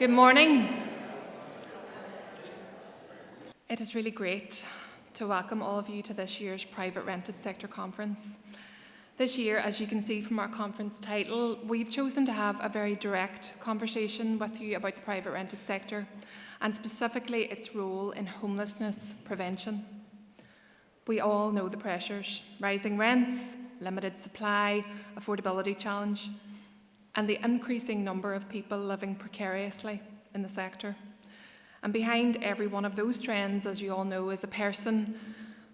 Good morning. It is really great to welcome all of you to this year's Private Rented Sector Conference. This year, as you can see from our conference title, we've chosen to have a very direct conversation with you about the private rented sector and specifically its role in homelessness prevention. We all know the pressures: rising rents, limited supply, affordability challenge, and the increasing number of people living precariously in the sector. And behind every one of those trends, as you all know, is a person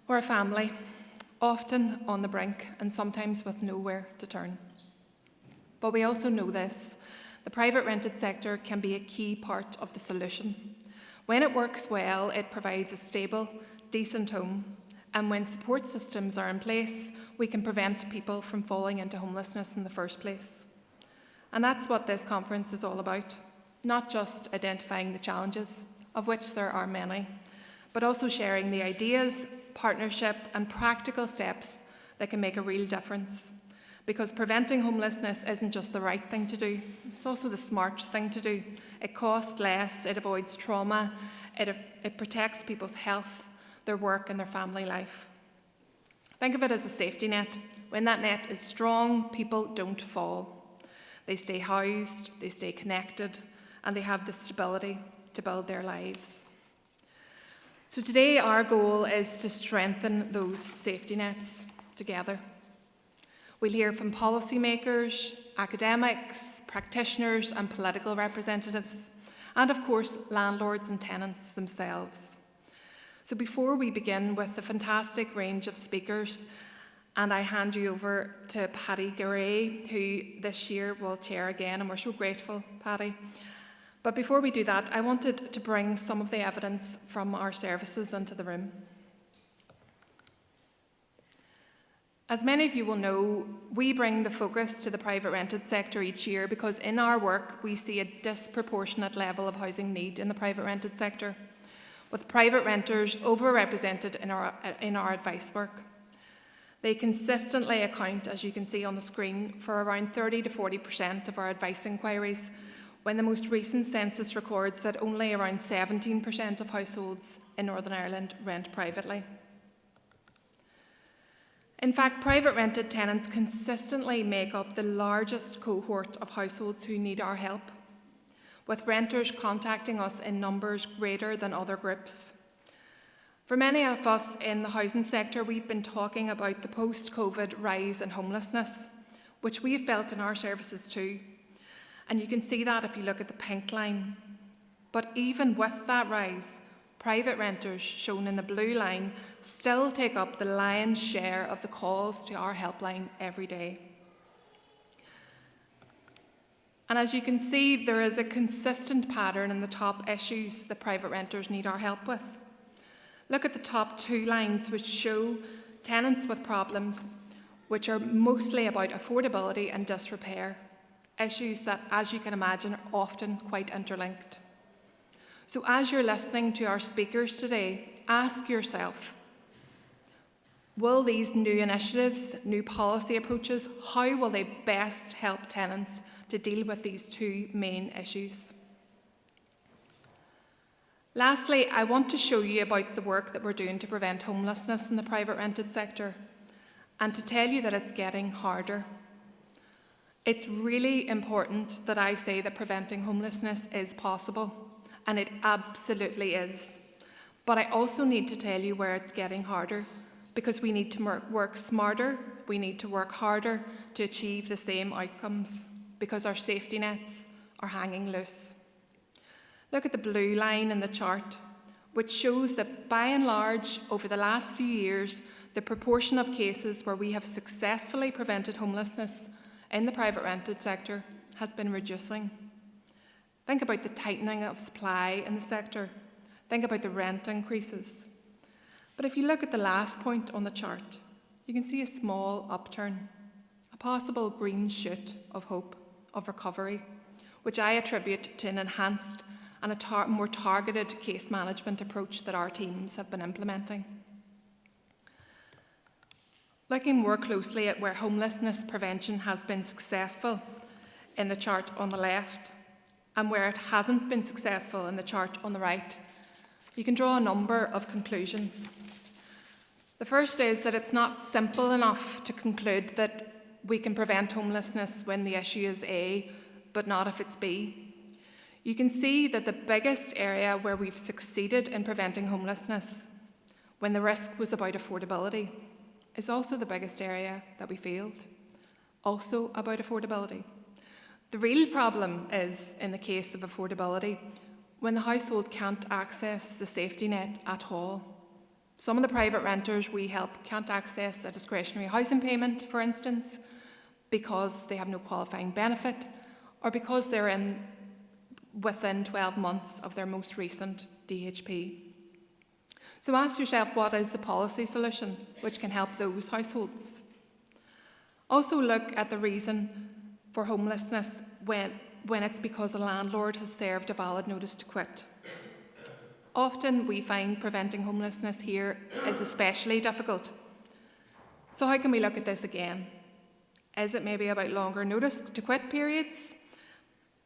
or a family, often on the brink and sometimes with nowhere to turn. But we also know this: the private rented sector can be a key part of the solution. When it works well, it provides a stable, decent home, and when support systems are in place, we can prevent people from falling into homelessness in the first place. And that's what this conference is all about, not just identifying the challenges, of which there are many, but also sharing the ideas, partnership and practical steps that can make a real difference. Because preventing homelessness isn't just the right thing to do, it's also the smart thing to do. It costs less, it avoids trauma, it protects people's health, their work and their family life. Think of it as a safety net. When that net is strong, people don't fall. They stay housed, they stay connected, and they have the stability to build their lives. So today our goal is to strengthen those safety nets together. We'll hear from policymakers, academics, practitioners and political representatives, and of course landlords and tenants themselves. So before we begin with the fantastic range of speakers, and I hand you over to Paddy Garay, who this year will chair again, and we're so grateful, Paddy. But before we do that, I wanted to bring some of the evidence from our services into the room. As many of you will know, we bring the focus to the private rented sector each year because in our work we see a disproportionate level of housing need in the private rented sector, with private renters overrepresented in our advice work. They consistently account, as you can see on the screen, for around 30 to 40% of our advice inquiries, when the most recent census records that only around 17% of households in Northern Ireland rent privately. In fact, private rented tenants consistently make up the largest cohort of households who need our help, with renters contacting us in numbers greater than other groups. For many of us in the housing sector, we've been talking about the post-COVID rise in homelessness, which we've felt in our services too. And you can see that if you look at the pink line. But even with that rise, private renters, shown in the blue line, still take up the lion's share of the calls to our helpline every day. And as you can see, there is a consistent pattern in the top issues that private renters need our help with. Look at the top two lines, which show tenants with problems, which are mostly about affordability and disrepair, issues that, as you can imagine, are often quite interlinked. So as you're listening to our speakers today, ask yourself, will these new initiatives, new policy approaches, how will they best help tenants to deal with these two main issues? Lastly, I want to show you about the work that we're doing to prevent homelessness in the private rented sector and to tell you that it's getting harder. It's really important that I say that preventing homelessness is possible, and it absolutely is. But I also need to tell you where it's getting harder, because we need to work smarter, we need to work harder to achieve the same outcomes, because our safety nets are hanging loose. Look at the blue line in the chart, which shows that by and large, over the last few years, the proportion of cases where we have successfully prevented homelessness in the private rented sector has been reducing. Think about the tightening of supply in the sector. Think about the rent increases. But if you look at the last point on the chart, you can see a small upturn, a possible green shoot of hope, of recovery, which I attribute to an enhanced and a more targeted case management approach that our teams have been implementing. Looking more closely at where homelessness prevention has been successful in the chart on the left, and where it hasn't been successful in the chart on the right, you can draw a number of conclusions. The first is that it's not simple enough to conclude that we can prevent homelessness when the issue is A, but not if it's B. You can see that the biggest area where we've succeeded in preventing homelessness, when the risk was about affordability, is also the biggest area that we failed, also about affordability. The real problem is, in the case of affordability, when the household can't access the safety net at all. Some of the private renters we help can't access a discretionary housing payment, for instance, because they have no qualifying benefit, or because they're within 12 months of their most recent DHP. So ask yourself, what is the policy solution which can help those households? Also look at the reason for homelessness when it's because a landlord has served a valid notice to quit. Often we find preventing homelessness here is especially difficult. So how can we look at this again? Is it maybe about longer notice to quit periods?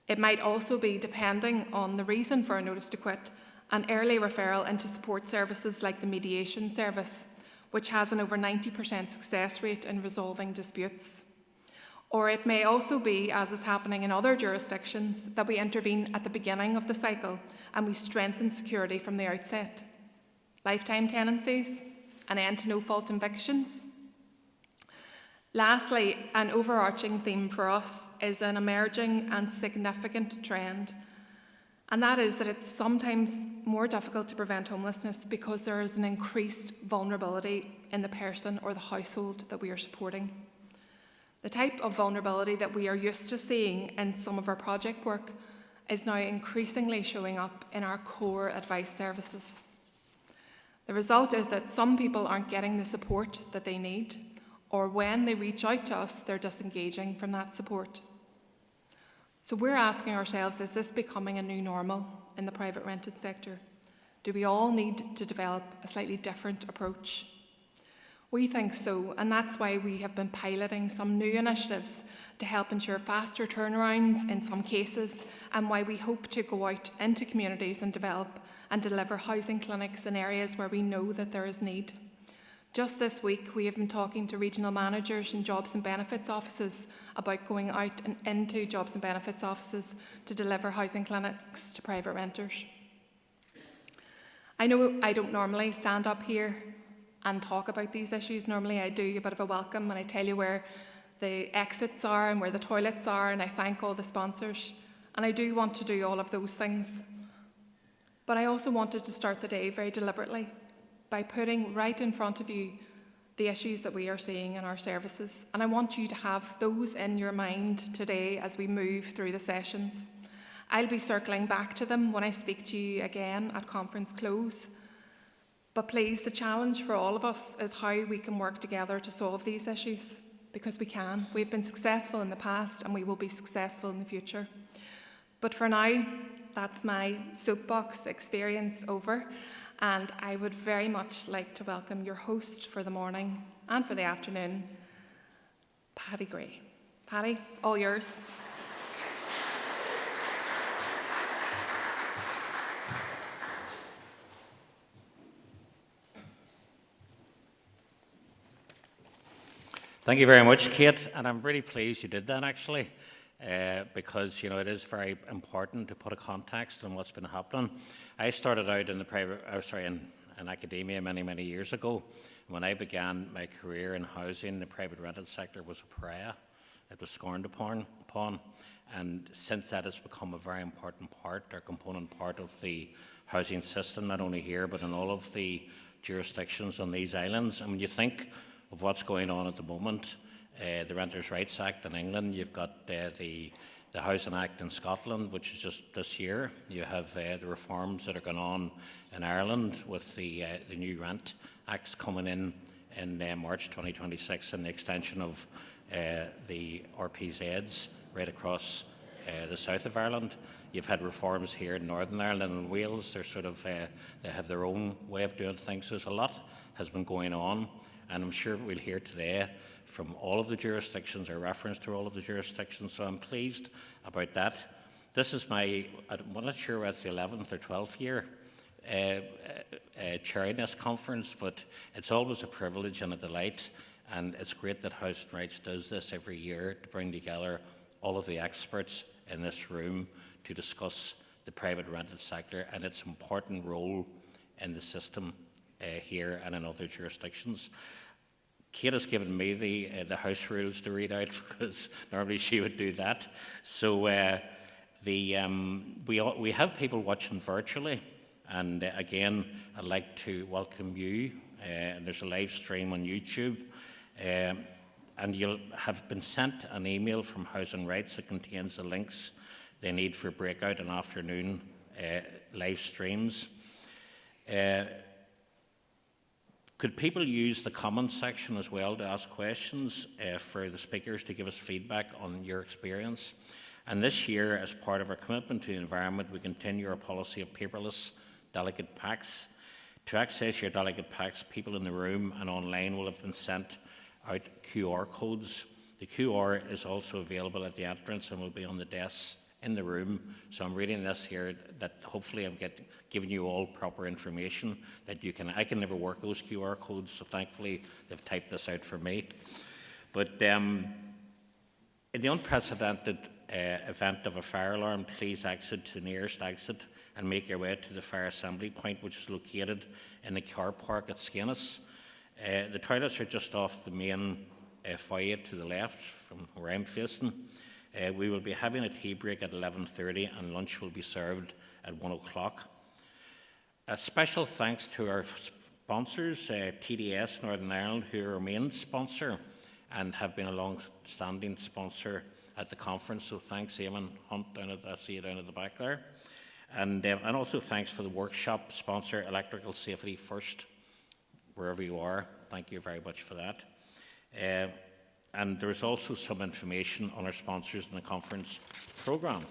It might also be, depending on the reason for a notice to quit, an early referral into support services like the mediation service, which has an over 90% success rate in resolving disputes. Or it may also be, as is happening in other jurisdictions, that we intervene at the beginning of the cycle and we strengthen security from the outset. Lifetime tenancies, an end to no-fault evictions. Lastly, an overarching theme for us is an emerging and significant trend, and that is that it's sometimes more difficult to prevent homelessness because there is an increased vulnerability in the person or the household that we are supporting. The type of vulnerability that we are used to seeing in some of our project work is now increasingly showing up in our core advice services. The result is that some people aren't getting the support that they need, or when they reach out to us, they're disengaging from that support. So we're asking ourselves, is this becoming a new normal in the private rented sector? Do we all need to develop a slightly different approach? We think so, and that's why we have been piloting some new initiatives to help ensure faster turnarounds in some cases, and why we hope to go out into communities and develop and deliver housing clinics in areas where we know that there is need. Just this week, we have been talking to regional managers and jobs and benefits offices about going out and into jobs and benefits offices to deliver housing clinics to private renters. I know I don't normally stand up here and talk about these issues. Normally I do a bit of a welcome and I tell you where the exits are and where the toilets are, and I thank all the sponsors. And I do want to do all of those things. But I also wanted to start the day very deliberately by putting right in front of you the issues that we are seeing in our services. And I want you to have those in your mind today as we move through the sessions. I'll be circling back to them when I speak to you again at conference close. But please, the challenge for all of us is how we can work together to solve these issues, because we can. We've been successful in the past and we will be successful in the future. But for now, that's my soapbox experience over, and I would very much like to welcome your host for the morning and for the afternoon, Paddy Gray. Paddy, all yours. Thank you very much, Kate, and I'm really pleased you did that actually, because it is very important to put a context on what's been happening. I started out in in academia many years ago. When I began my career in housing, the private rented sector was a pariah. It was scorned upon, and since that has become a very important part, or component part of the housing system, not only here but in all of the jurisdictions on these islands. And when you think of what's going on at the moment, the Renters' Rights Act in England, you've got the Housing Act in Scotland, which is just this year. You have the reforms that are going on in Ireland with the new Rent Acts coming in March 2026, and the extension of the RPZs right across the south of Ireland. You've had reforms here in Northern Ireland and Wales. They have their own way of doing things. So there's a lot has been going on. And I'm sure we'll hear today from all of the jurisdictions, or reference to all of the jurisdictions, so I'm pleased about that. This is I'm not sure whether it's the 11th or 12th year chairing this conference, but it's always a privilege and a delight, and it's great that Housing Rights does this every year to bring together all of the experts in this room to discuss the private rented sector and its important role in the system here and in other jurisdictions. Kate has given me the house rules to read out because normally she would do that. So we have people watching virtually, and again, I'd like to welcome you. There's a live stream on YouTube, and you'll have been sent an email from Housing Rights that contains the links they need for breakout and afternoon live streams. Could people use the comments section as well to ask questions for the speakers to give us feedback on your experience? And this year, as part of our commitment to the environment, we continue our policy of paperless delegate packs. To access your delegate packs, people in the room and online will have been sent out QR codes. The QR is also available at the entrance and will be on the desks in the room. So I'm reading this here that hopefully I'm giving you all proper information that I can never work those QR codes, so thankfully they've typed this out for me. But in the unprecedented event of a fire alarm, please exit to the nearest exit and make your way to the fire assembly point, which is located in the car park at Skainos. The toilets are just off the main foyer to the left from where I'm facing. We will be having a tea break at 11:30 and lunch will be served at 1 o'clock. A special thanks to our sponsors, TDS Northern Ireland, who are our main sponsor and have been a long-standing sponsor at the conference. So thanks, Eamon Hunt, I see you down at the back there. And also thanks for the workshop sponsor, Electrical Safety First, wherever you are. Thank you very much for that. And there's also some information on our sponsors in the conference programme.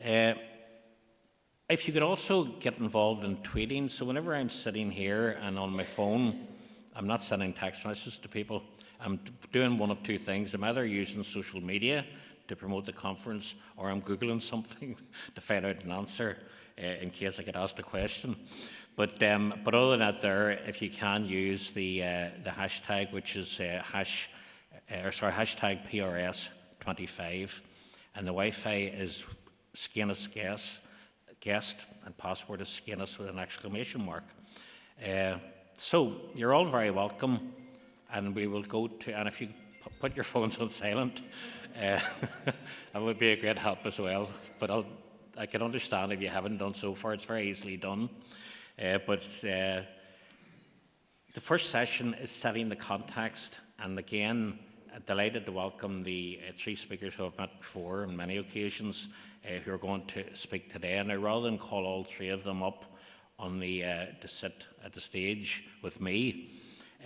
If you could also get involved in tweeting, so whenever I'm sitting here and on my phone, I'm not sending text messages to people, I'm doing one of two things. I'm either using social media to promote the conference, or I'm Googling something to find out an answer in case I get asked a question. But other than that, if you can use the hashtag, which is hashtag PRS25, and the Wi-Fi is Skainos guest, and password is Skainos with an exclamation mark. So you're all very welcome, and we will go to. And if you put your phones on silent, that would be a great help as well. But I can understand if you haven't done so far; it's very easily done. But the first session is setting the context, and again, delighted to welcome the three speakers who I've met before on many occasions who are going to speak today. And rather than call all three of them up on to sit at the stage with me,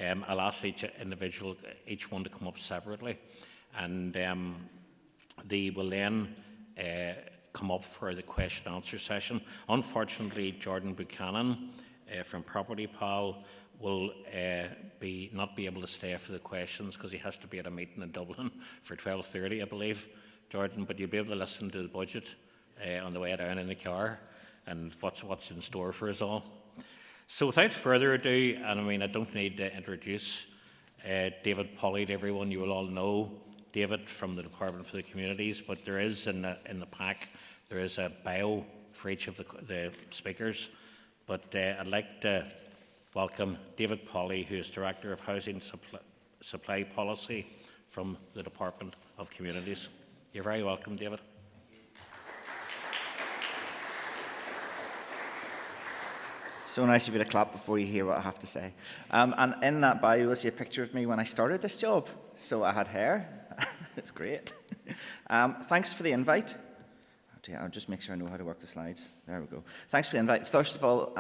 I'll ask each one to come up separately, and they will then come up for the question and answer session. Unfortunately, Jordan Buchanan from Property Pal will not be able to stay for the questions because he has to be at a meeting in Dublin for 12:30, I believe, Jordan. But you'll be able to listen to the budget on the way down in the car and what's in store for us all. So without further ado, and I don't need to introduce David Polly to everyone. You will all know David from the Department for the Communities, but there is in the pack, there is a bio for each of the speakers. But I'd like to welcome David Polly, who is Director of Housing Supply Policy from the Department of Communities. You're very welcome, David. It's so nice of you to clap before you hear what I have to say. And in that bio, you'll see a picture of me when I started this job. So I had hair. It's great. Thanks for the invite. I'll just make sure I know how to work the slides. There we go. Thanks for the invite. First of all,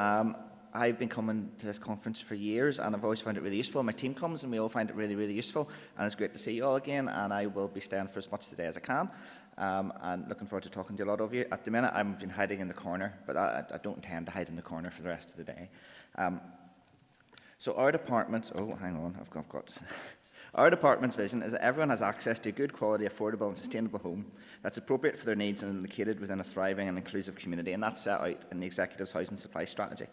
I've been coming to this conference for years, and I've always found it really useful. My team comes, and we all find it really, really useful. And it's great to see you all again, and I will be staying for as much today as I can. And looking forward to talking to a lot of you. At the minute, I've been hiding in the corner, but I don't intend to hide in the corner for the rest of the day. So our department, hang on, I've got Our department's vision is that everyone has access to a good quality, affordable and sustainable home that's appropriate for their needs and located within a thriving and inclusive community, and that's set out in the Executive's housing supply strategy.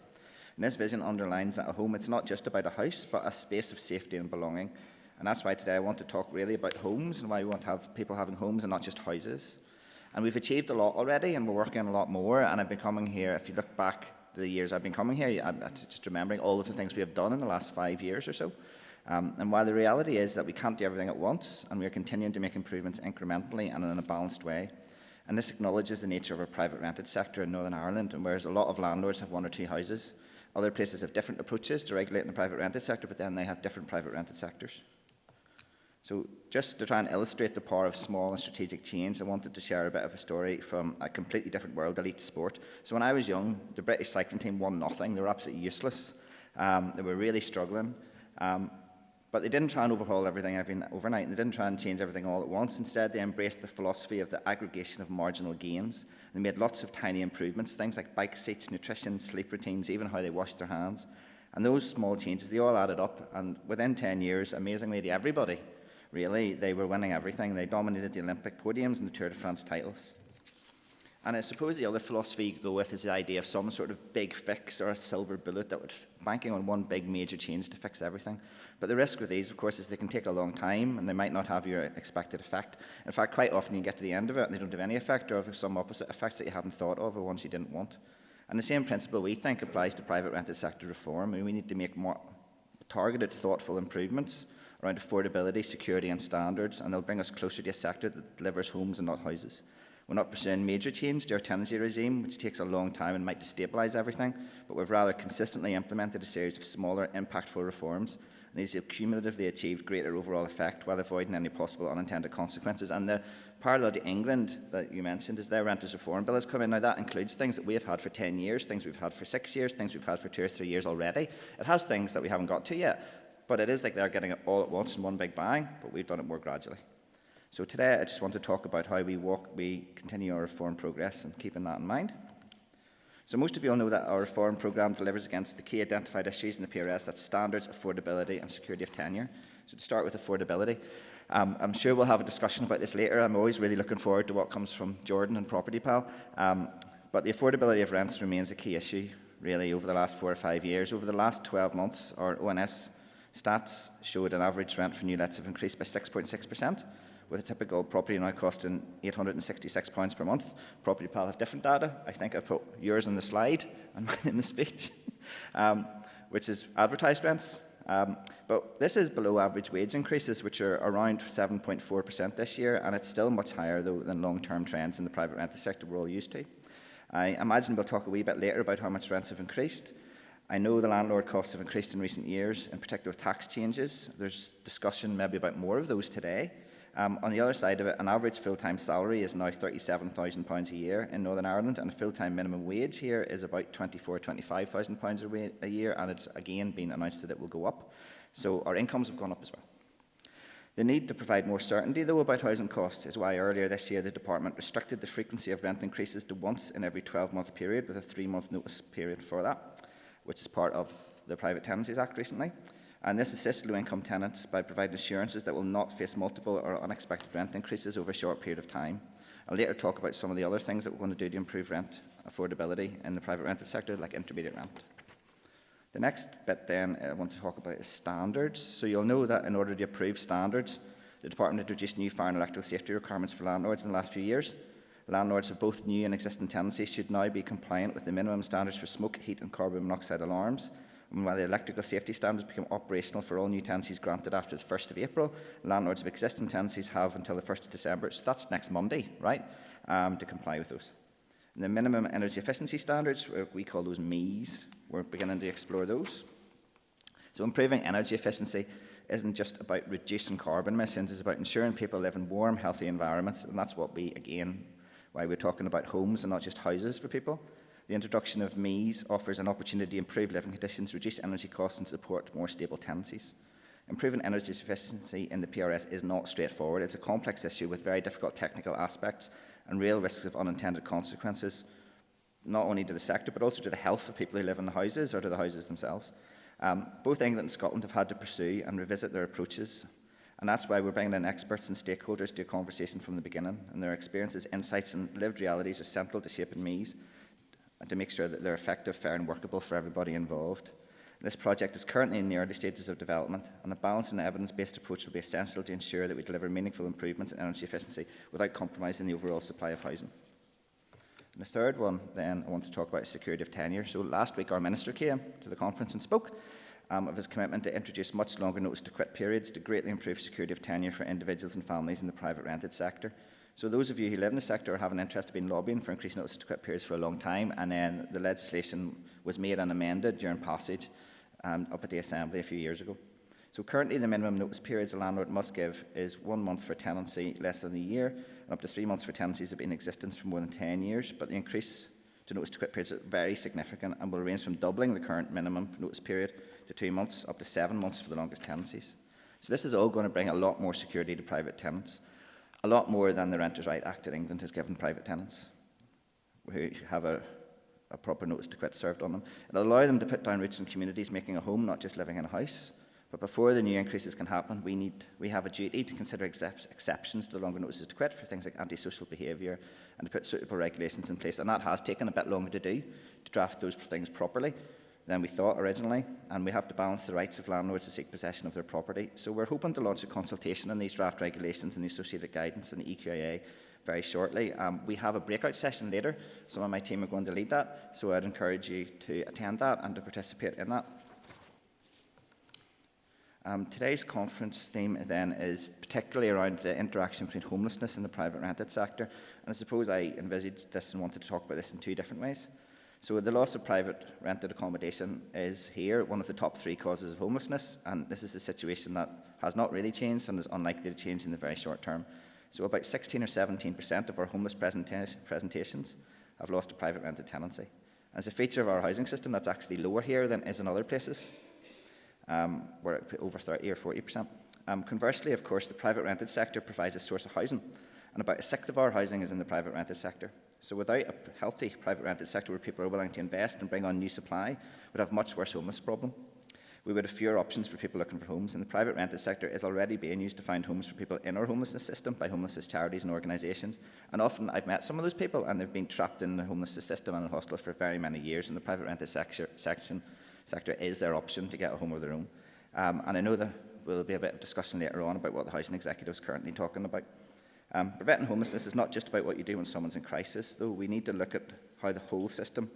And this vision underlines that a home, it's not just about a house, but a space of safety and belonging. And that's why today I want to talk really about homes and why we want to have people having homes and not just houses. And we've achieved a lot already, and we're working on a lot more. And I've been coming here, if you look back to the years I've been coming here, I'm just remembering all of the things we have done in the last 5 years or so. And while the reality is that we can't do everything at once, and we are continuing to make improvements incrementally and in a balanced way, and this acknowledges the nature of our private rented sector in Northern Ireland, and whereas a lot of landlords have 1 or 2 houses, other places have different approaches to regulating the private rented sector, but then they have different private rented sectors. So just to try and illustrate the power of small and strategic change, I wanted to share a bit of a story from a completely different world, elite sport. So when I was young, the British cycling team won nothing. They were absolutely useless. They were really struggling. But they didn't try and overhaul everything overnight, and they didn't try and change everything all at once. Instead, they embraced the philosophy of the aggregation of marginal gains. They made lots of tiny improvements, things like bike seats, nutrition, sleep routines, even how they washed their hands. And those small changes, they all added up. And within 10 years, amazingly to everybody, really, they were winning everything. They dominated the Olympic podiums and the Tour de France titles. And I suppose the other philosophy you could go with is the idea of some sort of big fix or a silver bullet that would banking on one big major change to fix everything. But the risk with these, of course, is they can take a long time and they might not have your expected effect. In fact, quite often you get to the end of it and they don't have any effect, or have some opposite effects that you hadn't thought of or ones you didn't want. And the same principle, we think, applies to private rented sector reform. We need to make more targeted, thoughtful improvements around affordability, security and standards, and they'll bring us closer to a sector that delivers homes and not houses. We're not pursuing major change to our tenancy regime, which takes a long time and might destabilise everything, but we've rather consistently implemented a series of smaller, impactful reforms, and these have cumulatively achieved greater overall effect while avoiding any possible unintended consequences. And the parallel to England that you mentioned is their renters reform bill has come in. Now that includes things that we have had for 10 years, things we've had for 6 years, things we've had for 2 or 3 years already. It has things that we haven't got to yet, but it is like they're getting it all at once in one big bang, but we've done it more gradually. So today I just want to talk about how we continue our reform progress and keeping that in mind. So most of you all know that our reform programme delivers against the key identified issues in the PRS, that's standards, affordability and security of tenure. So to start with affordability, I'm sure we'll have a discussion about this later. I'm always really looking forward to what comes from Jordan and Property Pal. But the affordability of rents remains a key issue, really, over the last 4 or 5 years. Over the last 12 months, our ONS stats showed an average rent for new lets have increased by 6.6%. With a typical property now costing £866 per month. Property Pal have different data. I think I put yours on the slide and mine in the speech, which is advertised rents. But this is below average wage increases, which are around 7.4% this year, and it's still much higher, though, than long-term trends in the private rented sector we're all used to. I imagine we'll talk a wee bit later about how much rents have increased. I know the landlord costs have increased in recent years, in particular with tax changes. There's discussion maybe about more of those today. On the other side of it, an average full-time salary is now £37,000 a year in Northern Ireland, and a full-time minimum wage here is about £24,000–25,000 a year, and it's again been announced that it will go up. So our incomes have gone up as well. The need to provide more certainty, though, about housing costs is why earlier this year the Department restricted the frequency of rent increases to once in every 12-month period, with a 3-month notice period for that, which is part of the Private Tenancies Act recently. And this assists low-income tenants by providing assurances that will not face multiple or unexpected rent increases over a short period of time. I'll later talk about some of the other things that we're going to do to improve rent affordability in the private rented sector, like intermediate rent. The next bit then I want to talk about is standards. So you'll know that in order to approve standards, the Department introduced new fire and electrical safety requirements for landlords in the last few years. Landlords of both new and existing tenancies should now be compliant with the minimum standards for smoke, heat and carbon monoxide alarms. And while the electrical safety standards become operational for all new tenancies granted after the 1st of April, landlords of existing tenancies have until the 1st of December, so that's next Monday, right, to comply with those. And the minimum energy efficiency standards, we call those MEES, we're beginning to explore those. So improving energy efficiency isn't just about reducing carbon emissions, it's about ensuring people live in warm, healthy environments, and that's what why we're talking about homes and not just houses for people. The introduction of MEES offers an opportunity to improve living conditions, reduce energy costs and support more stable tenancies. Improving energy efficiency in the PRS is not straightforward. It's a complex issue with very difficult technical aspects and real risks of unintended consequences, not only to the sector but also to the health of people who live in the houses or to the houses themselves. Both England and Scotland have had to pursue and revisit their approaches And that's why we're bringing in experts and stakeholders to a conversation from the beginning, and their experiences, insights and lived realities are central to shaping MEAs and to make sure that they're effective, fair and workable for everybody involved. This project is currently in the early stages of development, and a balanced and evidence-based approach will be essential to ensure that we deliver meaningful improvements in energy efficiency without compromising the overall supply of housing. And the third one, then, I want to talk about is security of tenure. So last week, our Minister came to the conference and spoke of his commitment to introduce much longer notice to quit periods to greatly improve security of tenure for individuals and families in the private rented sector. So those of you who live in the sector or have an interest have been lobbying for increased notice to quit periods for a long time, and then the legislation was made and amended during passage up at the Assembly a few years ago. So currently the minimum notice periods a landlord must give is 1 month for tenancy less than a year, and up to 3 months for tenancies that have been in existence for more than 10 years, but the increase to notice to quit periods is very significant and will range from doubling the current minimum notice period to 2 months up to 7 months for the longest tenancies. So this is all going to bring a lot more security to private tenants, a lot more than the Renters' Right Act in England has given private tenants who have a proper notice to quit served on them. It'll allow them to put down roots in communities, making a home, not just living in a house. But before the new increases can happen, we have a duty to consider exceptions to the longer notices to quit for things like antisocial behaviour and to put suitable regulations in place. And that has taken a bit longer to do, to draft those things properly than we thought originally. And we have to balance the rights of landlords to seek possession of their property. So we're hoping to launch a consultation on these draft regulations and the associated guidance in the EQIA very shortly. We have a breakout session later. Some of my team are going to lead that, so I'd encourage you to attend that and to participate in that. Today's conference theme then is particularly around the interaction between homelessness and the private rented sector, and I suppose I envisaged this and wanted to talk about this in two different ways. So the loss of private rented accommodation is here one of the top 3 causes of homelessness, and this is a situation that has not really changed and is unlikely to change in the very short term. So about 16 or 17% of our homeless presentations have lost a private rented tenancy. As a feature of our housing system, that's actually lower here than is in other places, where over 30 or 40%. Conversely, of course, the private rented sector provides a source of housing, and about 1/6 of our housing is in the private rented sector. So without a healthy private rented sector where people are willing to invest and bring on new supply, we'd have a much worse homeless problem. We would have fewer options for people looking for homes, and the private rented sector is already being used to find homes for people in our homelessness system by homelessness charities and organisations. And often I've met some of those people, and they've been trapped in the homelessness system and in hostels for very many years, and the private rented sector is their option to get a home of their own. And I know there will be a bit of discussion later on about what the Housing Executive is currently talking about. Preventing homelessness is not just about what you do when someone's in crisis, though. We need to look at how the whole system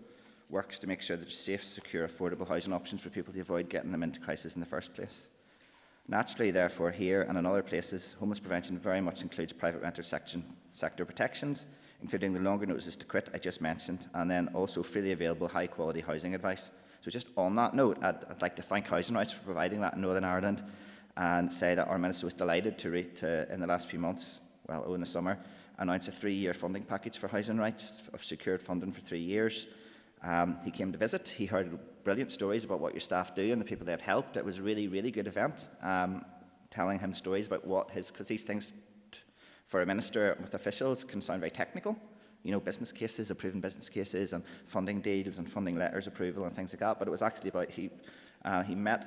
works to make sure that there's safe, secure, affordable housing options for people to avoid getting them into crisis in the first place. Naturally, therefore, here and in other places, homeless prevention very much includes private rented sector protections, including the longer notices to quit I just mentioned, and then also freely available high-quality housing advice. So just on that note, I'd like to thank Housing Rights for providing that in Northern Ireland, and say that our Minister was delighted to in the last few months, in the summer, announce a 3-year funding package for Housing Rights of secured funding for 3 years. He came to visit. He heard brilliant stories about what your staff do and the people they've helped. It was a really, really good event, telling him stories about because these things for a minister with officials can sound very technical. You know, business cases, approving business cases and funding deals and funding letters approval and things like that. But it was actually about he met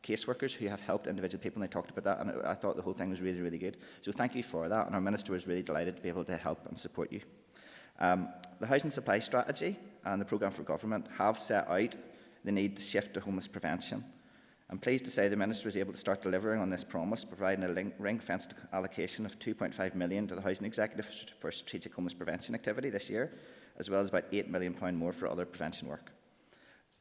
caseworkers who have helped individual people, and they talked about that, and I thought the whole thing was really, really good. So thank you for that, and our Minister was really delighted to be able to help and support you. The Housing Supply Strategy and the Programme for Government have set out the need to shift to homeless prevention. I'm pleased to say the Minister was able to start delivering on this promise, providing a ring-fenced allocation of £2.5 million to the Housing Executive for strategic homeless prevention activity this year, as well as about £8 million more for other prevention work.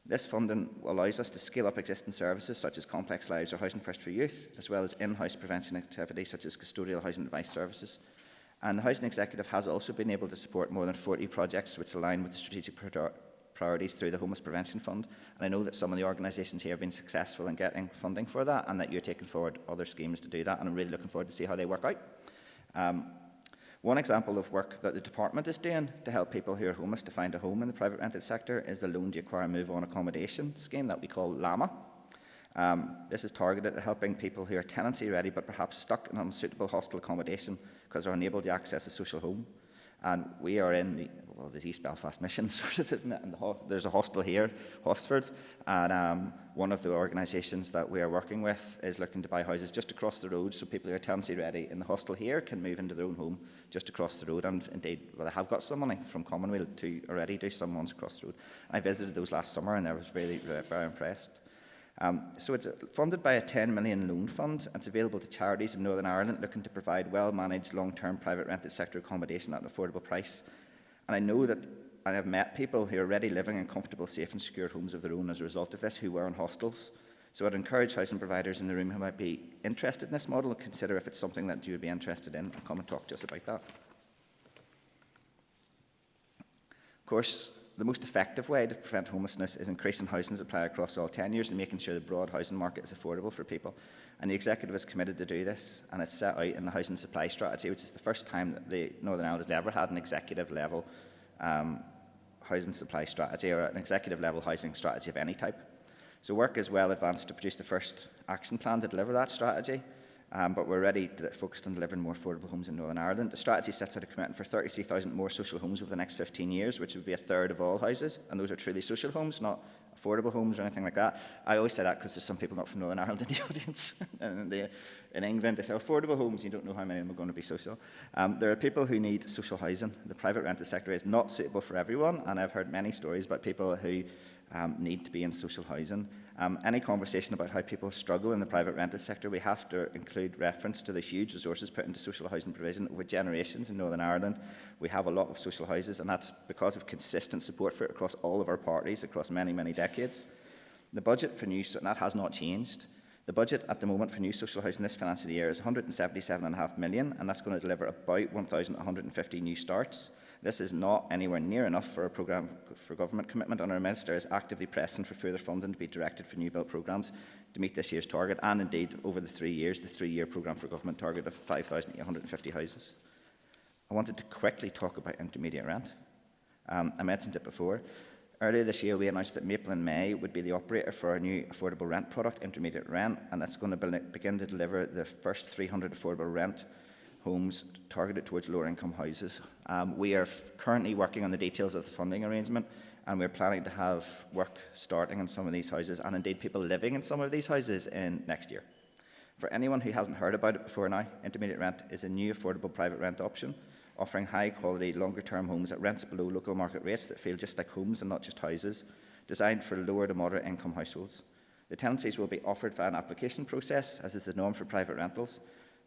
This funding allows us to scale up existing services such as Complex Lives or Housing First for Youth, as well as in-house prevention activities such as custodial housing advice services. And the Housing Executive has also been able to support more than 40 projects which align with the strategic priorities through the Homeless Prevention Fund. And I know that some of the organisations here have been successful in getting funding for that, and that you're taking forward other schemes to do that, and I'm really looking forward to see how they work out. One example of work that the department is doing to help people who are homeless to find a home in the private rented sector is the Loan to Acquire Move On accommodation scheme that we call LAMA. This is targeted at helping people who are tenancy ready but perhaps stuck in unsuitable hostel accommodation because they're unable to access a social home. And we are in the East Belfast mission, sort of, isn't it? And there's a hostel here, Hosford, and one of the organisations that we are working with is looking to buy houses just across the road, so people who are tenancy ready in the hostel here can move into their own home just across the road. And indeed, well, they have got some money from Commonwealth to already do some ones across the road. I visited those last summer, and I was really very impressed. So it's funded by a 10 million loan fund, and it's available to charities in Northern Ireland looking to provide well-managed long-term private rented sector accommodation at an affordable price. And I know that I have met people who are already living in comfortable, safe and secure homes of their own as a result of this, who were in hostels. So I'd encourage housing providers in the room who might be interested in this model to consider if it's something that you would be interested in, and come and talk to us about that. Of course, the most effective way to prevent homelessness is increasing housing supply across all tenures and making sure the broad housing market is affordable for people. And the Executive is committed to do this, and it's set out in the Housing Supply Strategy, which is the first time that the Northern Ireland has ever had an executive level housing supply strategy, or an executive level housing strategy of any type. So work is well advanced to produce the first action plan to deliver that strategy, but we're already focused on delivering more affordable homes in Northern Ireland. The strategy sets out a commitment for 33,000 more social homes over the next 15 years, which would be a third of all houses, and those are truly social homes, not affordable homes or anything like that. I always say that because there's some people not from Northern Ireland in the audience. And in England, they say affordable homes, you don't know how many of them are going to be social. There are people who need social housing. The private rented sector is not suitable for everyone, and I've heard many stories about people who need to be in social housing. Any conversation about how people struggle in the private rented sector, we have to include reference to the huge resources put into social housing provision over generations in Northern Ireland. We have a lot of social houses, and that's because of consistent support for it across all of our parties across many, many decades. The budget for new, and that has not changed. The budget at the moment for new social housing this financial year is 177.5 million, and that's going to deliver about 1,150 new starts. This is not anywhere near enough for a programme for government commitment, and our Minister is actively pressing for further funding to be directed for new build programmes to meet this year's target, and indeed over the 3 years, the 3-year programme for government target of 5,850 houses. I wanted to quickly talk about intermediate rent. I mentioned it before. Earlier this year, we announced that Maple and May would be the operator for our new affordable rent product, intermediate rent, and that's going to begin to deliver the first 300 affordable rent homes targeted towards lower income houses. We are currently working on the details of the funding arrangement, and we're planning to have work starting in some of these houses, and indeed people living in some of these houses in next year. For anyone who hasn't heard about it before now, intermediate rent is a new affordable private rent option, offering high quality, longer term homes at rents below local market rates that feel just like homes and not just houses, designed for lower to moderate income households. The tenancies will be offered via an application process, as is the norm for private rentals.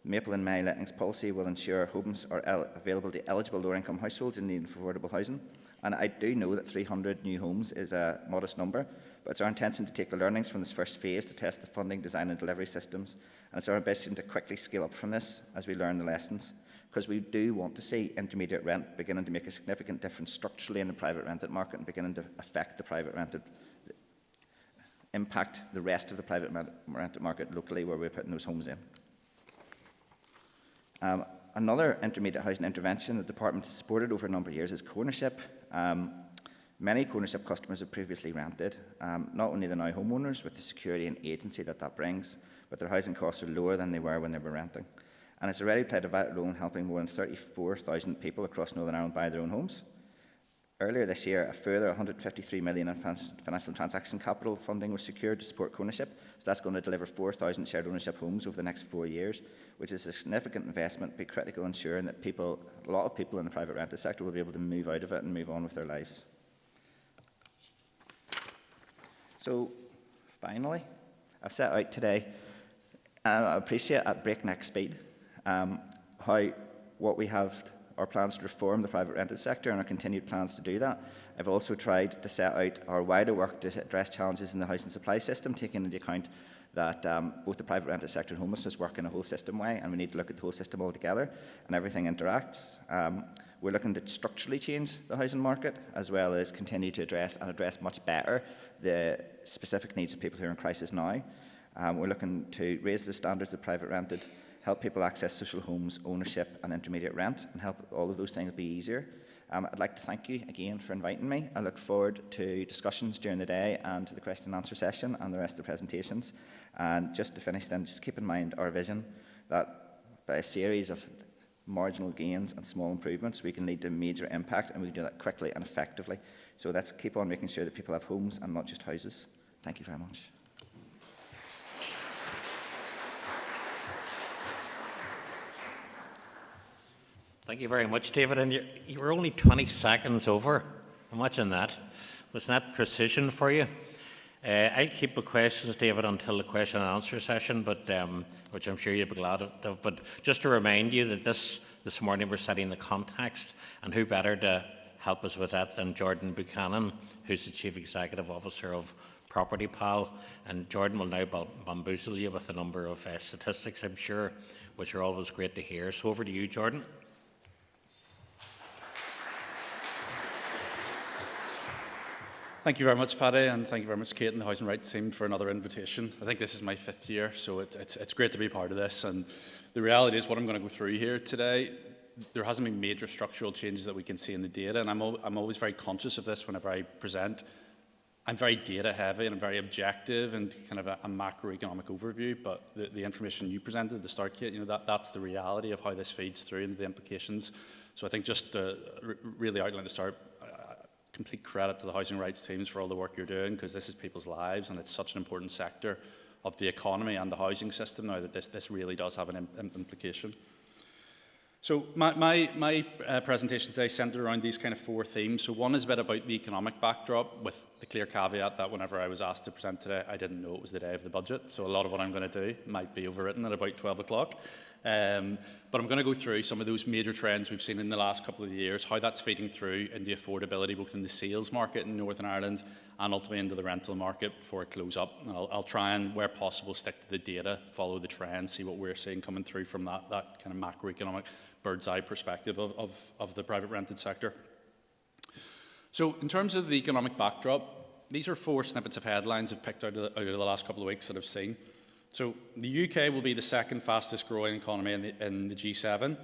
The Maple and May lettings policy will ensure homes are available to eligible lower income households in need of affordable housing. And I do know that 300 new homes is a modest number, but it's our intention to take the learnings from this first phase to test the funding, design and delivery systems. And it's our ambition to quickly scale up from this as we learn the lessons, because we do want to see intermediate rent beginning to make a significant difference structurally in the private rented market and beginning to affect the private rented, impact the rest of the private rented market locally where we're putting those homes in. Another intermediate housing intervention the Department has supported over a number of years is co-ownership. Many co-ownership customers have previously rented. Not only the now homeowners with the security and agency that brings, but their housing costs are lower than they were when they were renting. And it's already played a vital role in helping more than 34,000 people across Northern Ireland buy their own homes. Earlier this year, a further 153 million in financial transaction capital funding was secured to support co-ownership. So that's going to deliver 4,000 shared ownership homes over the next 4 years, which is a significant investment, be critical in ensuring that a lot of people in the private rented sector will be able to move out of it and move on with their lives. So, finally, I've set out today, I appreciate at breakneck speed, what we have our plans to reform the private rented sector and our continued plans to do that. I've also tried to set out our wider work to address challenges in the housing supply system, taking into account that both the private rented sector and homelessness work in a whole system way, and we need to look at the whole system altogether, and everything interacts. We're looking to structurally change the housing market, as well as continue to address much better the specific needs of people who are in crisis now. We're looking to raise the standards of private rented, help people access social homes, ownership and intermediate rent, and help all of those things be easier. I'd like to thank you again for inviting me. I look forward to discussions during the day and to the question and answer session and the rest of the presentations. And just to finish then, just keep in mind our vision that by a series of marginal gains and small improvements, we can lead to major impact, and we can do that quickly and effectively. So let's keep on making sure that people have homes and not just houses. Thank you very much. Thank you very much, David. And you were only 20 seconds over. Imagine that. Wasn't that precision for you? I'll keep the questions, David, until the question and answer session, but which I'm sure you'll be glad of. But just to remind you that this morning we're setting the context, and who better to help us with that than Jordan Buchanan, who's the Chief Executive Officer of Property Pal. And Jordan will now bamboozle you with a number of statistics, I'm sure, which are always great to hear. So over to you, Jordan. Thank you very much, Paddy, and thank you very much, Kate and the Housing Rights team, for another invitation. I think this is my 5th year, so it's great to be part of this. And the reality is, what I'm going to go through here today, there hasn't been major structural changes that we can see in the data, and I'm always very conscious of this whenever I present. I'm very data heavy and I'm very objective and kind of a macroeconomic overview, but the information you presented at the start, Kate, that's the reality of how this feeds through and the implications. So I think just to really outline the start, complete credit to the Housing Rights teams for all the work you're doing, because this is people's lives and it's such an important sector of the economy and the housing system now that this really does have an implication. So my presentation today centred around these kind of 4 themes. So one is a bit about the economic backdrop, with the clear caveat that whenever I was asked to present today, I didn't know it was the day of the budget. So a lot of what I'm going to do might be overwritten at about 12 o'clock. But I'm going to go through some of those major trends we've seen in the last couple of years, how that's feeding through into affordability, both in the sales market in Northern Ireland and ultimately into the rental market before I close up. And I'll try and, where possible, stick to the data, follow the trends, see what we're seeing coming through from that kind of macroeconomic bird's eye perspective of the private rented sector. So in terms of the economic backdrop, these are 4 snippets of headlines I've picked out of the last couple of weeks that I've seen. So the UK will be the 2nd fastest growing economy in the G7.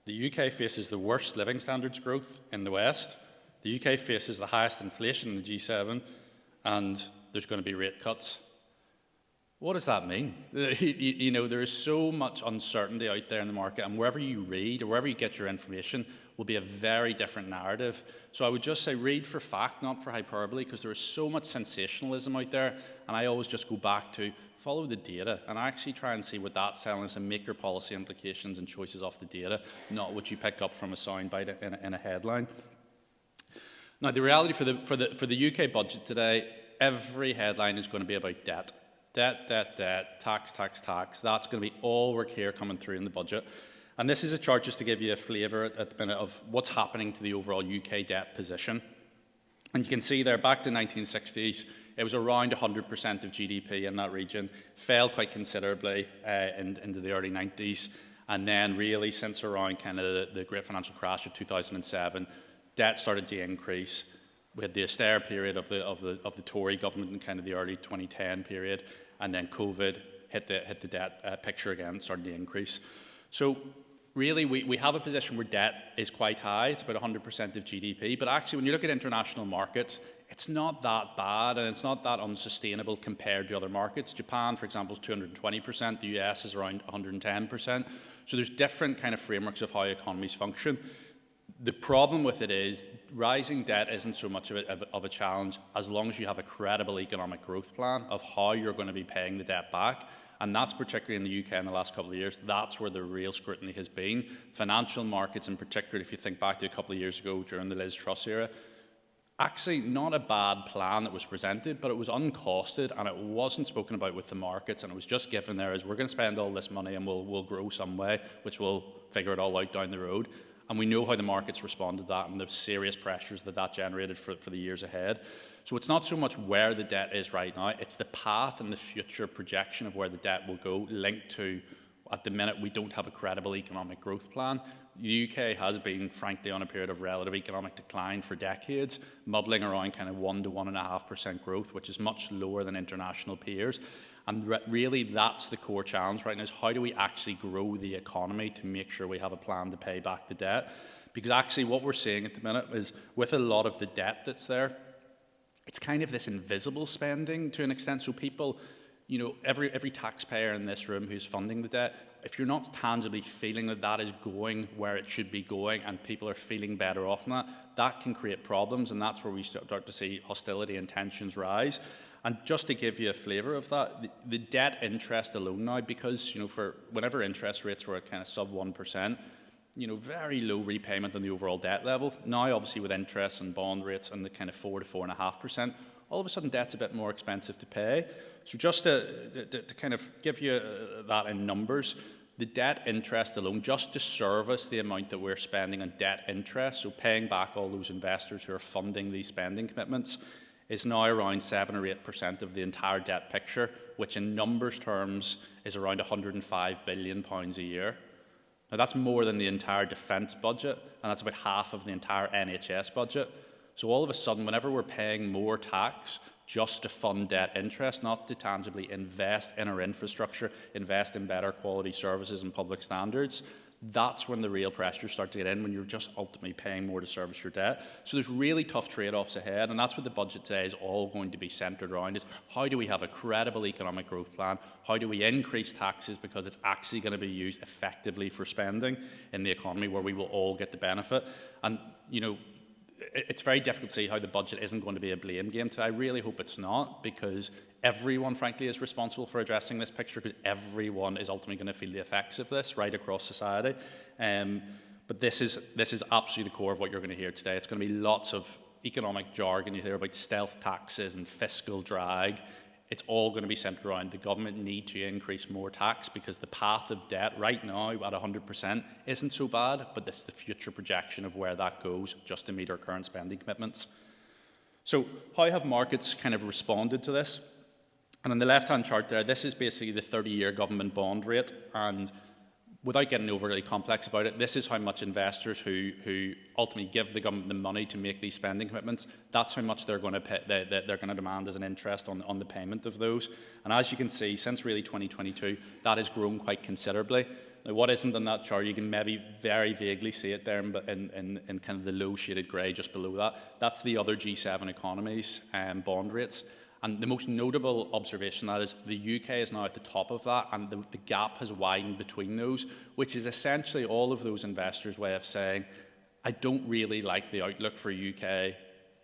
The UK faces the worst living standards growth in the West. The UK faces the highest inflation in the G7, and there's going to be rate cuts. What does that mean? There is so much uncertainty out there in the market, and wherever you read or wherever you get your information will be a very different narrative. So I would just say read for fact, not for hyperbole, because there is so much sensationalism out there, and I always just go back to follow the data and actually try and see what that's telling us and make your policy implications and choices off the data, not what you pick up from a soundbite in a headline. Now, the reality for the UK budget today, every headline is going to be about debt. Debt, tax. That's going to be all we're here coming through in the budget. And this is a chart just to give you a flavour at the minute of what's happening to the overall UK debt position. And you can see there, back to the 1960s, it was around 100% of GDP in that region, fell quite considerably into the early 90s, and then really since around kind of the great financial crash of 2007, debt started to increase. We had the austere period of the Tory government in kind of the early 2010 period, and then COVID hit the debt picture again, started to increase. So really, we have a position where debt is quite high. It's about 100% of GDP. But actually, when you look at international markets, it's not that bad, and it's not that unsustainable compared to other markets. Japan, for example, is 220%. The US is around 110%. So there's different kind of frameworks of how economies function. The problem with it is rising debt isn't so much of a challenge as long as you have a credible economic growth plan of how you're going to be paying the debt back. And that's particularly in the UK in the last couple of years. That's where the real scrutiny has been. Financial markets in particular, if you think back to a couple of years ago during the Liz Truss era, actually not a bad plan that was presented, but it was uncosted and it wasn't spoken about with the markets, and it was just given there as we're going to spend all this money and we'll grow some way, which we'll figure it all out down the road. And we know how the markets responded to that and the serious pressures that generated for the years ahead. So it's not so much where the debt is right now, it's the path and the future projection of where the debt will go, linked to, at the minute, we don't have a credible economic growth plan. The UK has been, frankly, on a period of relative economic decline for decades, muddling around kind of 1 to 1.5% growth, which is much lower than international peers. And really, that's the core challenge right now, is how do we actually grow the economy to make sure we have a plan to pay back the debt? Because actually what we're seeing at the minute is, with a lot of the debt that's there, it's kind of this invisible spending to an extent. So people, every taxpayer in this room who's funding the debt if you're not tangibly feeling that that is going where it should be going and people are feeling better off than that, that can create problems, and that's where we start to see hostility and tensions rise. And just to give you a flavour of that, the debt interest alone now, because for whenever interest rates were at kind of sub 1%, very low repayment on the overall debt level. Now, obviously, with interest and bond rates and the kind of 4 to 4.5%, all of a sudden debt's a bit more expensive to pay. So just to kind of give you that in numbers, the debt interest alone, just to service the amount that we're spending on debt interest, so paying back all those investors who are funding these spending commitments, is now around 7 or 8% of the entire debt picture, which in numbers terms is around £105 billion a year. Now that's more than the entire defence budget, and that's about half of the entire NHS budget. So all of a sudden, whenever we're paying more tax just to fund debt interest, not to tangibly invest in our infrastructure, invest in better quality services and public standards, that's when the real pressures start to get in, when you're just ultimately paying more to service your debt. So there's really tough trade-offs ahead, and that's what the budget today is all going to be centred around, is how do we have a credible economic growth plan? How do we increase taxes because it's actually going to be used effectively for spending in the economy where we will all get the benefit? And, it's very difficult to see how the budget isn't going to be a blame game today. I really hope it's not, because everyone, frankly, is responsible for addressing this picture, because everyone is ultimately going to feel the effects of this right across society. But this is absolutely the core of what you're going to hear today. It's going to be lots of economic jargon. You hear about stealth taxes and fiscal drag. It's all going to be centred around the government need to increase more tax, because the path of debt right now at 100% isn't so bad, but it's the future projection of where that goes just to meet our current spending commitments. So how have markets kind of responded to this? And on the left-hand chart there, this is basically the 30-year government bond rate, and without getting overly complex about it, this is how much investors who ultimately give the government the money to make these spending commitments, that's how much they're going to pay, they're going to demand as an interest on the payment of those. And as you can see, since really 2022, that has grown quite considerably. Now, what isn't on that chart, you can maybe very vaguely see it there in kind of the low shaded grey just below that. That's the other G7 economies' bond rates. And the most notable observation that is the UK is now at the top of that, and the gap has widened between those, which is essentially all of those investors' way of saying, I don't really like the outlook for UK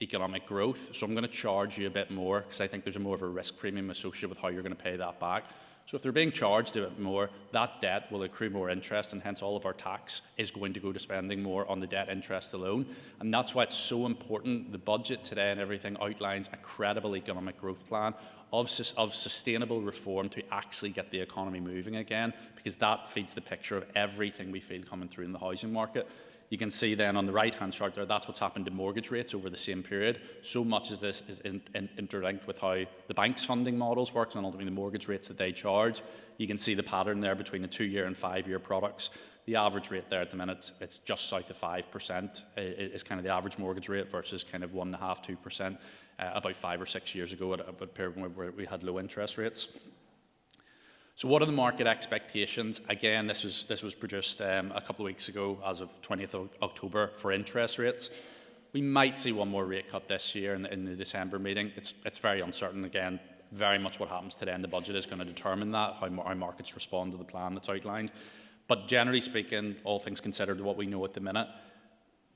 economic growth, so I'm going to charge you a bit more because I think there's more of a risk premium associated with how you're going to pay that back. So if they're being charged a bit more, that debt will accrue more interest, and hence all of our tax is going to go to spending more on the debt interest alone. And that's why it's so important. The budget today and everything outlines a credible economic growth plan of sustainable reform to actually get the economy moving again, because that feeds the picture of everything we feel coming through in the housing market. You can see then on the right-hand chart there, that's what's happened to mortgage rates over the same period. So much of this is interlinked with how the bank's funding models work and ultimately the mortgage rates that they charge. You can see the pattern there between the 2-year and 5-year products. The average rate there at the minute, it's just south of 5%, is kind of the average mortgage rate versus kind of 1.5%, 2% about 5 or 6 years ago at a period where we had low interest rates. So what are the market expectations? Again, this was produced a couple of weeks ago as of 20th of October for interest rates. We might see one more rate cut this year in the December meeting. It's very uncertain. Again, very much what happens today in the budget is going to determine that, how markets respond to the plan that's outlined. But generally speaking, all things considered, what we know at the minute,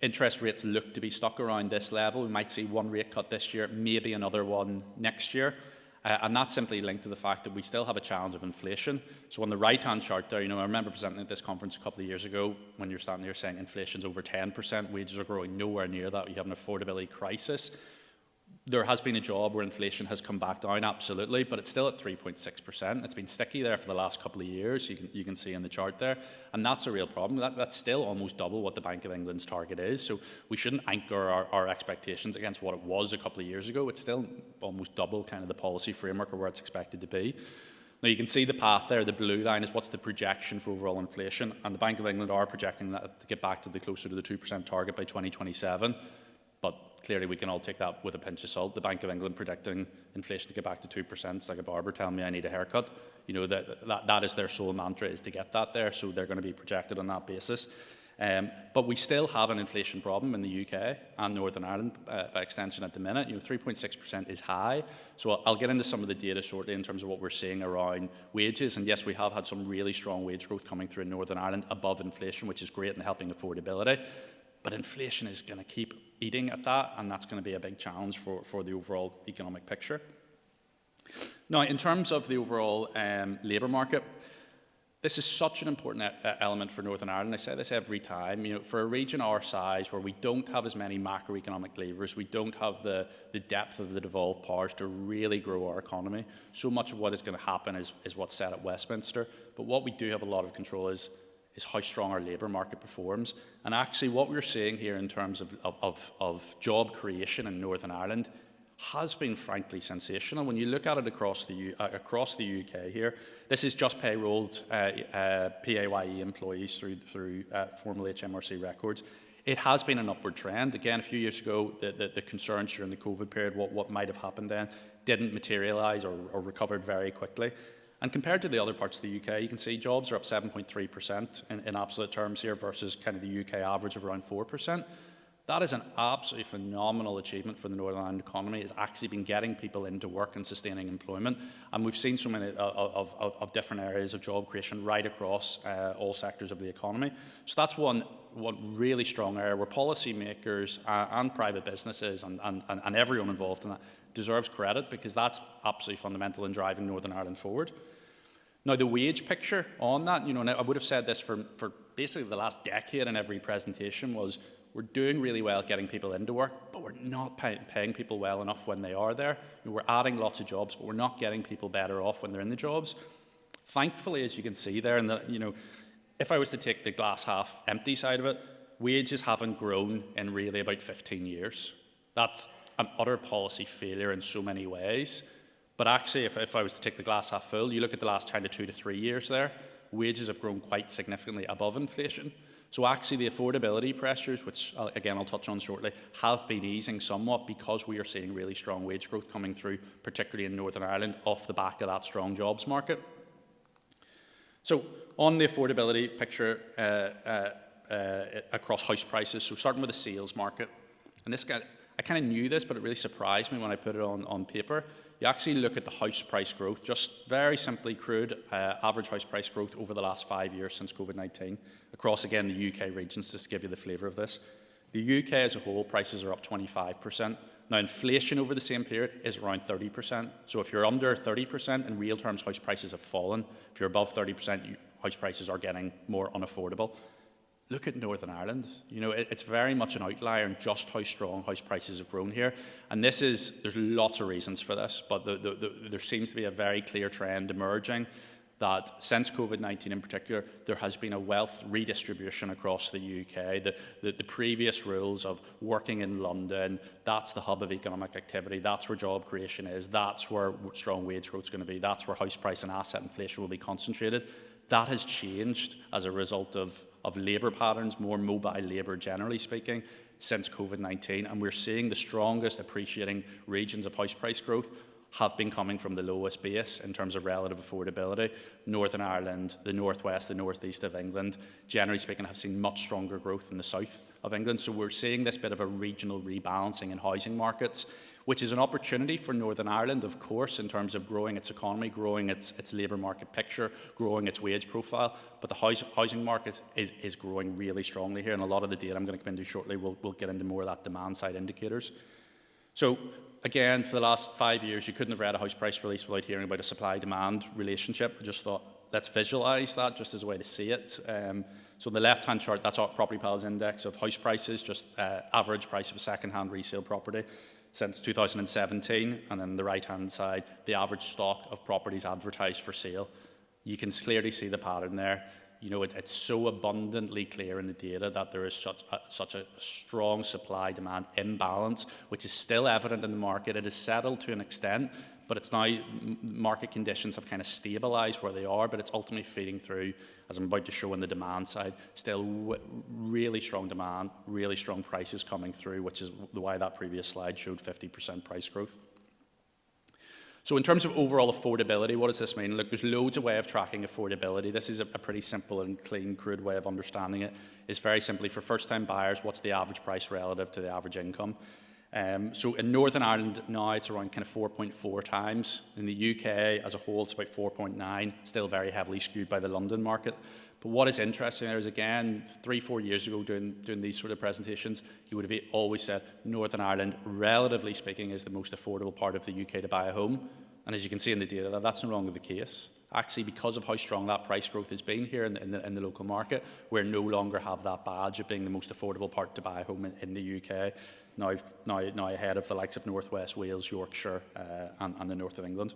interest rates look to be stuck around this level. We might see one rate cut this year, maybe another one next year. And that's simply linked to the fact that we still have a challenge of inflation. So on the right-hand chart there, I remember presenting at this conference a couple of years ago when you're standing there saying inflation's over 10%, wages are growing nowhere near that, you have an affordability crisis. There has been a job where inflation has come back down, absolutely, but it's still at 3.6%. It's been sticky there for the last couple of years, you can see in the chart there, and that's a real problem. That's still almost double what the Bank of England's target is, so we shouldn't anchor our expectations against what it was a couple of years ago. It's still almost double kind of the policy framework or where it's expected to be. Now you can see the path there, the blue line is what's the projection for overall inflation, and the Bank of England are projecting that to get back to closer to the 2% target by 2027, but clearly we can all take that with a pinch of salt. The Bank of England predicting inflation to get back to 2%, it's like a barber telling me I need a haircut. That is their sole mantra, is to get that there, so they're going to be projected on that basis. But we still have an inflation problem in the UK and Northern Ireland by extension at the minute. 3.6% is high. So I'll get into some of the data shortly in terms of what we're seeing around wages. And yes, we have had some really strong wage growth coming through in Northern Ireland above inflation, which is great in helping affordability. But inflation is going to keep eating at that, and that's going to be a big challenge for the overall economic picture. Now, in terms of the overall labour market, this is such an important element for Northern Ireland. I say this every time. For a region our size, where we don't have as many macroeconomic levers, we don't have the depth of the devolved powers to really grow our economy. So much of what is going to happen is what's set at Westminster. But what we do have a lot of control is how strong our labour market performs. And actually what we're seeing here in terms of job creation in Northern Ireland has been frankly sensational. When you look at it across the UK here, this is just payrolled PAYE employees through formal HMRC records. It has been an upward trend. Again, a few years ago, the concerns during the COVID period, what might have happened then, didn't materialise or recovered very quickly. And compared to the other parts of the UK, you can see jobs are up 7.3% in absolute terms here versus kind of the UK average of around 4%. That is an absolutely phenomenal achievement for the Northern Ireland economy. It's actually been getting people into work and sustaining employment. And we've seen so many of different areas of job creation right across all sectors of the economy. So that's one really strong area where policymakers and private businesses and everyone involved in that deserves credit, because that's absolutely fundamental in driving Northern Ireland forward. Now, the wage picture on that, and I would have said this for basically the last decade in every presentation, was we're doing really well getting people into work, but we're not paying people well enough when they are there. We're adding lots of jobs, but we're not getting people better off when they're in the jobs. Thankfully, as you can see there, if I was to take the glass half empty side of it, wages haven't grown in really about 15 years. That's an utter policy failure in so many ways. But actually, if I was to take the glass half full, you look at the last kind of 2 to 3 years there, wages have grown quite significantly above inflation. So actually the affordability pressures, which again I'll touch on shortly, have been easing somewhat because we are seeing really strong wage growth coming through, particularly in Northern Ireland, off the back of that strong jobs market. So on the affordability picture across house prices, so starting with the sales market, and I kind of knew this, but it really surprised me when I put it on paper. You actually look at the house price growth, just very simply crude average house price growth over the last 5 years since COVID-19, across, again, the UK regions, just to give you the flavour of this. The UK as a whole, prices are up 25%. Now, inflation over the same period is around 30%. So if you're under 30%, in real terms, house prices have fallen. If you're above 30%, house prices are getting more unaffordable. Look at Northern Ireland. It's very much an outlier in just how strong house prices have grown here. And there's lots of reasons for this, but there seems to be a very clear trend emerging that since COVID-19 in particular, there has been a wealth redistribution across the UK. The previous rules of working in London, that's the hub of economic activity, that's where job creation is, that's where strong wage growth is going to be, that's where house price and asset inflation will be concentrated. That has changed as a result of labour patterns, more mobile labour generally speaking, since COVID-19. And we're seeing the strongest appreciating regions of house price growth have been coming from the lowest base in terms of relative affordability. Northern Ireland, the northwest, the northeast of England, generally speaking, have seen much stronger growth in the south of England. So we're seeing this bit of a regional rebalancing in housing markets, which is an opportunity for Northern Ireland, of course, in terms of growing its economy, growing its labour market picture, growing its wage profile. But the housing market is growing really strongly here, and a lot of the data I'm going to come into shortly will get into more of that demand-side indicators. So again, for the last 5 years, you couldn't have read a house price release without hearing about a supply-demand relationship. I just thought, let's visualise that just as a way to see it. So the left-hand chart, that's our Property Pals Index of house prices, just average price of a second-hand resale property since 2017, and then the right-hand side, the average stock of properties advertised for sale. You can clearly see the pattern there. It's so abundantly clear in the data that there is such a strong supply-demand imbalance, which is still evident in the market. It is settled to an extent, but it's now market conditions have kind of stabilised where they are, but it's ultimately feeding through, as I'm about to show on the demand side, still really strong demand, really strong prices coming through, which is why that previous slide showed 50% price growth. So in terms of overall affordability, what does this mean? Look, there's loads of ways of tracking affordability. This is a pretty simple and clean, crude way of understanding it. It's very simply for first-time buyers, what's the average price relative to the average income? So in Northern Ireland now, it's around kind of 4.4 times. In the UK as a whole, it's about 4.9, still very heavily skewed by the London market. But what is interesting there is, again, 3-4 years ago doing these sort of presentations, you would have always said Northern Ireland, relatively speaking, is the most affordable part of the UK to buy a home. And as you can see in the data, that's no longer the case. Actually, because of how strong that price growth has been here in the local market, we no longer have that badge of being the most affordable part to buy a home in the UK, now ahead of the likes of North West Wales, Yorkshire, and the north of England.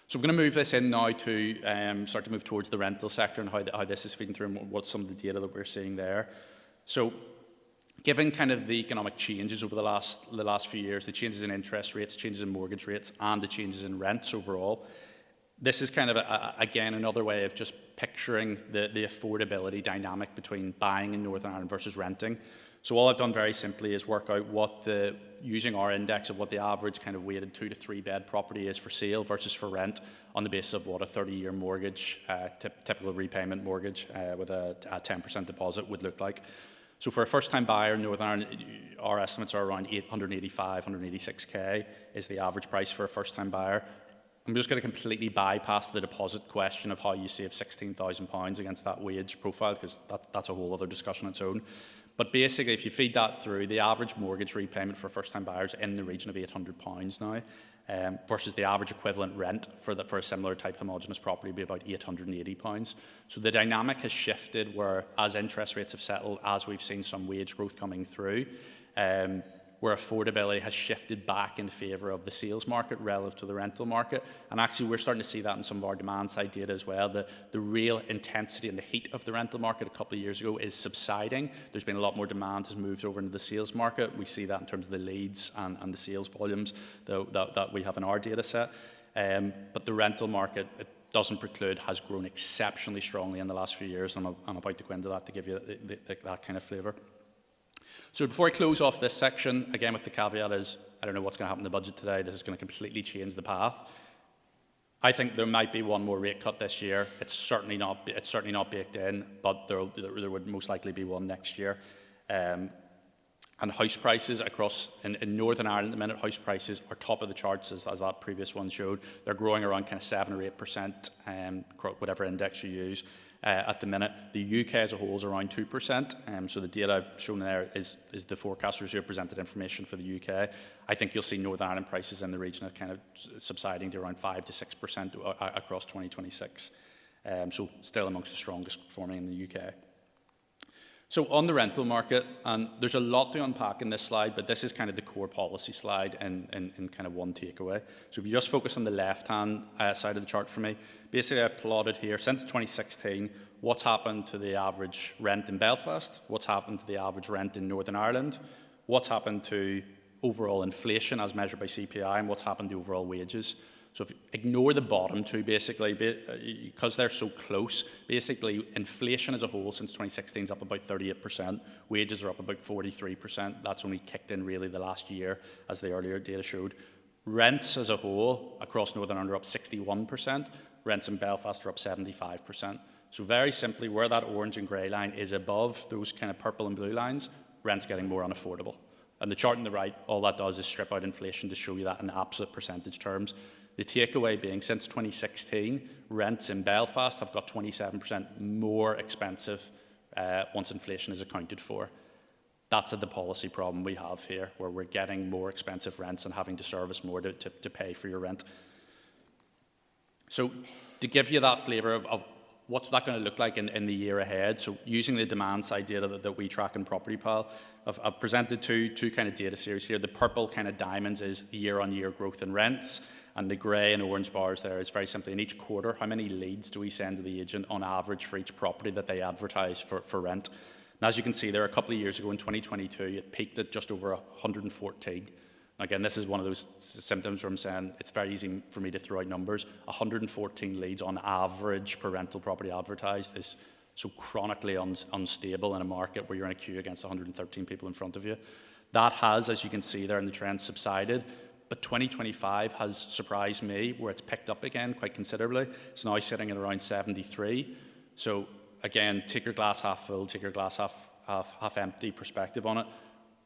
So we're going to move this in now to start to move towards the rental sector and how this is feeding through and what's some of the data that we're seeing there. So given kind of the economic changes over the last few years, the changes in interest rates, changes in mortgage rates, and the changes in rents overall, this is kind of, again, another way of just picturing the affordability dynamic between buying in Northern Ireland versus renting. So all I've done very simply is work out using our index of what the average kind of weighted 2 to 3 bed property is for sale versus for rent on the basis of what a 30-year mortgage, typical repayment mortgage with a 10% deposit would look like. So for a first-time buyer in Northern Ireland, our estimates are around 185, 186k is the average price for a first-time buyer. I'm just going to completely bypass the deposit question of how you save £16,000 against that wage profile, because that's a whole other discussion on its own. But basically, if you feed that through, the average mortgage repayment for first-time buyers in the region of £800 now, versus the average equivalent rent for a similar type homogenous property would be about £880. So the dynamic has shifted where, as interest rates have settled, as we've seen some wage growth coming through, where affordability has shifted back in favour of the sales market relative to the rental market. And actually, we're starting to see that in some of our demand-side data as well. The real intensity and the heat of the rental market a couple of years ago is subsiding. There's been a lot more demand has moved over into the sales market. We see that in terms of the leads and the sales volumes that we have in our data set. But the rental market, it doesn't preclude, has grown exceptionally strongly in the last few years. And I'm about to go into that to give you that kind of flavour. So before I close off this section, again with the caveat is, I don't know what's going to happen in the budget today. This is going to completely change the path. I think there might be one more rate cut this year. It's certainly not baked in, but there would most likely be one next year. And house prices in Northern Ireland at the minute, house prices are top of the charts as that previous one showed. They're growing around kind of 7 or 8%, whatever index you use. At the minute, the UK as a whole is around 2%. So the data I've shown there is the forecasters who have presented information for the UK. I think you'll see Northern Ireland prices in the region of kind of subsiding to around 5 to 6% across 2026. So still amongst the strongest performing in the UK. So on the rental market, and there's a lot to unpack in this slide, but this is kind of the core policy slide in kind of one takeaway. So if you just focus on the left-hand side of the chart for me, basically I've plotted here since 2016 what's happened to the average rent in Belfast, what's happened to the average rent in Northern Ireland, what's happened to overall inflation as measured by CPI, and what's happened to overall wages. So if you ignore the bottom two, basically, because they're so close, basically inflation as a whole since 2016 is up about 38%. Wages are up about 43%. That's only kicked in really the last year, as the earlier data showed. Rents as a whole across Northern Ireland are up 61%. Rents in Belfast are up 75%. So very simply, where that orange and grey line is above those kind of purple and blue lines, rent's getting more unaffordable. And the chart on the right, all that does is strip out inflation to show you that in absolute percentage terms. The takeaway being, since 2016, rents in Belfast have got 27% more expensive once inflation is accounted for. That's the policy problem we have here, where we're getting more expensive rents and having to service more to pay for your rent. So to give you that flavour of what's that going to look like in the year ahead, so using the demand side data that we track in PropertyPal, I've presented two kind of data series here. The purple kind of diamonds is year-on-year growth in rents, and the grey and orange bars there is very simply in each quarter, how many leads do we send to the agent on average for each property that they advertise for rent. And as you can see there, a couple of years ago in 2022, it peaked at just over 114. Again, this is one of those symptoms where I'm saying it's very easy for me to throw out numbers. 114 leads on average per rental property advertised is so chronically unstable in a market where you're in a queue against 113 people in front of you. That has, as you can see there in the trend, subsided. But 2025 has surprised me, where it's picked up again quite considerably. It's now sitting at around 73. So again, take your glass half full, take your glass half empty perspective on it.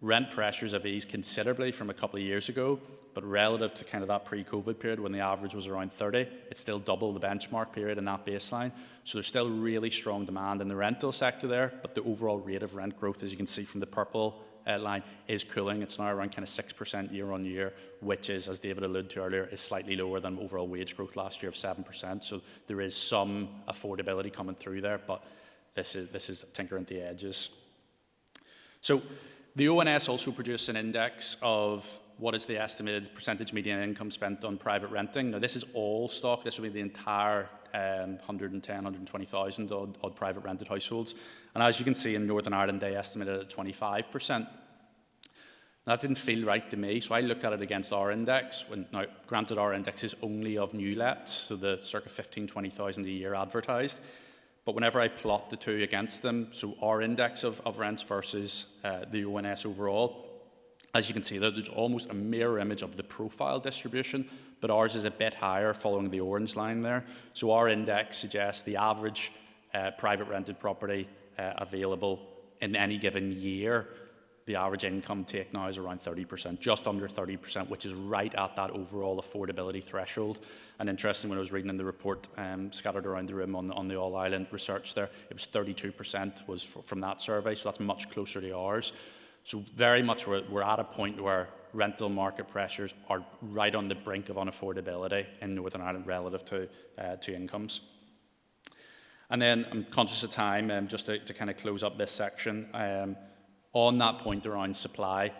Rent pressures have eased considerably from a couple of years ago, but relative to kind of that pre-COVID period when the average was around 30, it's still double the benchmark period in that baseline. So there's still really strong demand in the rental sector there, but the overall rate of rent growth, as you can see from the purple line, is cooling. It's now around kind of 6% year on year, which is, as David alluded to earlier, is slightly lower than overall wage growth last year of 7%. So there is some affordability coming through there, but this is tinkering at the edges. So the ONS also produced an index of what is the estimated percentage median income spent on private renting. Now, this is all stock. This will be the entire 110, 120,000 odd private rented households. And as you can see, in Northern Ireland, they estimated it at 25%. That didn't feel right to me, so I looked at it against our index. Now, granted, our index is only of new lets, so the circa 15, 20,000 a year advertised. But whenever I plot the two against them, so our index of rents versus the ONS overall, as you can see, there's almost a mirror image of the profile distribution, but ours is a bit higher following the orange line there. So our index suggests the average private rented property available in any given year, the average income take now is around 30%, just under 30%, which is right at that overall affordability threshold. And interesting, when I was reading in the report scattered around the room on the all-island research there, it was 32% was from that survey, so that's much closer to ours. So very much we're at a point where rental market pressures are right on the brink of unaffordability in Northern Ireland relative to incomes. And then I'm conscious of time, just to kind of close up this section. On that point around supply,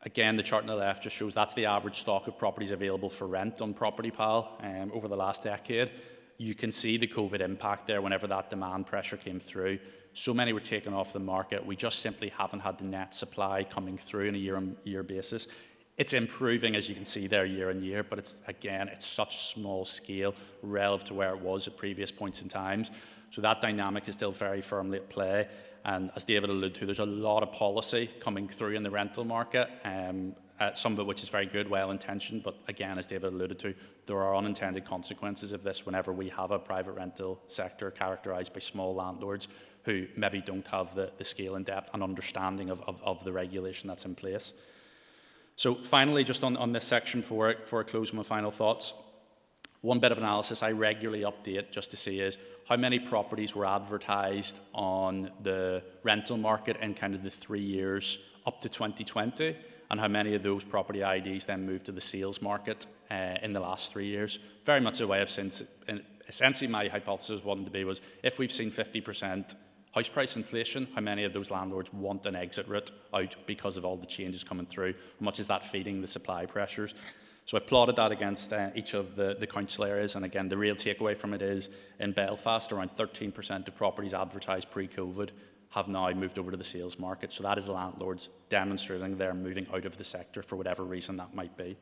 again, the chart on the left just shows that's the average stock of properties available for rent on PropertyPal over the last decade. You can see the COVID impact there whenever that demand pressure came through. So many were taken off the market. We just simply haven't had the net supply coming through on a year-on-year basis. It's improving, as you can see there, year on year, but it's such small scale relative to where it was at previous points in times. So that dynamic is still very firmly at play. And as David alluded to, there's a lot of policy coming through in the rental market, some of it which is very good, well-intentioned, but again, as David alluded to, there are unintended consequences of this whenever we have a private rental sector characterised by small landlords who maybe don't have the scale and depth and understanding of the regulation that's in place. So finally, just on this section before I close my final thoughts, one bit of analysis I regularly update just to see is how many properties were advertised on the rental market in kind of the 3 years up to 2020, and how many of those property IDs then moved to the sales market in the last 3 years. Very much a way of essentially my hypothesis wanted to be was if we've seen 50% house price inflation, how many of those landlords want an exit route out because of all the changes coming through? How much is that feeding the supply pressures? So I've plotted that against each of the council areas, and again, the real takeaway from it is in Belfast, around 13% of properties advertised pre-COVID have now moved over to the sales market. So that is landlords demonstrating they're moving out of the sector for whatever reason that might be.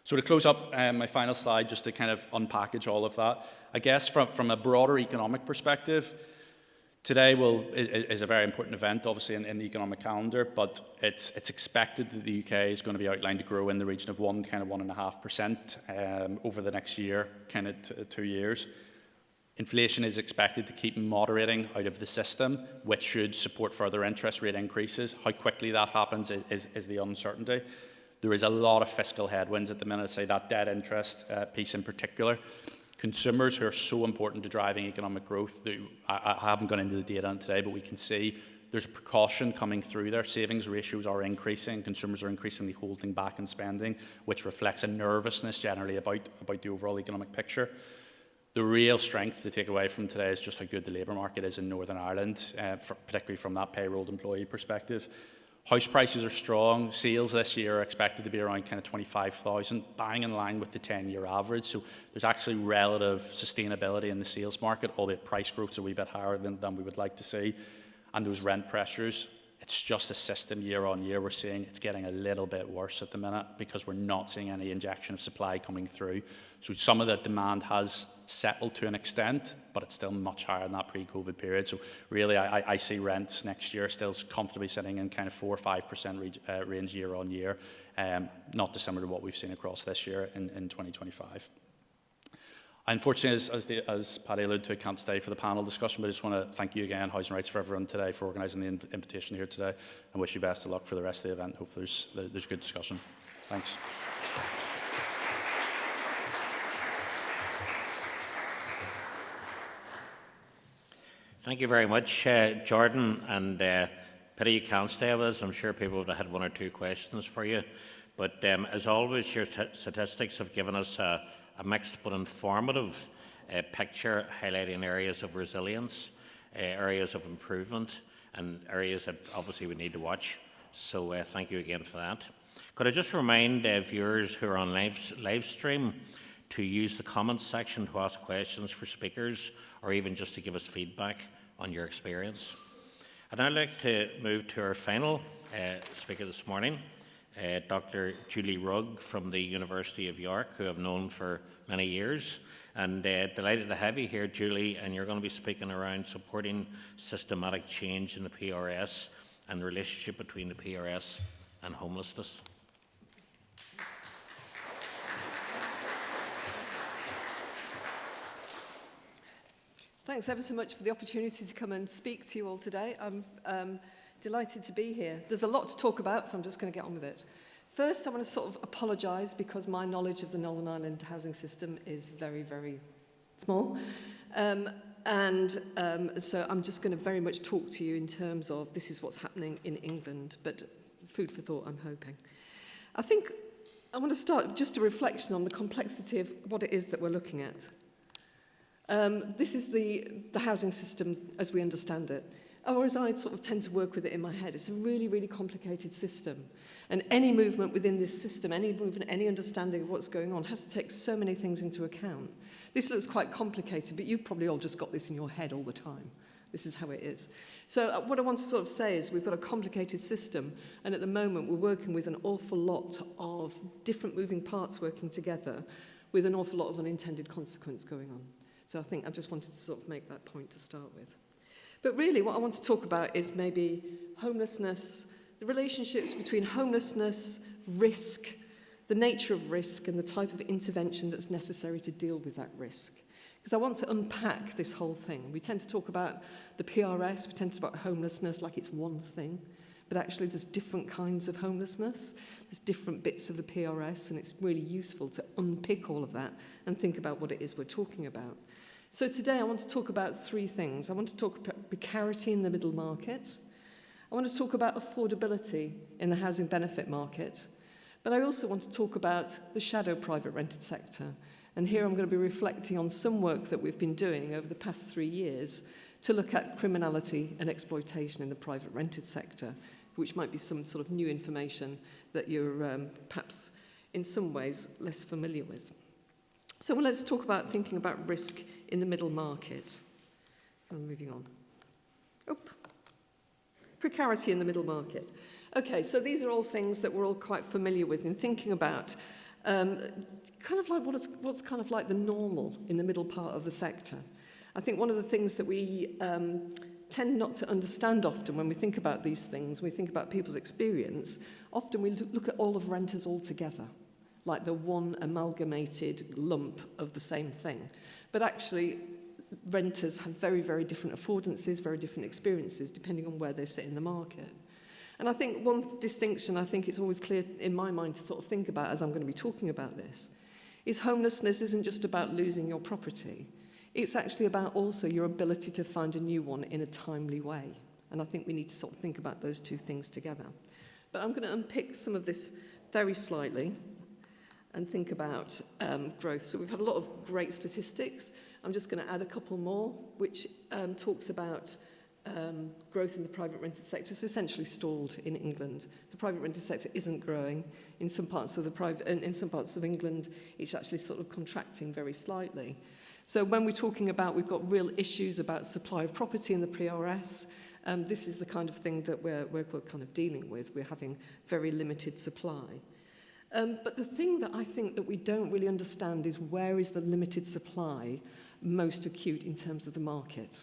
So to close up my final slide, just to kind of unpackage all of that, I guess from a broader economic perspective, today is a very important event, obviously, in the economic calendar, but it's expected that the UK is going to be outlined to grow in the region of 1.5% over the next year, kind of 2 years. Inflation is expected to keep moderating out of the system, which should support further interest rate increases. How quickly that happens is the uncertainty. There is a lot of fiscal headwinds at the minute, say that debt interest piece in particular. Consumers who are so important to driving economic growth, I haven't gone into the data on today, but we can see there's a precaution coming through there. Savings ratios are increasing. Consumers are increasingly holding back in spending, which reflects a nervousness generally about the overall economic picture. The real strength to take away from today is just how good the labour market is in Northern Ireland, particularly from that payrolled employee perspective. House prices are strong. Sales this year are expected to be around kind of 25,000, bang in line with the 10-year average. So there's actually relative sustainability in the sales market, albeit price growth's a wee bit higher than we would like to see. And those rent pressures, It's just a system year on year. We're seeing it's getting a little bit worse at the minute because we're not seeing any injection of supply coming through. So some of the demand has settled to an extent, but it's still much higher than that pre-COVID period. So really, I see rents next year still comfortably sitting in kind of 4 or 5% range year on year, not dissimilar to what we've seen across this year in 2025. Unfortunately, as Paddy alluded to, I can't stay for the panel discussion, but I just want to thank you again, Housing Rights, for everyone today, for organising the invitation here today, and wish you best of luck for the rest of the event. Hopefully there's good discussion. Thanks. Thank you very much, Jordan, and pity you can't stay with us. I'm sure people would have had 1 or 2 questions for you. But as always, your statistics have given us a mixed but informative picture, highlighting areas of resilience, areas of improvement, and areas that obviously we need to watch. So thank you again for that. Could I just remind viewers who are on live stream to use the comments section to ask questions for speakers, or even just to give us feedback on your experience. I'd now like to move to our final speaker this morning, Dr. Julie Rugg from the University of York, who I've known for many years. And delighted to have you here, Julie, and you're going to be speaking around supporting systematic change in the PRS and the relationship between the PRS and homelessness. Thanks ever so much for the opportunity to come and speak to you all today. I'm delighted to be here. There's a lot to talk about, so I'm just going to get on with it. First, I want to sort of apologise because my knowledge of the Northern Ireland housing system is very, very small. So I'm just going to very much talk to you in terms of this is what's happening in England, but food for thought, I'm hoping. I think I want to start just a reflection on the complexity of what it is that we're looking at. This is the housing system as we understand it, or as I sort of tend to work with it in my head. It's a really, really complicated system. And any movement within this system, any movement, any understanding of what's going on has to take so many things into account. This looks quite complicated, but you've probably all just got this in your head all the time. This is how it is. So what I want to sort of say is we've got a complicated system, and at the moment we're working with an awful lot of different moving parts working together with an awful lot of unintended consequence going on. So I think I just wanted to sort of make that point to start with. But really what I want to talk about is maybe homelessness, the relationships between homelessness, risk, the nature of risk and the type of intervention that's necessary to deal with that risk. Because I want to unpack this whole thing. We tend to talk about the PRS, we tend to talk about homelessness like it's one thing, but actually there's different kinds of homelessness. There's different bits of the PRS, and it's really useful to unpick all of that and think about what it is we're talking about. So today I want to talk about 3 things. I want to talk about precarity in the middle market. I want to talk about affordability in the housing benefit market. But I also want to talk about the shadow private rented sector. And here I'm going to be reflecting on some work that we've been doing over the past 3 years to look at criminality and exploitation in the private rented sector, which might be some sort of new information that you're perhaps in some ways less familiar with. So let's talk about thinking about risk in the middle market. I'm moving on. Precarity in the middle market. Okay, so these are all things that we're all quite familiar with in thinking about kind of like what's kind of like the normal in the middle part of the sector. I think one of the things that we tend not to understand often when we think about these things, we think about people's experience, often we look at all of renters all together, like the one amalgamated lump of the same thing. But actually, renters have very, very different affordances, very different experiences, depending on where they sit in the market. And I think one distinction I think it's always clear in my mind to sort of think about as I'm going to be talking about this is homelessness isn't just about losing your property. It's actually about also your ability to find a new one in a timely way. And I think we need to sort of think about those 2 things together. But I'm going to unpick some of this very slightly and think about growth. So we've had a lot of great statistics. I'm just going to add a couple more, which talks about growth in the private rented sector. It's essentially stalled in England. The private rented sector isn't growing. In some parts of England, it's actually sort of contracting very slightly. So when we're talking about, we've got real issues about supply of property in the PRS, This is the kind of thing that we're kind of dealing with. We're having very limited supply. But the thing that I think that we don't really understand is where is the limited supply most acute in terms of the market.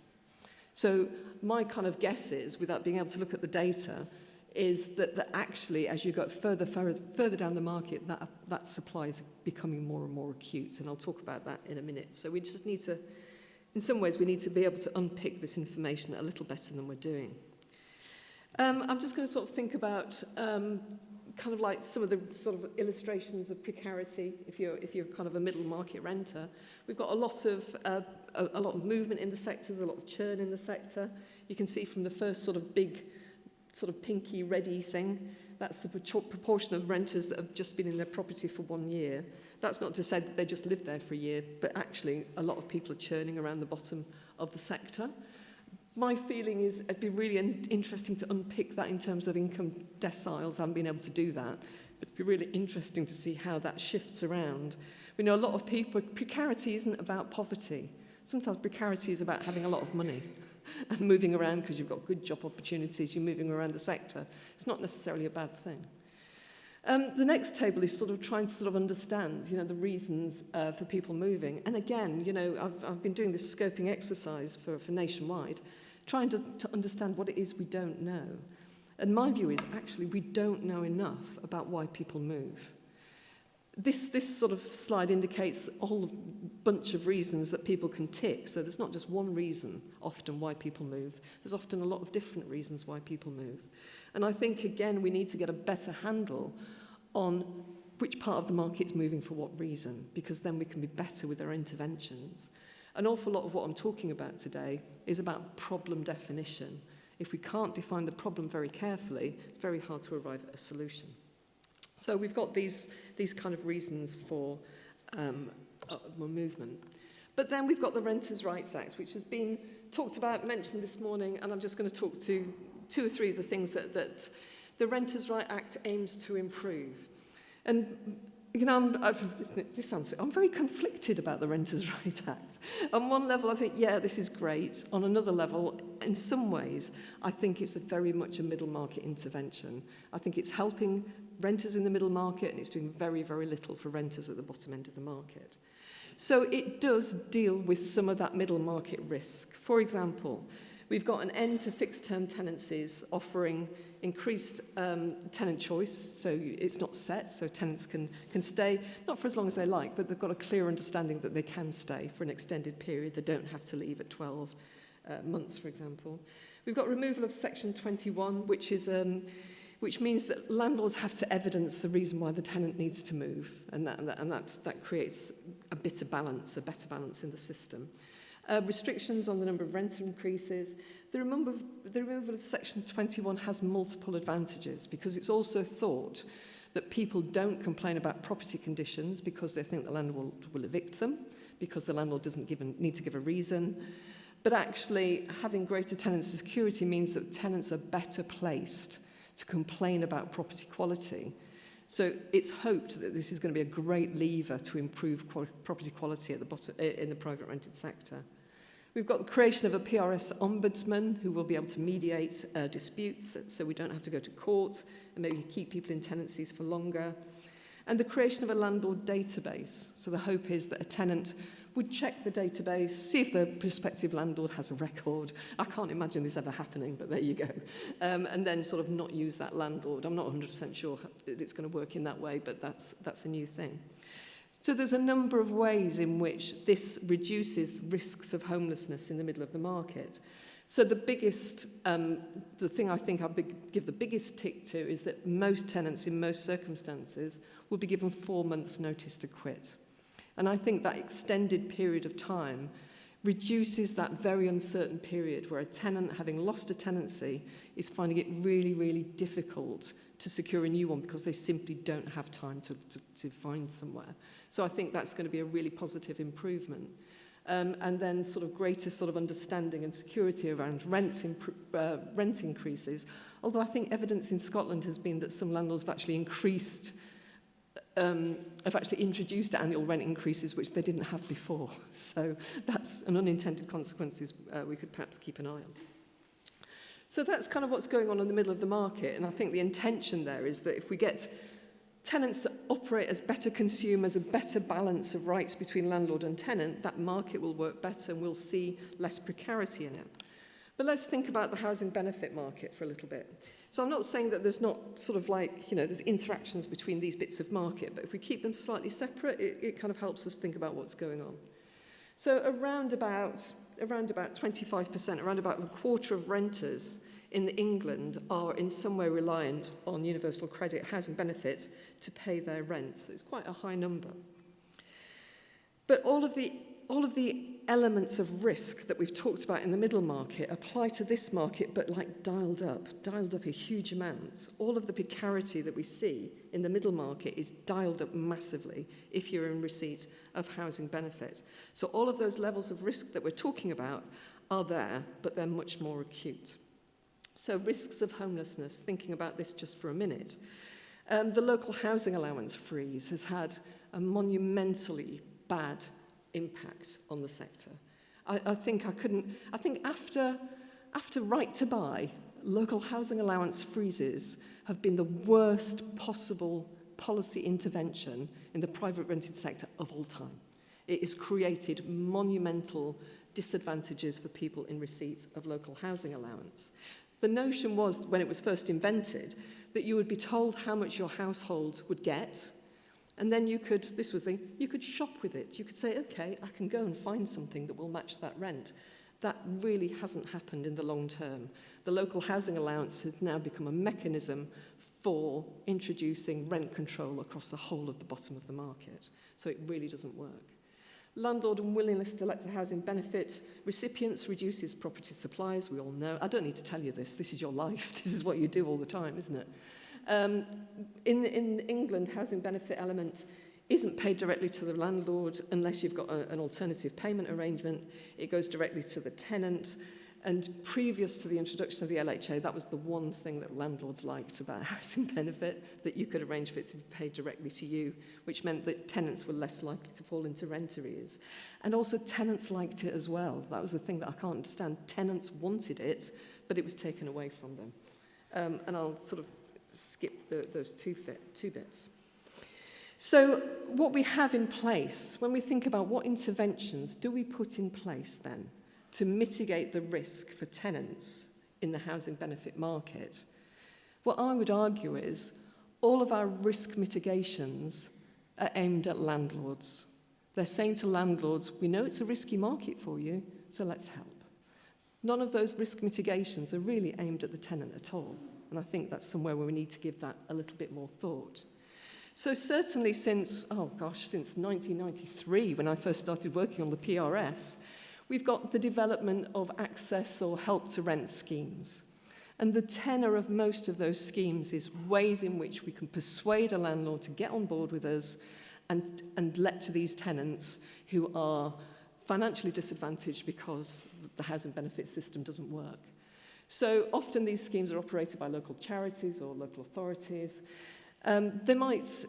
So my kind of guess is, without being able to look at the data, is that actually, as you go further down the market, that supply is becoming more and more acute. And I'll talk about that in a minute. So we just need to, in some ways, we need to be able to unpick this information a little better than we're doing. I'm just going to sort of think about kind of like some of the sort of illustrations of precarity. If you're kind of a middle market renter, we've got a lot of movement in the sector. There's a lot of churn in the sector. You can see from the first sort of big, sort of pinky reddy thing, that's the proportion of renters that have just been in their property for 1 year. That's not to say that they just lived there for a year, but actually a lot of people are churning around the bottom of the sector. My feeling is it'd be really interesting to unpick that in terms of income deciles. I haven't been able to do that, but it'd be really interesting to see how that shifts around. We know a lot of people, precarity isn't about poverty. Sometimes precarity is about having a lot of money and moving around because you've got good job opportunities, you're moving around the sector. It's not necessarily a bad thing. The next table is sort of trying to sort of understand, the reasons for people moving. And again, I've been doing this scoping exercise for nationwide, trying to understand what it is we don't know. And my view is actually we don't know enough about why people move. This sort of slide indicates a whole bunch of reasons that people can tick. So there's not just one reason often why people move. There's often a lot of different reasons why people move. And I think, again, we need to get a better handle on which part of the market is moving for what reason, because then we can be better with our interventions. An awful lot of what I'm talking about today is about problem definition. If we can't define the problem very carefully, it's very hard to arrive at a solution. So we've got these kind of reasons for movement. But then we've got the Renters' Rights Act, which has been talked about, mentioned this morning, and I'm just going to talk to 2 or 3 of the things that the Renters' Rights Act aims to improve. And, I'm very conflicted about the Renters' Rights Act. On one level, I think, yeah, this is great. On another level, in some ways, I think it's very much a middle market intervention. I think it's helping renters in the middle market, and it's doing very, very little for renters at the bottom end of the market. So it does deal with some of that middle market risk. For example, we've got an end to fixed-term tenancies offering increased tenant choice, so it's not set, so tenants can stay, not for as long as they like, but they've got a clear understanding that they can stay for an extended period. They don't have to leave at 12 months, for example. We've got removal of Section 21, which means that landlords have to evidence the reason why the tenant needs to move, and that creates a better balance in the system. Restrictions on the number of rental increases. The removal of Section 21 has multiple advantages because it's also thought that people don't complain about property conditions because they think the landlord will evict them, because the landlord doesn't need to give a reason. But actually, having greater tenant security means that tenants are better placed to complain about property quality. So it's hoped that this is going to be a great lever to improve property quality at the bottom, in the private rented sector. We've got the creation of a PRS ombudsman who will be able to mediate disputes so we don't have to go to court and maybe keep people in tenancies for longer. And the creation of a landlord database. So the hope is that a tenant would check the database, see if the prospective landlord has a record. I can't imagine this ever happening, but there you go. And then sort of not use that landlord. I'm not 100% sure it's going to work in that way, but that's a new thing. So there's a number of ways in which this reduces risks of homelessness in the middle of the market. So the thing I think I'll give the biggest tick to is that most tenants in most circumstances will be given 4 months' notice to quit. And I think that extended period of time reduces that very uncertain period where a tenant, having lost a tenancy, is finding it really, really difficult to secure a new one because they simply don't have time to find somewhere. So I think that's going to be a really positive improvement. And then sort of greater sort of understanding and security around rent increases. Although I think evidence in Scotland has been that some landlords have actually introduced annual rent increases which they didn't have before. So that's an unintended consequences we could perhaps keep an eye on. So that's kind of what's going on in the middle of the market, and I think the intention there is that if we get tenants that operate as better consumers, a better balance of rights between landlord and tenant, that market will work better and we'll see less precarity in it. But let's think about the housing benefit market for a little bit. So I'm not saying that there's not sort of like, there's interactions between these bits of market, but if we keep them slightly separate, it kind of helps us think about what's going on. So around about 25%, around about a quarter of renters in England are in some way reliant on universal credit housing benefit to pay their rent. So it's quite a high number. But all of the elements of risk that we've talked about in the middle market apply to this market, but like dialed up a huge amount. All of the precarity that we see in the middle market is dialed up massively if you're in receipt of housing benefit. So all of those levels of risk that we're talking about are there, but they're much more acute. So risks of homelessness, thinking about this just for a minute. The local housing allowance freeze has had a monumentally bad impact on the sector. I think after Right to Buy, local housing allowance freezes have been the worst possible policy intervention in the private rented sector of all time. It has created monumental disadvantages for people in receipt of local housing allowance. The notion was, when it was first invented, that you would be told how much your household would get, and then you could shop with it. You could say, okay, I can go and find something that will match that rent. That really hasn't happened in the long term. The local housing allowance has now become a mechanism for introducing rent control across the whole of the bottom of the market. So it really doesn't work. Landlord unwillingness to let a housing benefit recipients reduces property supply, as we all know. I don't need to tell you this. This is your life. This is what you do all the time, isn't it? In England, housing benefit element isn't paid directly to the landlord unless you've got an alternative payment arrangement. It goes directly to the tenant. And previous to the introduction of the LHA, that was the one thing that landlords liked about housing benefit, that you could arrange for it to be paid directly to you, which meant that tenants were less likely to fall into rent arrears. And also tenants liked it as well. That was the thing that I can't understand. Tenants wanted it, but it was taken away from them. And I'll sort of skip those two bits. So what we have in place, when we think about what interventions do we put in place then to mitigate the risk for tenants in the housing benefit market, what I would argue is all of our risk mitigations are aimed at landlords. They're saying to landlords, we know it's a risky market for you, so let's help. None of those risk mitigations are really aimed at the tenant at all. And I think that's somewhere where we need to give that a little bit more thought. So certainly since 1993, when I first started working on the PRS, we've got the development of access or help to rent schemes. And the tenor of most of those schemes is ways in which we can persuade a landlord to get on board with us and let to these tenants who are financially disadvantaged because the housing benefit system doesn't work. So often these schemes are operated by local charities or local authorities. They might,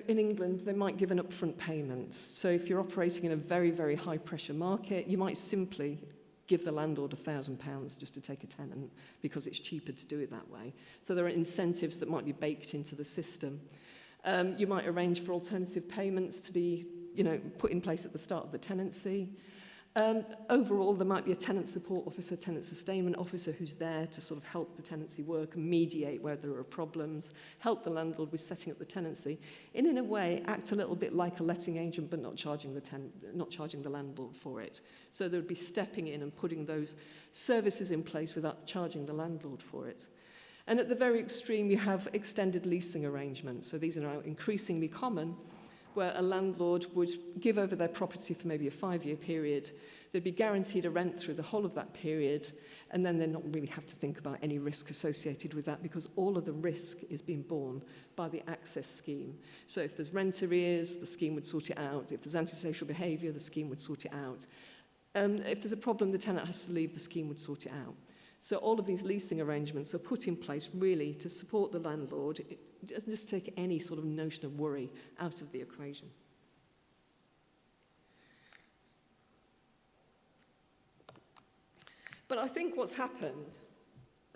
in England, they might give an upfront payment. So if you're operating in a very, very high pressure market, you might simply give the landlord £1,000 just to take a tenant because it's cheaper to do it that way. So there are incentives that might be baked into the system. You might arrange for alternative payments to be, put in place at the start of the tenancy. Overall, there might be a tenant support officer, tenant sustainment officer who's there to sort of help the tenancy work and mediate where there are problems, help the landlord with setting up the tenancy, and in a way act a little bit like a letting agent but not charging the landlord for it. So there would be stepping in and putting those services in place without charging the landlord for it. And at the very extreme, you have extended leasing arrangements. So these are now increasingly common, where a landlord would give over their property for maybe a 5-year period. They'd be guaranteed a rent through the whole of that period, and then they'd not really have to think about any risk associated with that because all of the risk is being borne by the access scheme. So if there's rent arrears, the scheme would sort it out. If there's antisocial behaviour, the scheme would sort it out. If there's a problem, the tenant has to leave, the scheme would sort it out. So all of these leasing arrangements are put in place really to support the landlord, just take any sort of notion of worry out of the equation. But I think what's happened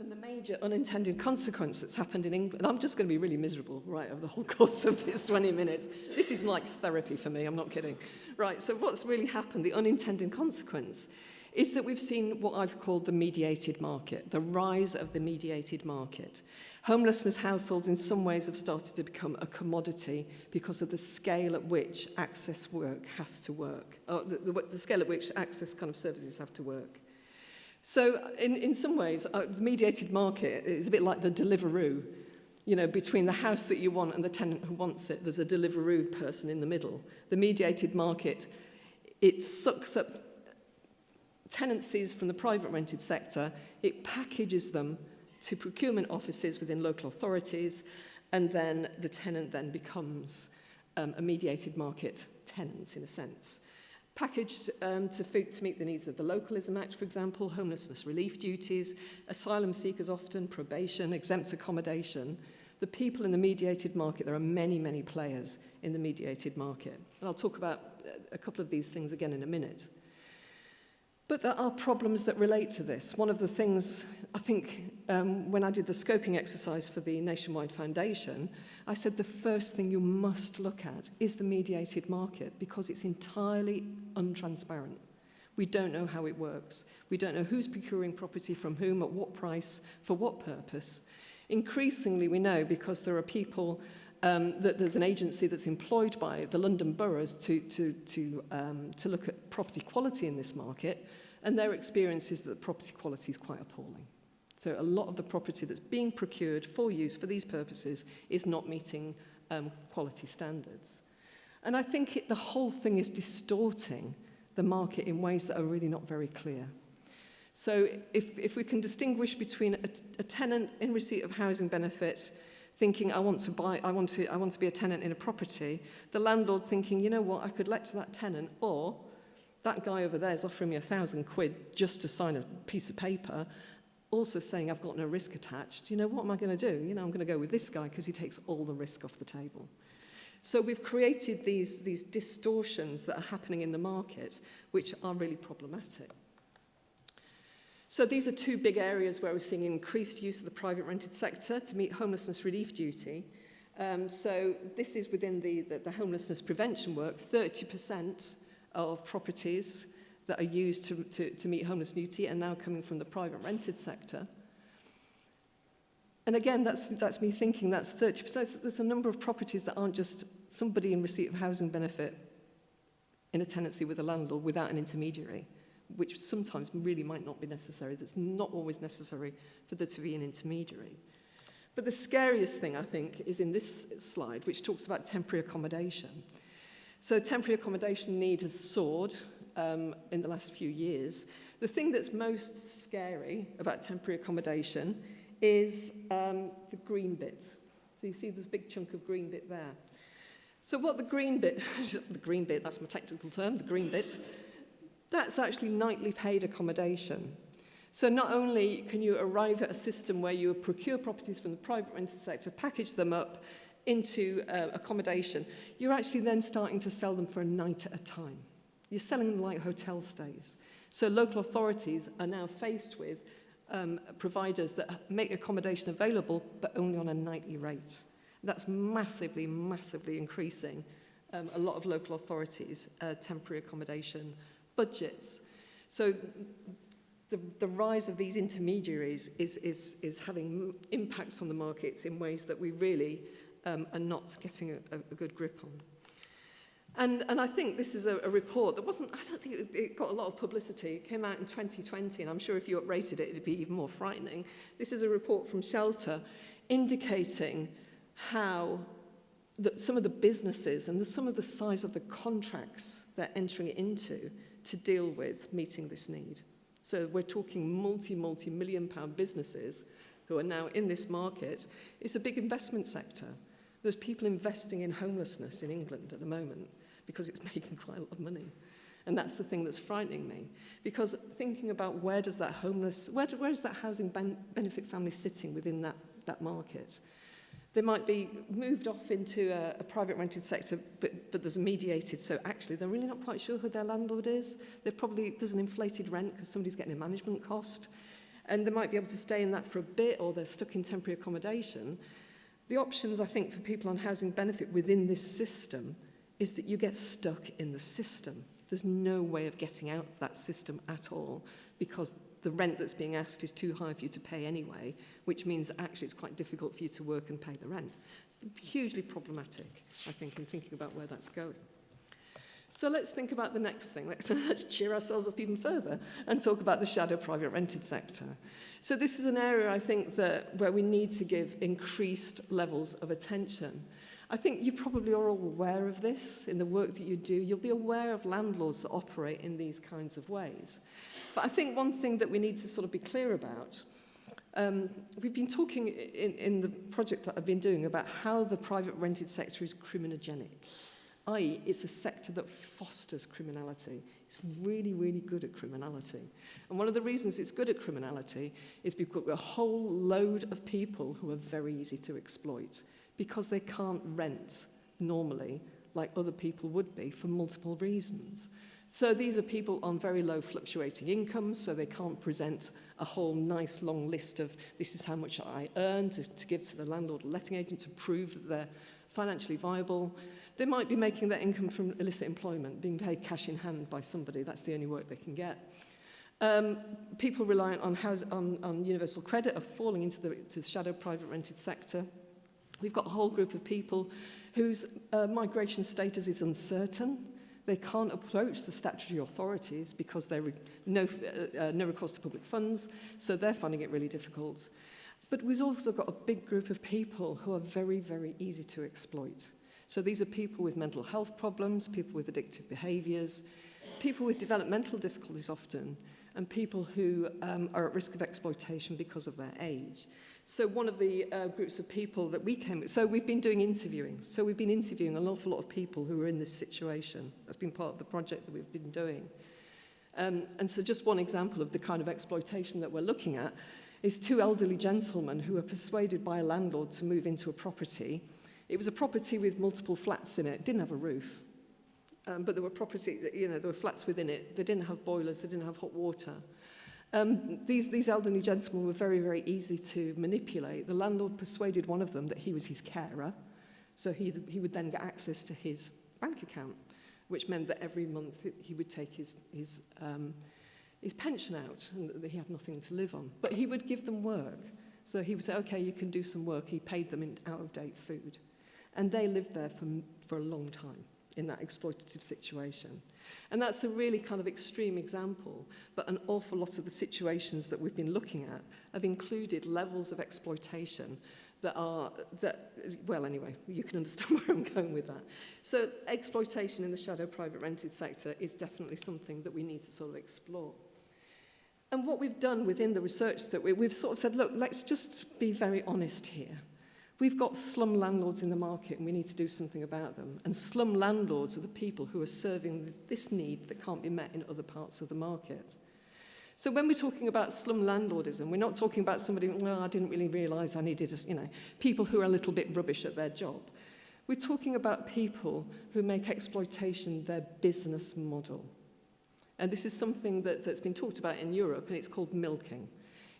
And the major unintended consequence that's happened in England, I'm just going to be really miserable, right, over the whole course of this 20 minutes. This is like therapy for me, I'm not kidding. Right, so what's really happened, the unintended consequence, is that we've seen what I've called the mediated market, the rise of the mediated market. Homelessness households in some ways have started to become a commodity because of the scale at which access work has to work, or the scale at which access kind of services have to work. So in some ways, the mediated market is a bit like the Deliveroo. You know, between the house that you want and the tenant who wants it, there's a Deliveroo person in the middle. The mediated market, it sucks up tenancies from the private rented sector, it packages them to procurement offices within local authorities, and then the tenant then becomes a mediated market tenant, in a sense. Packaged to meet the needs of the Localism Act, for example, homelessness relief duties, asylum seekers often, probation, exempt accommodation. The people in the mediated market, there are many, many players in the mediated market. And I'll talk about a couple of these things again in a minute. But there are problems that relate to this. One of the things, I think, when I did the scoping exercise for the Nationwide Foundation, I said the first thing you must look at is the mediated market because it's entirely untransparent. We don't know how it works. We don't know who's procuring property from whom, at what price, for what purpose. Increasingly, we know because there are people, that there's an agency that's employed by the London boroughs to look at property quality in this market, and their experience is that the property quality is quite appalling. So a lot of the property that's being procured for use for these purposes is not meeting quality standards. And I think the whole thing is distorting the market in ways that are really not very clear. So if we can distinguish between a tenant in receipt of housing benefit thinking, I want to be a tenant in a property, the landlord thinking, you know what, I could let to that tenant, or that guy over there is offering me £1,000 just to sign a piece of paper, also saying I've got no risk attached. You know, what am I going to do? You know, I'm going to go with this guy because he takes all the risk off the table. So we've created these distortions that are happening in the market, which are really problematic. So these are two big areas where we're seeing increased use of the private rented sector to meet homelessness relief duty. So this is within the homelessness prevention work. 30% of properties that are used to meet homeless duty are now coming from the private rented sector. And again, that's me thinking that's 30%. There's a number of properties that aren't just somebody in receipt of housing benefit in a tenancy with a landlord without an intermediary, which sometimes really might not be necessary. That's not always necessary for there to be an intermediary. But the scariest thing, I think, is in this slide, which talks about temporary accommodation. So temporary accommodation need has soared in the last few years. The thing that's most scary about temporary accommodation is the green bit. So you see this big chunk of green bit there. So what the green bit, that's my technical term, the green bit, that's actually nightly paid accommodation. So not only can you arrive at a system where you procure properties from the private rented sector, package them up into accommodation, you're actually then starting to sell them for a night at a time. You're selling them like hotel stays. So local authorities are now faced with providers that make accommodation available, but only on a nightly rate. That's massively, massively increasing a lot of local authorities' temporary accommodation budgets. So the rise of these intermediaries is having impacts on the markets in ways that we really are not getting a good grip on. And I think this is a report that I don't think it got a lot of publicity. It came out in 2020, and I'm sure if you uprated it, it'd be even more frightening. This is a report from Shelter indicating how some of the businesses and some of the size of the contracts they're entering into to deal with meeting this need. So we're talking multi-million pound businesses who are now in this market. It's a big investment sector. There's people investing in homelessness in England at the moment because it's making quite a lot of money. And that's the thing that's frightening me. Because thinking about where is that housing benefit family sitting within that market? They might be moved off into a private rented sector, but there's a mediated, so actually they're really not quite sure who their landlord is. There's an inflated rent because somebody's getting a management cost. and they might be able to stay in that for a bit, or they're stuck in temporary accommodation. The options, I think, for people on housing benefit within this system is that you get stuck in the system. There's no way of getting out of that system at all, because the rent that's being asked is too high for you to pay anyway, which means that actually it's quite difficult for you to work and pay the rent. It's hugely problematic, I think, in thinking about where that's going. So let's think about the next thing. Let's cheer ourselves up even further and talk about the shadow private rented sector. So this is an area, I think, where we need to give increased levels of attention. I think you probably are all aware of this in the work that you do. You'll be aware of landlords that operate in these kinds of ways. But I think one thing that we need to sort of be clear about, we've been talking in the project that I've been doing about how the private rented sector is criminogenic, i.e. it's a sector that fosters criminality. It's really, really good at criminality. And one of the reasons it's good at criminality is because we've got a whole load of people who are very easy to exploit, because they can't rent normally like other people would be for multiple reasons. So these are people on very low fluctuating incomes, so they can't present a whole nice long list of this is how much I earn to give to the landlord or letting agent to prove that they're financially viable. They might be making their income from illicit employment, being paid cash in hand by somebody. That's the only work they can get. People reliant on universal credit are falling into the shadow private rented sector. We've got a whole group of people whose migration status is uncertain. They can't approach the statutory authorities because they're no recourse to public funds, so they're finding it really difficult. But we've also got a big group of people who are very, very easy to exploit. So these are people with mental health problems, people with addictive behaviours, people with developmental difficulties often, and people who are at risk of exploitation because of their age. So one of the groups of people that we came with, so we've been doing interviewing. So we've been interviewing an awful lot of people who are in this situation. That's been part of the project that we've been doing. And so just one example of the kind of exploitation that we're looking at is two elderly gentlemen who were persuaded by a landlord to move into a property. It was a property with multiple flats in it. It didn't have a roof. But there were there were flats within it. They didn't have boilers. They didn't have hot water. These elderly gentlemen were very, very easy to manipulate. The landlord persuaded one of them that he was his carer, so he would then get access to his bank account, which meant that every month he would take his pension out and that he had nothing to live on. But he would give them work. So he would say, okay, you can do some work. He paid them in out-of-date food. And they lived there for a long time in that exploitative situation. And that's a really kind of extreme example, but an awful lot of the situations that we've been looking at have included levels of exploitation well, anyway, you can understand where I'm going with that. So exploitation in the shadow private rented sector is definitely something that we need to sort of explore. And what we've done within the research that we've sort of said, look, let's just be very honest here. We've got slum landlords in the market and we need to do something about them. And slum landlords are the people who are serving this need that can't be met in other parts of the market. So when we're talking about slum landlordism, we're not talking about somebody, well, I didn't really realise I needed, people who are a little bit rubbish at their job. We're talking about people who make exploitation their business model. And this is something that's been talked about in Europe, and it's called milking.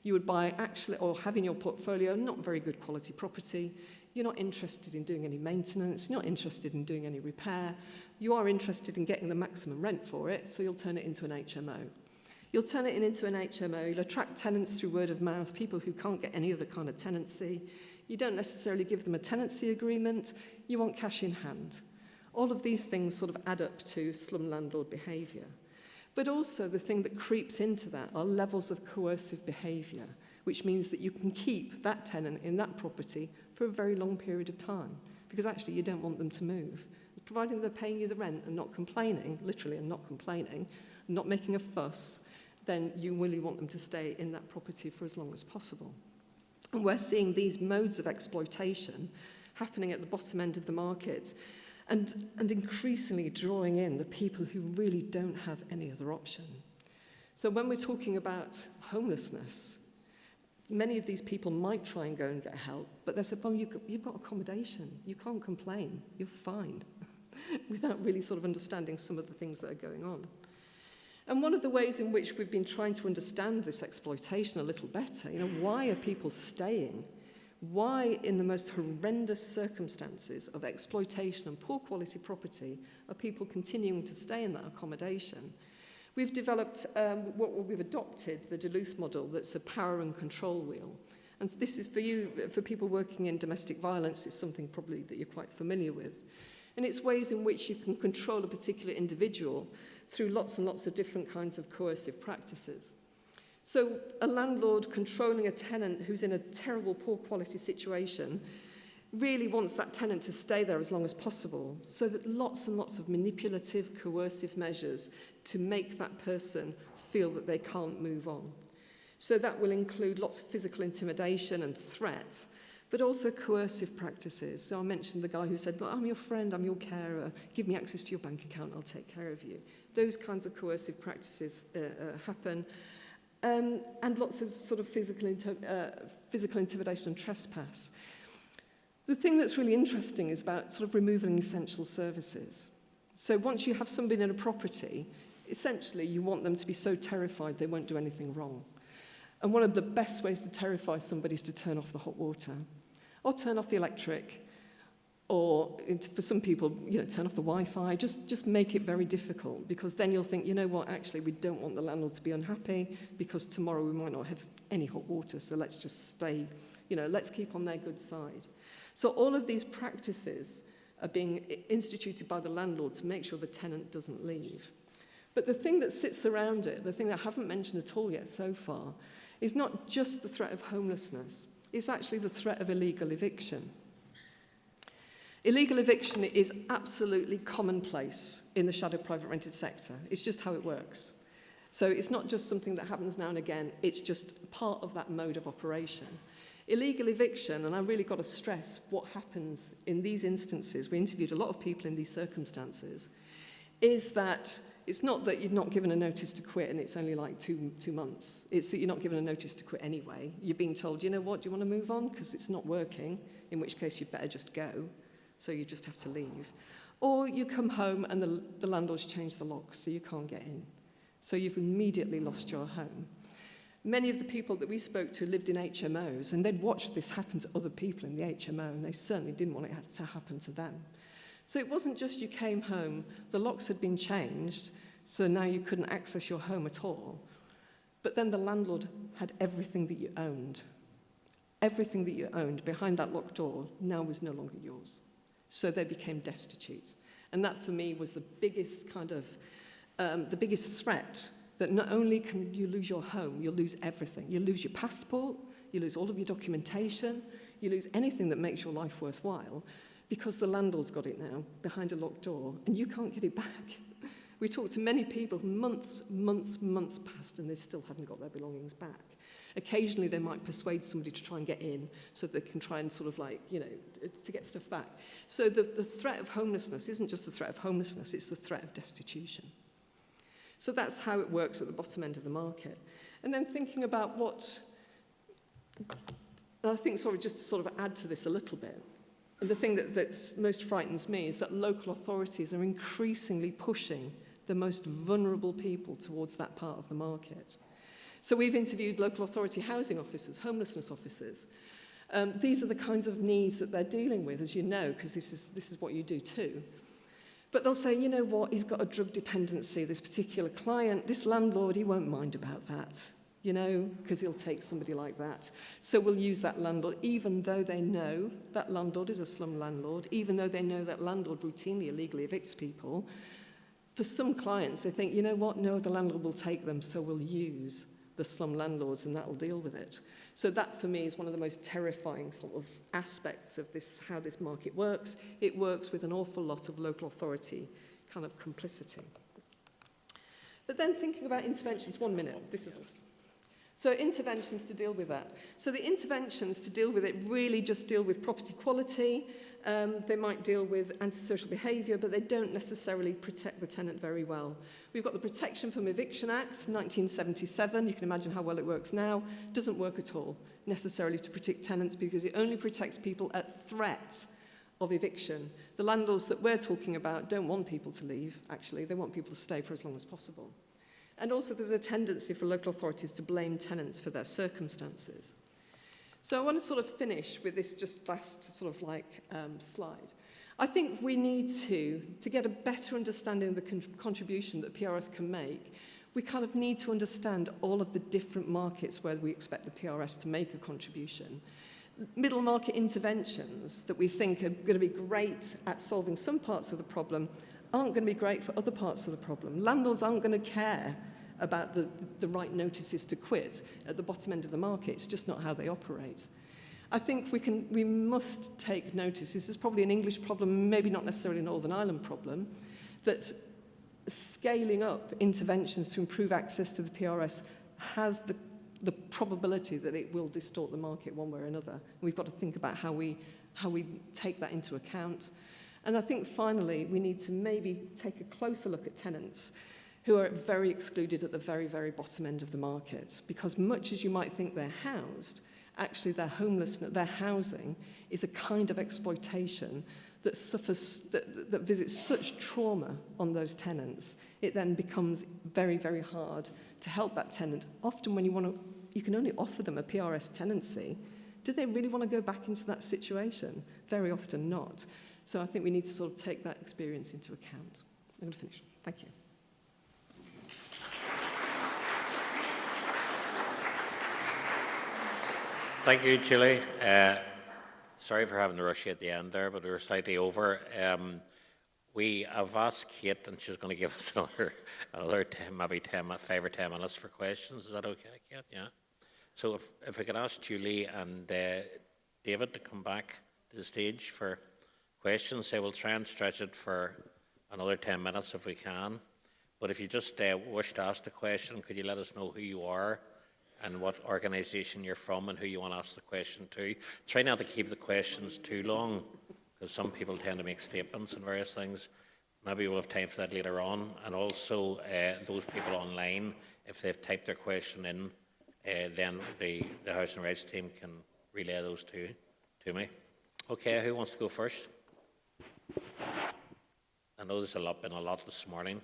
You would buy or have in your portfolio not very good quality property. You're not interested in doing any maintenance. You're not interested in doing any repair. You are interested in getting the maximum rent for it, so you'll turn it into an HMO. You'll turn it into an HMO. You'll attract tenants through word of mouth, people who can't get any other kind of tenancy. You don't necessarily give them a tenancy agreement. You want cash in hand. All of these things sort of add up to slum landlord behaviour. But also the thing that creeps into that are levels of coercive behaviour, which means that you can keep that tenant in that property for a very long period of time, because actually you don't want them to move. Providing they're paying you the rent and not complaining, literally and not complaining, not making a fuss, then you really want them to stay in that property for as long as possible. And we're seeing these modes of exploitation happening at the bottom end of the market, and increasingly drawing in the people who really don't have any other option. So when we're talking about homelessness, many of these people might try and go and get help, but they said, well, you've got accommodation. You can't complain. You're fine, without really sort of understanding some of the things that are going on. And one of the ways in which we've been trying to understand this exploitation a little better, why are people staying? Why, in the most horrendous circumstances of exploitation and poor quality property, are people continuing to stay in that accommodation? We've developed what we've adopted, the Duluth model, that's a power and control wheel. And this is for people working in domestic violence, it's something probably that you're quite familiar with. And it's ways in which you can control a particular individual through lots and lots of different kinds of coercive practices. So a landlord controlling a tenant who's in a terrible, poor quality situation really wants that tenant to stay there as long as possible, so that lots and lots of manipulative, coercive measures to make that person feel that they can't move on. So that will include lots of physical intimidation and threat, but also coercive practices. So I mentioned the guy who said, "Look, I'm your friend, I'm your carer, give me access to your bank account, I'll take care of you." Those kinds of coercive practices happen. And lots of sort of physical intimidation and trespass. The thing that's really interesting is about sort of removing essential services. So once you have somebody in a property, essentially you want them to be so terrified they won't do anything wrong. And one of the best ways to terrify somebody is to turn off the hot water, or turn off the electric, or for some people, turn off the Wi-Fi. Just make it very difficult, because then you'll think, actually, we don't want the landlord to be unhappy, because tomorrow we might not have any hot water, so let's just stay, let's keep on their good side. So all of these practices are being instituted by the landlord to make sure the tenant doesn't leave. But the thing that sits around it, the thing that I haven't mentioned at all yet so far, is not just the threat of homelessness, it's actually the threat of illegal eviction. Illegal eviction is absolutely commonplace in the shadow private rented sector. It's just how it works. So it's not just something that happens now and again, it's just part of that mode of operation. Illegal eviction, and I really got to stress what happens in these instances, we interviewed a lot of people in these circumstances, is that it's not that you're not given a notice to quit and it's only like two months. It's that you're not given a notice to quit anyway. You're being told, do you want to move on? Because it's not working, in which case you'd better just go. So you just have to leave. Or you come home and the landlord's changed the locks, so you can't get in. So you've immediately lost your home. Many of the people that we spoke to lived in HMOs, and they'd watched this happen to other people in the HMO, and they certainly didn't want it to happen to them. So it wasn't just you came home, the locks had been changed, so now you couldn't access your home at all. But then the landlord had everything that you owned. Everything that you owned behind that locked door now was no longer yours. So they became destitute. And that, for me, was the biggest the biggest threat, that not only can you lose your home, you'll lose everything. You lose your passport, you lose all of your documentation, you lose anything that makes your life worthwhile, because the landlord's got it now behind a locked door, and you can't get it back. We talked to many people, months passed, and they still hadn't got their belongings back. Occasionally, they might persuade somebody to try and get in so they can try and sort of to get stuff back. So the threat of homelessness isn't just the threat of homelessness, it's the threat of destitution. So that's how it works at the bottom end of the market. And then thinking about I think just to sort of add to this a little bit, and the thing that most frightens me is that local authorities are increasingly pushing the most vulnerable people towards that part of the market. So we've interviewed local authority housing officers, homelessness officers. These are the kinds of needs that they're dealing with, as you know, because this is what you do too. But they'll say, he's got a drug dependency, this particular client, this landlord, he won't mind about that, because he'll take somebody like that. So we'll use that landlord, even though they know that landlord is a slum landlord, even though they know that landlord routinely illegally evicts people. For some clients, they think, no, the landlord will take them, so we'll use the slum landlords, and that'll deal with it. So that, for me, is one of the most terrifying sort of aspects of this, how this market works. It works with an awful lot of local authority kind of complicity. But then thinking about interventions, 1 minute, this is the last one. So interventions to deal with that. So the interventions to deal with it really just deal with property quality. They might deal with antisocial behaviour, but they don't necessarily protect the tenant very well. We've got the Protection from Eviction Act, 1977. You can imagine how well it works now. It doesn't work at all, necessarily to protect tenants, because it only protects people at threat of eviction. The landlords that we're talking about don't want people to leave, actually. They want people to stay for as long as possible. And also there's a tendency for local authorities to blame tenants for their circumstances. So I want to sort of finish with this just last sort of like slide. I think we need to get a better understanding of the contribution that PRS can make, we kind of need to understand all of the different markets where we expect the PRS to make a contribution. Middle market interventions that we think are going to be great at solving some parts of the problem aren't going to be great for other parts of the problem. Landlords aren't going to care about the right notices to quit at the bottom end of the market. It's just not how they operate. I think we must take notice. This is probably an English problem, maybe not necessarily a Northern Ireland problem, that scaling up interventions to improve access to the PRS has the probability that it will distort the market one way or another. And we've got to think about how we take that into account. And I think finally we need to maybe take a closer look at tenants who are very excluded at the very, very bottom end of the market, because much as you might think they're housed, actually their homelessness, their housing is a kind of exploitation that that visits such trauma on those tenants, it then becomes very, very hard to help that tenant. Often when you can only offer them a PRS tenancy, do they really want to go back into that situation? Very often not. So I think we need to sort of take that experience into account. I'm going to finish. Thank you. Thank you, Julie. Sorry for having to rush you at the end there, but we were slightly over. We have asked Kate, and she's going to give us another 10, maybe 5 or 10 minutes for questions. Is that okay, Kate? Yeah. So if I could ask Julie and David to come back to the stage for questions, I will try and stretch it for another 10 minutes if we can. But if you just wish to ask the question, could you let us know who you are and what organisation you're from and who you want to ask the question to? Try not to keep the questions too long, because some people tend to make statements and various things. Maybe we'll have time for that later on. And also those people online, if they've typed their question in, then the Housing Rights team can relay those to me. Okay, who wants to go first? I know there's been a lot this morning.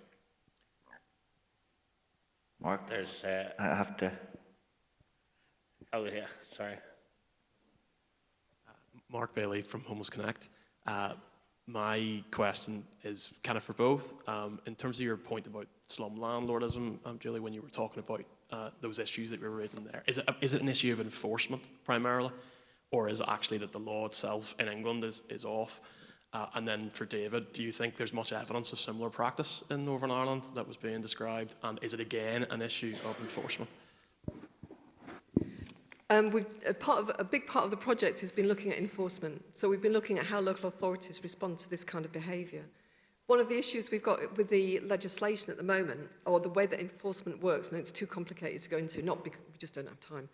Mark, there's. I have to. Oh yeah, sorry. Mark Bailey from Homeless Connect. My question is kind of for both. In terms of your point about slum landlordism, Julie, when you were talking about those issues that we were raising there, is it an issue of enforcement primarily, or is it actually that the law itself in England is off? And then for David, do you think there's much evidence of similar practice in Northern Ireland that was being described, and is it again an issue of enforcement? A big part of the project has been looking at enforcement. So we've been looking at how local authorities respond to this kind of behaviour. One of the issues we've got with the legislation at the moment, or the way that enforcement works, and it's too complicated to go into, not because we just don't have time,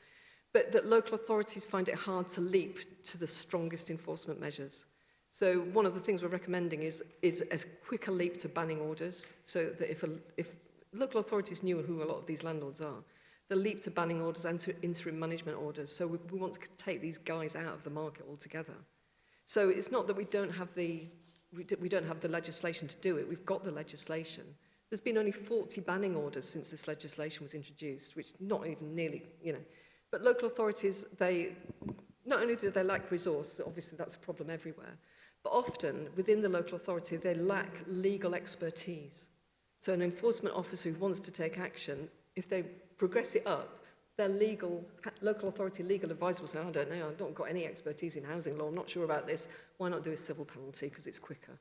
but that local authorities find it hard to leap to the strongest enforcement measures. So one of the things we're recommending is a quicker leap to banning orders, so that if local authorities knew who a lot of these landlords are, the leap to banning orders and to interim management orders. So we want to take these guys out of the market altogether. So it's not that we don't have the legislation to do it. We've got the legislation. There's been only 40 banning orders since this legislation was introduced, which not even nearly, But local authorities, not only do they lack resource, obviously that's a problem everywhere, but often within the local authority they lack legal expertise. So an enforcement officer who wants to take action, if they progress it up, their local authority legal advisor will say, I don't know, I've not got any expertise in housing law, I'm not sure about this, why not do a civil penalty because it's quicker?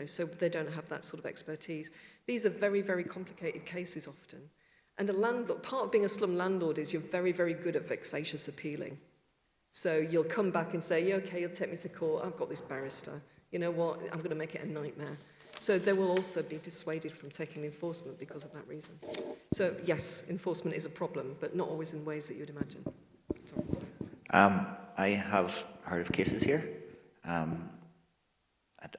So they don't have that sort of expertise. These are very, very complicated cases often. And part of being a slum landlord is you're very, very good at vexatious appealing. So you'll come back and say, yeah, okay, you'll take me to court, I've got this barrister, you know what, I'm going to make it a nightmare. So they will also be dissuaded from taking enforcement because of that reason. So yes, enforcement is a problem, but not always in ways that you'd imagine. I have heard of cases here. I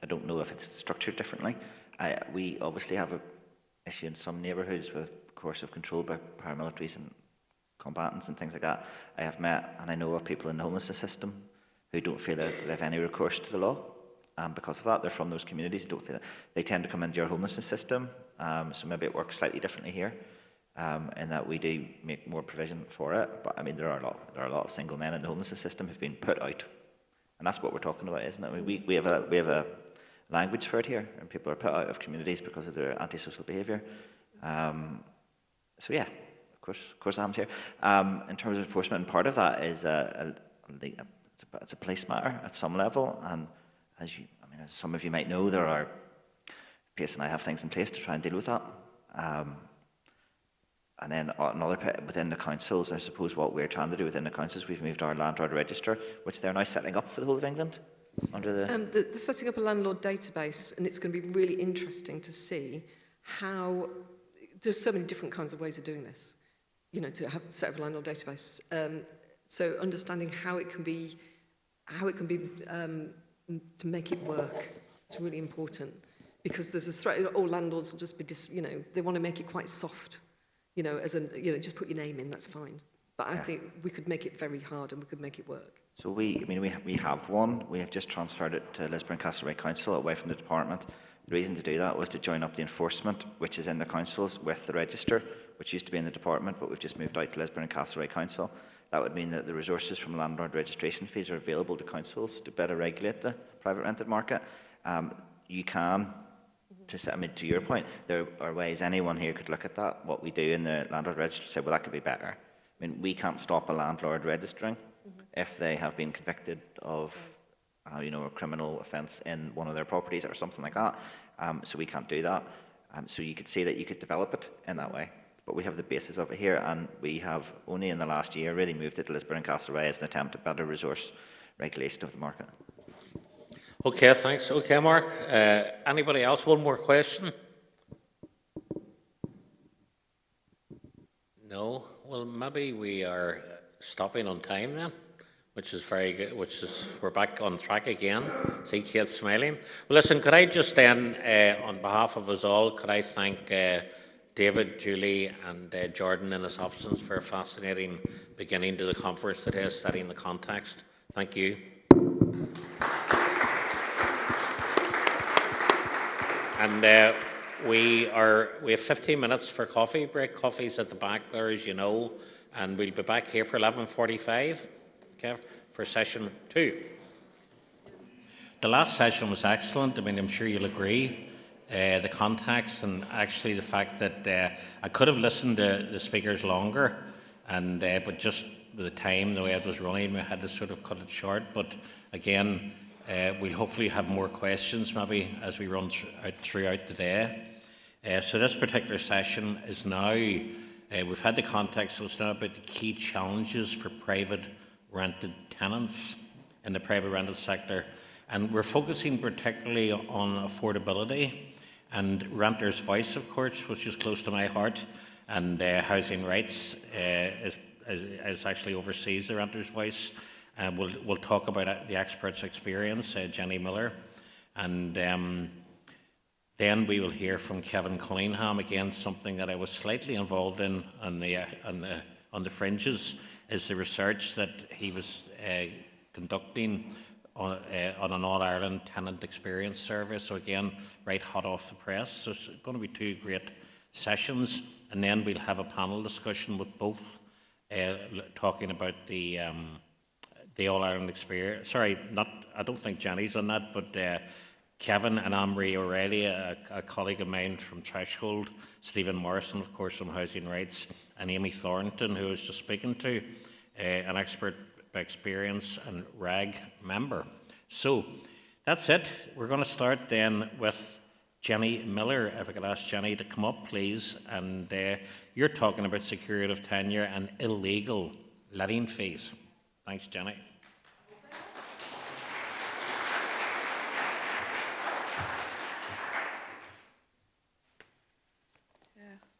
don't know if it's structured differently. We obviously have an issue in some neighbourhoods with coercive control by paramilitaries and combatants and things like that. I have met and I know of people in the homelessness system who don't feel that they have any recourse to the law. Because of that, they're from those communities. Don't feel that. They tend to come into your homelessness system, so maybe it works slightly differently here. in that we do make more provision for it. But I mean, there are a lot of single men in the homelessness system who've been put out, and that's what we're talking about, isn't it? I mean, we have a language for it here, and people are put out of communities because of their antisocial behaviour. So yeah, of course, happens here. In terms of enforcement, and part of that is it's a police matter at some level, and as some of you might know, Pace and I have things in place to try and deal with that. And then within the councils, I suppose what we're trying to do within the councils, we've moved our landlord register, which they're now setting up for the whole of England. Under the they're setting up a landlord database, and it's going to be really interesting to see how there's so many different kinds of ways of doing this. To set up a landlord database. So understanding how it can be to make it work, it's really important, because there's a threat. All landlords will just be, they want to make it quite soft. Just put your name in, that's fine. But I think we could make it very hard, and we could make it work. So we have one. We have just transferred it to Lisburn Castlereagh Council away from the department. The reason to do that was to join up the enforcement, which is in the councils, with the register, which used to be in the department, but we've just moved out to Lisburn and Castlereagh Council. That would mean that the resources from landlord registration fees are available to councils to better regulate the private rented market. You can, to your point, there are ways anyone here could look at that, what we do in the landlord register, say, well, that could be better. I mean, we can't stop a landlord registering if they have been convicted of a criminal offence in one of their properties or something like that. So we can't do that. So you could see that you could develop it in that way. But we have the basis of it here, and we have only in the last year really moved it to Lisburn and Castlereagh as an attempt at better resource regulation of the market. Okay, thanks. Okay, Mark. Anybody else? One more question? No? Well, maybe we are stopping on time then, which is very good. We're back on track again. See Kate smiling. Well, listen, could I just then, on behalf of us all, could I thank David, Julie and Jordan in his absence for a fascinating beginning to the conference today, setting the context. Thank you. And we have 15 minutes for coffee break. Coffee's at the back there, as you know, and we'll be back here for 11:45, okay, for session 2. The last session was excellent. I mean, I'm sure you'll agree. The context and actually the fact that I could have listened to the speakers longer, and but just with the time, the way it was running, we had to sort of cut it short. But again, we'll hopefully have more questions maybe as we run throughout the day. So this particular session is now, we've had the context, so it's now about the key challenges for private rented tenants in the private rented sector. And we're focusing particularly on affordability and renters' voice, of course, which is close to my heart. And Housing Rights is actually oversees the renters' voice. We'll talk about the expert's experience, Jenny Miller. And then we will hear from Kevin Cunningham, again, something that I was slightly involved in on the fringes, is the research that he was conducting on an All-Ireland Tenant Experience Survey. So again, right hot off the press. So it's going to be 2 great sessions. And then we'll have a panel discussion with both, talking about the All-Ireland Experience. Sorry, I don't think Jenny's on that, but Kevin and Anne-Marie O'Reilly, a colleague of mine from Threshold, Stephen Morrison, of course, from Housing Rights, and Amy Thornton, who I was just speaking to, an expert by experience and RAG member. So that's it. We're going to start then with Jenny Miller. If I could ask Jenny to come up, please. And you're talking about security of tenure and illegal letting fees. Thanks, Jenny.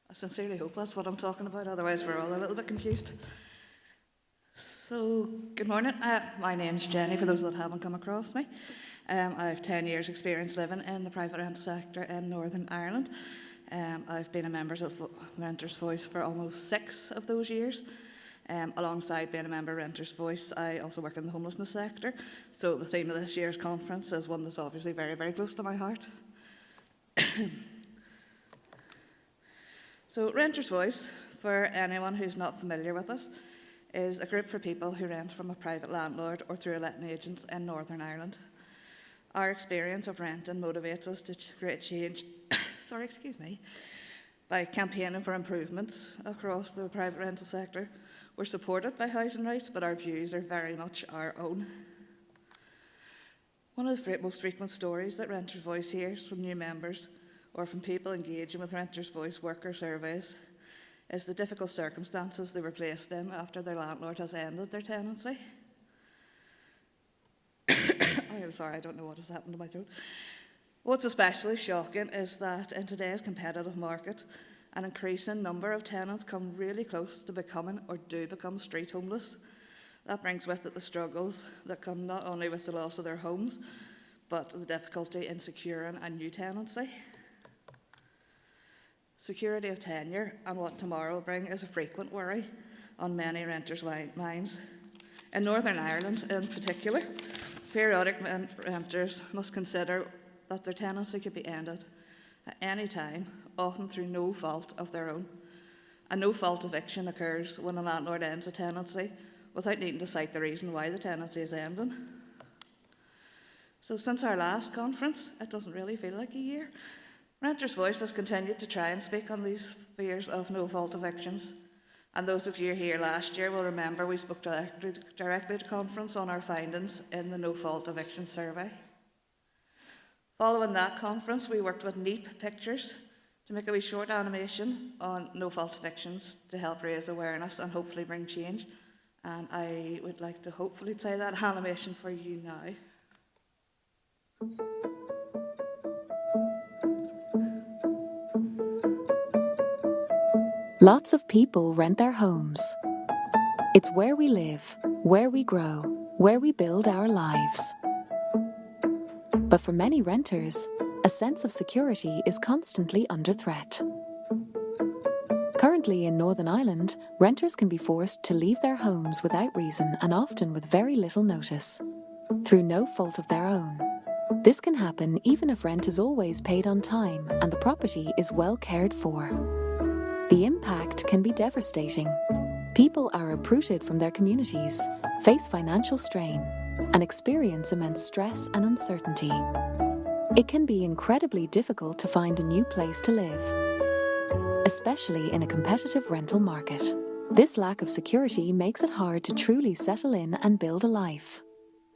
I sincerely hope that's what I'm talking about, otherwise we're all a little bit confused. So, good morning. My name's Jenny, for those that haven't come across me. I have 10 years experience living in the private rented sector in Northern Ireland. I've been a member of Renters' Voice for almost 6 of those years. Alongside being a member of Renters' Voice, I also work in the homelessness sector. So the theme of this year's conference is one that's obviously very, very close to my heart. So Renters' Voice, for anyone who's not familiar with us, is a group for people who rent from a private landlord or through a letting agent in Northern Ireland. Our experience of renting motivates us to create change by campaigning for improvements across the private rental sector. We're supported by Housing Rights, but our views are very much our own. One of the most frequent stories that Renters' Voice hears from new members or from people engaging with Renters' Voice worker surveys is the difficult circumstances they were placed in after their landlord has ended their tenancy. I'm sorry, I don't know what has happened to my throat. What's especially shocking is that in today's competitive market, an increasing number of tenants come really close to becoming or do become street homeless. That brings with it the struggles that come not only with the loss of their homes, but the difficulty in securing a new tenancy. Security of tenure and what tomorrow will bring is a frequent worry on many renters' minds. In Northern Ireland in particular, periodic renters must consider that their tenancy could be ended at any time, often through no fault of their own. A no-fault eviction occurs when a landlord ends a tenancy without needing to cite the reason why the tenancy is ending. So since our last conference, it doesn't really feel like a year, Renters' Voice has continued to try and speak on these fears of no-fault evictions. And those of you here last year will remember we spoke directly to conference on our findings in the no-fault eviction survey. Following that conference, we worked with Neep Pictures to make a wee short animation on no-fault evictions to help raise awareness and hopefully bring change. And I would like to hopefully play that animation for you now. Lots of people rent their homes. It's where we live, where we grow, where we build our lives. But for many renters, a sense of security is constantly under threat. Currently in Northern Ireland, renters can be forced to leave their homes without reason and often with very little notice, through no fault of their own. This can happen even if rent is always paid on time and the property is well cared for. The impact can be devastating. People are uprooted from their communities, face financial strain, and experience immense stress and uncertainty. It can be incredibly difficult to find a new place to live, especially in a competitive rental market. This lack of security makes it hard to truly settle in and build a life.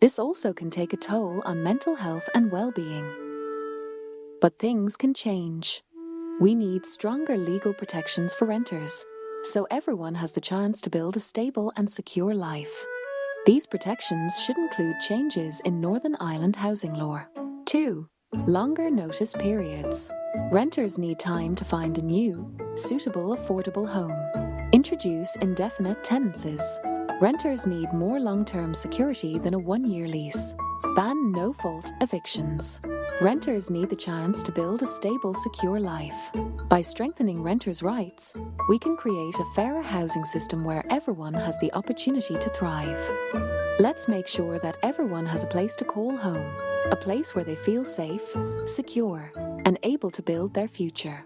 This also can take a toll on mental health and well-being. But things can change. We need stronger legal protections for renters, so everyone has the chance to build a stable and secure life. These protections should include changes in Northern Ireland housing law. 2. Longer notice periods. Renters need time to find a new, suitable, affordable home. Introduce indefinite tenancies. Renters need more long-term security than a one-year lease. Ban no-fault evictions. Renters need the chance to build a stable, secure life. By strengthening renters' rights, we can create a fairer housing system where everyone has the opportunity to thrive. Let's make sure that everyone has a place to call home, a place where they feel safe, secure, and able to build their future.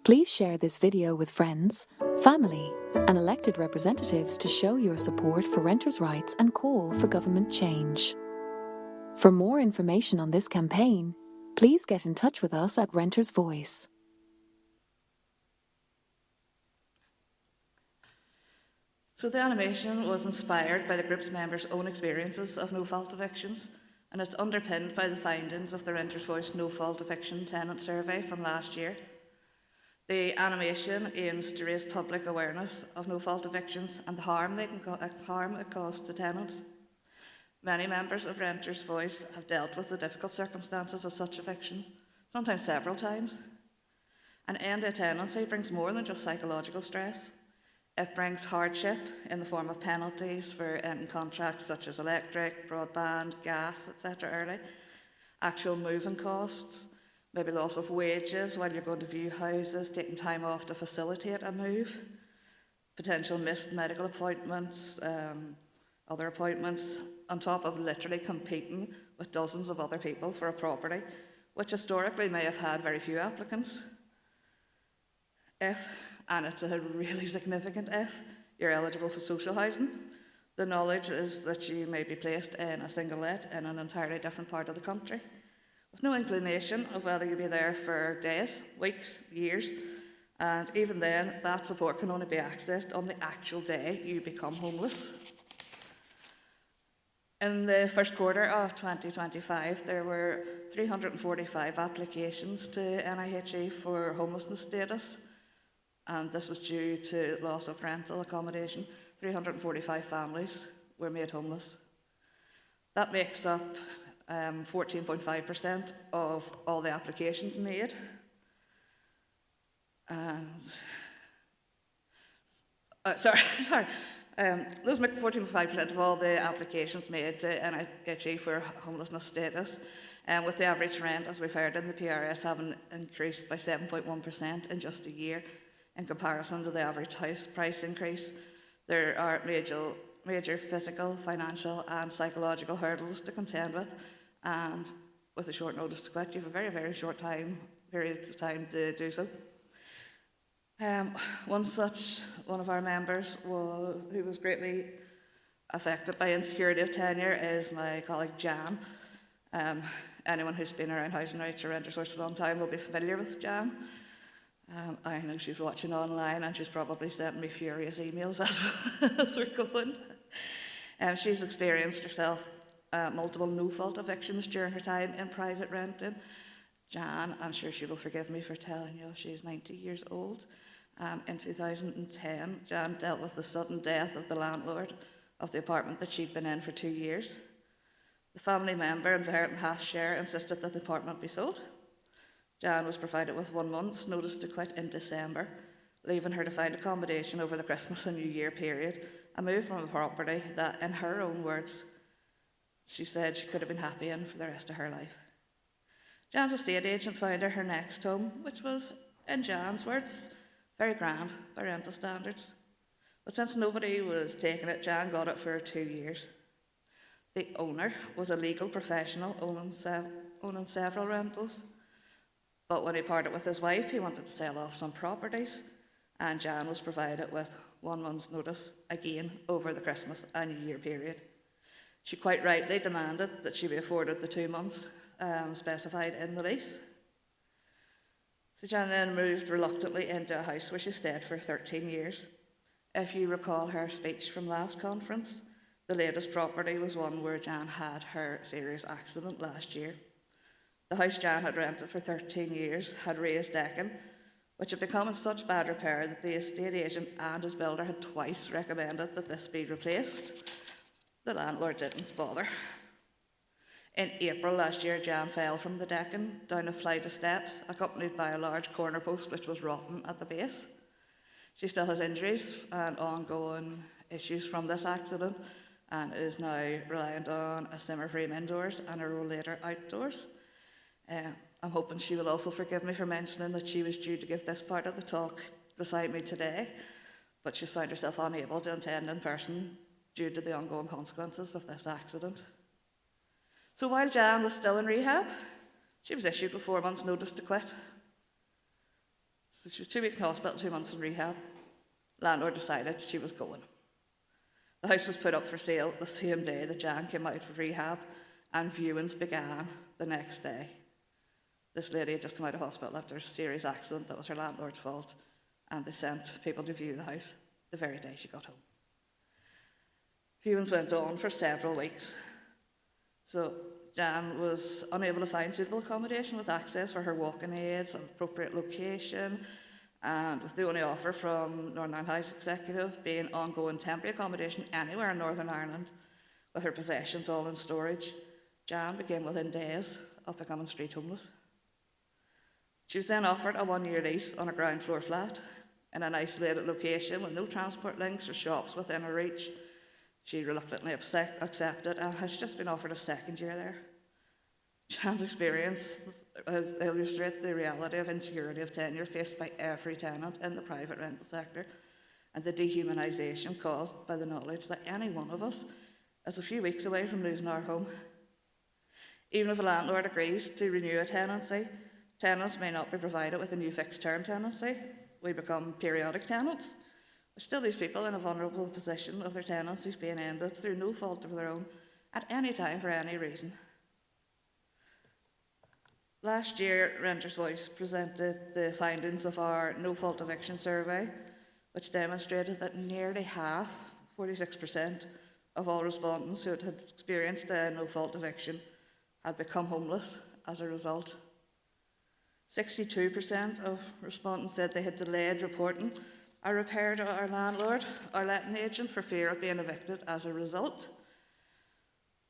Please share this video with friends, family, and elected representatives to show your support for renters' rights and call for government change. For more information on this campaign, please get in touch with us at Renters' Voice. So the animation was inspired by the group's members' own experiences of no-fault evictions, and it's underpinned by the findings of the Renters' Voice no-fault eviction tenant survey from last year. The animation aims to raise public awareness of no-fault evictions and the harm it causes to tenants. Many members of Renters' Voice have dealt with the difficult circumstances of such evictions, sometimes several times. An end to a tenancy brings more than just psychological stress. It brings hardship in the form of penalties for ending contracts such as electric, broadband, gas, etc. early, actual moving costs, maybe loss of wages while you're going to view houses, taking time off to facilitate a move, potential missed medical appointments, other appointments, on top of literally competing with dozens of other people for a property, which historically may have had very few applicants. if, and it's a really significant if, you're eligible for social housing. The knowledge is that you may be placed in a single let in an entirely different part of the country, with no inclination of whether you'll be there for days, weeks, years, and even then, that support can only be accessed on the actual day you become homeless. In the first quarter of 2025, there were 345 applications to NIHE for homelessness status, and this was due to loss of rental accommodation. 345 families were made homeless. That makes up 14.5% of all the applications made. And those make 14.5% of all the applications made to NIHE for homelessness status, with the average rent, as we've heard in the PRS, having increased by 7.1% in just a year in comparison to the average house price increase. There are major physical, financial and psychological hurdles to contend with, and with a short notice to quit, you have a very, very short period of time to do so. One of our members who was greatly affected by insecurity of tenure is my colleague Jan. Anyone who's been around Housing Rights or Renters Voice for a long time will be familiar with Jan. I know she's watching online and she's probably sending me furious emails as we're going. She's experienced herself multiple no-fault evictions during her time in private renting. Jan, I'm sure she will forgive me for telling you, she's 90 years old. In 2010, Jan dealt with the sudden death of the landlord of the apartment that she'd been in for 2 years. The family member, inheriting half share, insisted that the apartment be sold. Jan was provided with 1 month's notice to quit in December, leaving her to find accommodation over the Christmas and New Year period, and move from a property that, in her own words, she said she could have been happy in for the rest of her life. Jan's estate agent found her next home, which was, in Jan's words, very grand by rental standards. But since nobody was taking it, Jan got it for 2 years. The owner was a legal professional owning several rentals. But when he parted with his wife, he wanted to sell off some properties, and Jan was provided with 1 month's notice, again over the Christmas and New Year period. She quite rightly demanded that she be afforded the 2 months specified in the lease. So Jan then moved reluctantly into a house where she stayed for 13 years. If you recall her speech from last conference, the latest property was one where Jan had her serious accident last year. The house Jan had rented for 13 years had raised decking, which had become in such bad repair that the estate agent and his builder had twice recommended that this be replaced. The landlord didn't bother. In April last year, Jan fell from the decking down a flight of steps, accompanied by a large corner post which was rotten at the base. She still has injuries and ongoing issues from this accident, and is now reliant on a simmer frame indoors and a rollator outdoors. I'm hoping she will also forgive me for mentioning that she was due to give this part of the talk beside me today, but she's found herself unable to attend in person due to the ongoing consequences of this accident. So while Jan was still in rehab, she was issued with 4 months' notice to quit. So she was 2 weeks in hospital, 2 months in rehab. Landlord decided she was going. The house was put up for sale the same day that Jan came out of rehab, and viewings began the next day. This lady had just come out of hospital after a serious accident that was her landlord's fault, and they sent people to view the house the very day she got home. Viewings went on for several weeks. So Jan was unable to find suitable accommodation with access for her walking aids, an appropriate location, and with the only offer from Northern Ireland House Executive being ongoing temporary accommodation anywhere in Northern Ireland, with her possessions all in storage, Jan began within days of becoming street homeless. She was then offered a 1-year lease on a ground floor flat in an isolated location with no transport links or shops within her reach. She reluctantly accepted and has just been offered a 2nd year there. Jan's experience illustrates the reality of insecurity of tenure faced by every tenant in the private rental sector, and the dehumanisation caused by the knowledge that any one of us is a few weeks away from losing our home. Even if a landlord agrees to renew a tenancy, tenants may not be provided with a new fixed-term tenancy, we become periodic tenants, which still leaves people in a vulnerable position of their tenancies being ended through no fault of their own at any time for any reason. Last year, Renters' Voice presented the findings of our no-fault eviction survey, which demonstrated that nearly half, 46%, of all respondents who had experienced a no-fault eviction had become homeless as a result. 62% of respondents said they had delayed reporting a repair to our landlord or letting agent for fear of being evicted as a result.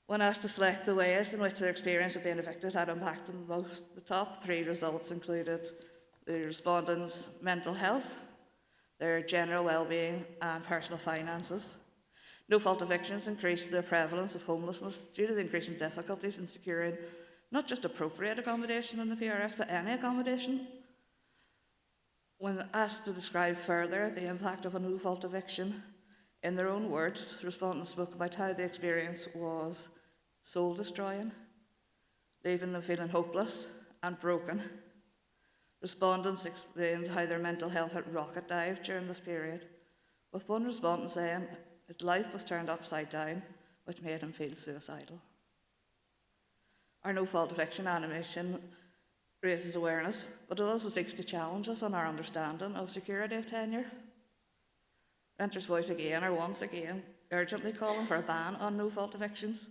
When asked to select the ways in which their experience of being evicted had impacted them most, the top 3 results included the respondents' mental health, their general well-being and personal finances. No-fault evictions increased the prevalence of homelessness due to the increasing difficulties in securing not just appropriate accommodation in the PRS, but any accommodation. When asked to describe further the impact of a no-fault eviction, in their own words, respondents spoke about how the experience was soul-destroying, leaving them feeling hopeless and broken. Respondents explained how their mental health had rocket dived during this period, with one respondent saying his life was turned upside down, which made him feel suicidal. Our no-fault eviction animation raises awareness, but it also seeks to challenge us on our understanding of security of tenure. Renters' Voice again are once again urgently calling for a ban on no-fault evictions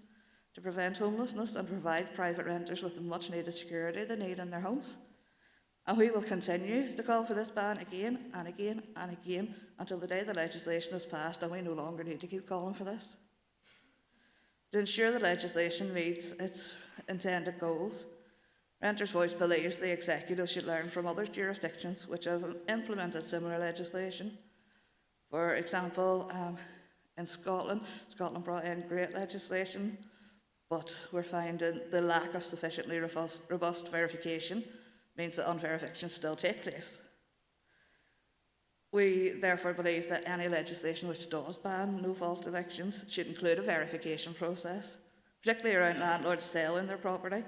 to prevent homelessness and provide private renters with the much-needed security they need in their homes. And we will continue to call for this ban again and again and again until the day the legislation is passed and we no longer need to keep calling for this. To ensure the legislation meets its intended goals, Renters' Voice believes the executive should learn from other jurisdictions which have implemented similar legislation. For example, in Scotland brought in great legislation, but we're finding the lack of sufficiently robust verification means that unfair evictions still take place. We therefore believe that any legislation which does ban no-fault evictions should include a verification process, particularly around landlords selling their property,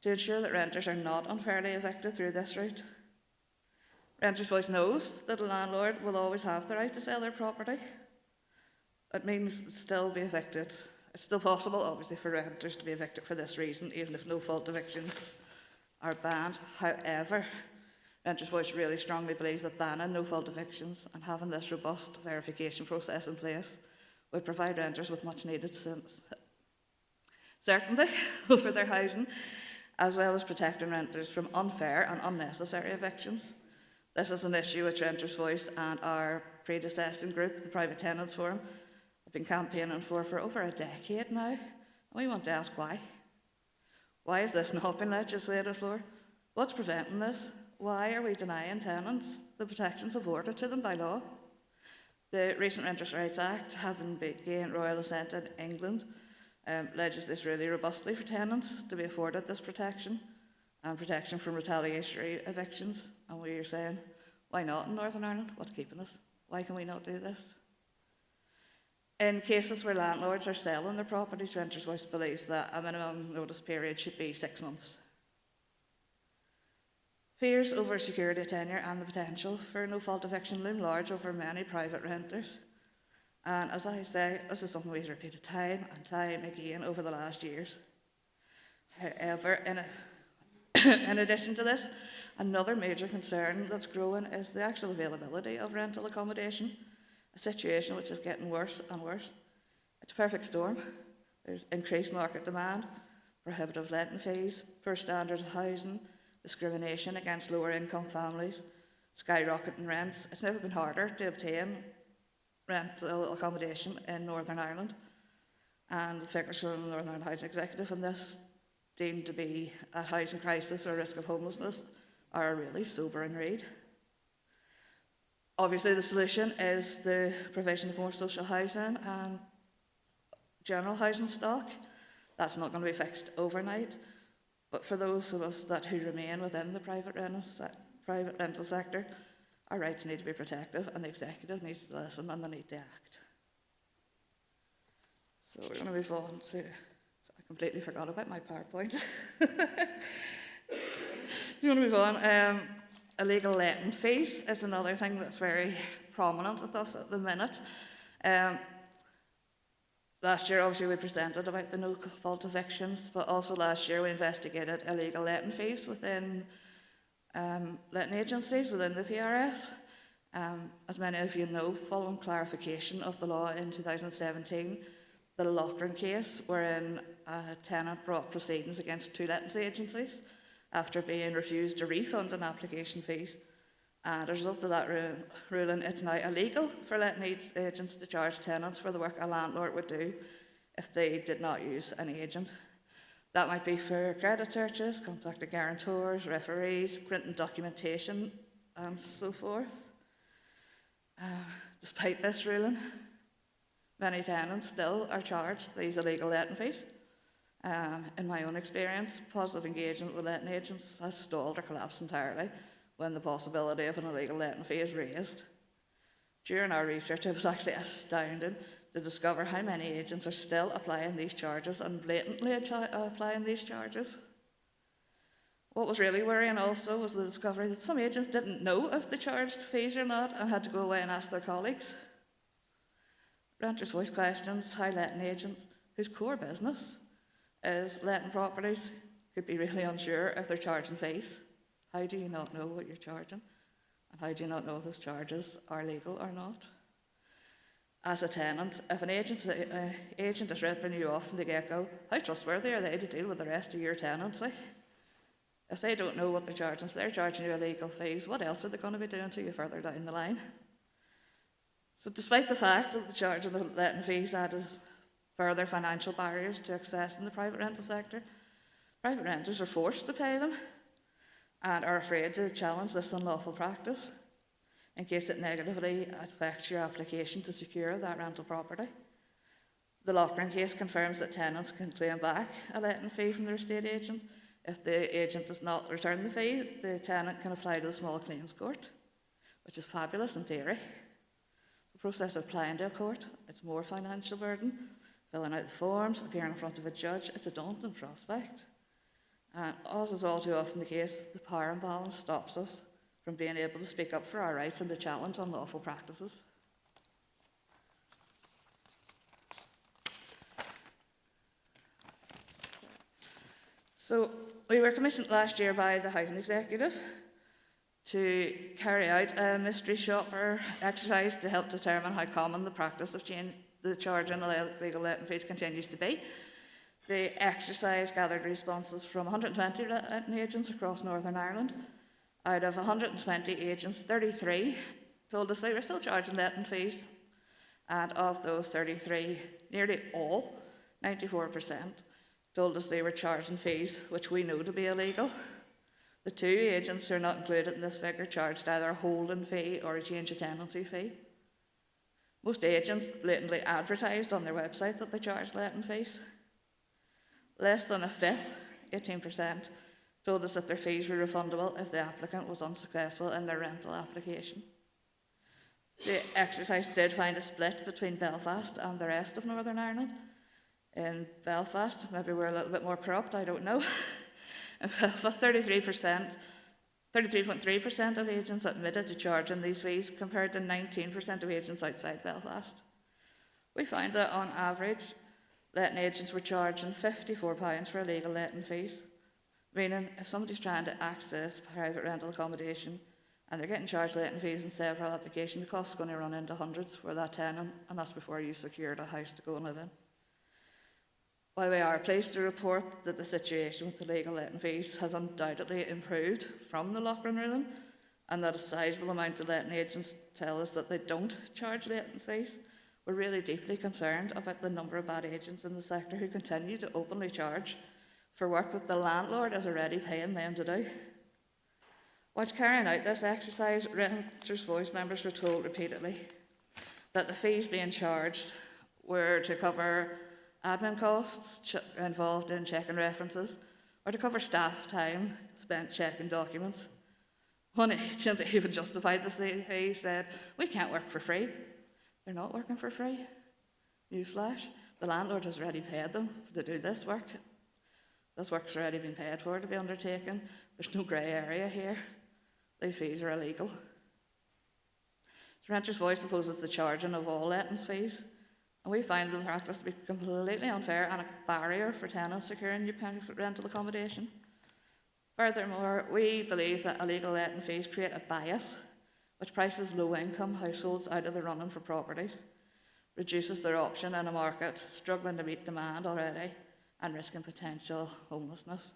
to ensure that renters are not unfairly evicted through this route. Renters' Voice knows that a landlord will always have the right to sell their property. It means still be evicted. It's still possible, obviously, for renters to be evicted for this reason, even if no-fault evictions are banned. However, Renters' Voice really strongly believes that banning no-fault evictions and having this robust verification process in place would provide renters with much-needed certainty over their housing, as well as protecting renters from unfair and unnecessary evictions. This is an issue which Renters' Voice and our predecessing group, the Private Tenants Forum, have been campaigning for over a decade now. And we want to ask why. Why has this not been legislated for? What's preventing this? Why are we denying tenants the protections afforded to them by law? The recent Renters' Rights Act, having gained royal assent in England, legislates really robustly for tenants to be afforded this protection and protection from retaliatory evictions. And we are saying, why not in Northern Ireland? What's keeping us? Why can we not do this? In cases where landlords are selling their properties, Renters' Voice believes that a minimum notice period should be 6 months. Fears over security of tenure and the potential for no-fault eviction loom large over many private renters. And as I say, this is something we've repeated time and time again over the last years. However, in addition to this, another major concern that's growing is the actual availability of rental accommodation, a situation which is getting worse and worse. It's a perfect storm. There's increased market demand, prohibitive letting fees, poor standards of housing, discrimination against lower income families, skyrocketing rents. It's never been harder to obtain rental accommodation in Northern Ireland. And the figures from the Northern Ireland Housing Executive on this, deemed to be a housing crisis or risk of homelessness, are a really sobering read. Obviously, the solution is the provision of more social housing and general housing stock. That's not going to be fixed overnight. But for those of us who remain within the private rental sector, our rights need to be protected, and the executive needs to listen and they need to act. So we're going to move on to... I completely forgot about my PowerPoint. You want to move on? illegal letting fees is another thing that's very prominent with us at the minute. Last year, obviously, we presented about the no-fault evictions, but also last year we investigated illegal letting fees within letting agencies within the PRS. As many of you know, following clarification of the law in 2017, the Loughran case, wherein a tenant brought proceedings against 2 lettings agencies after being refused a refund on application fees. And as a result of that ruling, it's now illegal for letting agents to charge tenants for the work a landlord would do if they did not use an agent. That might be for credit searches, contacting guarantors, referees, printing documentation, and so forth. Despite this ruling, many tenants still are charged these illegal letting fees. In my own experience, positive engagement with letting agents has stalled or collapsed entirely when the possibility of an illegal letting fee is raised. During our research, it was actually astounding to discover how many agents are still applying these charges and blatantly applying these charges. What was really worrying also was the discovery that some agents didn't know if they charged fees or not and had to go away and ask their colleagues. Renters Voice questions how letting agents, whose core business is letting properties, could be really unsure if they're charging fees. How do you not know what you're charging? And how do you not know if those charges are legal or not? As a tenant, if an agent is ripping you off from the get-go, how trustworthy are they to deal with the rest of your tenancy? If they don't know what they're charging, if they're charging you illegal fees, what else are they going to be doing to you further down the line? So despite the fact that the charging of letting fees added further financial barriers to accessing the private rental sector, private renters are forced to pay them and are afraid to challenge this unlawful practice in case it negatively affects your application to secure that rental property. The Loughran case confirms that tenants can claim back a letting fee from their estate agent. If the agent does not return the fee, the tenant can apply to the small claims court, which is fabulous in theory. The process of applying to a court, it's more financial burden, filling out the forms, appearing in front of a judge, it's a daunting prospect. And as is all too often the case, the power imbalance stops us from being able to speak up for our rights and to challenge unlawful practices. So we were commissioned last year by the Housing Executive to carry out a mystery shopper exercise to help determine how common the practice of the charging illegal letting fees continues to be. The exercise gathered responses from 120 letting agents across Northern Ireland. Out of 120 agents, 33 told us they were still charging letting fees. And of those 33, nearly all, 94%, told us they were charging fees which we know to be illegal. The 2 agents who are not included in this figure charged either a holding fee or a change of tenancy fee. Most agents blatantly advertised on their website that they charged letting fees. Less than a fifth, 18%, told us that their fees were refundable if the applicant was unsuccessful in their rental application. The exercise did find a split between Belfast and the rest of Northern Ireland. In Belfast, maybe we're a little bit more corrupt, I don't know. In Belfast, 33.3% of agents admitted to charging these fees, compared to 19% of agents outside Belfast. We found that on average, letting agents were charging £54 for illegal letting fees, meaning if somebody's trying to access private rental accommodation and they're getting charged letting fees in several applications, the cost's going to run into hundreds for that tenant, and that's before you've secured a house to go and live in. While we are pleased to report that the situation with illegal letting fees has undoubtedly improved from the Loughran ruling, and that a sizable amount of letting agents tell us that they don't charge letting fees, we're really deeply concerned about the number of bad agents in the sector who continue to openly charge for work that the landlord is already paying them to do. Whilst carrying out this exercise, Renters Voice members were told repeatedly that the fees being charged were to cover admin costs involved in checking references, or to cover staff time spent checking documents. One agent even justified this. He said, "We can't work for free." They're not working for free. Newsflash, the landlord has already paid them to do this work. This work's already been paid for to be undertaken. There's no grey area here. these fees are illegal. The Renters' Voice opposes the charging of all lettings fees, and we find the practice to be completely unfair and a barrier for tenants securing new rental accommodation. Furthermore, we believe that illegal letting fees create a bias which prices low-income households out of the running for properties, reduces their option in a market struggling to meet demand already, and risking potential homelessness.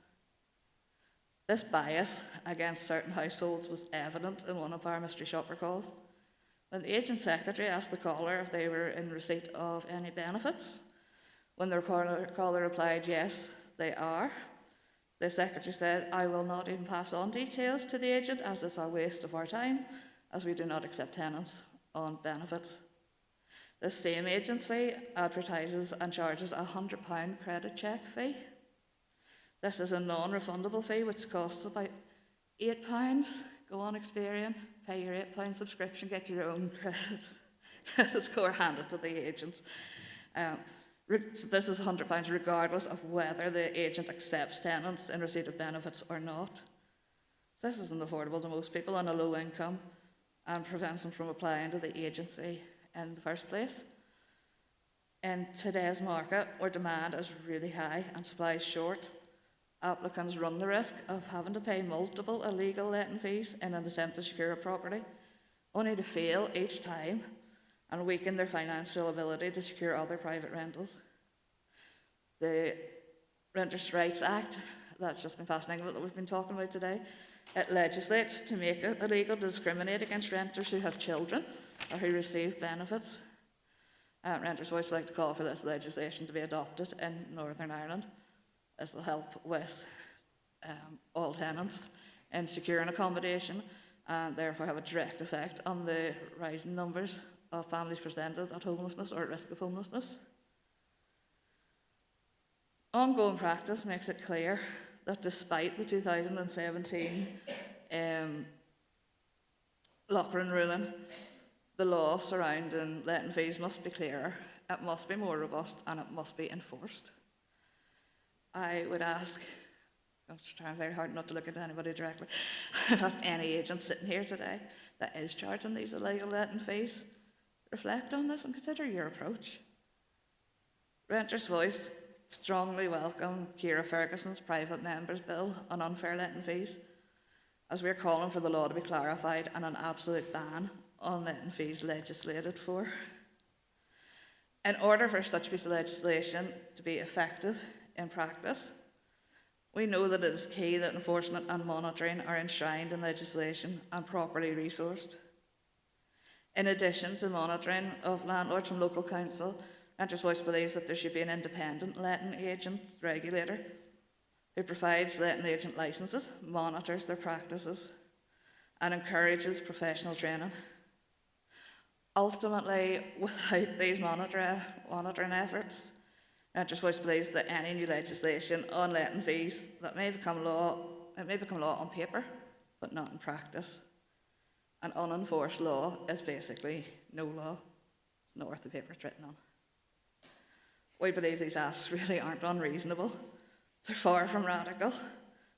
This bias against certain households was evident in one of our mystery shopper calls. When the agent secretary asked the caller if they were in receipt of any benefits, when the caller replied, yes, they are, the secretary said, I will not even pass on details to the agent as it's a waste of our time, as we do not accept tenants on benefits. This same agency advertises and charges a £100 credit check fee. This is a non-refundable fee which costs about £8. Go on Experian, pay your £8 subscription, get your own credit score handed to the agents. This is £100 regardless of whether the agent accepts tenants in receipt of benefits or not. This isn't affordable to most people on a low income and prevents them from applying to the agency in the first place. In today's market, where demand is really high and supply is short, applicants run the risk of having to pay multiple illegal letting fees in an attempt to secure a property, only to fail each time and weaken their financial ability to secure other private rentals. The Renters' Rights Act, that's just been passed in England that we've been talking about today, it legislates to make it illegal to discriminate against renters who have children or who receive benefits. Renters' Voice would like to call for this legislation to be adopted in Northern Ireland. This will help with all tenants in securing accommodation and therefore have a direct effect on the rising numbers of families presented at homelessness or at risk of homelessness. Ongoing practice makes it clear that despite the 2017 Lochran ruling, the law surrounding letting fees must be clearer, it must be more robust, and it must be enforced. I would ask, I'm trying very hard not to look at anybody directly, I'd ask any agent sitting here today that is charging these illegal letting fees, reflect on this and consider your approach. Renters' Voice strongly welcome Ciara Ferguson's private members' bill on unfair letting fees, as we're calling for the law to be clarified and an absolute ban on letting fees legislated for. In order for such a piece of legislation to be effective in practice, we know that it is key that enforcement and monitoring are enshrined in legislation and properly resourced. In addition to monitoring of landlords from local council, Renters' Voice believes that there should be an independent letting agent regulator who provides letting agent licences, monitors their practices, and encourages professional training. Ultimately, without these monitoring efforts, Renters' Voice believes that any new legislation on letting fees that may become law on paper, but not in practice. An unenforced law is basically no law. It's not worth the paper it's written on. We believe these asks really aren't unreasonable. They're far from radical,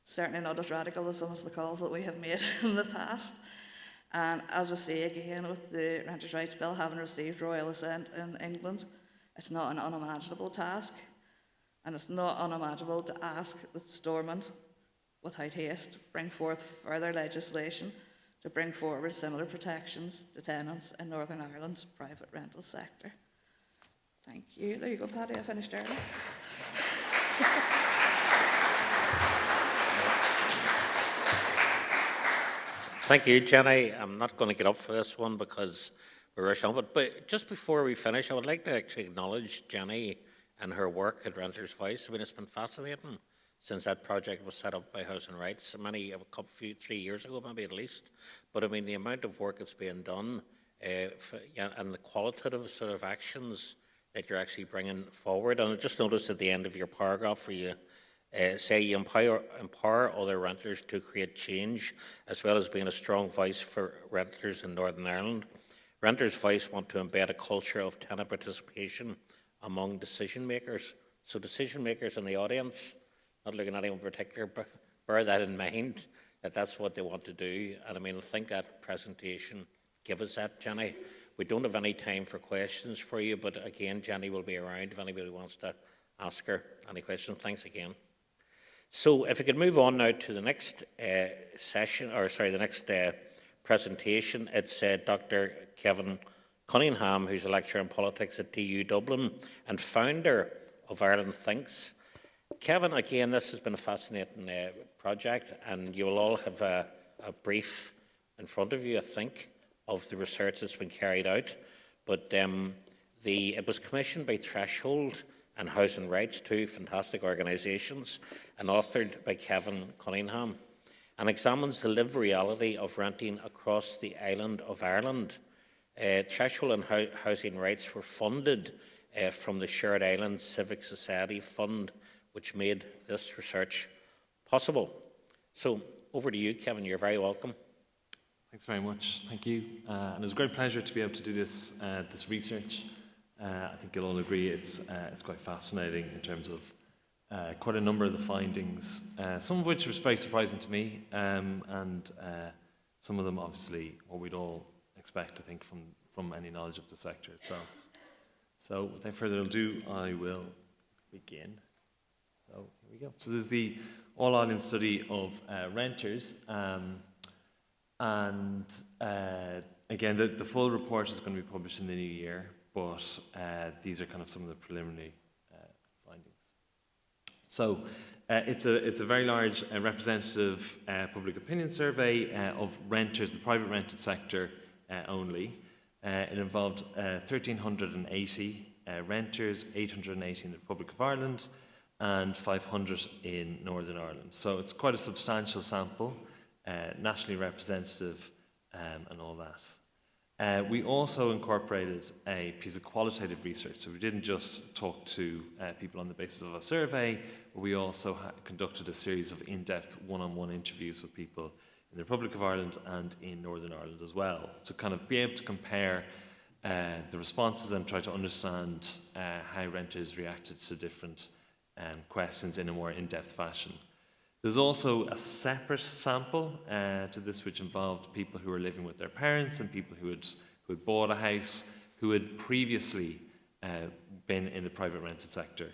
certainly not as radical as some of the calls that we have made in the past. And as we see again with the Renters' Rights Bill having received royal assent in England, it's not an unimaginable task, and it's not unimaginable to ask that Stormont, without haste, bring forth further legislation to bring forward similar protections to tenants in Northern Ireland's private rental sector. Thank you. There you go, Paddy. I finished early. Thank you, Jenny. I'm not going to get up for this one because we're rushing on, but just before we finish, I would like to actually acknowledge Jenny and her work at Renters' Voice. I mean, it's been fascinating since that project was set up by Housing Rights, a few 3 years ago, maybe at least. But I mean, the amount of work that's being done and the qualitative sort of actions that you're actually bringing forward. And I just noticed at the end of your paragraph where you say you empower other renters to create change, as well as being a strong voice for renters in Northern Ireland. Renters' Voice want to embed a culture of tenant participation among decision makers. So decision makers in the audience, not looking at anyone in particular, bear that in mind. that that's what they want to do. And I mean, I think that presentation gave us that, Jenny. We don't have any time for questions for you, but again, Jenny will be around if anybody wants to ask her any questions. Thanks again. So if we could move on now to the next the next presentation. It's Dr. Kevin Cunningham, who's a lecturer in politics at TU Dublin and founder of Ireland Thinks. Kevin, again, this has been a fascinating project, and you will all have a brief in front of you, I think, of the research that's been carried out. But it was commissioned by Threshold and Housing Rights, two fantastic organisations, and authored by Kevin Cunningham, and examines the lived reality of renting across the island of Ireland. Threshold and Housing Rights were funded from the Shared Islands Civic Society Fund, which made this research possible. So over to you, Kevin. You're very welcome. Thanks very much. Thank you. And it was a great pleasure to be able to do this research. I think you'll all agree it's quite fascinating in terms of quite a number of the findings, some of which was very surprising to me, and some of them obviously what we'd all expect, I think, from any knowledge of the sector itself. So without further ado, I will begin. So here we go. So this is the all-Ireland study of renters, and again, the full report is going to be published in the new year, but these are kind of some of the preliminary findings. So it's a very large representative public opinion survey of renters, the private rented sector only. It involved 1,380 renters, 880 in the Republic of Ireland, and 500 in Northern Ireland. So it's quite a substantial sample, nationally representative, and all that. We also incorporated a piece of qualitative research. So we didn't just talk to people on the basis of a survey, but we also conducted a series of in-depth one-on-one interviews with people in the Republic of Ireland and in Northern Ireland as well, to kind of be able to compare the responses and try to understand how renters reacted to different questions in a more in-depth fashion. There's also a separate sample to this, which involved people who were living with their parents and people who had bought a house, who had previously been in the private rented sector.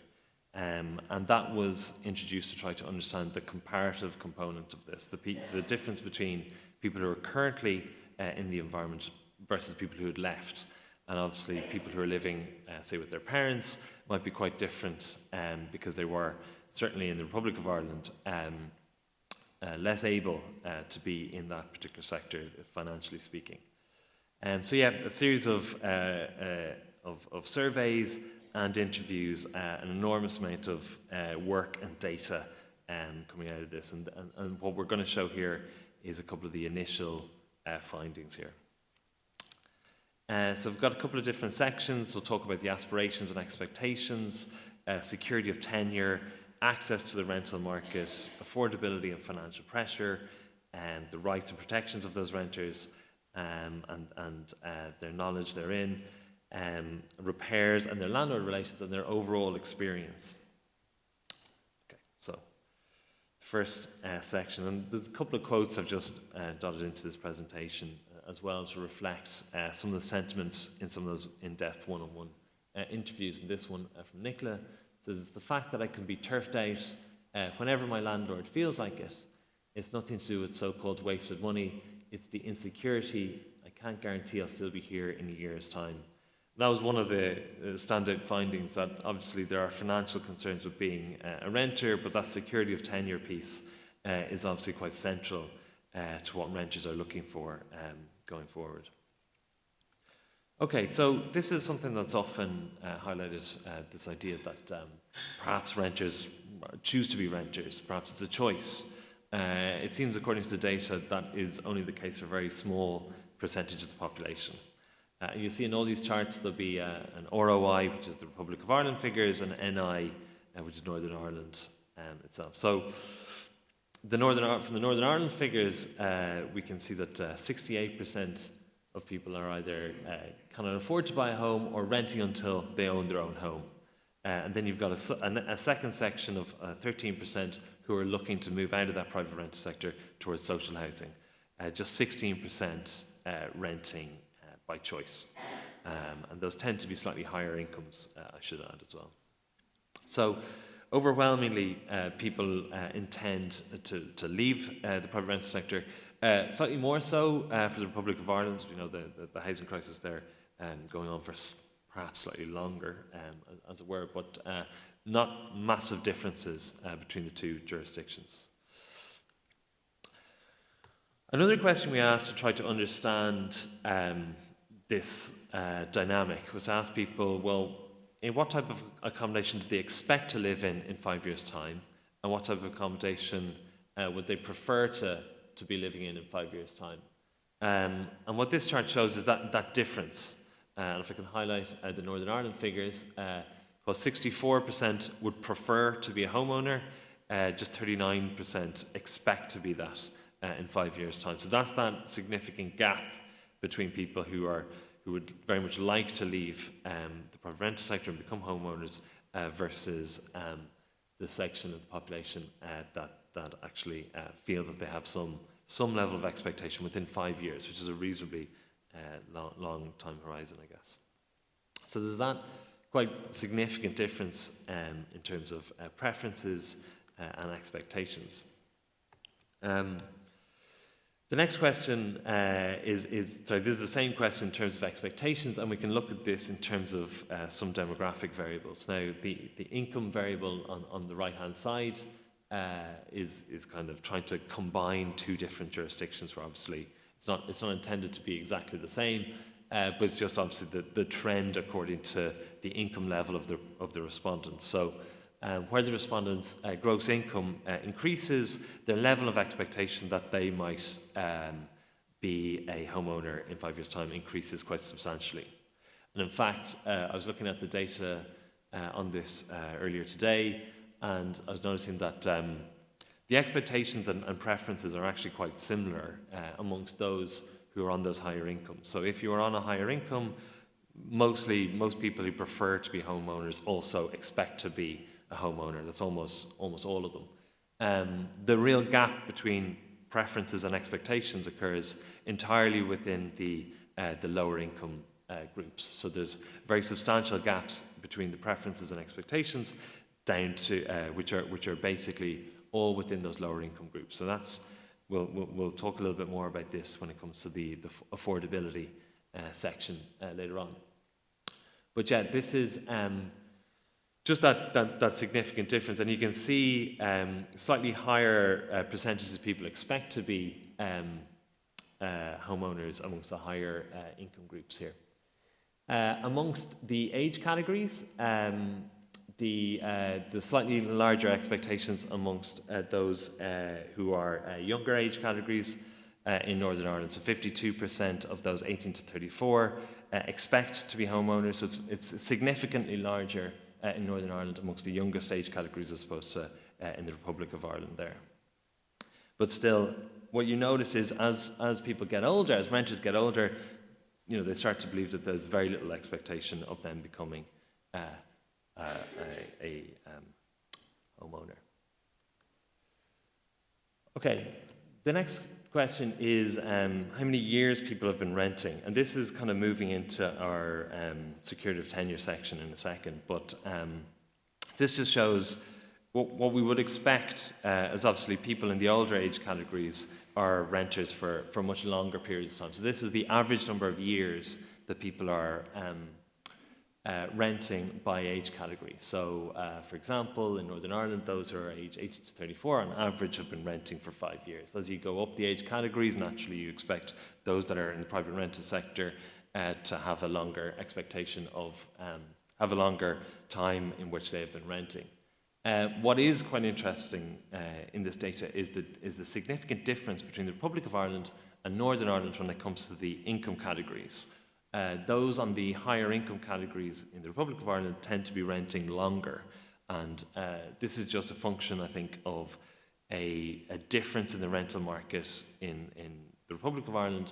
And that was introduced to try to understand the comparative component of this, the difference between people who are currently in the environment versus people who had left. And obviously people who are living, say, with their parents might be quite different because they were, certainly in the Republic of Ireland, less able to be in that particular sector, financially speaking. So yeah, a series of surveys and interviews, an enormous amount of work and data coming out of this. And what we're going to show here is a couple of the initial findings here. So we've got a couple of different sections. We'll talk about the aspirations and expectations, security of tenure, access to the rental market, affordability and financial pressure, and the rights and protections of those renters, and their knowledge therein, repairs and their landlord relations and their overall experience. Okay, so the first section, and there's a couple of quotes I've just dotted into this presentation as well to reflect some of the sentiment in some of those in-depth one-on-one interviews. And this one from Nicola says, the fact that I can be turfed out whenever my landlord feels like it, it's nothing to do with so-called wasted money, it's the insecurity. I can't guarantee I'll still be here in a year's time. That was one of the standout findings, that obviously there are financial concerns with being a renter, but that security of tenure piece is obviously quite central to what renters are looking for going forward. Okay, so this is something that's often highlighted, this idea that perhaps renters choose to be renters, perhaps it's a choice. It seems, according to the data, that is only the case for a very small percentage of the population. You see in all these charts there'll be an ROI, which is the Republic of Ireland figures, and NI, which is Northern Ireland itself. So from the Northern Ireland figures, we can see that 68% of people are either cannot afford to buy a home or renting until they own their own home. And then you've got a second section of 13% who are looking to move out of that private rented sector towards social housing. Just 16% renting by choice. And those tend to be slightly higher incomes, I should add as well. So overwhelmingly, people intend to leave the private rented sector. Slightly more so for the Republic of Ireland. You know, the housing crisis there going on for perhaps slightly longer, as it were, but not massive differences between the two jurisdictions. Another question we asked to try to understand this dynamic was to ask people, well, in what type of accommodation do they expect to live in 5 years' time, and what type of accommodation would they prefer to be living in 5 years' time? And what this chart shows is that difference. And if I can highlight the Northern Ireland figures, well, 64% would prefer to be a homeowner, just 39% expect to be that in 5 years' time. So that's that significant gap between people who would very much like to leave the private rented sector and become homeowners versus the section of the population that actually feel that they have some level of expectation within 5 years, which is a reasonably long time horizon, I guess. So there's that quite significant difference in terms of preferences and expectations. The next question this is the same question in terms of expectations, and we can look at this in terms of some demographic variables. Now, the income variable on the right-hand side is kind of trying to combine two different jurisdictions where obviously it's not intended to be exactly the same, but it's just obviously the trend according to the income level of the respondents. So where the respondents' gross income increases, their level of expectation that they might be a homeowner in 5 years' time increases quite substantially. And in fact, I was looking at the data on this earlier today, and I was noticing that the expectations and preferences are actually quite similar amongst those who are on those higher incomes. So if you are on a higher income, most people who prefer to be homeowners also expect to be a homeowner. That's almost all of them. The real gap between preferences and expectations occurs entirely within the lower income groups. So there's very substantial gaps between the preferences and expectations down to which are basically all within those lower income groups. So that's we'll talk a little bit more about this when it comes to the affordability section later on. But yeah, this is just that significant difference, and you can see slightly higher percentages of people expect to be homeowners amongst the higher income groups here. Amongst the age categories, the slightly larger expectations amongst those who are younger age categories in Northern Ireland. So 52% of those 18 to 34 expect to be homeowners. So it's significantly larger in Northern Ireland amongst the youngest age categories as opposed to in the Republic of Ireland there. But still, what you notice is as people get older, as renters get older, you know, they start to believe that there's very little expectation of them becoming a homeowner. Okay, the next question is how many years people have been renting, and this is kind of moving into our security of tenure section in a second, but this just shows what we would expect as obviously people in the older age categories are renters for much longer periods of time. So this is the average number of years that people are renting by age category. So, for example, in Northern Ireland, those who are age 18 to 34 on average have been renting for 5 years. As you go up the age categories, naturally you expect those that are in the private rented sector to have a longer expectation of, have a longer time in which they have been renting. What is quite interesting in this data is the significant difference between the Republic of Ireland and Northern Ireland when it comes to the income categories. Those on the higher income categories in the Republic of Ireland tend to be renting longer, and this is just a function, I think, of a difference in the rental market in the Republic of Ireland,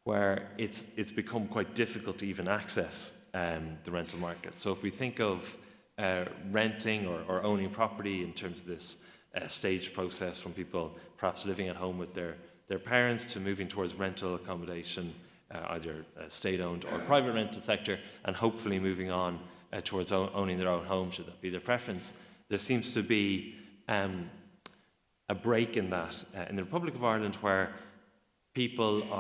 where it's become quite difficult to even access the rental market. So if we think of renting or owning property in terms of this staged process from people perhaps living at home with their parents to moving towards rental accommodation, either state-owned or private rented sector, and hopefully moving on towards owning their own home, should that be their preference. There seems to be a break in that in the Republic of Ireland, where people who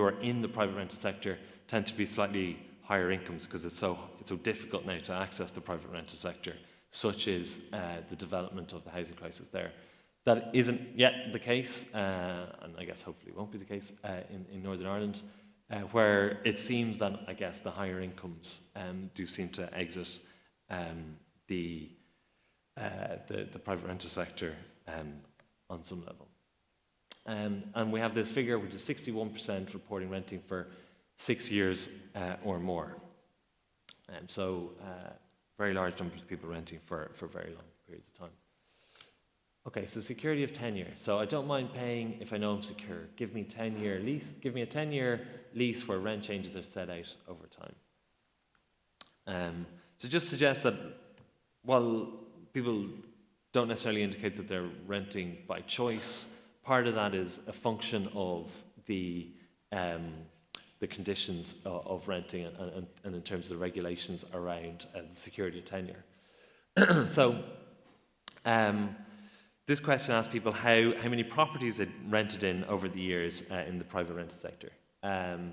are in the private rented sector tend to be slightly higher incomes, because it's so difficult now to access the private rented sector, such is the development of the housing crisis there. That isn't yet the case, and I guess hopefully won't be the case in Northern Ireland, where it seems that, I guess, the higher incomes do seem to exit the private rented sector on some level. And we have this figure, which is 61% reporting renting for 6 years or more. So very large numbers of people renting for very long periods of time. Okay, so security of tenure. So I don't mind paying if I know I'm secure. Give me 10-year lease. Give me a 10-year lease where rent changes are set out over time. So just suggests that while people don't necessarily indicate that they're renting by choice, part of that is a function of the conditions of renting and in terms of the regulations around the security of tenure. So this question asks people how many properties they rented in over the years in the private rented sector. And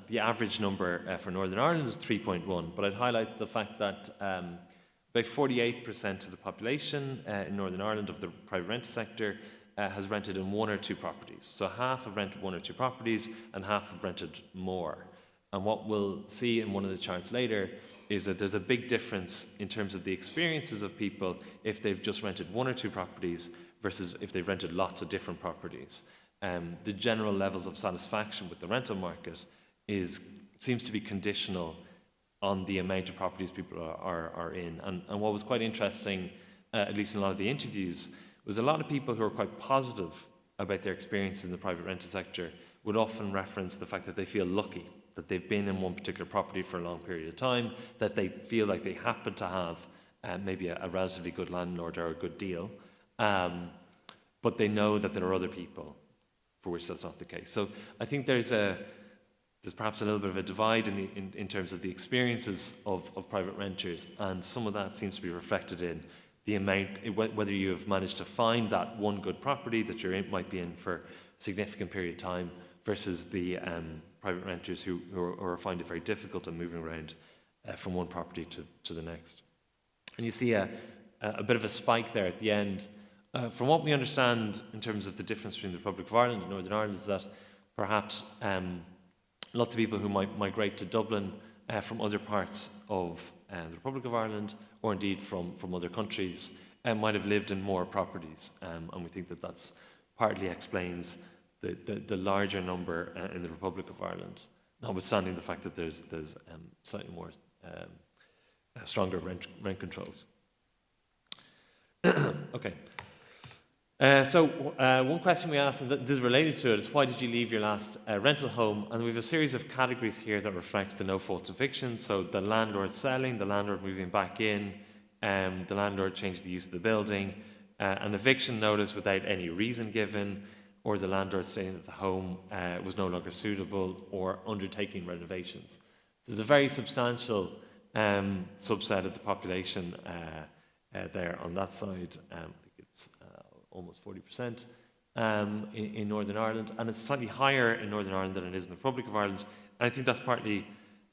the average number for Northern Ireland is 3.1, but I'd highlight the fact that about 48% of the population in Northern Ireland of the private rented sector has rented in 1 or 2 properties. So half have rented 1 or 2 properties and half have rented more. And what we'll see in one of the charts later is that there's a big difference in terms of the experiences of people if they've just rented 1 or 2 properties versus if they've rented lots of different properties. The general levels of satisfaction with the rental market seems to be conditional on the amount of properties people are in. And what was quite interesting, at least in a lot of the interviews, was a lot of people who are quite positive about their experience in the private rented sector would often reference the fact that they feel lucky, that they've been in one particular property for a long period of time, that they feel like they happen to have maybe a relatively good landlord or a good deal, but they know that there are other people for which that's not the case. So I think there's perhaps a little bit of a divide in terms of the experiences of private renters, and some of that seems to be reflected in the amount, whether you have managed to find that one good property that might be in for a significant period of time versus the private renters who find it very difficult in moving around from one property to the next. And you see a bit of a spike there at the end. From what we understand in terms of the difference between the Republic of Ireland and Northern Ireland is that perhaps lots of people who might migrate to Dublin from other parts of the Republic of Ireland, or indeed from other countries, might have lived in more properties. And we think that that's partly explains the larger number in the Republic of Ireland, notwithstanding the fact that there's slightly more stronger rent controls. Okay. So one question we asked, and this is related to it, is why did you leave your last rental home? And we have a series of categories here that reflect the no-fault eviction. So the landlord selling, the landlord moving back in, the landlord changed the use of the building, an eviction notice without any reason given, or the landlord saying that the home was no longer suitable, or undertaking renovations. So there's a very substantial subset of the population there on that side. I think it's almost 40% in Northern Ireland, and it's slightly higher in Northern Ireland than it is in the Republic of Ireland. And I think that's partly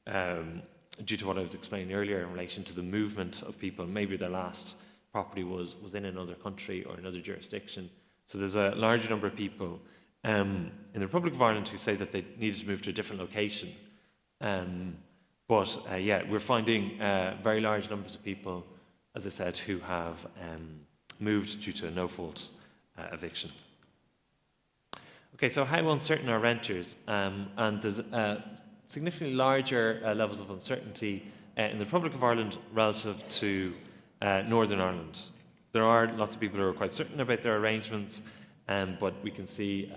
due to what I was explaining earlier in relation to the movement of people. Maybe their last property was in another country or another jurisdiction. So there's a larger number of people in the Republic of Ireland who say that they needed to move to a different location. But we're finding very large numbers of people, as I said, who have moved due to a no-fault eviction. Okay, so how uncertain are renters? And there's significantly larger levels of uncertainty in the Republic of Ireland relative to Northern Ireland. There are lots of people who are quite certain about their arrangements, but we can see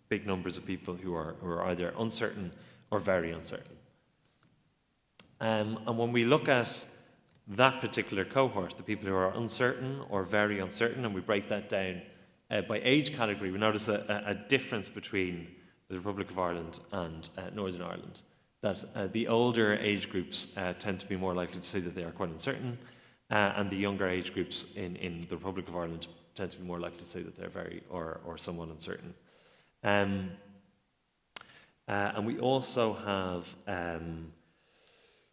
big numbers of people who are either uncertain or very uncertain. And when we look at that particular cohort, the people who are uncertain or very uncertain, and we break that down by age category, we notice a difference between the Republic of Ireland and Northern Ireland. That the older age groups tend to be more likely to say that they are quite uncertain, and the younger age groups in the Republic of Ireland tend to be more likely to say that they're very or somewhat uncertain. And we also have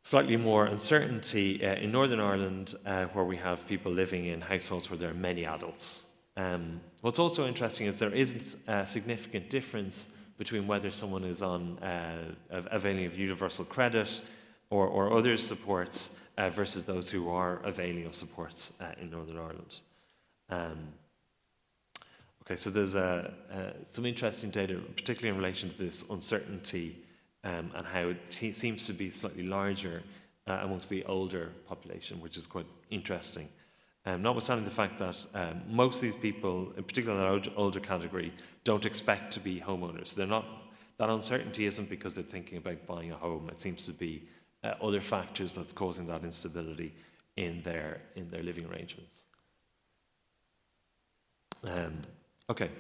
slightly more uncertainty in Northern Ireland, where we have people living in households where there are many adults. What's also interesting is there isn't a significant difference between whether someone is on availing of universal credit or other supports versus those who are availing of supports in Northern Ireland. Okay, so there's some interesting data, particularly in relation to this uncertainty and how it seems to be slightly larger amongst the older population, which is quite interesting. Notwithstanding the fact that most of these people, in particular that older category, don't expect to be homeowners. They're not. That uncertainty isn't because they're thinking about buying a home. It seems to be other factors that's causing that instability in their living arrangements. Okay,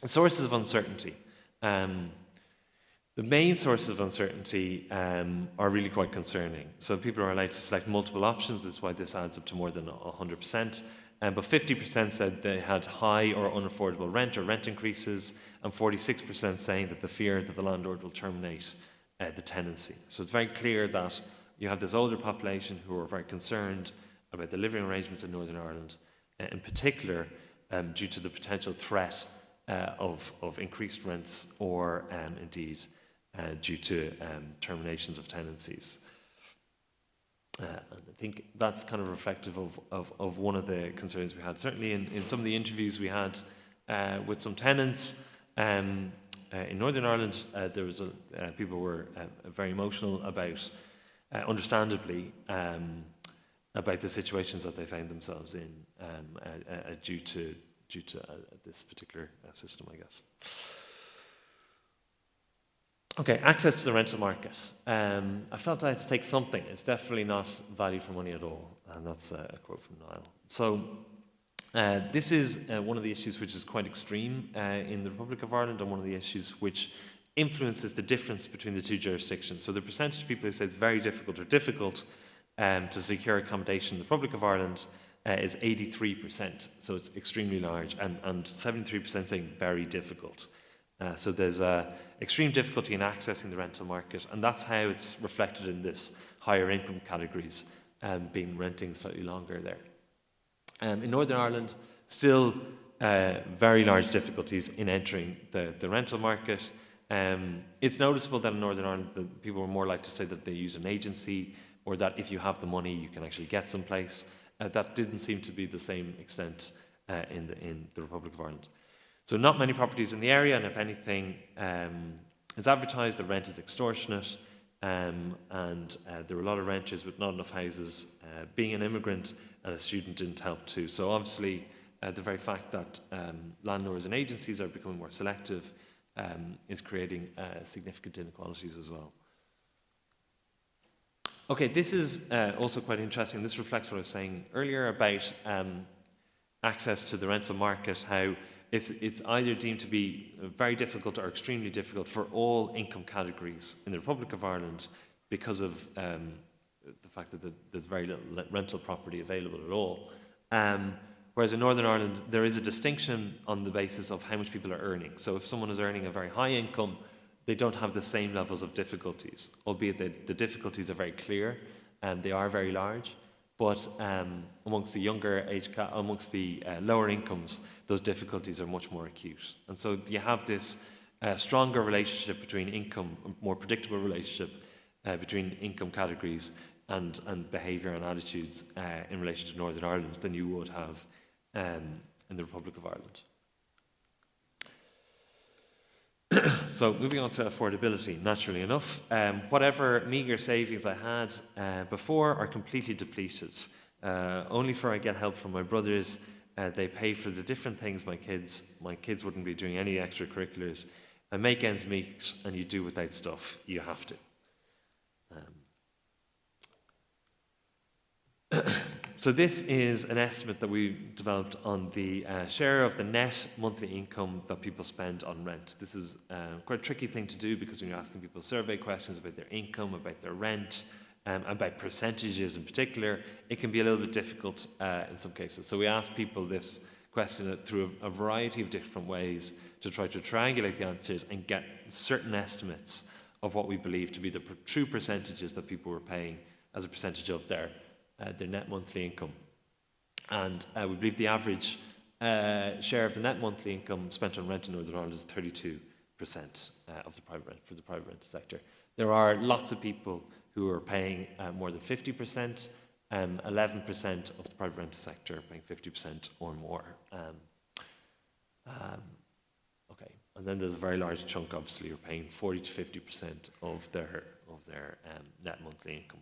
sources of uncertainty. The main sources of uncertainty are really quite concerning. So people are allowed to select multiple options. That's why this adds up to more than 100%. But 50% said they had high or unaffordable rent or rent increases, and 46% saying that the fear that the landlord will terminate the tenancy. So it's very clear that you have this older population who are very concerned about the living arrangements in Northern Ireland, in particular due to the potential threat of increased rents or indeed due to terminations of tenancies. And I think that's kind of reflective of one of the concerns we had. Certainly in some of the interviews we had with some tenants in Northern Ireland, there was people were very emotional about, understandably, about the situations that they found themselves in due to this particular system, I guess. Okay, access to the rental market. I felt I had to take something. It's definitely not value for money at all. And that's a quote from Niall. So this is one of the issues which is quite extreme in the Republic of Ireland, and one of the issues which influences the difference between the two jurisdictions. So the percentage of people who say it's very difficult to secure accommodation in the Republic of Ireland is 83%. So it's extremely large, and 73% saying very difficult. So there's extreme difficulty in accessing the rental market, and that's how it's reflected in this higher income categories being renting slightly longer there. In Northern Ireland, still very large difficulties in entering the rental market. It's noticeable that in Northern Ireland, the people were more likely to say that they use an agency, or that if you have the money, you can actually get someplace. That didn't seem to be the same extent in the Republic of Ireland. So not many properties in the area, and if anything is advertised, the rent is extortionate, and there were a lot of renters with not enough houses. Being an immigrant and a student didn't help too. So obviously the very fact that landlords and agencies are becoming more selective is creating significant inequalities as well. Okay, this is also quite interesting. This reflects what I was saying earlier about access to the rental market, how it's either deemed to be very difficult or extremely difficult for all income categories in the Republic of Ireland because of the fact that there's very little rental property available at all. Whereas in Northern Ireland, there is a distinction on the basis of how much people are earning. So if someone is earning a very high income, they don't have the same levels of difficulties, albeit the difficulties are very clear and they are very large. But amongst the younger age, amongst the lower incomes, those difficulties are much more acute. And so you have this stronger relationship between income, a more predictable relationship between income categories and behaviour and attitudes in relation to Northern Ireland than you would have in the Republic of Ireland. So moving on to affordability, naturally enough, whatever meagre savings I had before are completely depleted. Only for I get help from my brothers. They pay for the different things my kids wouldn't be doing any extracurriculars. I make ends meet, and you do without stuff. You have to. So this is an estimate that we developed on the share of the net monthly income that people spend on rent. This is quite a tricky thing to do because when you're asking people survey questions about their income, about their rent, about percentages in particular, it can be a little bit difficult in some cases. So we asked people this question through a variety of different ways to try to triangulate the answers and get certain estimates of what we believe to be the true percentages that people were paying as a percentage of their net monthly income. And we believe the average share of the net monthly income spent on rent in Northern Ireland is 32% of the private rent, for the private rented sector. There are lots of people who are paying more than 50%, 11% of the private rented sector are paying 50% or more. Okay, and then there's a very large chunk, obviously, who are paying 40 to 50% of their net monthly income.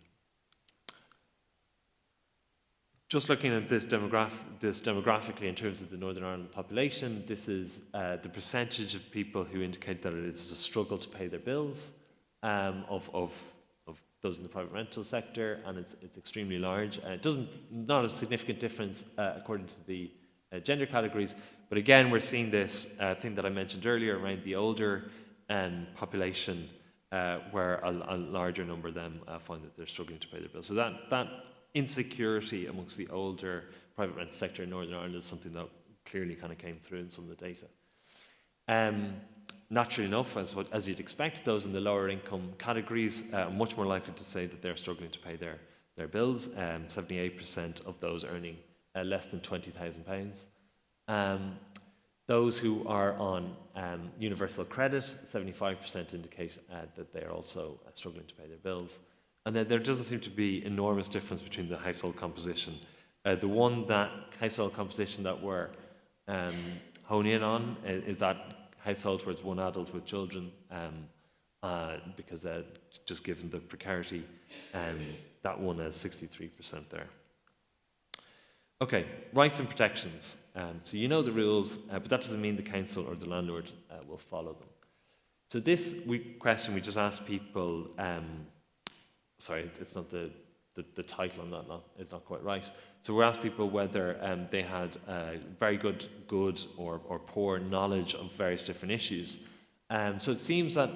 Just looking at this demographically in terms of the Northern Ireland population, this is the percentage of people who indicate that it is a struggle to pay their bills of those in the private rental sector, and it's extremely large. Not a significant difference according to the gender categories, but again we're seeing this thing that I mentioned earlier around the older population, where a larger number of them find that they're struggling to pay their bills. So that insecurity amongst the older private rental sector in Northern Ireland is something that clearly kind of came through in some of the data. Naturally enough, as you'd expect, those in the lower income categories are much more likely to say that they're struggling to pay their bills. 78% of those earning less than £20,000. Those who are on universal credit, 75% indicate that they are also struggling to pay their bills. And then there doesn't seem to be enormous difference between the household composition. The household composition that we're honing in on is that household where it's one adult with children, because just given the precarity, that one has 63% there. Okay, rights and protections. So you know the rules, but that doesn't mean the council or the landlord will follow them. So this question we just asked people, sorry, it's not the title on that, it's not quite right. So we asked people whether they had very good or poor knowledge of various different issues. So it seems that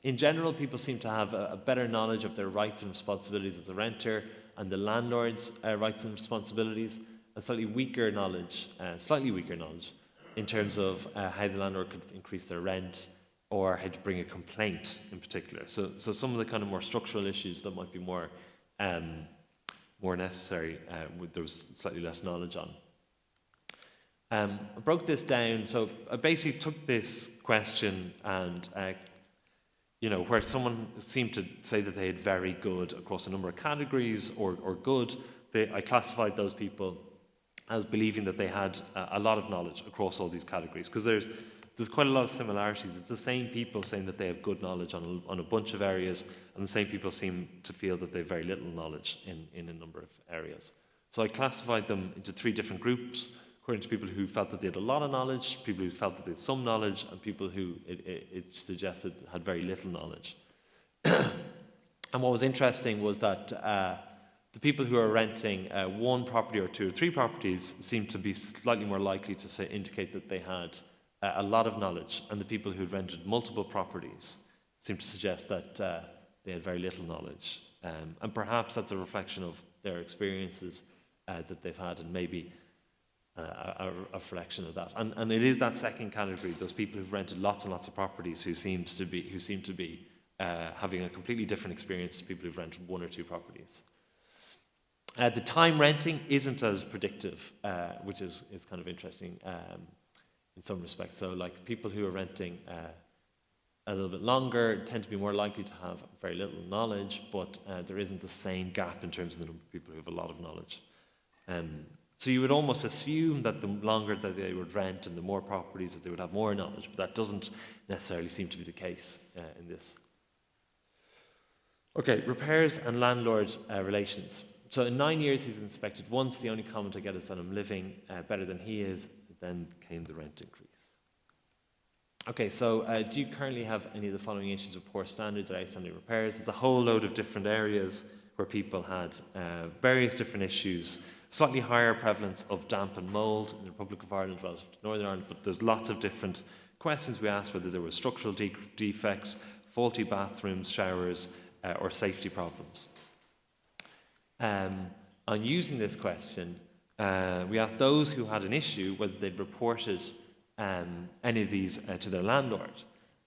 in general people seem to have a better knowledge of their rights and responsibilities as a renter and the landlord's rights and responsibilities, and slightly weaker knowledge in terms of how the landlord could increase their rent or how to bring a complaint in particular. So some of the kind of more structural issues that might be more necessary, there was slightly less knowledge on. I broke this down, so I basically took this question and, where someone seemed to say that they had very good across a number of categories or good, I classified those people as believing that they had a lot of knowledge across all these categories, because there's quite a lot of similarities. It's the same people saying that they have good knowledge on a bunch of areas, and the same people seem to feel that they have very little knowledge in a number of areas. So I classified them into three different groups, according to people who felt that they had a lot of knowledge, people who felt that they had some knowledge, and people who it suggested had very little knowledge. And what was interesting was that the people who are renting one property or two or three properties seemed to be slightly more likely to indicate that they had a lot of knowledge, and the people who rented multiple properties seemed to suggest that they had very little knowledge. And perhaps that's a reflection of their experiences that they've had, and maybe a reflection of that. And it is that second category, those people who've rented lots and lots of properties, who seem to be having a completely different experience to people who've rented one or two properties. The time renting isn't as predictive, which is kind of interesting in some respects. So like people who are renting a little bit longer tend to be more likely to have very little knowledge, but there isn't the same gap in terms of the number of people who have a lot of knowledge. So you would almost assume that the longer that they would rent and the more properties, that they would have more knowledge, but that doesn't necessarily seem to be the case in this. Okay, repairs and landlord relations. So in 9 years he's inspected once. The only comment I get is that I'm living better than he is. Then came the rent increase. Okay, so do you currently have any of the following issues of poor standards or outstanding repairs? There's a whole load of different areas where people had various different issues, slightly higher prevalence of damp and mould in the Republic of Ireland relative to Northern Ireland, but there's lots of different questions we asked, whether there were structural defects, faulty bathrooms, showers, or safety problems. On using this question, we asked those who had an issue whether they'd reported any of these to their landlord.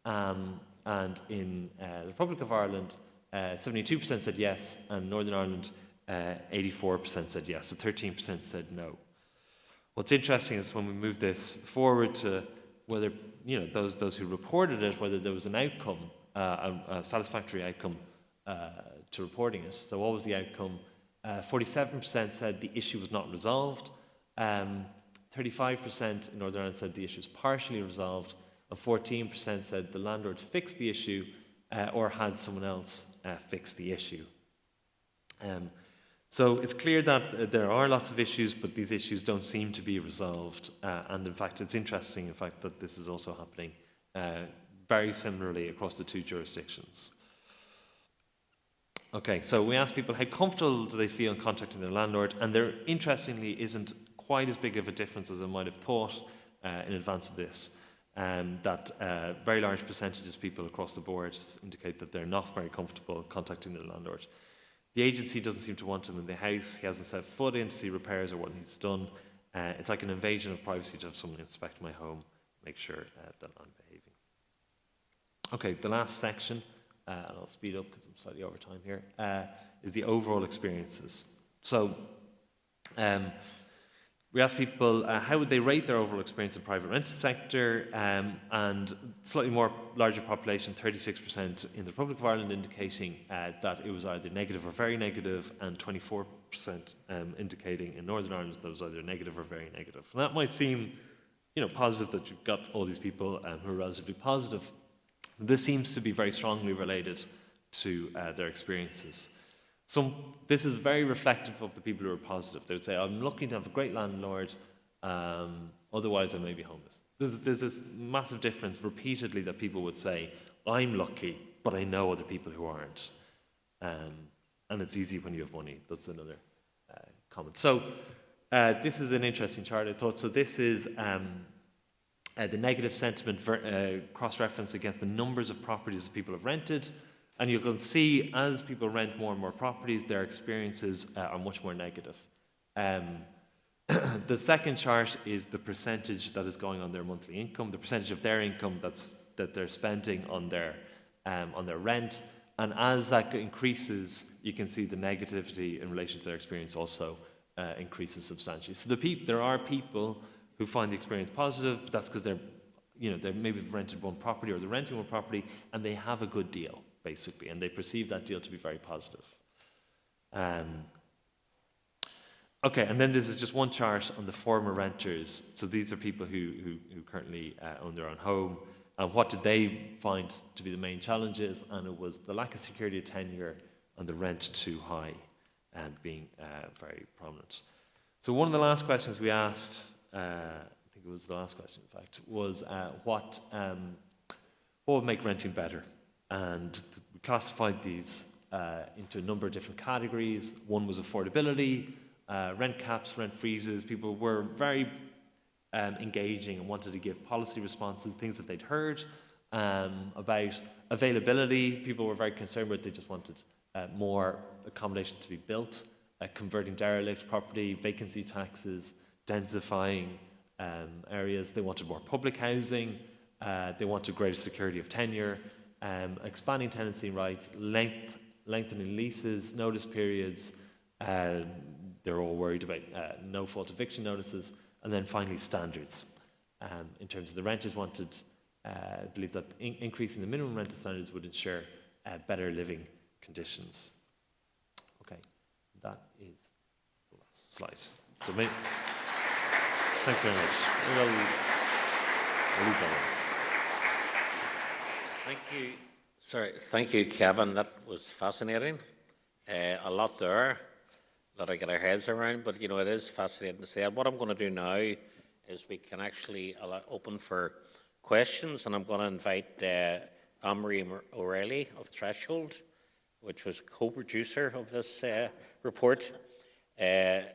And in the Republic of Ireland, 72% said yes, and Northern Ireland, 84% said yes, so 13% said no. What's interesting is when we move this forward to whether, you know, those who reported it, whether there was an outcome, a satisfactory outcome to reporting it. So what was the outcome? 47% said the issue was not resolved. 35% in Northern Ireland said the issue was partially resolved, and 14% said the landlord fixed the issue or had someone else fix the issue. So it's clear that there are lots of issues, but these issues don't seem to be resolved. And in fact, it's interesting, in fact, that this is also happening very similarly across the two jurisdictions. Okay, so we asked people how comfortable do they feel in contacting their landlord, and there, interestingly, isn't quite as big of a difference as I might have thought in advance of this. That very large percentages of people across the board indicate that they're not very comfortable contacting their landlord. The agency doesn't seem to want him in the house. He hasn't set foot in to see repairs or what needs done. It's like an invasion of privacy to have someone inspect my home, make sure that I'm behaving. Okay, the last section, and I'll speed up because I'm slightly over time here, is the overall experiences. So we asked people how would they rate their overall experience in the private rented sector, and slightly more larger population, 36% in the Republic of Ireland, indicating that it was either negative or very negative, and 24% indicating in Northern Ireland that it was either negative or very negative. And that might seem, you know, positive that you've got all these people who are relatively positive. This seems to be very strongly related to their experiences. This is very reflective of the people who are positive. They would say, I'm lucky to have a great landlord, otherwise I may be homeless. There's this massive difference repeatedly that people would say, I'm lucky, but I know other people who aren't. And it's easy when you have money. That's another comment. So this is an interesting chart, I thought. So this is the negative sentiment cross-reference against the numbers of properties that people have rented. And you can see as people rent more and more properties, their experiences are much more negative. The second chart is the percentage that is going on their monthly income, the percentage of their income that they're spending on their rent. And as that increases, you can see the negativity in relation to their experience also increases substantially. So there are people who find the experience positive, but that's because they maybe rented one property or they're renting one property and they have a good deal, basically, and they perceive that deal to be very positive. Okay, and then this is just one chart on the former renters. So these are people who currently own their own home. And what did they find to be the main challenges? And it was the lack of security of tenure and the rent too high and being very prominent. So one of the last questions we asked, I think it was the last question, in fact, was what would make renting better? And we classified these into a number of different categories. One was affordability, rent caps, rent freezes. People were very engaging and wanted to give policy responses, things that they'd heard about availability. People were very concerned with. They just wanted more accommodation to be built, converting derelict property, vacancy taxes, densifying areas. They wanted more public housing. They wanted greater security of tenure, expanding tenancy rights, lengthening leases, notice periods. They're all worried about no-fault eviction notices. And then finally, standards. In terms of the renters wanted, believe that increasing the minimum rental standards would ensure better living conditions. Okay, that is the last slide. So thanks very much. We'll leave that Thank you. Sorry, thank you, Kevin. That was fascinating. A lot there that I get our heads around, but you know, it is fascinating to say. What I'm going to do now is we can actually open for questions, and I'm going to invite Anne-Marie O'Reilly of Threshold. which was co-producer of this report.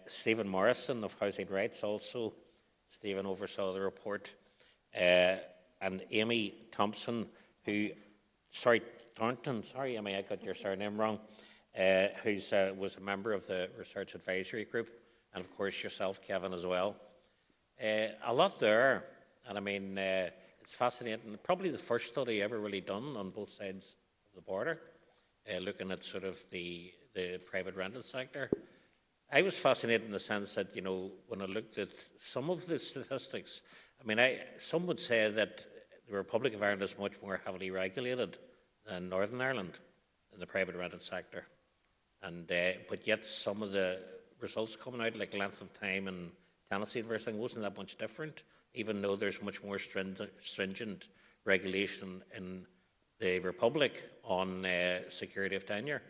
Stephen Morrison of Housing Rights also. Stephen oversaw the report. And Amy Thompson, Thornton, sorry Amy, I got your surname wrong, who was a member of the Research Advisory Group, and of course yourself, Kevin, as well. A lot there, and I mean, it's fascinating. Probably the first study ever really done on both sides of the border, looking at sort of the private rented sector. I was fascinated in the sense that, you know, when I looked at some of the statistics, I mean, some would say that the Republic of Ireland is much more heavily regulated than Northern Ireland in the private rented sector. And but yet some of the results coming out, like length of time and tenancy and everything, wasn't that much different, even though there's much more stringent regulation in the Republic on security of tenure.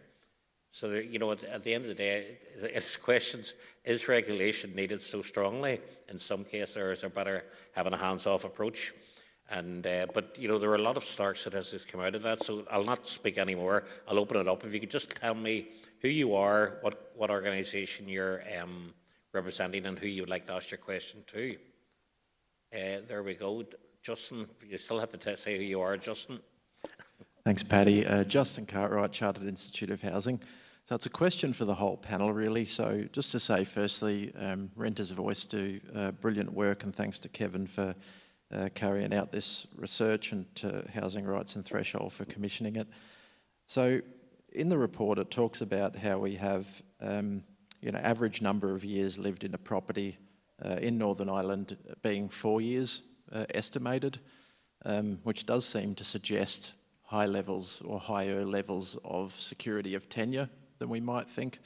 So, you know, at the end of the day, it's questions, is regulation needed so strongly in some cases, or is there better having a hands-off approach? And but, you know, there were a lot of stark statistics come out of that, so I'll not speak anymore. I'll open it up. If you could just tell me who you are, what organisation you're representing, and who you would like to ask your question to. There we go. Justin, you still have to say who you are, Justin. Thanks, Paddy. Justin Cartwright, Chartered Institute of Housing. So it's a question for the whole panel, really. So just to say, firstly, Renters Voice do brilliant work, and thanks to Kevin for carrying out this research, and to Housing Rights and Threshold for commissioning it. So in the report, it talks about how we have, you know, average number of years lived in a property in Northern Ireland being 4 years estimated, which does seem to suggest high levels or higher levels of security of tenure than we might think.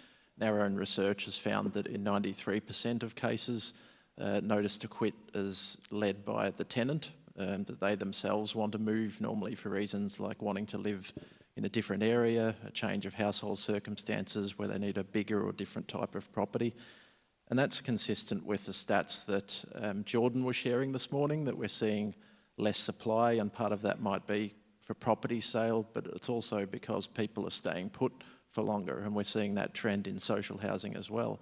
Our own research has found that in 93% of cases, notice to quit is led by the tenant, that they themselves want to move, normally for reasons like wanting to live in a different area, a change of household circumstances where they need a bigger or different type of property. And that's consistent with the stats that Jordan was sharing this morning, that we're seeing less supply, and part of that might be for property sale, but it's also because people are staying put for longer, and we're seeing that trend in social housing as well.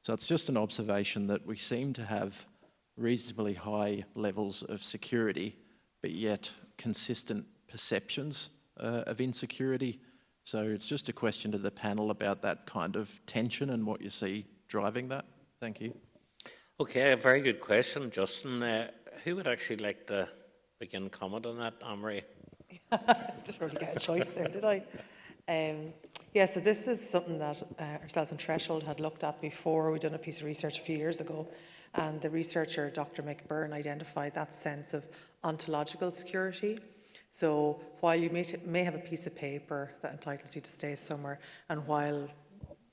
So it's just an observation that we seem to have reasonably high levels of security, but yet consistent perceptions of insecurity. So it's just a question to the panel about that kind of tension and what you see driving that. Thank you. Okay, a very good question, Justin. Who would actually like to begin comment on that, Anne-Marie? Didn't really get a choice there, did I? Yeah, so this is something that ourselves in Threshold had looked at before. We'd done a piece of research a few years ago, and the researcher, Dr. McByrne, identified that sense of ontological security. So while you may have a piece of paper that entitles you to stay somewhere, and while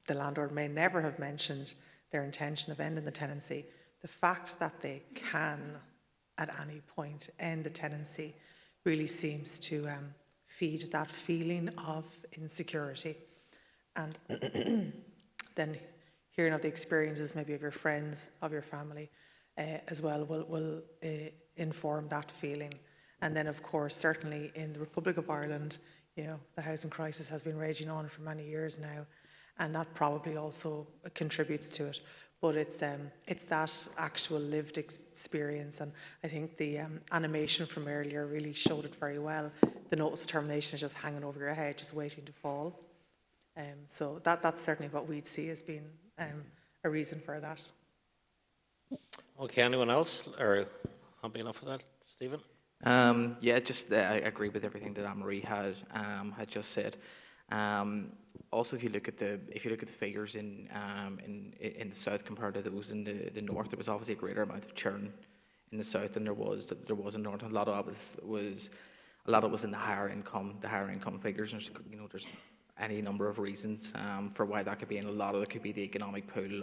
the landlord may never have mentioned their intention of ending the tenancy, the fact that they can at any point end the tenancy really seems to feed that feeling of insecurity. And then hearing of the experiences maybe of your friends, of your family as well will inform that feeling. And then, of course, certainly in the Republic of Ireland, you know, the housing crisis has been raging on for many years now, and that probably also contributes to it. But it's that actual lived experience, and I think the animation from earlier really showed it very well. The notice of termination is just hanging over your head, just waiting to fall. So that's certainly what we'd see as being a reason for that. Okay, anyone else, or happy enough of that, Stephen? Yeah, just I agree with everything that Anne-Marie had just said. Also, if you look at the figures in the south compared to those in the north, there was obviously a greater amount of churn in the south than there was in the north. And a lot of it was in the higher income figures. And there's any number of reasons for why that could be, and a lot of it could be the economic pool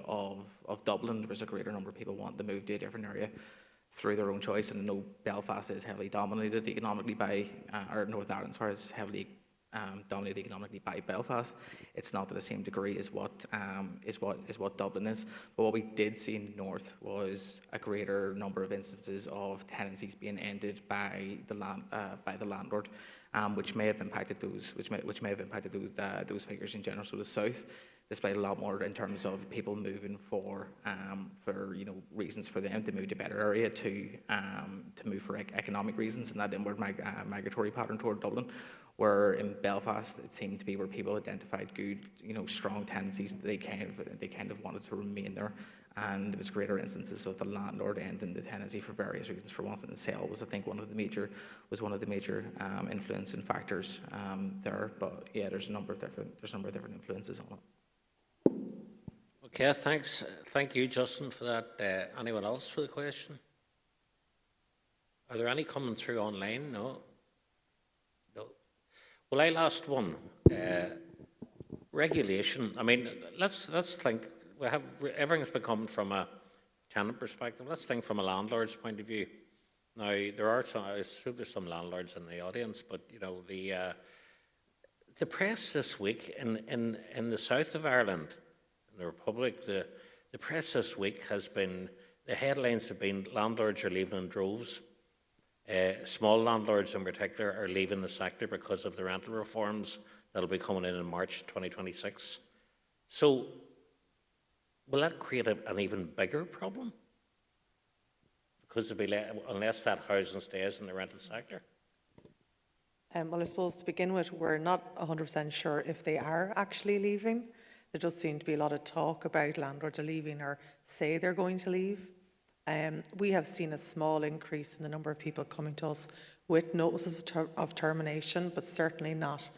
of Dublin. There was a greater number of people wanting to move to a different area through their own choice. And I know Belfast is heavily dominated economically by, or Northern Ireland, sorry, is heavily dominated economically by Belfast. It's not to the same degree as what Dublin is. But what we did see in the north was a greater number of instances of tenancies being ended by the landlord, which may have impacted those those figures in general. So the South displayed a lot more in terms of people moving for reasons for them to move to a better area, to move for economic reasons, and that inward migratory pattern toward Dublin. Where in Belfast, it seemed to be where people identified good, strong tendencies that they kind of wanted to remain there, and there was greater instances of the landlord ending the tenancy for various reasons. For wanting to sell was, I think, one of the major influencing factors there. But yeah, there's a number of different influences on it. Okay, thanks. Thank you, Justin, for that. Anyone else with a question? Are there any coming through online? No. Well, I'll ask one. Regulation. I mean, let's think. Everything's been coming from a tenant perspective. Let's think from a landlord's point of view. Now, there are some. I assume there's some landlords in the audience, but the press this week in the south of Ireland, in the Republic, the press this week has been, the headlines have been landlords are leaving in droves. Small landlords in particular are leaving the sector because of the rental reforms that will be coming in March 2026. So will that create an even bigger problem? Because unless that housing stays in the rental sector? Well, I suppose to begin with, we're not 100% sure if they are actually leaving. There does seem to be a lot of talk about landlords are leaving or say they're going to leave. We have seen a small increase in the number of people coming to us with notices of termination, but certainly not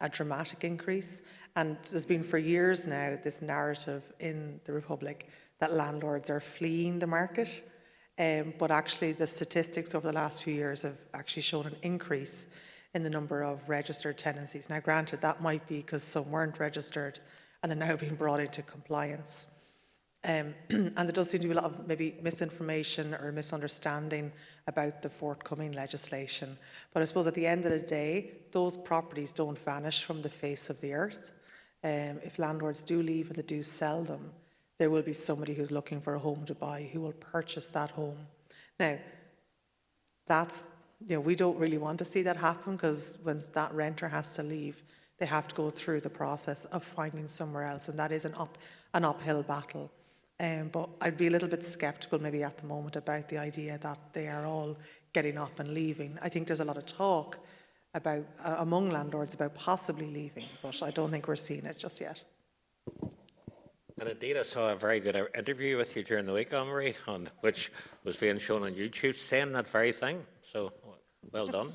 a dramatic increase. And there's been for years now this narrative in the Republic that landlords are fleeing the market. But actually the statistics over the last few years have actually shown an increase in the number of registered tenancies. Now, granted, that might be because some weren't registered and they're now being brought into compliance. And there does seem to be a lot of maybe misinformation or misunderstanding about the forthcoming legislation. But I suppose at the end of the day, those properties don't vanish from the face of the earth. If landlords do leave and they do sell them, there will be somebody who's looking for a home to buy who will purchase that home. Now, that's, we don't really want to see that happen, because when that renter has to leave, they have to go through the process of finding somewhere else, and that is an uphill battle. But I'd be a little bit sceptical maybe at the moment about the idea that they are all getting up and leaving. I think there's a lot of talk about among landlords about possibly leaving, but I don't think we're seeing it just yet. And indeed, I saw a very good interview with you during the week, Anne-Marie, which was being shown on YouTube, saying that very thing. So, well done.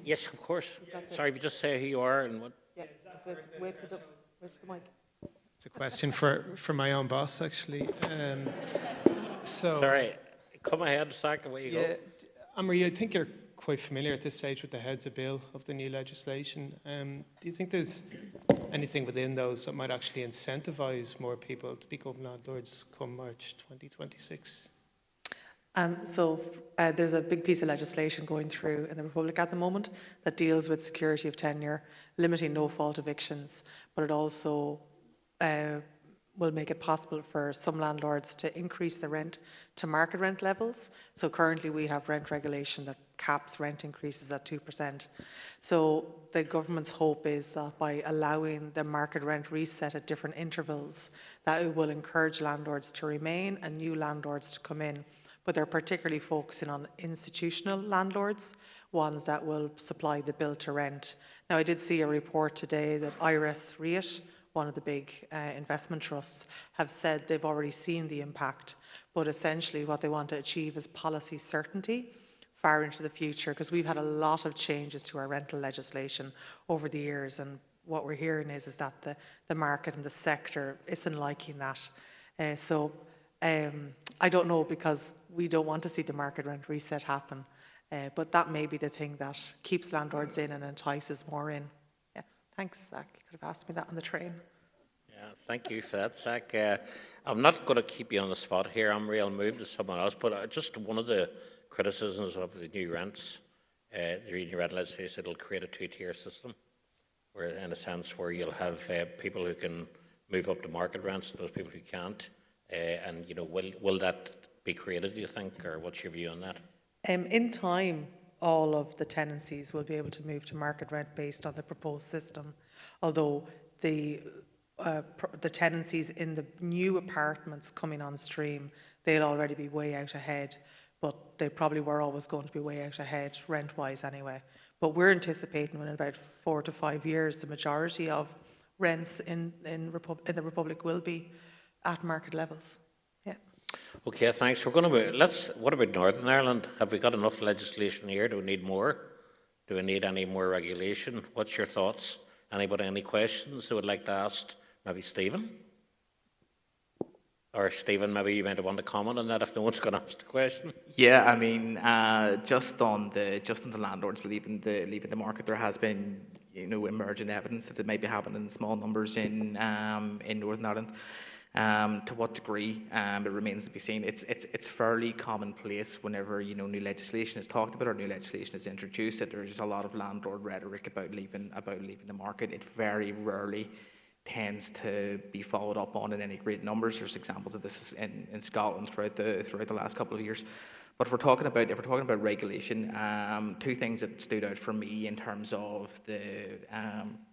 Yes, of course. Sorry, if you just say who you are and what. Yeah, wait for the mic. It's a question for my own boss, actually. Sorry, come ahead, Zach, away you go. Anne-Marie, I think you're quite familiar at this stage with the heads of bill of the new legislation. Do you think there's anything within those that might actually incentivise more people to become landlords come March 2026? There's a big piece of legislation going through in the Republic at the moment that deals with security of tenure, limiting no-fault evictions, but it also will make it possible for some landlords to increase the rent to market rent levels. So currently we have rent regulation that caps rent increases at 2%. So the government's hope is that by allowing the market rent reset at different intervals, that it will encourage landlords to remain and new landlords to come in. But they're particularly focusing on institutional landlords, ones that will supply the build to rent. Now, I did see a report today that Iris REIT, one of the big investment trusts, have said they've already seen the impact, but essentially what they want to achieve is policy certainty far into the future, because we've had a lot of changes to our rental legislation over the years, and what we're hearing is that the market and the sector isn't liking that. I don't know, because we don't want to see the market rent reset happen, but that may be the thing that keeps landlords in and entices more in. Thanks, Zach. You could have asked me that on the train. Yeah, thank you for that, Zach. I'm not going to keep you on the spot here, Anne-Marie. I'll move to someone else. But just one of the criticisms of the new rents, the new rent legislation, it'll create a two-tier system, where, in a sense, where you'll have people who can move up to market rents, those people who can't. And will that be created, do you think, or what's your view on that? In time, all of the tenancies will be able to move to market rent based on the proposed system, although the tenancies in the new apartments coming on stream, they'll already be way out ahead, but they probably were always going to be way out ahead rent-wise anyway. But we're anticipating in about 4 to 5 years, the majority of rents in the Republic will be at market levels. Yeah. Okay, thanks. We're going to move. What about Northern Ireland? Have we got enough legislation here? Do we need more? Do we need any more regulation? What's your thoughts? Anybody, any questions they would like to ask? Maybe Stephen? Or Stephen, maybe you might want to comment on that if no one's going to ask the question. Yeah, I mean, just on the landlords leaving the market, there has been emerging evidence that it may be happening in small numbers in Northern Ireland. To what degree it remains to be seen. It's fairly commonplace whenever new legislation is talked about or new legislation is introduced that there's a lot of landlord rhetoric about leaving the market. It very rarely tends to be followed up on in any great numbers. There's examples of this in Scotland throughout the last couple of years. But if we're talking about regulation, two things that stood out for me in terms of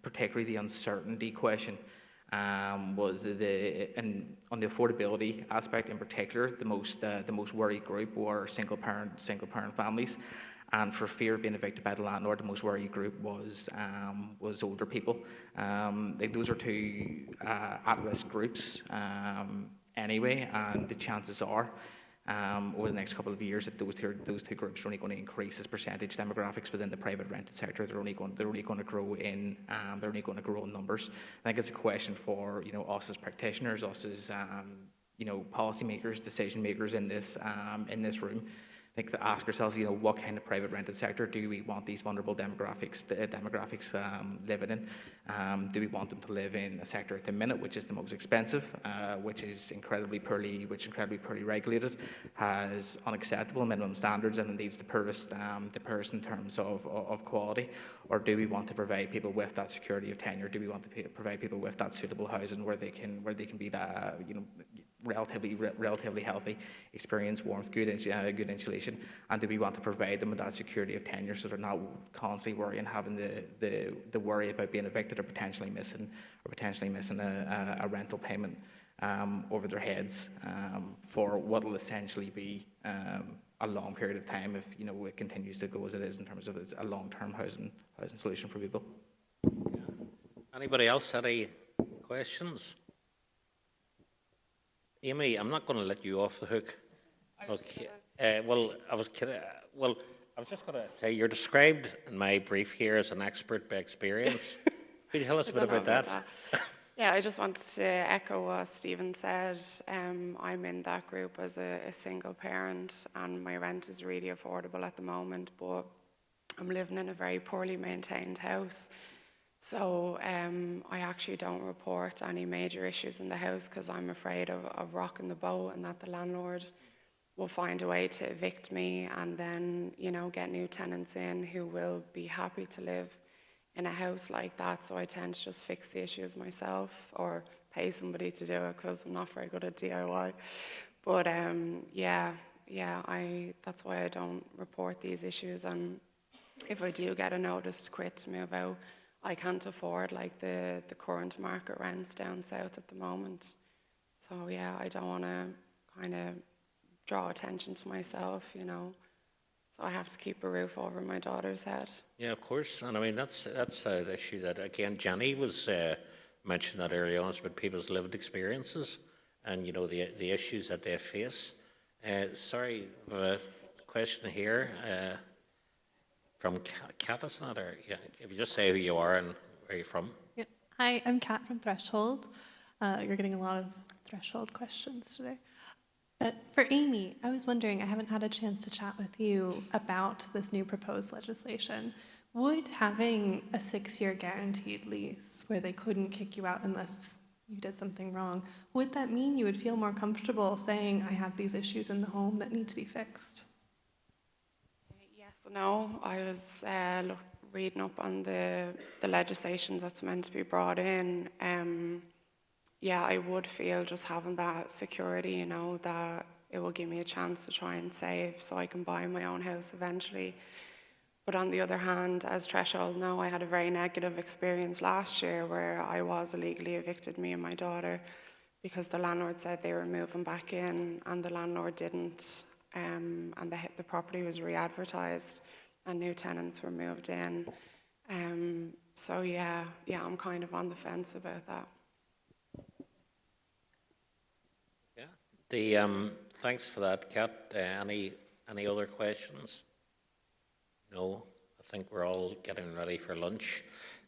particularly the uncertainty question was on the affordability aspect in particular. The most worried group were single parent families. And for fear of being evicted by the landlord, the most worried group was older people. Those are two at-risk groups anyway, and the chances are over the next couple of years that those two groups are only going to increase as percentage demographics within the private rented sector. They're only going to grow in numbers. I think it's a question for us as practitioners, us as policymakers, decision makers in this room. I think to ask ourselves, what kind of private rented sector do we want these vulnerable demographics living in? Do we want them to live in a sector at the minute, which is the most expensive, which is incredibly poorly regulated, has unacceptable minimum standards, and indeed the poorest in terms of quality? Or do we want to provide people with that security of tenure? Do we want to provide people with that suitable housing where they can be that relatively healthy, experience warmth, good insulation, and do we want to provide them with that security of tenure so they're not constantly worrying, having the worry about being evicted or potentially missing a rental payment over their heads for what will essentially be a long period of time if it continues to go as it is in terms of it's a long-term housing solution for people. Anybody else had any questions? Amy, I'm not going to let you off the hook. Okay. I was just going to say you're described in my brief here as an expert by experience. Could you tell us a bit about that? Yeah, I just wanted to echo what Stephen said. I'm in that group as a single parent, and my rent is really affordable at the moment, but I'm living in a very poorly maintained house. So I actually don't report any major issues in the house because I'm afraid of rocking the boat and that the landlord will find a way to evict me and then, get new tenants in who will be happy to live in a house like that. So I tend to just fix the issues myself or pay somebody to do it because I'm not very good at DIY. But that's why I don't report these issues. And if I do get a notice to quit, to move out, I can't afford the current market rents down south at the moment. So I don't want to kind of draw attention to myself, So I have to keep a roof over my daughter's head. Yeah, of course. And I mean, that's an issue that, again, Jenny was mentioned that earlier on. It's about people's lived experiences and, the issues that they face. Sorry, a question here. From Kat, is that? Or if you just say who you are and where you're from. Yeah. Hi, I'm Kat from Threshold. You're getting a lot of Threshold questions today. But for Amy, I was wondering, I haven't had a chance to chat with you about this new proposed legislation. Would having a 6-year guaranteed lease where they couldn't kick you out unless you did something wrong, would that mean you would feel more comfortable saying, I have these issues in the home that need to be fixed? Yes, no. I was reading up on the legislation that's meant to be brought in. I would feel just having that security, that it will give me a chance to try and save so I can buy my own house eventually. But on the other hand, as Threshold know, I had a very negative experience last year where I was illegally evicted, me and my daughter, because the landlord said they were moving back in and the landlord didn't, and the property was re-advertised and new tenants were moved in. So yeah, I'm kind of on the fence about that. Yeah. Thanks for that, Kat. Any other questions? No, I think we're all getting ready for lunch.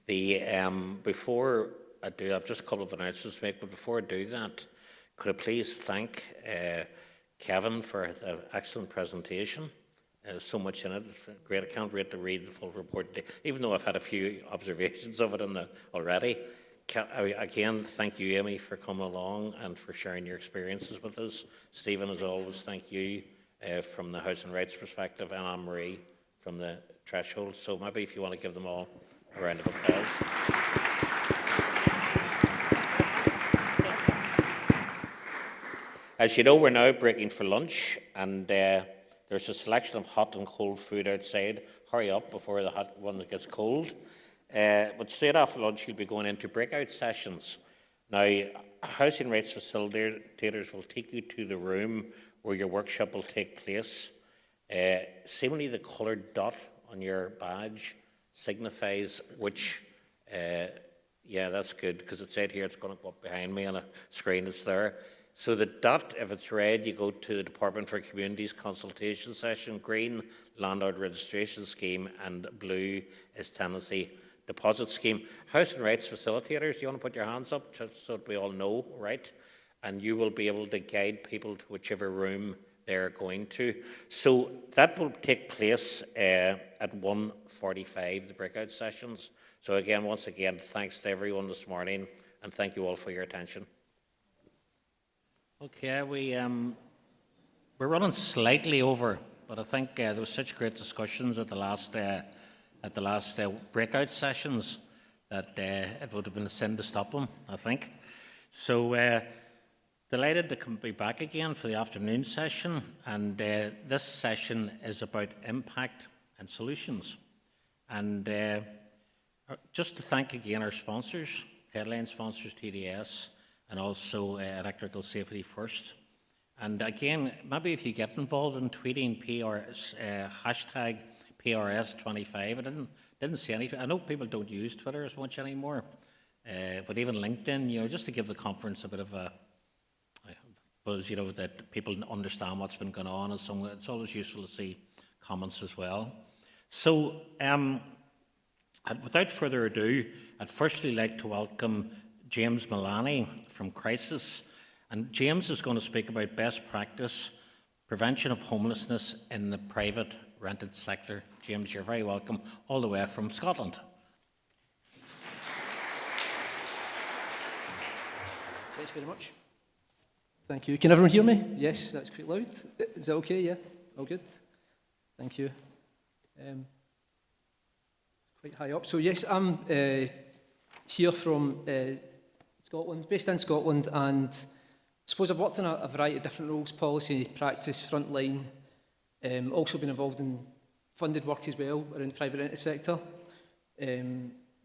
Before I do, I've just a couple of announcements to make, but before I do that, could I please thank Kevin for an excellent presentation. There's so much in it. It's great. I can't wait to read the full report, even though I've had a few observations of it already. Again, thank you, Amy, for coming along and for sharing your experiences with us. Stephen, as always, thank you from the Housing Rights perspective, and Anne-Marie from the Threshold. So maybe if you want to give them all a round of applause. As you know, we're now breaking for lunch, and there's a selection of hot and cold food outside. Hurry up before the hot one gets cold. But straight after lunch, you'll be going into breakout sessions. Now, Housing Rights facilitators will take you to the room where your workshop will take place. Seemingly, the coloured dot on your badge signifies which. Yeah, that's good, because it said here it's going to go up behind me on a screen that's there. So the dot, if it's red, you go to the Department for Communities consultation session. Green, landlord registration scheme, and blue is tenancy deposit scheme. Housing Rights facilitators, do you want to put your hands up just so that we all know, right? And you will be able to guide people to whichever room they're going to. So that will take place at 1:45, the breakout sessions. So again, once again, thanks to everyone this morning, and thank you all for your attention. Okay, we're running slightly over, but I think there was such great discussions at the last breakout sessions that it would have been a sin to stop them, I think. So delighted to be back again for the afternoon session, and this session is about impact and solutions. And just to thank again our sponsors, headline sponsors TDS, and also Electrical Safety First. And again, maybe if you get involved in tweeting hashtag PRS25, I didn't see anything. I know people don't use Twitter as much anymore, but even LinkedIn, just to give the conference a bit of a buzz, that people understand what's been going on, and so it's always useful to see comments as well. So, without further ado, I'd firstly like to welcome James Milani from Crisis. And James is going to speak about best practice, prevention of homelessness in the private rented sector. James, you're very welcome, all the way from Scotland. Thanks very much. Thank you. Can everyone hear me? Yes, that's quite loud. Is that okay? Yeah? All good? Thank you. Quite high up. So yes, I'm here from Scotland, based in Scotland, and I suppose I've worked in a variety of different roles: policy, practice, frontline. Also been involved in funded work as well around the private rented sector,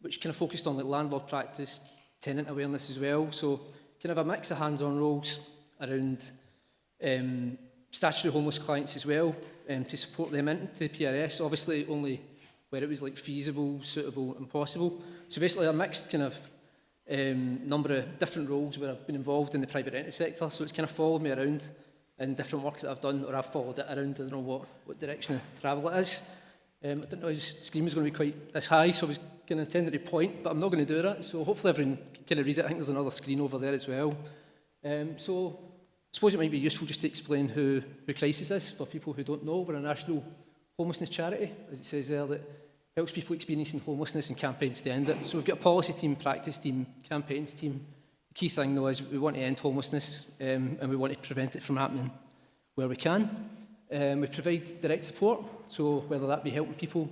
which kind of focused on landlord practice, tenant awareness as well. So kind of a mix of hands-on roles around statutory homeless clients as well, to support them into PRS. Obviously, only where it was feasible, suitable, and possible. So basically, a mixed kind of number of different roles where I've been involved in the private rented sector, so it's kind of followed me around in different work that I've done, or I've followed it around. I don't know what direction of travel it is. I didn't know his screen was going to be quite this high, so I was kind of intending to point, but I'm not going to do that, so hopefully everyone can kind of read it. I think there's another screen over there as well. So I suppose it might be useful just to explain who Crisis is, for people who don't know. We're a national homelessness charity, as it says there, that helps people experiencing homelessness and campaigns to end it. So we've got a policy team, practice team, campaigns team. The key thing, though, is we want to end homelessness, and we want to prevent it from happening where we can. We provide direct support, so whether that be helping people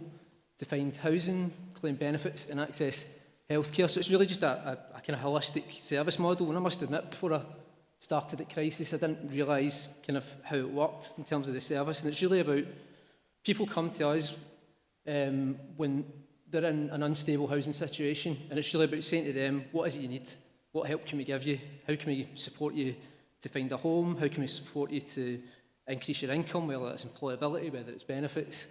to find housing, claim benefits and access healthcare. So it's really just a kind of holistic service model. And I must admit, before I started at Crisis, I didn't realise kind of how it worked in terms of the service. And it's really about people come to us when they're in an unstable housing situation, and it's really about saying to them, what is it you need? What help can we give you? How can we support you to find a home? How can we support you to increase your income, whether it's employability, whether it's benefits?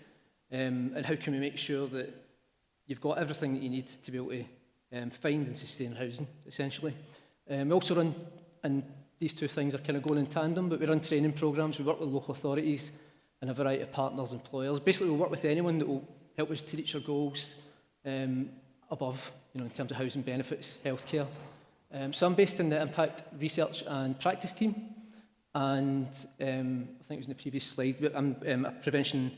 And how can we make sure that you've got everything that you need to be able to find and sustain housing, essentially. We also run, and these two things are kind of going in tandem, but we run training programmes, we work with local authorities and a variety of partners, employers. Basically, we'll work with anyone that will help us to reach our goals above, in terms of housing benefits, healthcare. So I'm based in the Impact Research and Practice team, and I think it was in the previous slide, but I'm a prevention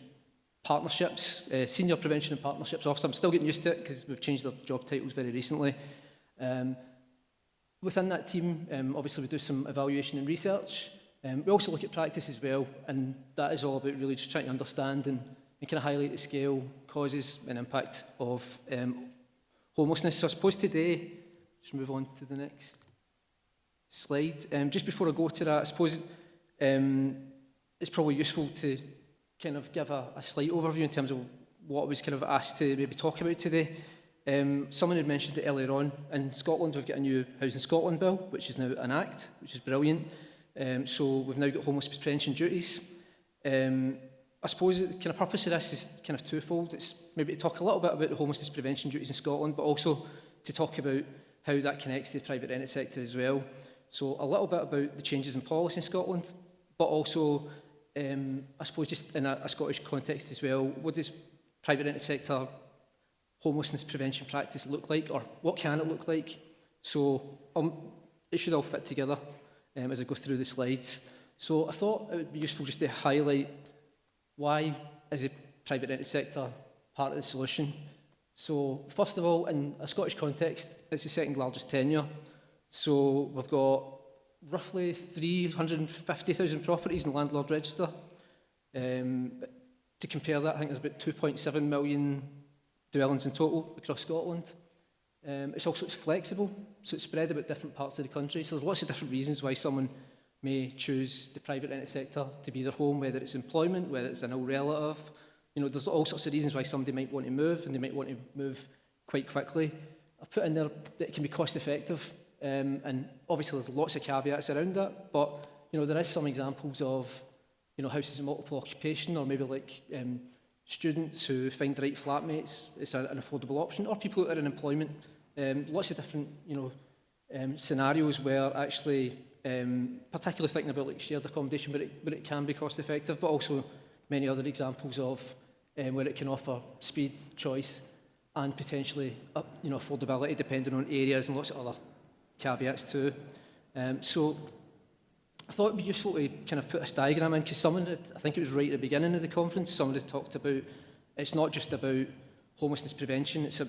partnerships, senior prevention and partnerships officer. I'm still getting used to it because we've changed our job titles very recently. Within that team, obviously we do some evaluation and research. We also look at practice as well, and that is all about really just trying to understand and kind of highlight the scale, causes and impact of homelessness. So I suppose today, just move on to the next slide. Just before I go to that, I suppose it's probably useful to kind of give a slight overview in terms of what I was kind of asked to maybe talk about today. Someone had mentioned it earlier on. In Scotland, we've got a new Housing Scotland bill, which is now an act, which is brilliant. So we've now got homeless prevention duties. I suppose the kind of purpose of this is kind of twofold. It's maybe to talk a little bit about the homelessness prevention duties in Scotland, but also to talk about how that connects to the private rented sector as well. So a little bit about the changes in policy in Scotland, but also I suppose just in a Scottish context as well, what does private rented sector homelessness prevention practice look like, or what can it look like? So it should all fit together as I go through the slides. So I thought it would be useful just to highlight why is the private rented sector part of the solution. So first of all, in a Scottish context, it's the second largest tenure. So we've got roughly 350,000 properties in the landlord register. To compare that, I think there's about 2.7 million dwellings in total across Scotland. It's flexible, so it's spread about different parts of the country. So there's lots of different reasons why someone may choose the private rented sector to be their home, whether it's employment, whether it's an old relative. There's all sorts of reasons why somebody might want to move, and they might want to move quite quickly. I've put in there that it can be cost effective, and obviously there's lots of caveats around that, but there is some examples of houses of multiple occupation, or maybe like students who find the right flatmates, it's an affordable option, or people that are in employment. Lots of different scenarios where actually, particularly thinking about like shared accommodation, but it can be cost effective, but also many other examples of where it can offer speed, choice, and potentially affordability depending on areas, and lots of other caveats too. So I thought it would be useful to kind of put this diagram in, because someone had, I think it was right at the beginning of the conference, someone had talked about it's not just about homelessness prevention, it's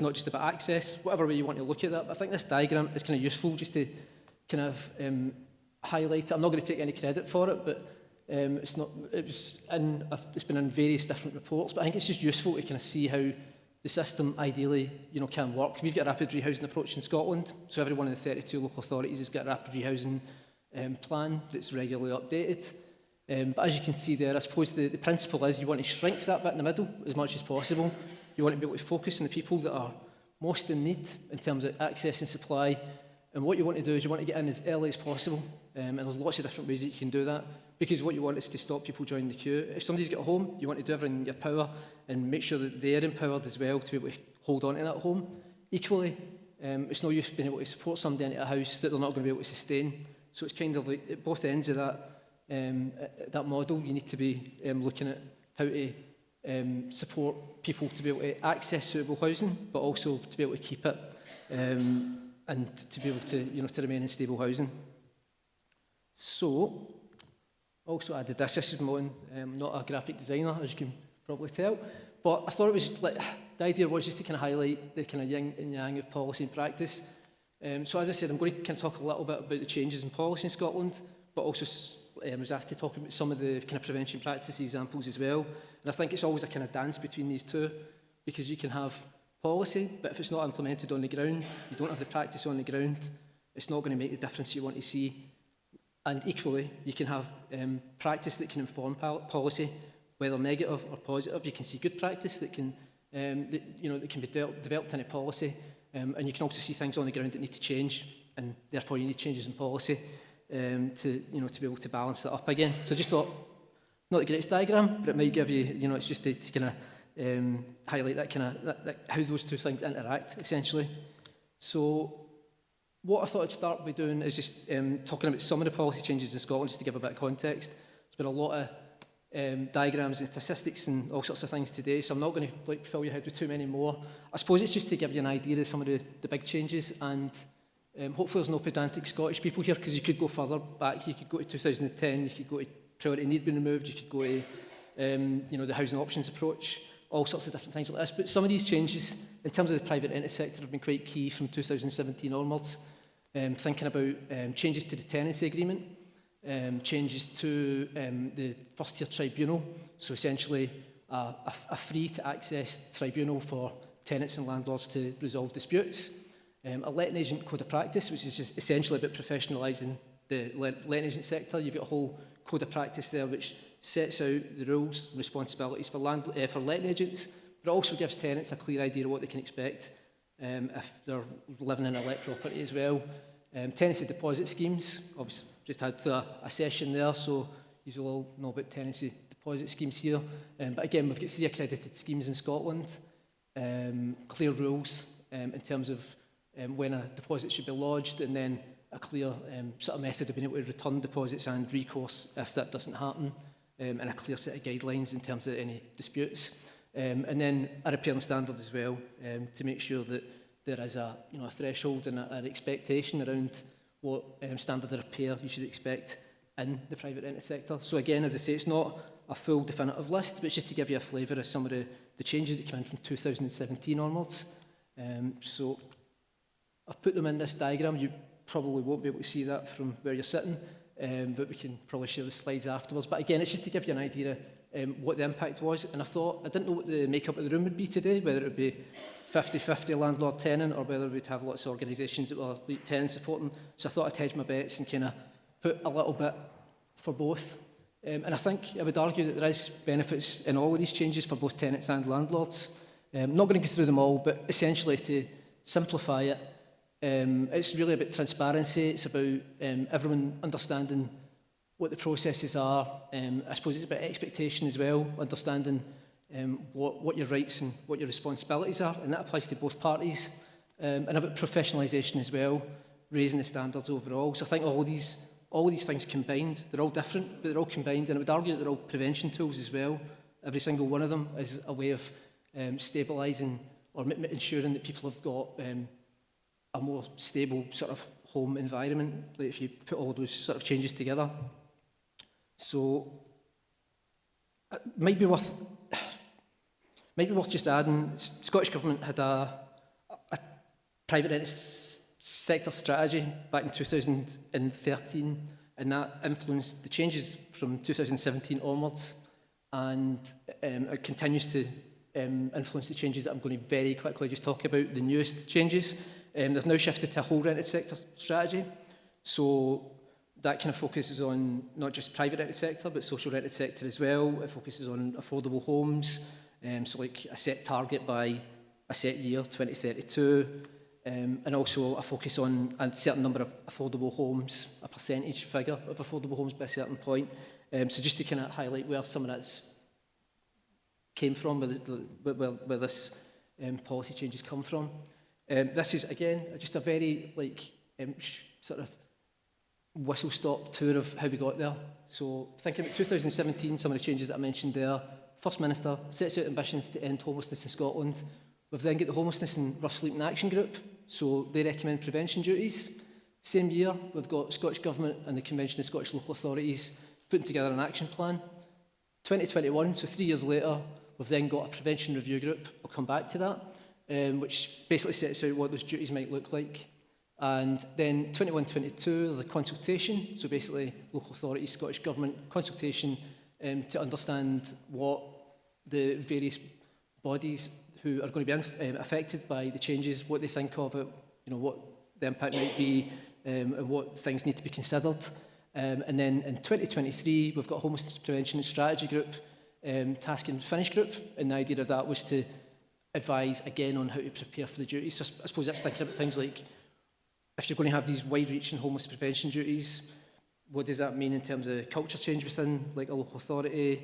not just about access, whatever way you want to look at that. But I think this diagram is kind of useful just to kind of highlight it. I'm not going to take any credit for it, but it's been in various different reports, but I think it's just useful to kind of see how the system ideally can work. We've got a rapid rehousing approach in Scotland, so every one of the 32 local authorities has got a rapid rehousing plan that's regularly updated. But as you can see there, I suppose the principle is you want to shrink that bit in the middle as much as possible. You want to be able to focus on the people that are most in need in terms of access and supply. And what you want to do is you want to get in as early as possible. And there's lots of different ways that you can do that, because what you want is to stop people joining the queue. If somebody's got a home, you want to do everything in your power and make sure that they're empowered as well to be able to hold on to that home. Equally, it's no use being able to support somebody into a house that they're not going to be able to sustain. So it's kind of like at both ends of that model, you need to be looking at how to support people to be able to access suitable housing, but also to be able to keep it and to be able to, to remain in stable housing. So, also added this. This is my own, not a graphic designer, as you can probably tell, but I thought it was like, the idea was just to kind of highlight the kind of yin and yang of policy and practice. So as I said, I'm going to kind of talk a little bit about the changes in policy in Scotland, but also was asked to talk about some of the kind of prevention practice examples as well. And I think it's always a kind of dance between these two, because you can have policy, but if it's not implemented on the ground, you don't have the practice on the ground, it's not going to make the difference you want to see. And equally, you can have practice that can inform policy, whether negative or positive. You can see good practice that can, that can be developed in a policy, and you can also see things on the ground that need to change, and therefore you need changes in policy to be able to balance that up again. So I just thought, not the greatest diagram, but it might give you, it's just to kind of highlight that kind of how those two things interact essentially. So what I thought I'd start by doing is just talking about some of the policy changes in Scotland, just to give a bit of context. There's been a lot of diagrams and statistics and all sorts of things today, so I'm not going to fill your head with too many more. I suppose it's just to give you an idea of some of the big changes, and hopefully there's no pedantic Scottish people here, because you could go further back. You could go to 2010, you could go to priority need being removed, you could go to the housing options approach, all sorts of different things like this. But some of these changes, in terms of the private rented sector, have been quite key from 2017 onwards. Thinking about changes to the tenancy agreement, changes to the first tier tribunal, so essentially a free to access tribunal for tenants and landlords to resolve disputes, a letting agent code of practice, which is just essentially about professionalising the letting agent sector. You've got a whole code of practice there which sets out the rules and responsibilities for letting agents, but it also gives tenants a clear idea of what they can expect if they're living in a let property as well. Tenancy deposit schemes, obviously just had a session there, so you will all know about tenancy deposit schemes here. But again, we've got 3 accredited schemes in Scotland, clear rules in terms of when a deposit should be lodged, and then a clear sort of method of being able to return deposits and recourse if that doesn't happen, and a clear set of guidelines in terms of any disputes. And then a repairing standard as well, to make sure that there is a threshold and an expectation around what standard of repair you should expect in the private rented sector. So again, as I say, it's not a full definitive list, but it's just to give you a flavour of some of the changes that came in from 2017 onwards. So I've put them in this diagram. You probably won't be able to see that from where you're sitting, but we can probably share the slides afterwards. But again, it's just to give you an idea what the impact was. And I didn't know what the makeup of the room would be today, whether it would be 50-50 landlord-tenant, or whether we'd have lots of organisations that were tenant supporting. So I thought I'd hedge my bets and kind of put a little bit for both. And I think I would argue that there is benefits in all of these changes for both tenants and landlords. I'm not going to go through them all, but essentially to simplify it, it's really about transparency. It's about everyone understanding what the processes are. I suppose it's about expectation as well, understanding what your rights and what your responsibilities are, and that applies to both parties. And about professionalisation as well, raising the standards overall. So I think all these things combined, they're all different, but they're all combined, and I would argue that they're all prevention tools as well. Every single one of them is a way of stabilising or ensuring that people have got a more stable sort of home environment, like if you put all those sort of changes together. So it might be worth just adding, Scottish Government had a private rented sector strategy back in 2013, and that influenced the changes from 2017 onwards, and it continues to influence the changes that I'm going to very quickly just talk about, the newest changes. They've now shifted to a whole rented sector strategy, so that kind of focuses on not just private rented sector, but social rented sector as well. It focuses on affordable homes, so like a set target by a set year, 2032, and also a focus on a certain number of affordable homes, a percentage figure of affordable homes by a certain point. So just to kind of highlight where some of that came from, where this policy changes come from. This is, again, just a very sort of whistle-stop tour of how we got there. So thinking about 2017, some of the changes that I mentioned there, First Minister sets out ambitions to end homelessness in Scotland. We've then got the Homelessness and Rough Sleeping Action Group, so they recommend prevention duties. Same year, we've got Scottish Government and the Convention of Scottish Local Authorities putting together an action plan. 2021, so 3 years later, we've then got a prevention review group. I'll come back to that, which basically sets out what those duties might look like. And then 21-22, there's a consultation, so basically local authorities, Scottish Government, consultation to understand what the various bodies who are going to be affected by the changes, what they think of it, what the impact might be, and what things need to be considered. And then in 2023, we've got a Homelessness Prevention and Strategy Group, task and finish group, and the idea of that was to advise again on how to prepare for the duties. So I suppose that's thinking about things like, if you're going to have these wide-reaching homeless prevention duties, what does that mean in terms of culture change within like a local authority?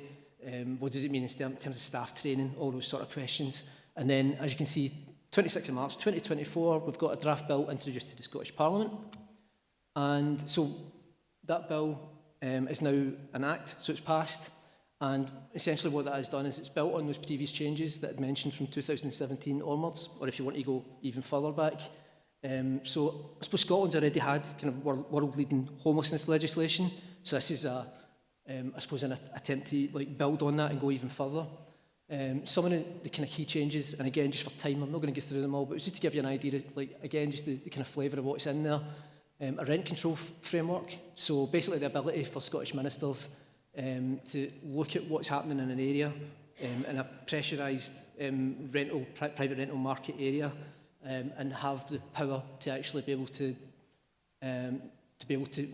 What does it mean in terms of staff training? All those sort of questions. And then, as you can see, 26th of March 2024, we've got a draft bill introduced to the Scottish Parliament. And so that bill is now an act, so it's passed. And essentially what that has done is it's built on those previous changes that I mentioned from 2017 onwards, or if you want to go even further back. So I suppose Scotland's already had kind of world-leading homelessness legislation. So this is I suppose an attempt to like build on that and go even further. Some of the kind of key changes, and again, just for time, I'm not going to go through them all, but it's just to give you an idea, like again, just the kind of flavour of what's in there. A rent control framework. So basically the ability for Scottish ministers to look at what's happening in an area in a pressurised private rental market area, and have the power to actually be able to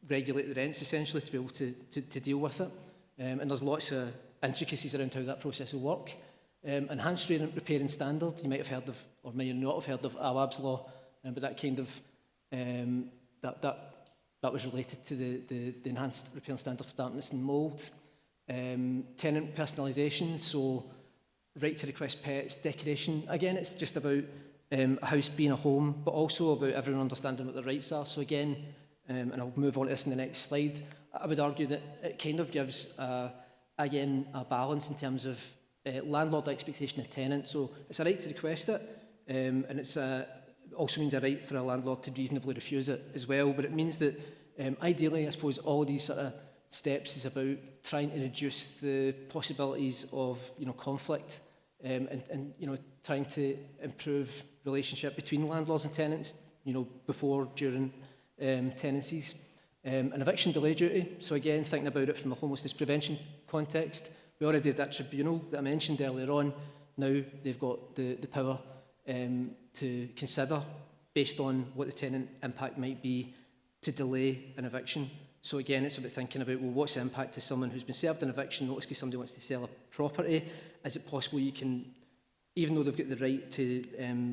regulate the rents, essentially, to be able to deal with it. And there's lots of intricacies around how that process will work. Enhanced repairing standard, you might have heard of, or may not have heard of AWAB's law, but that kind of that was related to the enhanced repairing standard for dampness and mould. Tenant personalisation, so right to request pets, decoration. Again, it's just about a house being a home, but also about everyone understanding what their rights are. So again, and I'll move on to this in the next slide, I would argue that it kind of gives, again, a balance in terms of landlord expectation of tenant. So it's a right to request it, and it's also means a right for a landlord to reasonably refuse it as well. But it means that ideally, I suppose, all of these sort of steps is about trying to reduce the possibilities of conflict, and trying to improve relationship between landlords and tenants, before, during tenancies. An eviction delay duty. So again, thinking about it from a homelessness prevention context, we already had that tribunal that I mentioned earlier on. Now they've got the power to consider, based on what the tenant impact might be, to delay an eviction. So again, it's about thinking about, well, what's the impact to someone who's been served an eviction notice because somebody wants to sell a property? Is it possible you can, even though they've got the right to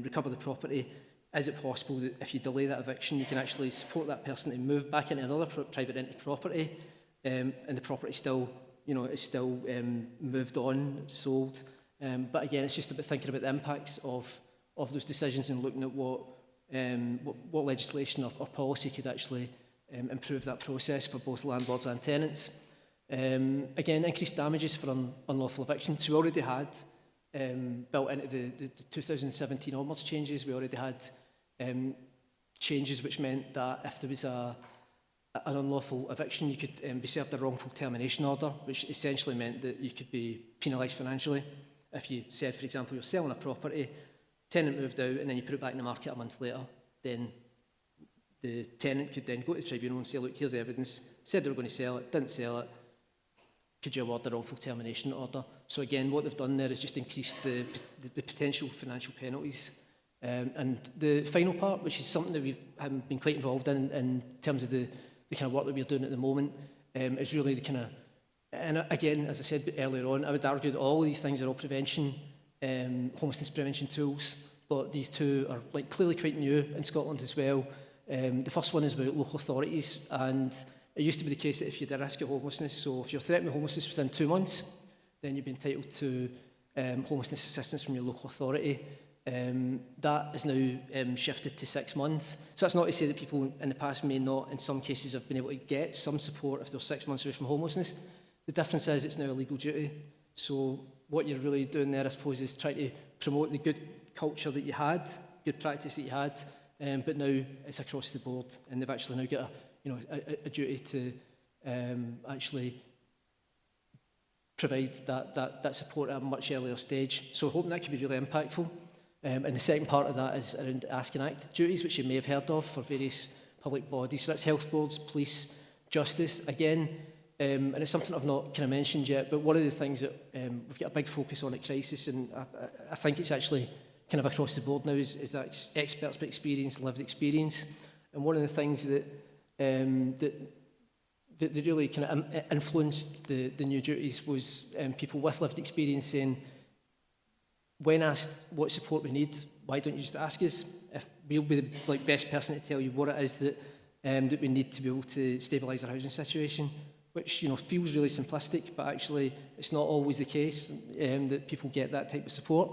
recover the property, is it possible that if you delay that eviction, you can actually support that person to move back into another private rented property, and the property still, is still moved on, sold? But again, it's just about thinking about the impacts of those decisions and looking at what legislation or policy could actually improve that process for both landlords and tenants. Again, increased damages for unlawful eviction. So we already had, built into the 2017 onwards changes, we already had changes which meant that if there was an unlawful eviction, you could be served a wrongful termination order, which essentially meant that you could be penalised financially. If you said, for example, you're selling a property, tenant moved out, and then you put it back in the market a month later, then the tenant could then go to the tribunal and say, look, here's the evidence, said they were going to sell it, didn't sell it, could you award the wrongful termination order? So again, what they've done there is just increased the potential financial penalties. And the final part, which is something that we've been quite involved in terms of the kind of work that we're doing at the moment, is really the kind of, and again, as I said earlier on, I would argue that all of these things are all prevention, homelessness prevention tools, but these two are like clearly quite new in Scotland as well. The first one is about local authorities, and it used to be the case that if you had a risk of homelessness, so if you're threatened with homelessness within 2 months, then you'd be entitled to homelessness assistance from your local authority. That is now shifted to 6 months. So that's not to say that people in the past may not, in some cases, have been able to get some support if they're 6 months away from homelessness. The difference is it's now a legal duty. So what you're really doing there, I suppose, is trying to promote the good culture that you had, good practice that you had, but now it's across the board, and they've actually now got a duty to actually provide that support at a much earlier stage. So hoping that could be really impactful. And the second part of that is around Ask and Act duties, which you may have heard of for various public bodies. So that's health boards, police, justice. Again, and it's something I've not kind of mentioned yet, but one of the things that we've got a big focus on at Crisis, and I think it's actually kind of across the board now, is that experts by experience, lived experience. And one of the things that that really kind of influenced the new duties was people with lived experience saying, when asked what support we need, why don't you just ask us? If we'll be the best person to tell you what it is that that we need to be able to stabilise our housing situation, which feels really simplistic, but actually it's not always the case that people get that type of support.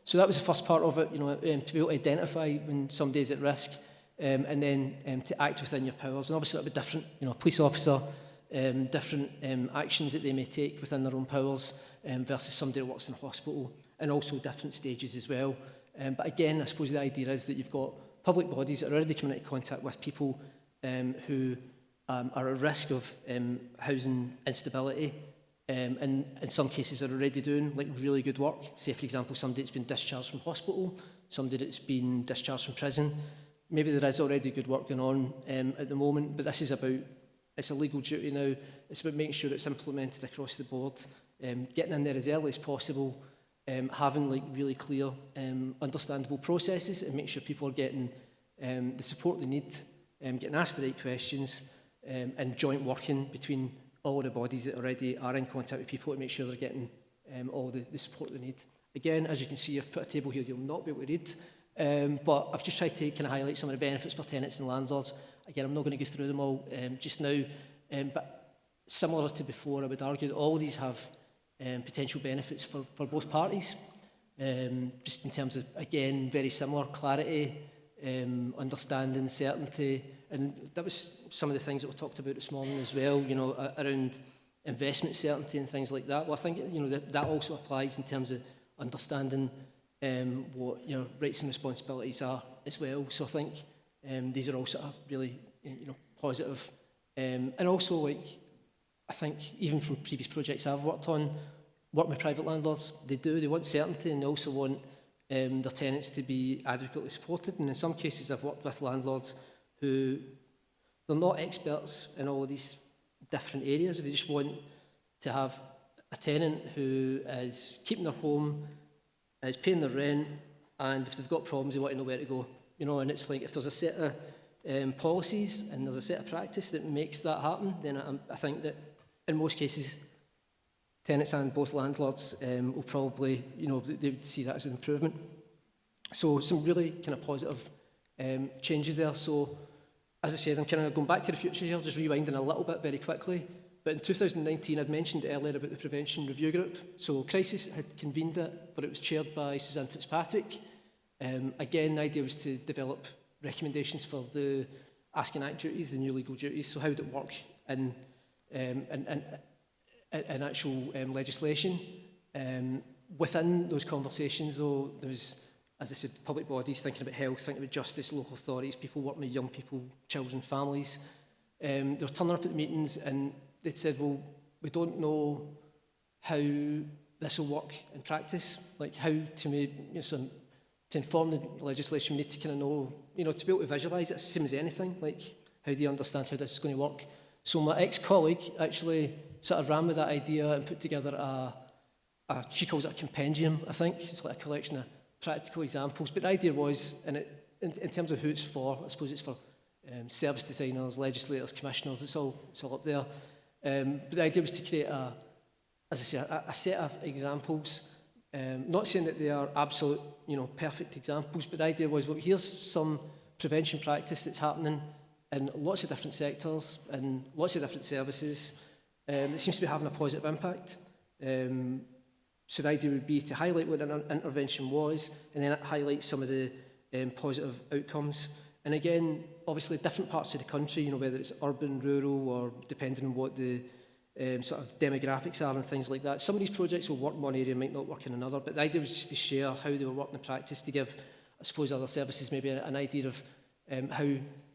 So that was the first part of it, to be able to identify when somebody is at risk, and then to act within your powers. And obviously that'll be different, a police officer, different actions that they may take within their own powers versus somebody that works in a hospital, and also different stages as well. But again, I suppose the idea is that you've got public bodies that are already coming into contact with people who are at risk of housing instability, and in some cases are already doing really good work. Say, for example, somebody that's been discharged from hospital, somebody that's been discharged from prison. Maybe there is already good work going on at the moment, but this is about, it's a legal duty now. It's about making sure it's implemented across the board, getting in there as early as possible, having really clear, understandable processes, and make sure people are getting the support they need, getting asked the right questions, and joint working between all the bodies that already are in contact with people to make sure they're getting all the support they need. Again, as you can see, I've put a table here you'll not be able to read, but I've just tried to kind of highlight some of the benefits for tenants and landlords. Again, I'm not going to go through them all just now, but similar to before, I would argue that all of these have potential benefits for both parties, just in terms of, again, very similar clarity, understanding, certainty, and that was some of the things that we talked about this morning as well, around investment certainty and things like that. Well, I think that also applies in terms of understanding what rights and responsibilities are as well. So I think these are also really positive, and also I think even from previous projects I've worked with private landlords, they want certainty, and they also want their tenants to be adequately supported. And in some cases I've worked with landlords who, they're not experts in all of these different areas. They just want to have a tenant who is keeping their home, is paying their rent, and if they've got problems, they want to know where to go. And it's like, if there's a set of policies and there's a set of practice that makes that happen, then I think that in most cases, tenants and both landlords will probably, they would see that as an improvement. So some really kind of positive changes there. So as I said, I'm kind of going back to the future here, just rewinding a little bit very quickly. But in 2019, I'd mentioned earlier about the Prevention Review Group. So Crisis had convened it, but it was chaired by Suzanne Fitzpatrick. Again, the idea was to develop recommendations for the Asking Act duties, the new legal duties. So how would it work in actual legislation? Within those conversations, though, there was, as I said, public bodies thinking about health, thinking about justice, local authorities, people working with young people, children, families. They were turning up at the meetings and they'd said, well, we don't know how this will work in practice, like how to make, to inform the legislation, we need to kind of know, to be able to visualise it, it's the same as anything, like how do you understand how this is going to work? So my ex-colleague actually sort of ran with that idea and put together she calls it a compendium, I think. It's like a collection of practical examples. But the idea was, and in terms of who it's for, I suppose it's for service designers, legislators, commissioners, it's all up there. But the idea was to create as I say, a set of examples. Not saying that they are absolute, perfect examples, but the idea was, well, here's some prevention practice that's happening in lots of different sectors and lots of different services. It seems to be having a positive impact. So the idea would be to highlight what an intervention was, and then highlight some of the positive outcomes. And again, obviously different parts of the country, whether it's urban, rural, or depending on what the sort of demographics are and things like that. Some of these projects will work in one area, might not work in another, but the idea was just to share how they were working in practice, to give, I suppose, other services maybe an idea of how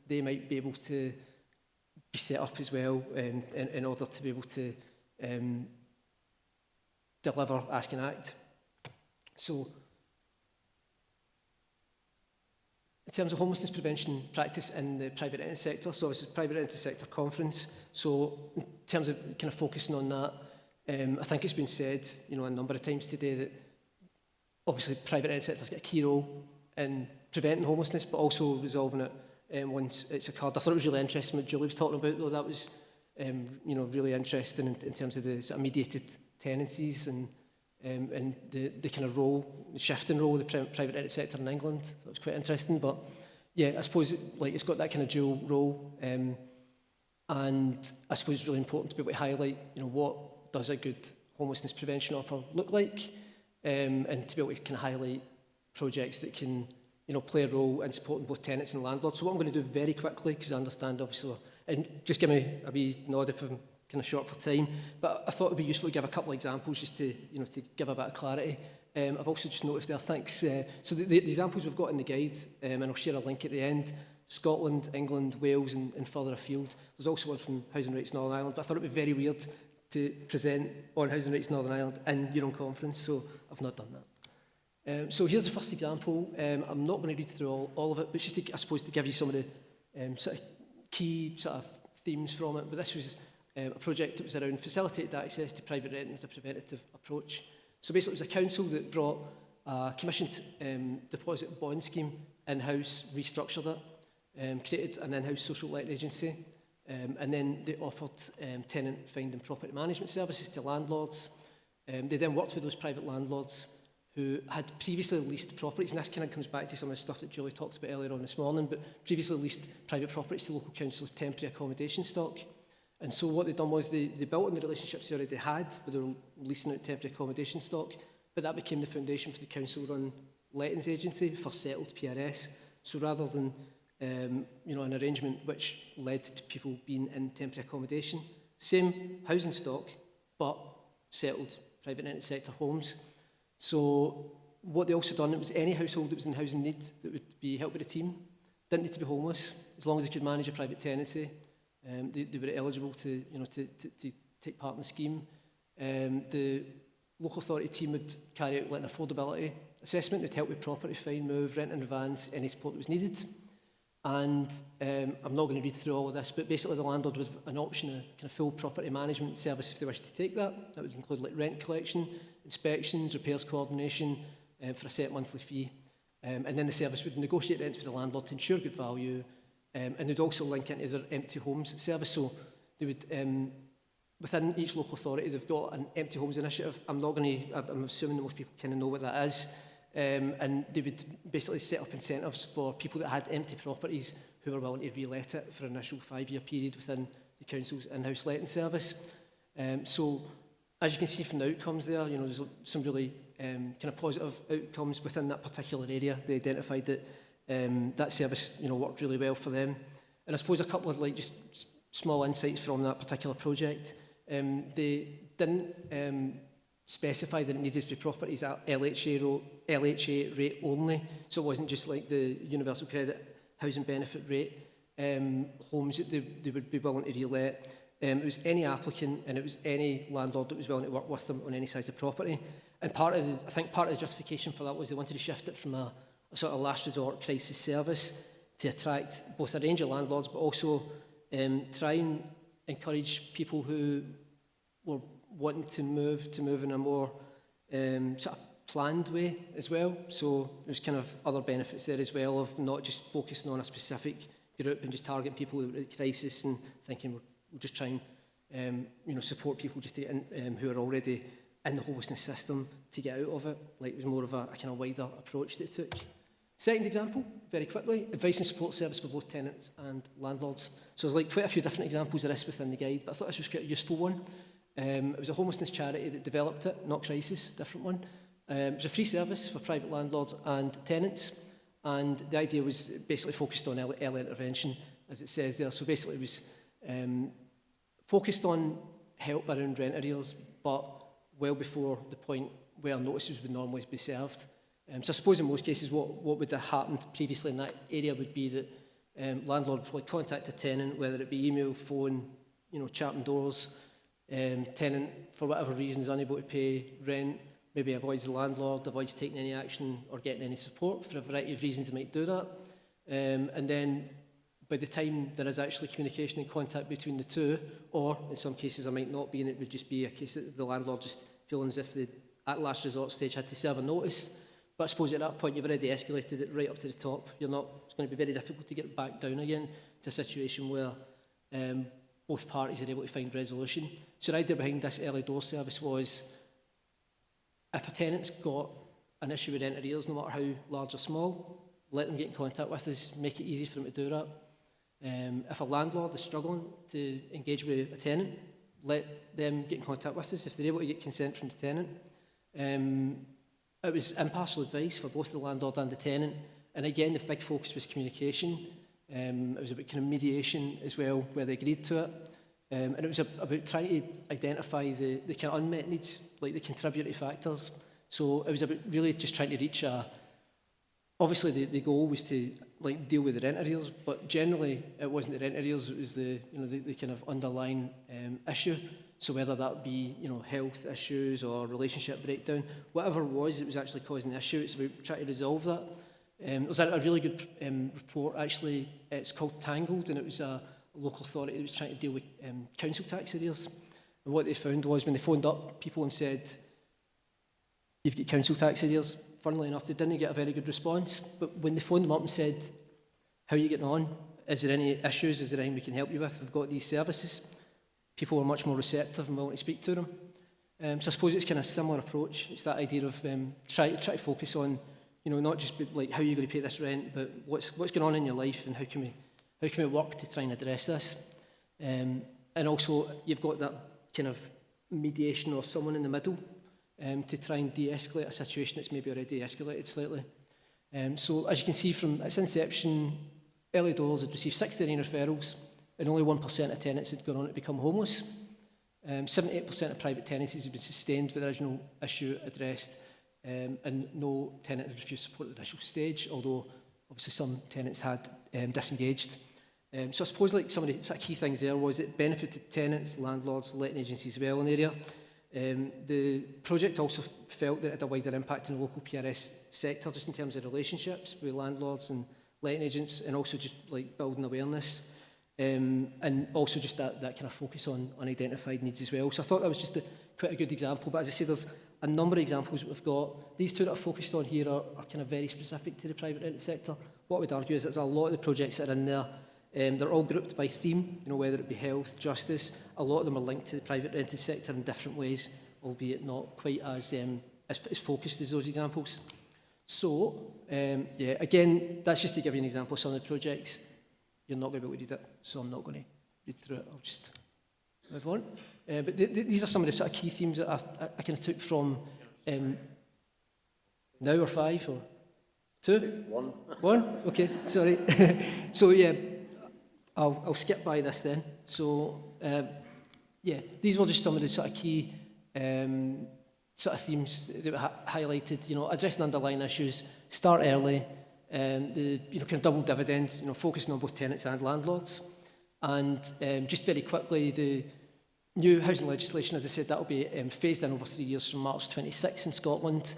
they might be able to be set up as well in order to be able to deliver Ask and Act. So, in terms of homelessness prevention practice in the private rented sector, so it's a private rented sector conference. So in terms of kind of focusing on that, I think it's been said, a number of times today that obviously private rented sector's got a key role in preventing homelessness, but also resolving it once it's occurred. I thought it was really interesting what Julie was talking about, though. That was really interesting in terms of the sort of mediated tenancies and the kind of role, the shifting role of the private rented sector in England. That was quite interesting. But yeah, I suppose it's got that kind of dual role, and I suppose it's really important to be able to highlight, what does a good homelessness prevention offer look like, and to be able to kind of highlight projects that can, play a role in supporting both tenants and landlords. So what I'm going to do very quickly, because I understand obviously, and just give me a wee nod if I'm kind of short for time, but I thought it would be useful to give a couple of examples just to, to give a bit of clarity. I've also just noticed there, thanks. So the examples we've got in the guide, and I'll share a link at the end, Scotland, England, Wales and further afield. There's also one from Housing Rights Northern Ireland, but I thought it would be very weird to present on Housing Rights Northern Ireland in your own conference, so I've not done that. So here's the first example. I'm not going to read through all of it, but just to, I suppose, to give you some of the sort of key sort of themes from it. But this was a project that was around facilitated access to private rent as a preventative approach. So basically it was a council that brought a commissioned deposit bond scheme in-house, restructured it, created an in-house social letting agency, and then they offered tenant find and property management services to landlords. They then worked with those private landlords who had previously leased properties, and this kind of comes back to some of the stuff that Julie talked about earlier on this morning, but previously leased private properties to local councils' temporary accommodation stock. And so what they'd done was they built on the relationships they already had, where they were leasing out temporary accommodation stock, but that became the foundation for the council-run lettings agency for settled PRS. So rather than an arrangement which led to people being in temporary accommodation, same housing stock, but settled private rented sector homes. So what they also done, it was any household that was in housing need that would be helped by the team, didn't need to be homeless, as long as they could manage a private tenancy. They were eligible to take part in the scheme. The local authority team would carry out an affordability assessment that help with property, find, move, rent and advance, any support that was needed. And I'm not going to read through all of this, but basically the landlord would have an option, a kind of full property management service if they wished to take that. That would include like rent collection, inspections, repairs coordination for a set monthly fee. And then the service would negotiate rents with the landlord to ensure good value. And they'd also link into their empty homes service. So they would, within each local authority, they've got an empty homes initiative. I'm assuming that most people kind of know what that is. And they would basically set up incentives for people that had empty properties who were willing to re-let it for an initial 5-year period within the council's in-house letting service. So as you can see from the outcomes there, there's some really kind of positive outcomes within that particular area. They identified that that service, worked really well for them. And I suppose a couple of just small insights from that particular project. They didn't specify that it needed to be properties at LHA rate only, so it wasn't just like the universal credit housing benefit rate homes that they would be willing to re-let. It was any applicant and it was any landlord that was willing to work with them on any size of property. And I think part of the justification for that was they wanted to shift it from a sort of last resort crisis service to attract both a range of landlords, but also try and encourage people who were wanting to move in a more sort of planned way as well. So there's kind of other benefits there as well of not just focusing on a specific group and just targeting people who are at crisis and thinking we'll just try and support people just to get in, who are already in the homelessness system to get out of it. Like it was more of a kind of wider approach that it took. Second example, very quickly, advice and support service for both tenants and landlords. So there's quite a few different examples of this within the guide, but I thought this was quite a useful one. It was a homelessness charity that developed it, not Crisis, different one. It was a free service for private landlords and tenants, and the idea was basically focused on early intervention, as it says there. So basically it was focused on help around rent arrears, but well before the point where notices would normally be served. So I suppose in most cases what would have happened previously in that area would be that landlord would probably contact a tenant, whether it be email, phone, chapping doors. Tenant, for whatever reason, is unable to pay rent, maybe avoids the landlord, avoids taking any action or getting any support. For a variety of reasons they might do that. And then by the time there is actually communication and contact between the two, or in some cases there might not be, and it would just be a case that the landlord just feeling as if they, at last resort stage, had to serve a notice. But I suppose at that point you've already escalated it right up to the top. It's going to be very difficult to get it back down again to a situation where both parties are able to find resolution. So the idea behind this early door service was, if a tenant's got an issue with rent arrears, no matter how large or small, let them get in contact with us, make it easy for them to do that. If a landlord is struggling to engage with a tenant, let them get in contact with us if they're able to get consent from the tenant. It was impartial advice for both the landlord and the tenant, and again the big focus was communication. It was about kind of mediation as well, where they agreed to it, and it was about trying to identify the kind of unmet needs, like the contributory factors. So it was about really just trying to reach obviously the goal was to like deal with the rent arrears, but generally it wasn't the rent arrears, it was the kind of underlying issue. So whether that be health issues or relationship breakdown, whatever it was actually causing the issue. It's about trying to resolve that. There's a really good report actually. It's called Tangled, and it was a local authority that was trying to deal with council tax arrears. And what they found was when they phoned up people and said, "You've got council tax arrears," funnily enough, they didn't get a very good response. But when they phoned them up and said, "How are you getting on? Is there any issues? Is there anything we can help you with? We've got these services," people were much more receptive and willing to speak to them. So I suppose it's kind of a similar approach. It's that idea of try to focus on, not just like how you're going to pay this rent, but what's going on in your life and how can we work to try and address this. And also you've got that kind of mediation or someone in the middle to try and de-escalate a situation that's maybe already escalated slightly. So as you can see from its inception, Early Doors had received 69 referrals, and only 1% of tenants had gone on to become homeless. 78% of private tenancies had been sustained with the original issue addressed, and no tenant had refused support at the initial stage, although obviously some tenants had disengaged. So I suppose like some of the sort of key things there was it benefited tenants, landlords, letting agencies as well in the area. The project also felt that it had a wider impact on the local PRS sector, just in terms of relationships with landlords and letting agents, and also just like building awareness. And also just that kind of focus on unidentified needs as well. So I thought that was just quite a good example. But as I say, there's a number of examples that we've got. These two that I've focused on here are kind of very specific to the private rented sector. What I would argue is that there's a lot of the projects that are in there. They're all grouped by theme, whether it be health, justice. A lot of them are linked to the private rented sector in different ways, albeit not quite as focused as those examples. So, yeah, again, that's just to give you an example of some of the projects. You're not going to be able to read it, so I'm not going to read through it. I'll just move on. But these are some of the sort of key themes that I kind of took from now or 5 or 2? 1. 1? Okay, sorry. So, yeah, I'll skip by this then. So, yeah, these were just some of the sort of key sort of themes that were highlighted. Addressing underlying issues, start early, the kind of double dividend, focusing on both tenants and landlords. And just very quickly, the new housing legislation, as I said, that will be phased in over 3 years from March 26 in Scotland.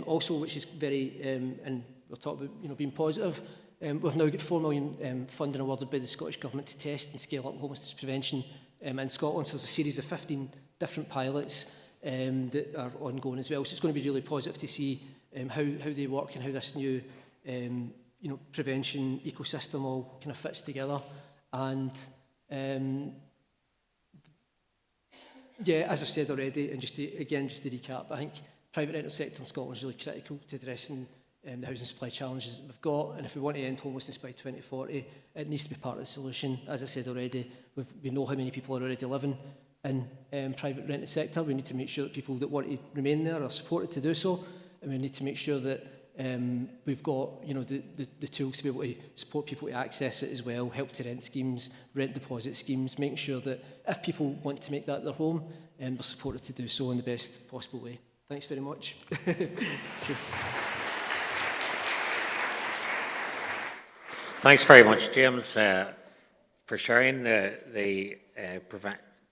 Also, which is very, and we'll talk about being positive, we've now got 4 million funding awarded by the Scottish Government to test and scale up homelessness prevention in Scotland. So there's a series of 15 different pilots that are ongoing as well. So it's going to be really positive to see how they work and how this new prevention ecosystem all kind of fits together. And yeah, as I've said already, and just to recap, I think private rental sector in Scotland is really critical to addressing the housing supply challenges that we've got. And if we want to end homelessness by 2040, it needs to be part of the solution. As I said already, we know how many people are already living in private rented sector. We need to make sure that people that want to remain there are supported to do so, and we need to make sure that we've got the tools to be able to support people to access it as well, help to rent schemes, rent deposit schemes, making sure that if people want to make that their home, they're supported to do so in the best possible way. Thanks very much. Cheers. Thanks very much, James, for sharing the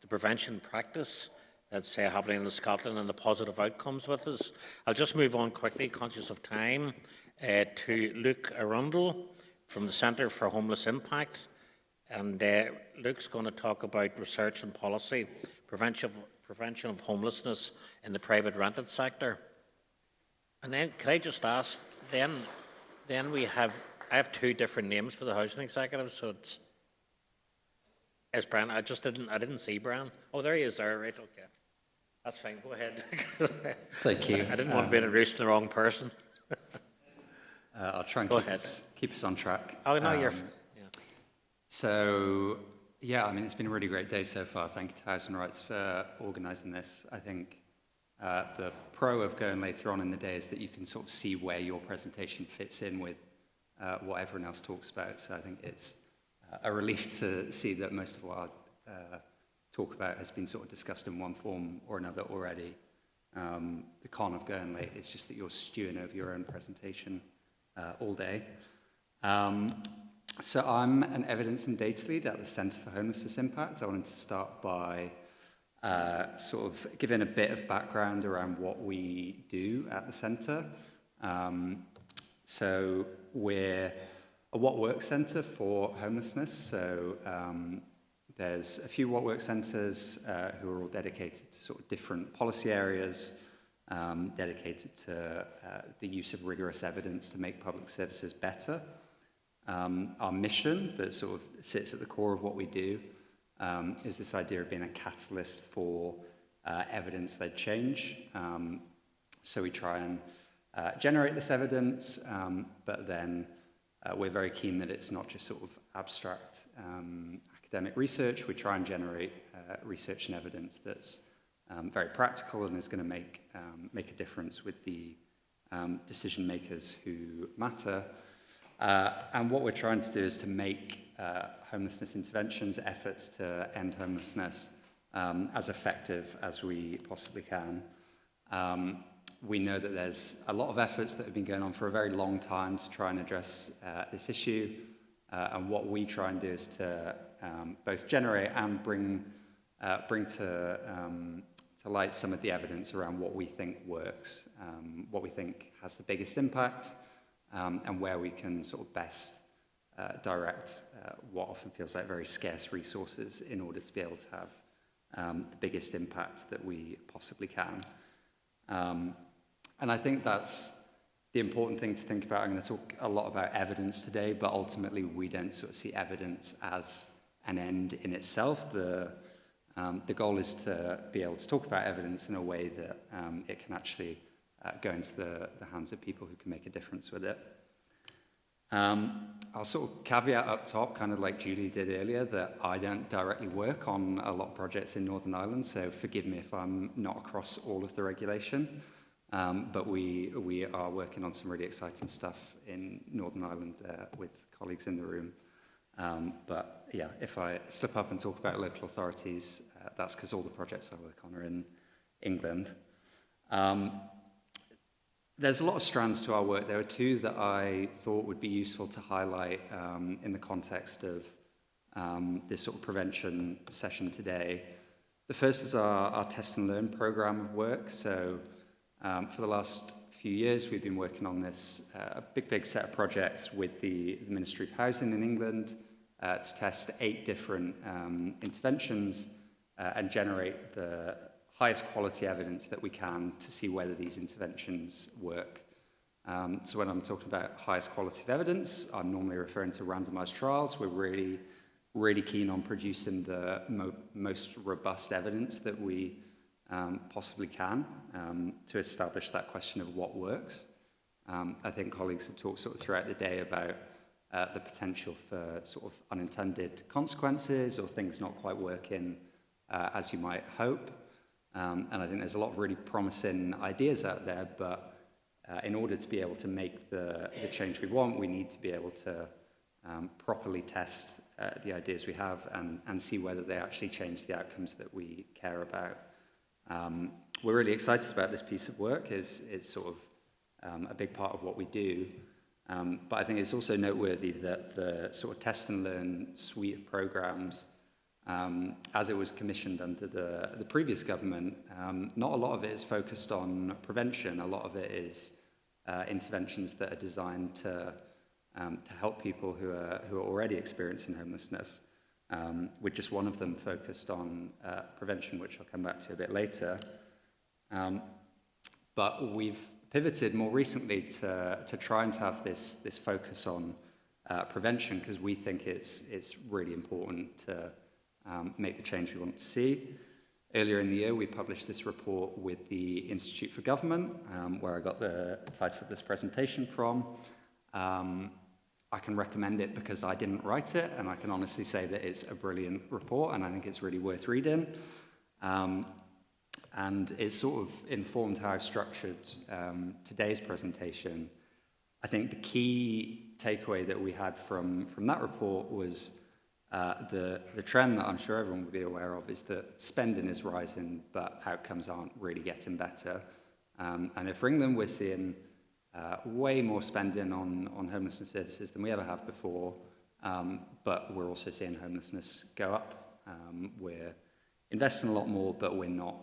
prevention practice that's happening in Scotland and the positive outcomes with us. I'll just move on quickly, conscious of time, to Luke Arundel from the Centre for Homeless Impact. And Luke's going to talk about research and policy, prevention of homelessness in the private rented sector. And then, can I just ask, then I have 2 different names for the housing executive, so Is Brian? I didn't see Brian. Oh, there he is there, right, okay. That's fine, go ahead. Thank you. I didn't want to be introduced to the wrong person. I'll try and keep us on track. Oh, no, yeah. So, yeah, I mean, it's been a really great day so far. Thank you to Housing Rights for organising this. I think the pro of going later on in the day is that you can sort of see where your presentation fits in with what everyone else talks about. So I think it's a relief to see that most of what I talk about has been sort of discussed in one form or another already. The con of going late is just that you're stewing over your own presentation all day. So I'm an evidence and data lead at the Centre for Homelessness Impact. I wanted to start by sort of giving a bit of background around what we do at the centre. So we're a What Works centre for homelessness. So there's a few What Works centres who are all dedicated to sort of different policy areas, dedicated to the use of rigorous evidence to make public services better. Our mission that sort of sits at the core of what we do is this idea of being a catalyst for evidence-led change. So we try and generate this evidence, but then we're very keen that it's not just sort of abstract academic research. We try and generate research and evidence that's very practical and is going to make a difference with the decision makers who matter. And what we're trying to do is to make homelessness interventions, efforts to end homelessness, as effective as we possibly can. We know that there's a lot of efforts that have been going on for a very long time to try and address this issue. And what we try and do is to both generate and bring to light some of the evidence around what we think works, what we think has the biggest impact, and where we can sort of best direct what often feels like very scarce resources in order to be able to have the biggest impact that we possibly can. And I think that's the important thing to think about. I'm going to talk a lot about evidence today, but ultimately we don't sort of see evidence as an end in itself. The goal is to be able to talk about evidence in a way that it can actually go into the hands of people who can make a difference with it. I'll sort of caveat up top, kind of like Julie did earlier, that I don't directly work on a lot of projects in Northern Ireland, so forgive me if I'm not across all of the regulation. But we are working on some really exciting stuff in Northern Ireland with colleagues in the room. But yeah, if I slip up and talk about local authorities, that's because all the projects I work on are in England. There's a lot of strands to our work. There are two that I thought would be useful to highlight in the context of this sort of prevention session today. The first is our test and learn program of work. So for the last few years, we've been working on this big set of projects with the Ministry of Housing in England to test 8 different interventions and generate the highest quality evidence that we can to see whether these interventions work. So when I'm talking about highest quality of evidence, I'm normally referring to randomized trials. We're really keen on producing the most robust evidence that we possibly can to establish that question of what works. I think colleagues have talked sort of throughout the day about the potential for sort of unintended consequences or things not quite working as you might hope. And I think there's a lot of really promising ideas out there, but in order to be able to make the change we want, we need to be able to properly test the ideas we have and see whether they actually change the outcomes that we care about. We're really excited about this piece of work. It's sort of a big part of what we do. But I think it's also noteworthy that the sort of test and learn suite of programs, as it was commissioned under the previous government, not a lot of it is focused on prevention. A lot of it is interventions that are designed to help people who are already experiencing homelessness, with just one of them focused on prevention, which I'll come back to a bit later. But we've pivoted more recently to try and have this focus on prevention because we think it's really important to make the change we want to see. Earlier in the year, we published this report with the Institute for Government, where I got the title of this presentation from. I can recommend it because I didn't write it, and I can honestly say that it's a brilliant report, and I think it's really worth reading. And it sort of informed how I've structured today's presentation. I think the key takeaway that we had from that report was the trend that I'm sure everyone will be aware of is that spending is rising, but outcomes aren't really getting better. And if England, we're seeing way more spending on homelessness services than we ever have before, but we're also seeing homelessness go up. We're investing a lot more, but we're not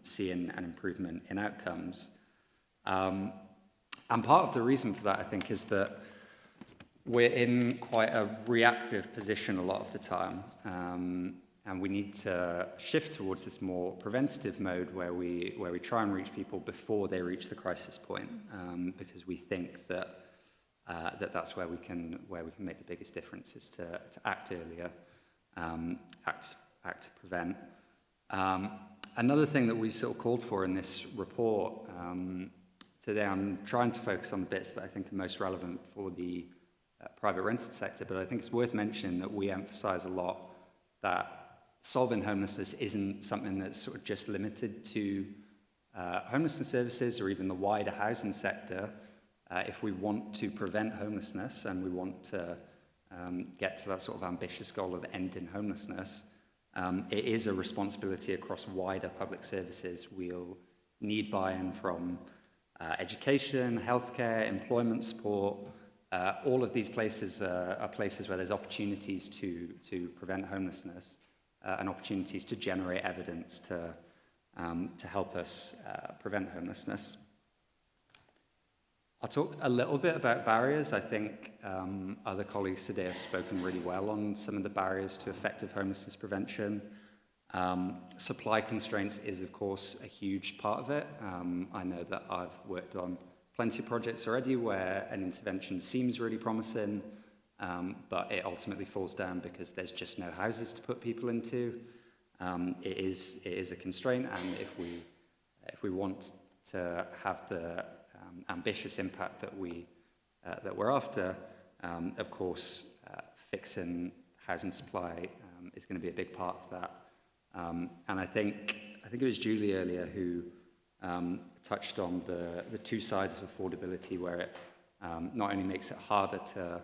seeing an improvement in outcomes. And part of the reason for that, I think, is that we're in quite a reactive position a lot of the time, and we need to shift towards this more preventative mode where we try and reach people before they reach the crisis point, because we think that that's where we can make the biggest difference is to act earlier, act to prevent. Another thing that we sort of called for in this report today, I'm trying to focus on the bits that I think are most relevant for the private rented sector, but I think it's worth mentioning that we emphasise a lot that solving homelessness isn't something that's sort of just limited to homelessness services or even the wider housing sector. If we want to prevent homelessness and we want to get to that sort of ambitious goal of ending homelessness, it is a responsibility across wider public services. We'll need buy-in from education, healthcare, employment support. All of these places are places where there's opportunities to prevent homelessness and opportunities to generate evidence to help us prevent homelessness. I'll talk a little bit about barriers. I think other colleagues today have spoken really well on some of the barriers to effective homelessness prevention. Supply constraints is, of course, a huge part of it. I know that I've worked on plenty of projects already where an intervention seems really promising, but it ultimately falls down because there's just no houses to put people into. It is a constraint, and if we want to have the ambitious impact that we're after, of course, fixing housing supply is going to be a big part of that. And I think it was Julie earlier who touched on the two sides of affordability, where it not only makes it harder to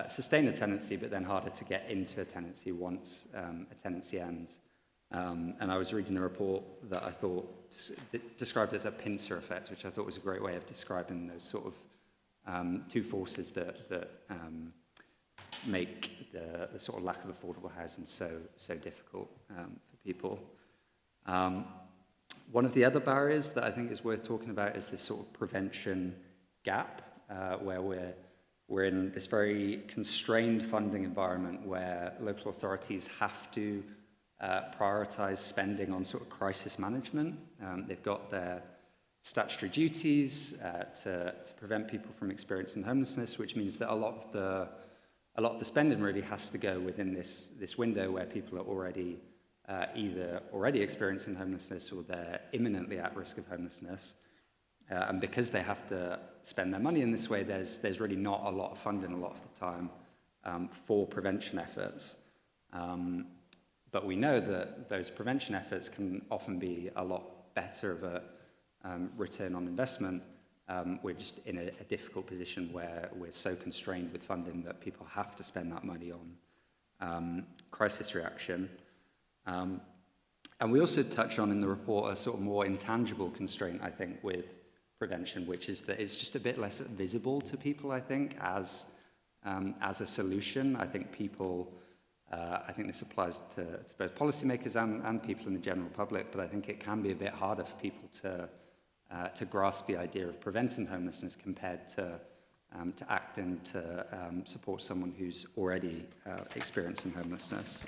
sustain a tenancy, but then harder to get into a tenancy once a tenancy ends. And I was reading a report that I thought described as a pincer effect, which I thought was a great way of describing those sort of two forces that make the sort of lack of affordable housing so difficult for people. One of the other barriers that I think is worth talking about is this sort of prevention gap, where we're in this very constrained funding environment where local authorities have to prioritise spending on sort of crisis management. They've got their statutory duties to prevent people from experiencing homelessness, which means that a lot of the spending really has to go within this window where people are already either already experiencing homelessness or they're imminently at risk of homelessness. And because they have to spend their money in this way, there's really not a lot of funding a lot of the time for prevention efforts. But we know that those prevention efforts can often be a lot better of a return on investment. We're just in a difficult position where we're so constrained with funding that people have to spend that money on crisis reaction. And we also touch on in the report a sort of more intangible constraint, I think, with prevention, which is that it's just a bit less visible to people, I think, as a solution. I think people, I think this applies to both policymakers and people in the general public, but I think it can be a bit harder for people to grasp the idea of preventing homelessness compared to acting to support someone who's already experiencing homelessness.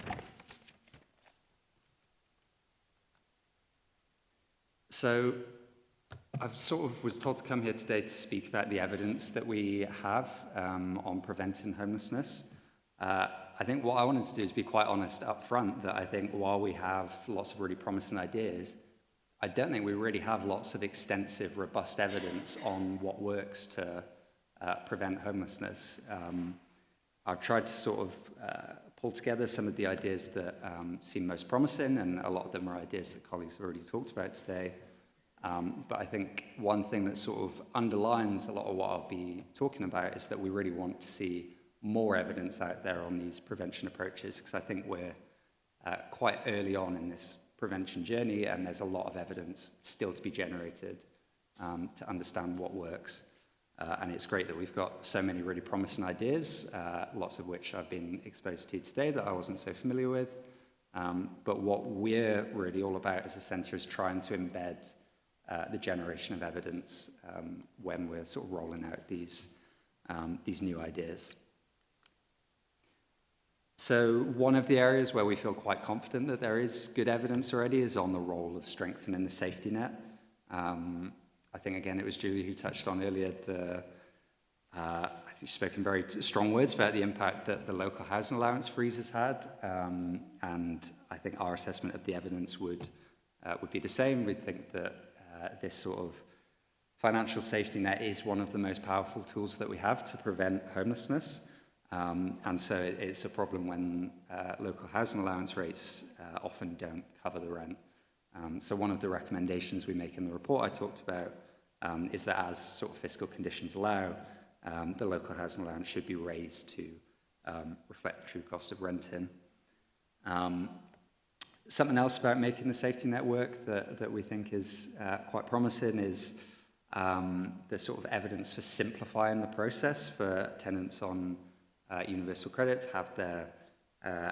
So I sort of was told to come here today to speak about the evidence that we have on preventing homelessness. I think what I wanted to do is be quite honest up front that I think while we have lots of really promising ideas, I don't think we really have lots of extensive, robust evidence on what works to prevent homelessness. I've tried to sort of pull together some of the ideas that seem most promising, and a lot of them are ideas that colleagues have already talked about today. But I think one thing that sort of underlines a lot of what I'll be talking about is that we really want to see more evidence out there on these prevention approaches, because I think we're quite early on in this prevention journey, and there's a lot of evidence still to be generated to understand what works. And it's great that we've got so many really promising ideas, lots of which I've been exposed to today that I wasn't so familiar with. But what we're really all about as a centre is trying to embed the generation of evidence when we're sort of rolling out these new ideas. So one of the areas where we feel quite confident that there is good evidence already is on the role of strengthening the safety net. I think, again, it was Julie who touched on earlier I think she's spoken very strong words about the impact that the local housing allowance freeze has had, and I think our assessment of the evidence would be the same. We think that this sort of financial safety net is one of the most powerful tools that we have to prevent homelessness. And so it's a problem when local housing allowance rates often don't cover the rent. So one of the recommendations we make in the report I talked about is that as sort of fiscal conditions allow, the local housing allowance should be raised to reflect the true cost of renting. Something else about making the safety net work that we think is quite promising is the sort of evidence for simplifying the process for tenants on universal credit to have their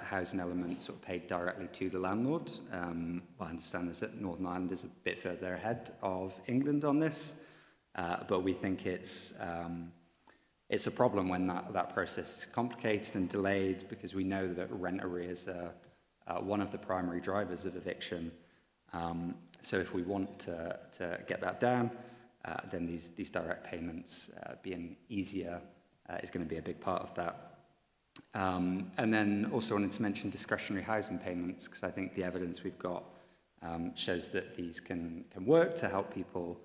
housing element sort of paid directly to the landlord. What I understand is that Northern Ireland is a bit further ahead of England on this, but we think it's a problem when that process is complicated and delayed, because we know that rent arrears are one of the primary drivers of eviction. So if we want to get that down, then these direct payments being easier is going to be a big part of that. And then also wanted to mention discretionary housing payments, because I think the evidence we've got shows that these can work to help people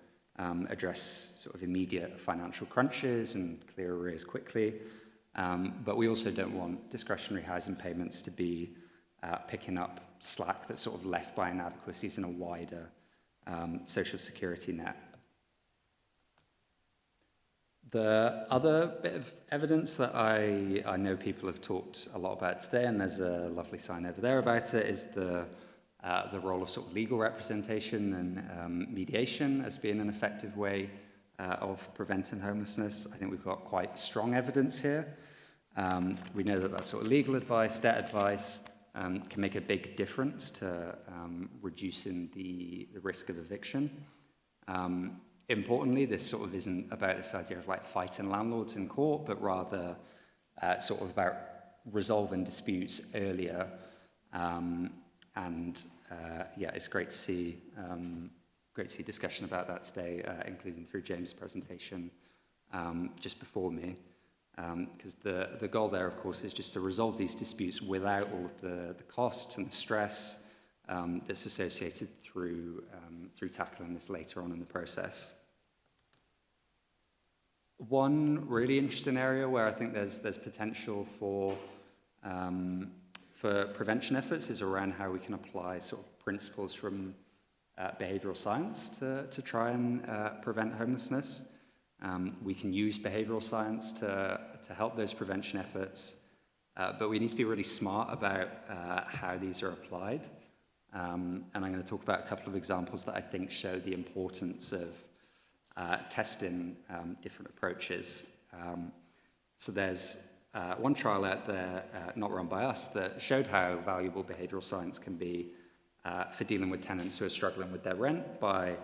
address sort of immediate financial crunches and clear arrears quickly. But we also don't want discretionary housing payments to be picking up slack that's sort of left by inadequacies in a wider social security net. The other bit of evidence that I know people have talked a lot about today, and there's a lovely sign over there about it, is the role of sort of legal representation and mediation as being an effective way of preventing homelessness. I think we've got quite strong evidence here. We know that sort of legal advice, debt advice, can make a big difference to reducing the risk of eviction. Importantly, this sort of isn't about this idea of like fighting landlords in court, but rather sort of about resolving disputes earlier. Yeah, it's great to see discussion about that today, including through James' presentation just before me. Because the goal there, of course, is just to resolve these disputes without all of the costs and the stress that's associated through tackling this later on in the process. One really interesting area where I think there's potential for prevention efforts is around how we can apply sort of principles from behavioural science to try and prevent homelessness. We can use behavioural science to help those prevention efforts, but we need to be really smart about how these are applied. And I'm going to talk about a couple of examples that I think show the importance of testing different approaches. So there's one trial out there, not run by us, that showed how valuable behavioural science can be for dealing with tenants who are struggling with their rent by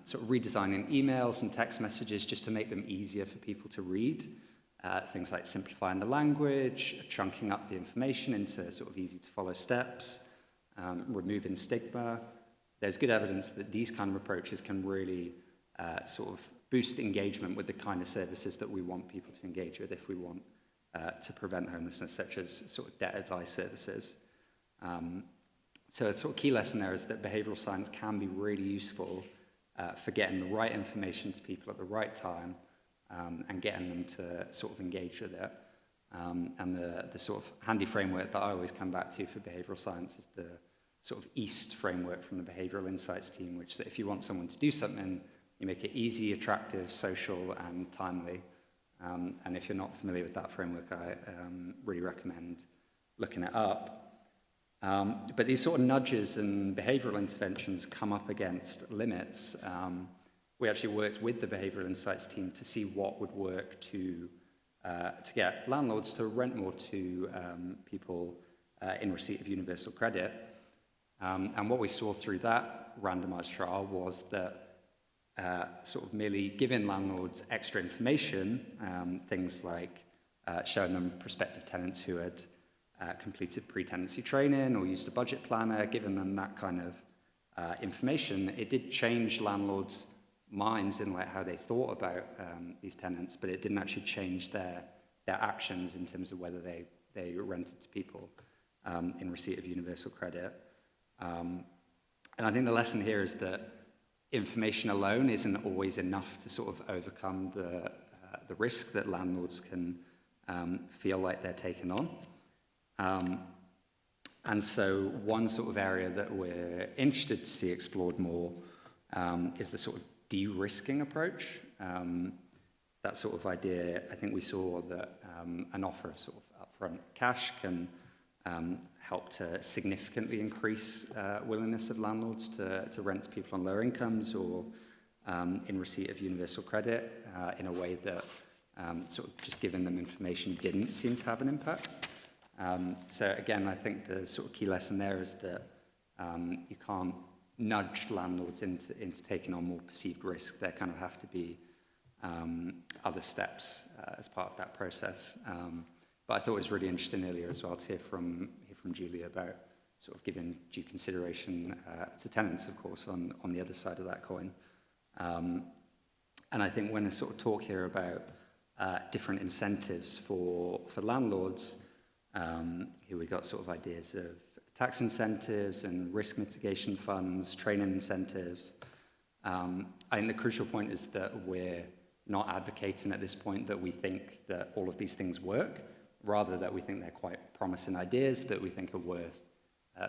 sort of redesigning emails and text messages just to make them easier for people to read. Things like simplifying the language, chunking up the information into sort of easy to follow steps, removing stigma. There's good evidence that these kind of approaches can really sort of boost engagement with the kind of services that we want people to engage with if we want to prevent homelessness, such as sort of debt advice services. So a sort of key lesson there is that behavioural science can be really useful for getting the right information to people at the right time and getting them to sort of engage with it. And the sort of handy framework that I always come back to for behavioural science is the sort of EAST framework from the Behavioural Insights team, which that if you want someone to do something, you make it easy, attractive, social, and timely. And if you're not familiar with that framework, I really recommend looking it up. But these sort of nudges and behavioural interventions come up against limits. We actually worked with the Behavioural Insights team to see what would work to get landlords to rent more to people in receipt of universal credit. And what we saw through that randomised trial was that sort of merely giving landlords extra information, things like showing them prospective tenants who had completed pre-tenancy training or used a budget planner, giving them that kind of information, it did change landlords' minds in like how they thought about these tenants, but it didn't actually change their actions in terms of whether they rented to people in receipt of universal credit. And I think the lesson here is that information alone isn't always enough to sort of overcome the risk that landlords can feel like they're taking on. And so one sort of area that we're interested to see explored more is the sort of de-risking approach. That sort of idea, I think we saw that an offer of sort of upfront cash can help to significantly increase willingness of landlords to rent to people on lower incomes or in receipt of universal credit in a way that sort of just giving them information didn't seem to have an impact. So again, I think the sort of key lesson there is that you can't nudge landlords into taking on more perceived risk. There kind of have to be other steps as part of that process. But I thought it was really interesting earlier as well to hear from Julia about sort of giving due consideration to tenants, of course, on the other side of that coin. And I think when I sort of talk here about different incentives for landlords, here we got sort of ideas of tax incentives and risk mitigation funds, training incentives. I think the crucial point is that we're not advocating at this point that we think that all of these things work, rather that we think they're quite promising ideas that we think are worth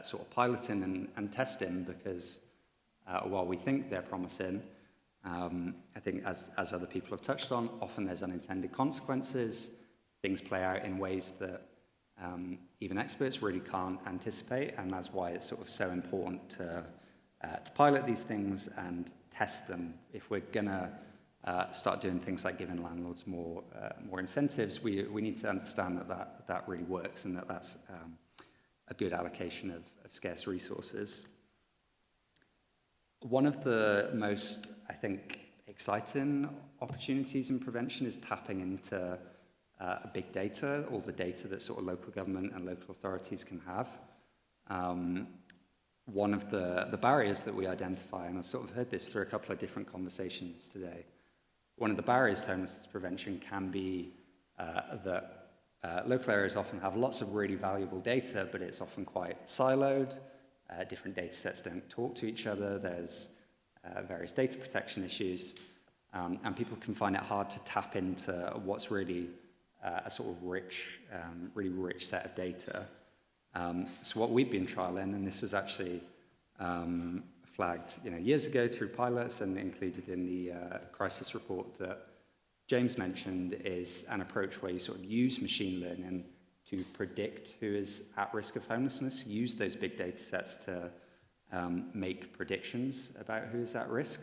sort of piloting and testing, because while we think they're promising, I think as other people have touched on, often there's unintended consequences. Things play out in ways that even experts really can't anticipate, and that's why it's sort of so important to pilot these things and test them. If we're gonna start doing things like giving landlords more incentives, we need to understand that really works and that's a good allocation of scarce resources. One of the most, I think, exciting opportunities in prevention is tapping into big data, all the data that sort of local government and local authorities can have. One of the barriers that we identify, and I've sort of heard this through a couple of different conversations today, one of the barriers to homelessness prevention can be that local areas often have lots of really valuable data, but it's often quite siloed. Different data sets don't talk to each other. There's various data protection issues, and people can find it hard to tap into what's really a sort of rich, really rich set of data. So what we've been trialing, and this was actually flagged years ago through pilots and included in the crisis report that James mentioned, is an approach where you sort of use machine learning to predict who is at risk of homelessness, use those big data sets to make predictions about who is at risk.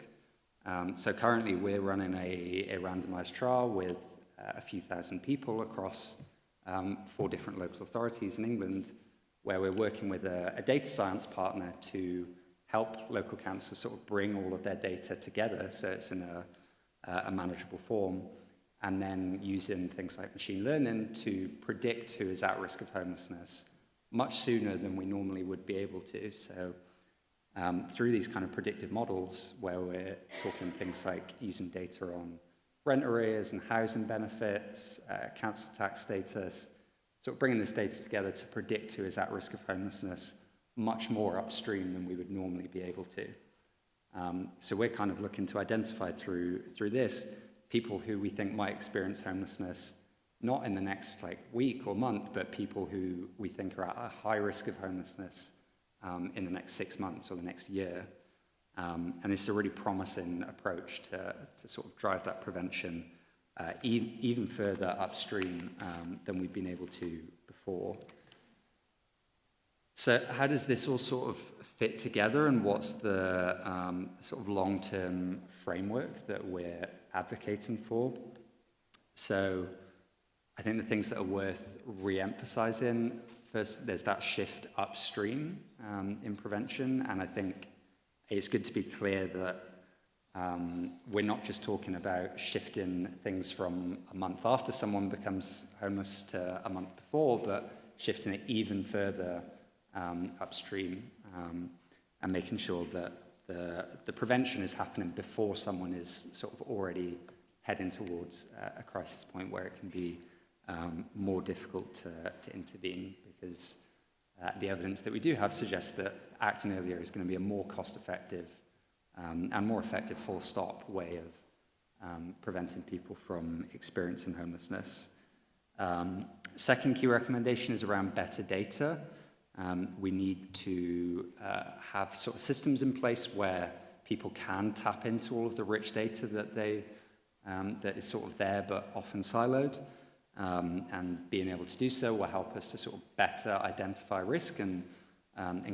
So currently we're running a randomized trial with a few thousand people across 4 different local authorities in England, where we're working with a data science partner to help local councils sort of bring all of their data together so it's in a manageable form, and then using things like machine learning to predict who is at risk of homelessness much sooner than we normally would be able to. So through these kind of predictive models, where we're talking things like using data on rent arrears and housing benefits, council tax status, sort of bringing this data together to predict who is at risk of homelessness much more upstream than we would normally be able to. So we're kind of looking to identify through this people who we think might experience homelessness, not in the next week or month, but people who we think are at a high risk of homelessness in the next 6 months or the next year. And this is a really promising approach to sort of drive that prevention even further upstream than we've been able to before. So how does this all sort of fit together, and what's the sort of long-term framework that we're advocating for? So I think the things that are worth re-emphasizing, first, there's that shift upstream in prevention, and I think it's good to be clear that we're not just talking about shifting things from a month after someone becomes homeless to a month before, but shifting it even further upstream and making sure that the prevention is happening before someone is sort of already heading towards a crisis point where it can be more difficult to intervene, because the evidence that we do have suggests that acting earlier is going to be a more cost-effective and more effective full-stop way of preventing people from experiencing homelessness. Second key recommendation is around better data. We need to have sort of systems in place where people can tap into all of the rich data that is sort of there but often siloed. And being able to do so will help us to sort of better identify risk and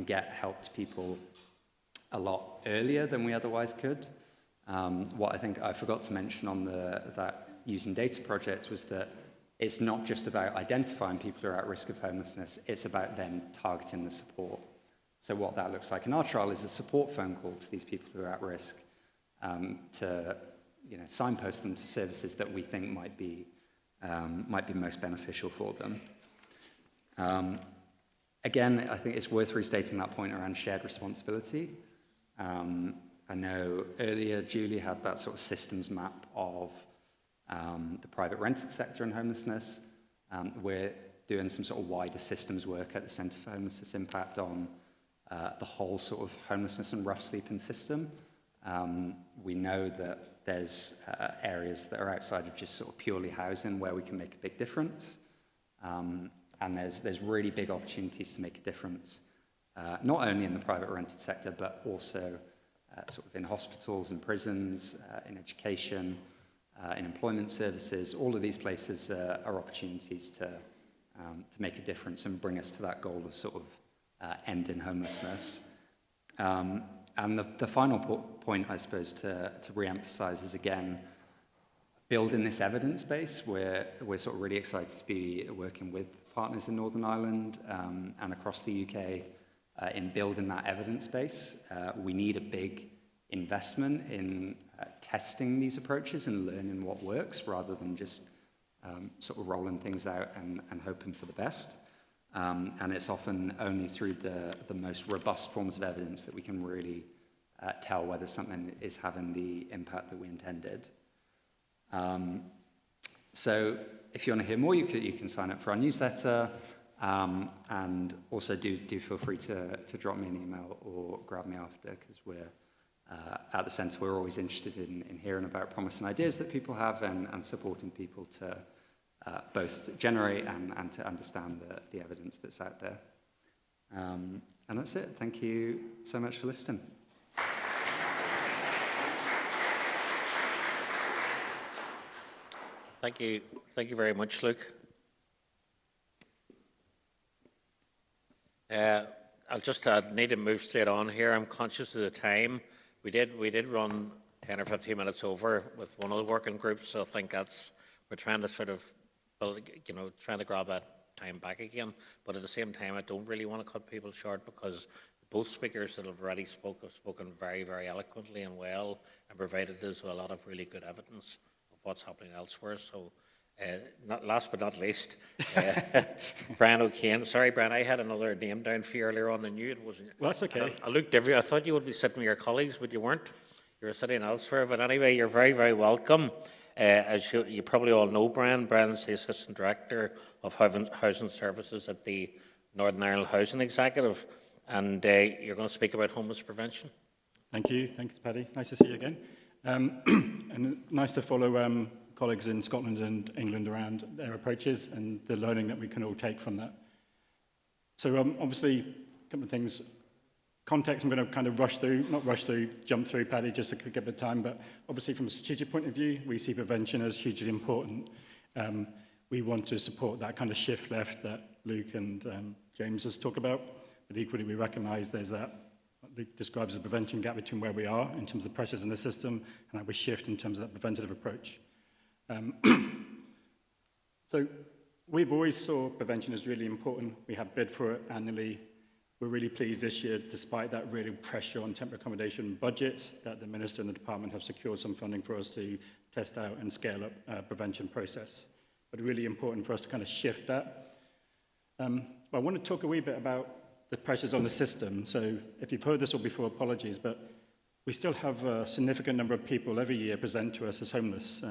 get help to people a lot earlier than we otherwise could. What I think I forgot to mention on that Using Data project was that it's not just about identifying people who are at risk of homelessness, it's about then targeting the support. So what that looks like in our trial is a support phone call to these people who are at risk to signpost them to services that we think might be most beneficial for them. Again, I think it's worth restating that point around shared responsibility. I know earlier Julie had that sort of systems map of the private rented sector and homelessness. We're doing some sort of wider systems work at the Centre for Homelessness Impact on the whole sort of homelessness and rough sleeping system. We know that there's areas that are outside of just sort of purely housing where we can make a big difference. And there's really big opportunities to make a difference, not only in the private rented sector, but also sort of in hospitals, in prisons, in education, in employment services. All of these places are opportunities to make a difference and bring us to that goal of sort of ending homelessness. And the final point, I suppose, to re-emphasize is, again, building this evidence base. We're sort of really excited to be working with partners in Northern Ireland and across the UK in building that evidence base. We need a big investment in testing these approaches and learning what works rather than just sort of rolling things out and hoping for the best. And it's often only through the most robust forms of evidence that we can really tell whether something is having the impact that we intended. So if you want to hear more, you can sign up for our newsletter, and also do feel free to drop me an email or grab me after, because we're at the Centre, we're always interested in hearing about promising ideas that people have and supporting people to both generate and to understand the evidence that's out there. And that's it. Thank you so much for listening. Thank you. Thank you very much, Luke. I'll just need to move straight on here. I'm conscious of the time. We did run 10 or 15 minutes over with one of the working groups, so I think we're trying to sort of build, trying to grab that time back again. But at the same time, I don't really want to cut people short, because both speakers that have already spoken very, very eloquently and well, and provided us with a lot of really good evidence of what's happening elsewhere. So, last but not least, Brian O'Kane. Sorry, Brian, I had another name down for you earlier on, and you wasn't. Well, that's okay. I looked I thought you would be sitting with your colleagues, but you weren't. You were sitting elsewhere. But anyway, you're very, very welcome. As you probably all know, Brian's the Assistant Director of Housing Services at the Northern Ireland Housing Executive, and you're going to speak about homeless prevention. Thank you. Thanks, Paddy. Nice to see you again. And nice to follow colleagues in Scotland and England around their approaches and the learning that we can all take from that. So obviously, a couple of things. Context, I'm going to kind of jump through, Paddy, just to give it time, but obviously from a strategic point of view, we see prevention as hugely important. We want to support that kind of shift left that Luke and James has talked about, but equally we recognise there's that, what Luke describes as a prevention gap between where we are in terms of pressures in the system and how we shift in terms of that preventative approach. So we've always saw prevention as really important. We have bid for it annually. We're really pleased this year, despite that real pressure on temporary accommodation budgets, that the Minister and the Department have secured some funding for us to test out and scale up a prevention process. But really important for us to kind of shift that. But I want to talk a wee bit about the pressures on the system. So if you've heard this all before, apologies, but we still have a significant number of people every year present to us as homeless.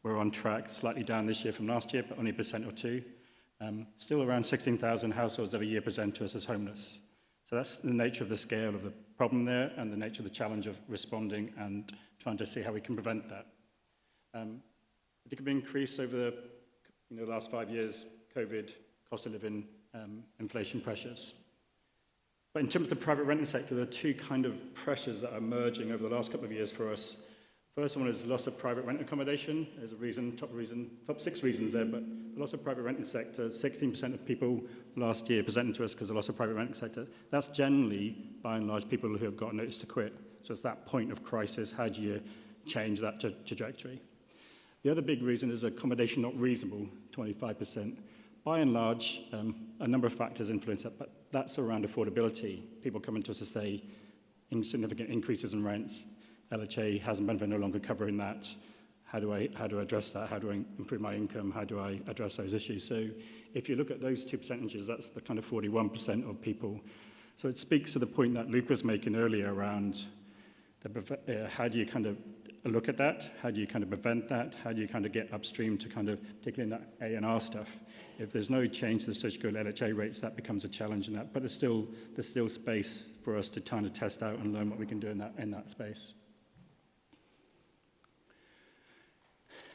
We're on track, slightly down this year from last year, but only 1% or 2%. Still around 16,000 households every year present to us as homeless. So that's the nature of the scale of the problem there and the nature of the challenge of responding and trying to see how we can prevent that. Particularly increase over the last 5 years, COVID, cost of living, inflation pressures. But in terms of the private rented sector, there are two kind of pressures that are emerging over the last couple of years for us. First one is loss of private rent accommodation. There's a reason, top 6 reasons there, but the loss of private rented sector, 16% of people last year presented to us because of loss of private rented sector. That's generally, by and large, people who have got a notice to quit. So it's that point of crisis. How do you change that trajectory? The other big reason is accommodation not reasonable, 25%. By and large, a number of factors influence that, but that's around affordability. People coming to us to say significant increases in rents. LHA hasn't been no longer covering that. How do I address that? How do I improve my income? How do I address those issues? So if you look at those 2 percentages, that's the kind of 41% of people. So it speaks to the point that Luke was making earlier around how do you kind of look at that? How do you kind of prevent that? How do you kind of get upstream to kind of, particularly in that A&R stuff? If there's no change to the social LHA rates, that becomes a challenge in that. But there's still space for us to kind of test out and learn what we can do in that space.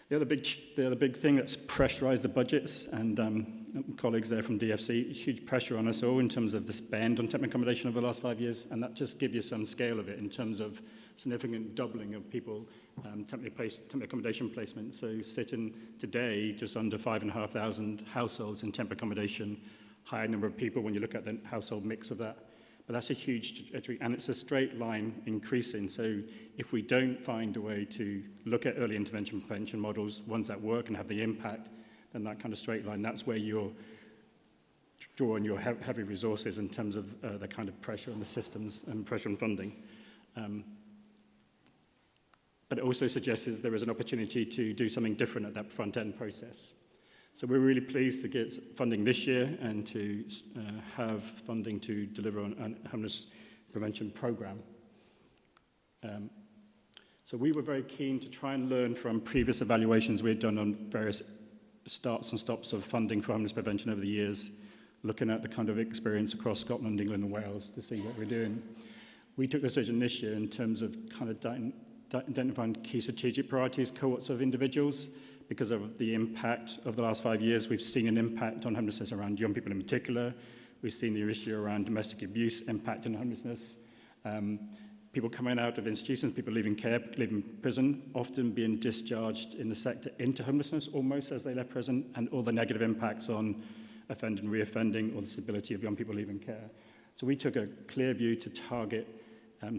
The other big thing that's pressurised the budgets, and colleagues there from DFC, huge pressure on us all in terms of the spend on temporary accommodation over the last 5 years, and that just gives you some scale of it in terms of significant doubling of people temporary accommodation placement. So sitting today just under 5,500 households in temporary accommodation, higher number of people when you look at the household mix of that. But that's a huge trajectory, and it's a straight line increasing. So if we don't find a way to look at early intervention prevention models, ones that work and have the impact, then that kind of straight line, that's where you're drawing your heavy resources in terms of the kind of pressure on the systems and pressure on funding. But it also suggests there is an opportunity to do something different at that front-end process. So we're really pleased to get funding this year and to have funding to deliver on a homeless prevention program. So we were very keen to try and learn from previous evaluations we had done on various starts and stops of funding for homeless prevention over the years, looking at the kind of experience across Scotland, England and Wales to see what we're doing. We took the decision this year in terms of kind of identifying key strategic priorities, cohorts of individuals. Because of the impact of the last 5 years, we've seen an impact on homelessness around young people in particular. We've seen the issue around domestic abuse impact on homelessness. People coming out of institutions, people leaving care, leaving prison, often being discharged in the sector into homelessness almost as they left prison, and all the negative impacts on offending, reoffending, or the stability of young people leaving care. So we took a clear view to target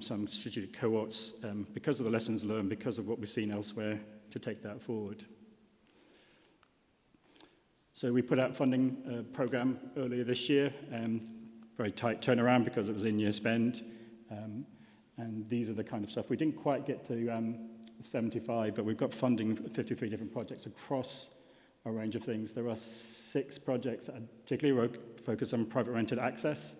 some strategic cohorts because of the lessons learned, because of what we've seen elsewhere, to take that forward. So we put out funding program earlier this year, very tight turnaround because it was in-year spend, and these are the kind of stuff. We didn't quite get to 75, but we've got funding for 53 different projects across a range of things. There are 6 projects that are particularly focused on private rented access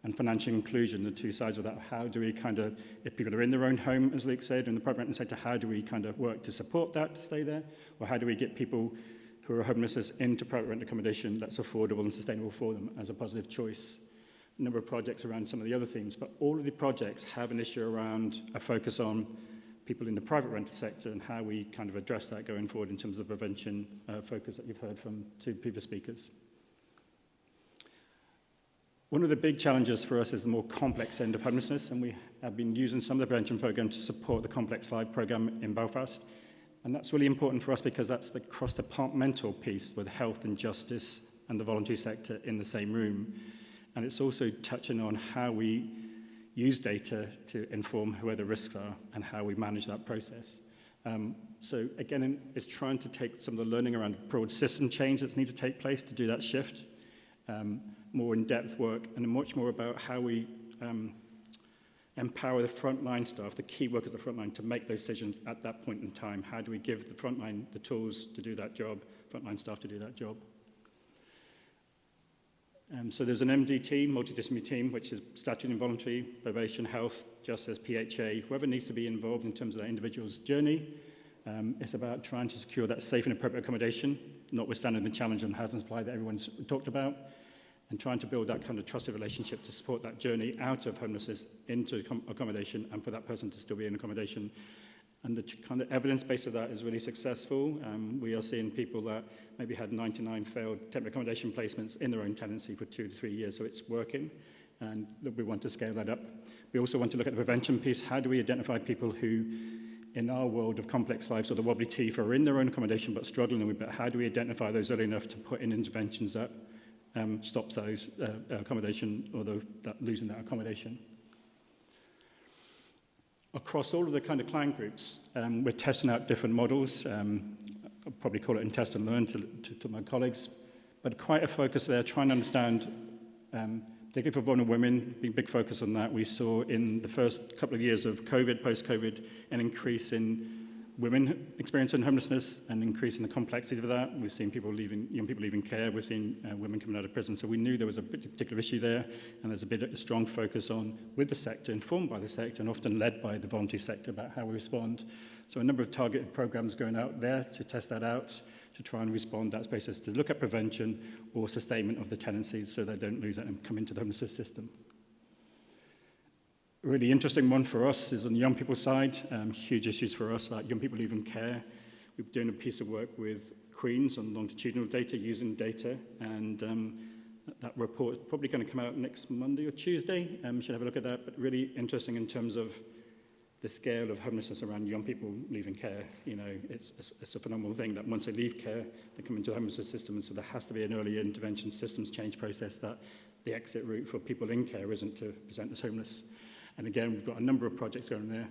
and financial inclusion, the two sides of that. How do we kind of, if people are in their own home, as Luke said, in the private rented sector, how do we kind of work to support that to stay there? Or how do we get people who are homeless into private rent accommodation that's affordable and sustainable for them as a positive choice? A number of projects around some of the other themes, but all of the projects have an issue around a focus on people in the private rented sector and how we kind of address that going forward in terms of the prevention focus that you've heard from two previous speakers. One of the big challenges for us is the more complex end of homelessness, and we have been using some of the prevention programs to support the Complex Life programme in Belfast. And that's really important for us because that's the cross-departmental piece with health and justice and the voluntary sector in the same room. And it's also touching on how we use data to inform where the risks are and how we manage that process. So again, it's trying to take some of the learning around broad system change that's need to take place to do that shift. More in-depth work, and much more about how we empower the frontline staff, the key workers at the frontline, to make those decisions at that point in time. How do we give the frontline the tools to do that job, frontline staff to do that job? So there's an MD team, multidisciplinary team, which is statutory and voluntary, probation, health, justice, PHA, whoever needs to be involved in terms of that individual's journey. It's about trying to secure that safe and appropriate accommodation, notwithstanding the challenge on housing supply that everyone's talked about, and trying to build that kind of trusted relationship to support that journey out of homelessness into accommodation and for that person to still be in accommodation. And the kind of evidence base of that is really successful. We are seeing people that maybe had 99 failed temporary accommodation placements in their own tenancy for 2 to 3 years, so it's working, and we want to scale that up. We also want to look at the prevention piece. How do we identify people who, in our world of complex lives, or the wobbly teeth, are in their own accommodation but struggling with it? How do we identify those early enough to put in interventions that stops those accommodation, or that losing that accommodation? Across all of the kind of client groups, we're testing out different models. I'll probably call it in test and learn to my colleagues, but quite a focus there, trying to understand, particularly for vulnerable women, being big focus on that. We saw in the first couple of years of COVID, post-COVID, an increase in women experiencing homelessness and increasing the complexity of that. We've seen people leaving, young people leaving care. We've seen women coming out of prison. So we knew there was a particular issue there, and there's a strong focus on, with the sector, informed by the sector, and often led by the voluntary sector about how we respond. So a number of targeted programs going out there to test that out, to try and respond that basis, to look at prevention or sustainment of the tenancies so they don't lose it and come into the homelessness system. A really interesting one for us is on the young people's side. Huge issues for us about young people leaving care. We're doing a piece of work with Queen's on longitudinal data, using data, and that report is probably going to come out next Monday or Tuesday. You should have a look at that, but really interesting in terms of the scale of homelessness around young people leaving care. You know, it's a phenomenal thing that once they leave care, they come into the homelessness system, and so there has to be an early intervention systems change process, that the exit route for people in care isn't to present as homeless. And again, we've got a number of projects going there.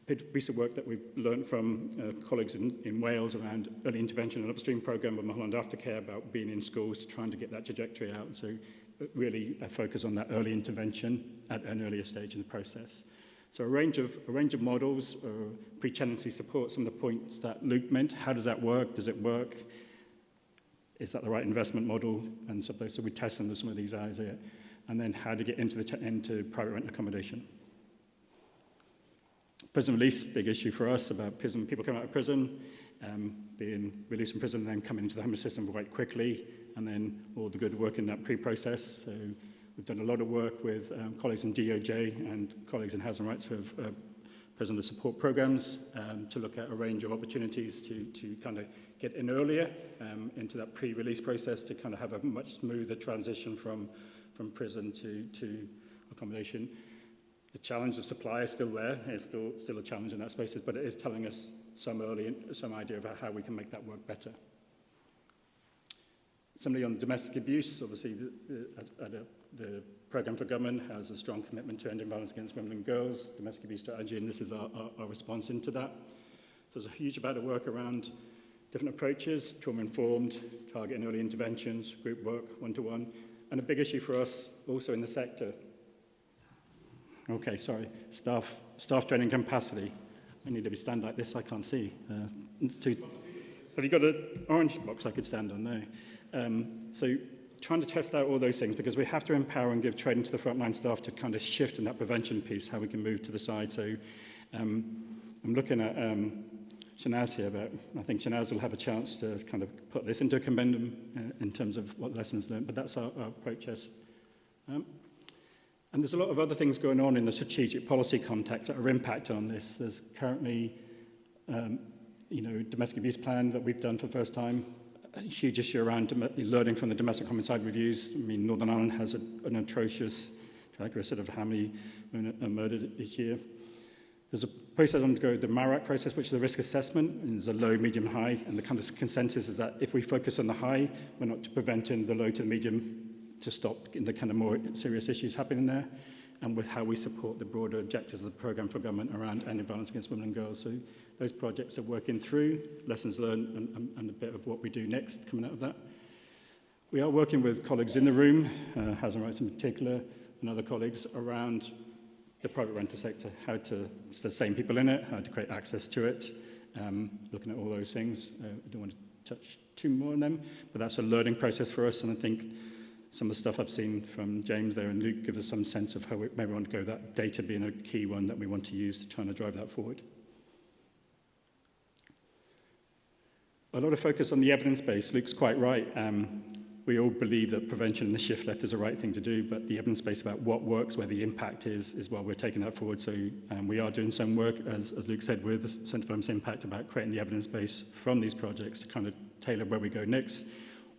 A piece of work that we've learned from colleagues in Wales around early intervention and upstream programme with Mulholland Aftercare about being in schools to trying to get that trajectory out. So really a focus on that early intervention at an earlier stage in the process. So a range of models, pre-tenancy support, some of the points that Luke meant. How does that work? Does it work? Is that the right investment model? And so we're testing some of these ideas here. And then how to get into private rent accommodation. Prison release, big issue for us about prison, people coming out of prison, being released from prison and then coming into the homeless system quite quickly, and then all the good work in that pre-process. So we've done a lot of work with colleagues in DOJ and colleagues in Housing Rights who have prisoner support programs to look at a range of opportunities to kind of get in earlier into that pre-release process to kind of have a much smoother transition from prison to accommodation. The challenge of supply is still there. It's still a challenge in that space, but it is telling us some idea about how we can make that work better. Similarly, on domestic abuse, obviously the Programme for Government has a strong commitment to ending violence against women and girls, domestic abuse strategy, and this is our response into that. So there's a huge amount of work around different approaches, trauma-informed, targeting early interventions, group work, one-to-one, and a big issue for us also in the sector. Okay, sorry. Staff training capacity. I need to stand like this, I can't see. Have you got an orange box I could stand on? No. So trying to test out all those things because we have to empower and give training to the frontline staff to kind of shift in that prevention piece, how we can move to the side. So I'm looking at Shanaz here, but I think Shanaz will have a chance to kind of put this into a commendum in terms of what lessons learned, but that's our approach, yes. And there's a lot of other things going on in the strategic policy context that are impact on this. There's currently, domestic abuse plan that we've done for the first time, a huge issue around learning from the domestic homicide reviews. I mean, Northern Ireland has an atrocious track record of how many women are murdered each year. There's a process undergo the MARAC process, which is the risk assessment, and there's a low, medium, high, and the kind of consensus is that if we focus on the high, we're not preventing the low to the medium to stop in the kind of more serious issues happening there, and with how we support the broader objectives of the programme for government around ending violence against women and girls. So those projects are working through, lessons learned, and a bit of what we do next coming out of that. We are working with colleagues in the room, Housing Rights in particular, and other colleagues around the private rented sector, how to, it's the same people in it, how to create access to it, looking at all those things. I don't want to touch too more on them, but that's a learning process for us, and I think some of the stuff I've seen from James there and Luke give us some sense of how we maybe want to go, that data being a key one that we want to use to try and drive that forward. A lot of focus on the evidence base. Luke's quite right. We all believe that prevention and the shift left is the right thing to do, but the evidence base about what works, where the impact is why we're taking that forward. So we are doing some work, as Luke said, with the Centre for Homeless Impact about creating the evidence base from these projects to kind of tailor where we go next,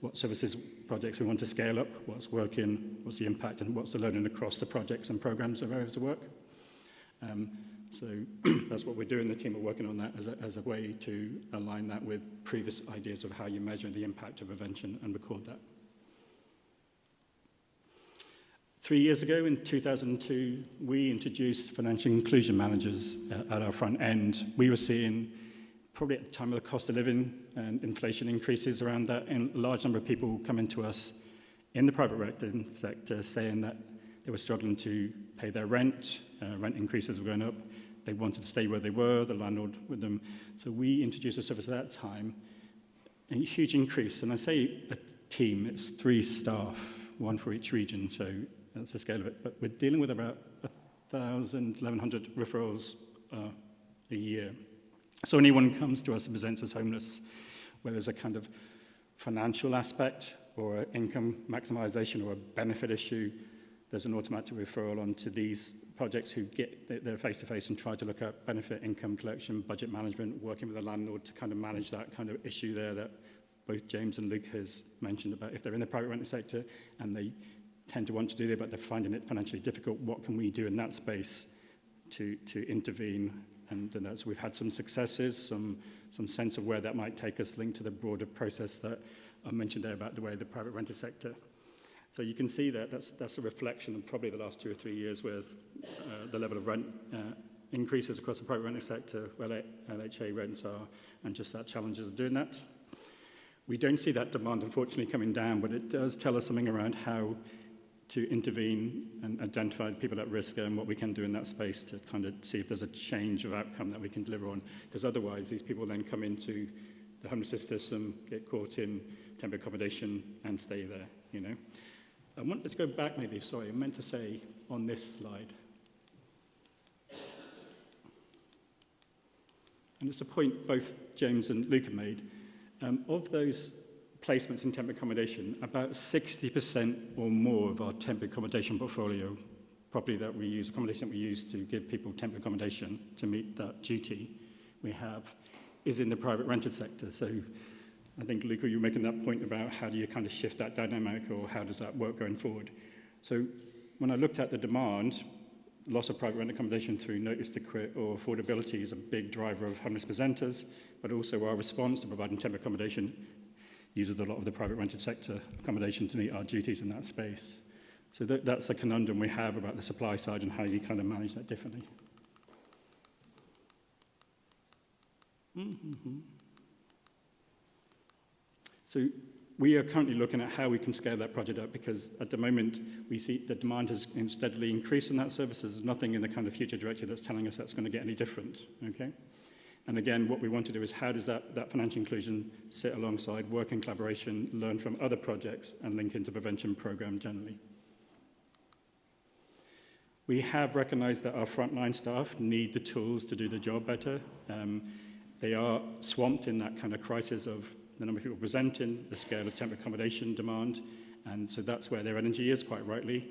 what services projects we want to scale up, what's working, what's the impact, and what's the learning across the projects and programs of areas of work. So that's what we're doing. The team are working on that as a way to align that with previous ideas of how you measure the impact of prevention and record that. 3 years ago, in 2002, we introduced financial inclusion managers at our front end. We were seeing, probably at the time of the cost of living and inflation increases around that, and a large number of people coming to us in the private rented sector saying that they were struggling to pay their rent, rent increases were going up, they wanted to stay where they were, the landlord with them. So we introduced a service at that time, a huge increase. And I say a team, it's 3 staff, 1 for each region, so that's the scale of it. But we're dealing with about 1,000, 1,100 referrals a year. So anyone comes to us and presents as homeless, where there's a kind of financial aspect or an income maximization or a benefit issue, there's an automatic referral onto these projects who get their face-to-face and try to look at benefit, income collection, budget management, working with the landlord to kind of manage that kind of issue there that both James and Luke has mentioned about if they're in the private rented sector and they tend to want to do that, but they're finding it financially difficult, what can we do in that space to intervene? And so we've had some successes, some sense of where that might take us, linked to the broader process that I mentioned there about the way the private rented sector. So you can see that that's a reflection of probably the last 2 or 3 years with the level of rent increases across the private rented sector, where LHA rents are, and just that challenges of doing that. We don't see that demand, unfortunately, coming down, but it does tell us something around how to intervene and identify people at risk and what we can do in that space to kind of see if there's a change of outcome that we can deliver on. Because otherwise, these people then come into the homelessness system, get caught in temporary accommodation, and stay there, you know. I wanted to go back maybe, sorry, I meant to say on this slide. And it's a point both James and Luke have made. Of those placements in temporary accommodation, about 60% or more of our temporary accommodation portfolio, property that we use, accommodation that we use to give people temporary accommodation to meet that duty we have, is in the private rented sector. So I think, Luca, you were making that point about how do you kind of shift that dynamic, or how does that work going forward? So when I looked at the demand, loss of private rent accommodation through notice to quit or affordability is a big driver of homeless presenters, but also our response to providing temporary accommodation uses a lot of the private rented sector accommodation to meet our duties in that space. So that's a conundrum we have about the supply side and how you kind of manage that differently. So we are currently looking at how we can scale that project up, because at the moment we see the demand has steadily increased in that service. There's nothing in the kind of future direction that's telling us that's going to get any different, okay? And again, what we want to do is how does that financial inclusion sit alongside work in collaboration, learn from other projects, and link into prevention program generally. We have recognised that our frontline staff need the tools to do the job better. They are swamped in that kind of crisis of the number of people presenting, the scale of temporary accommodation demand, and so that's where their energy is, quite rightly.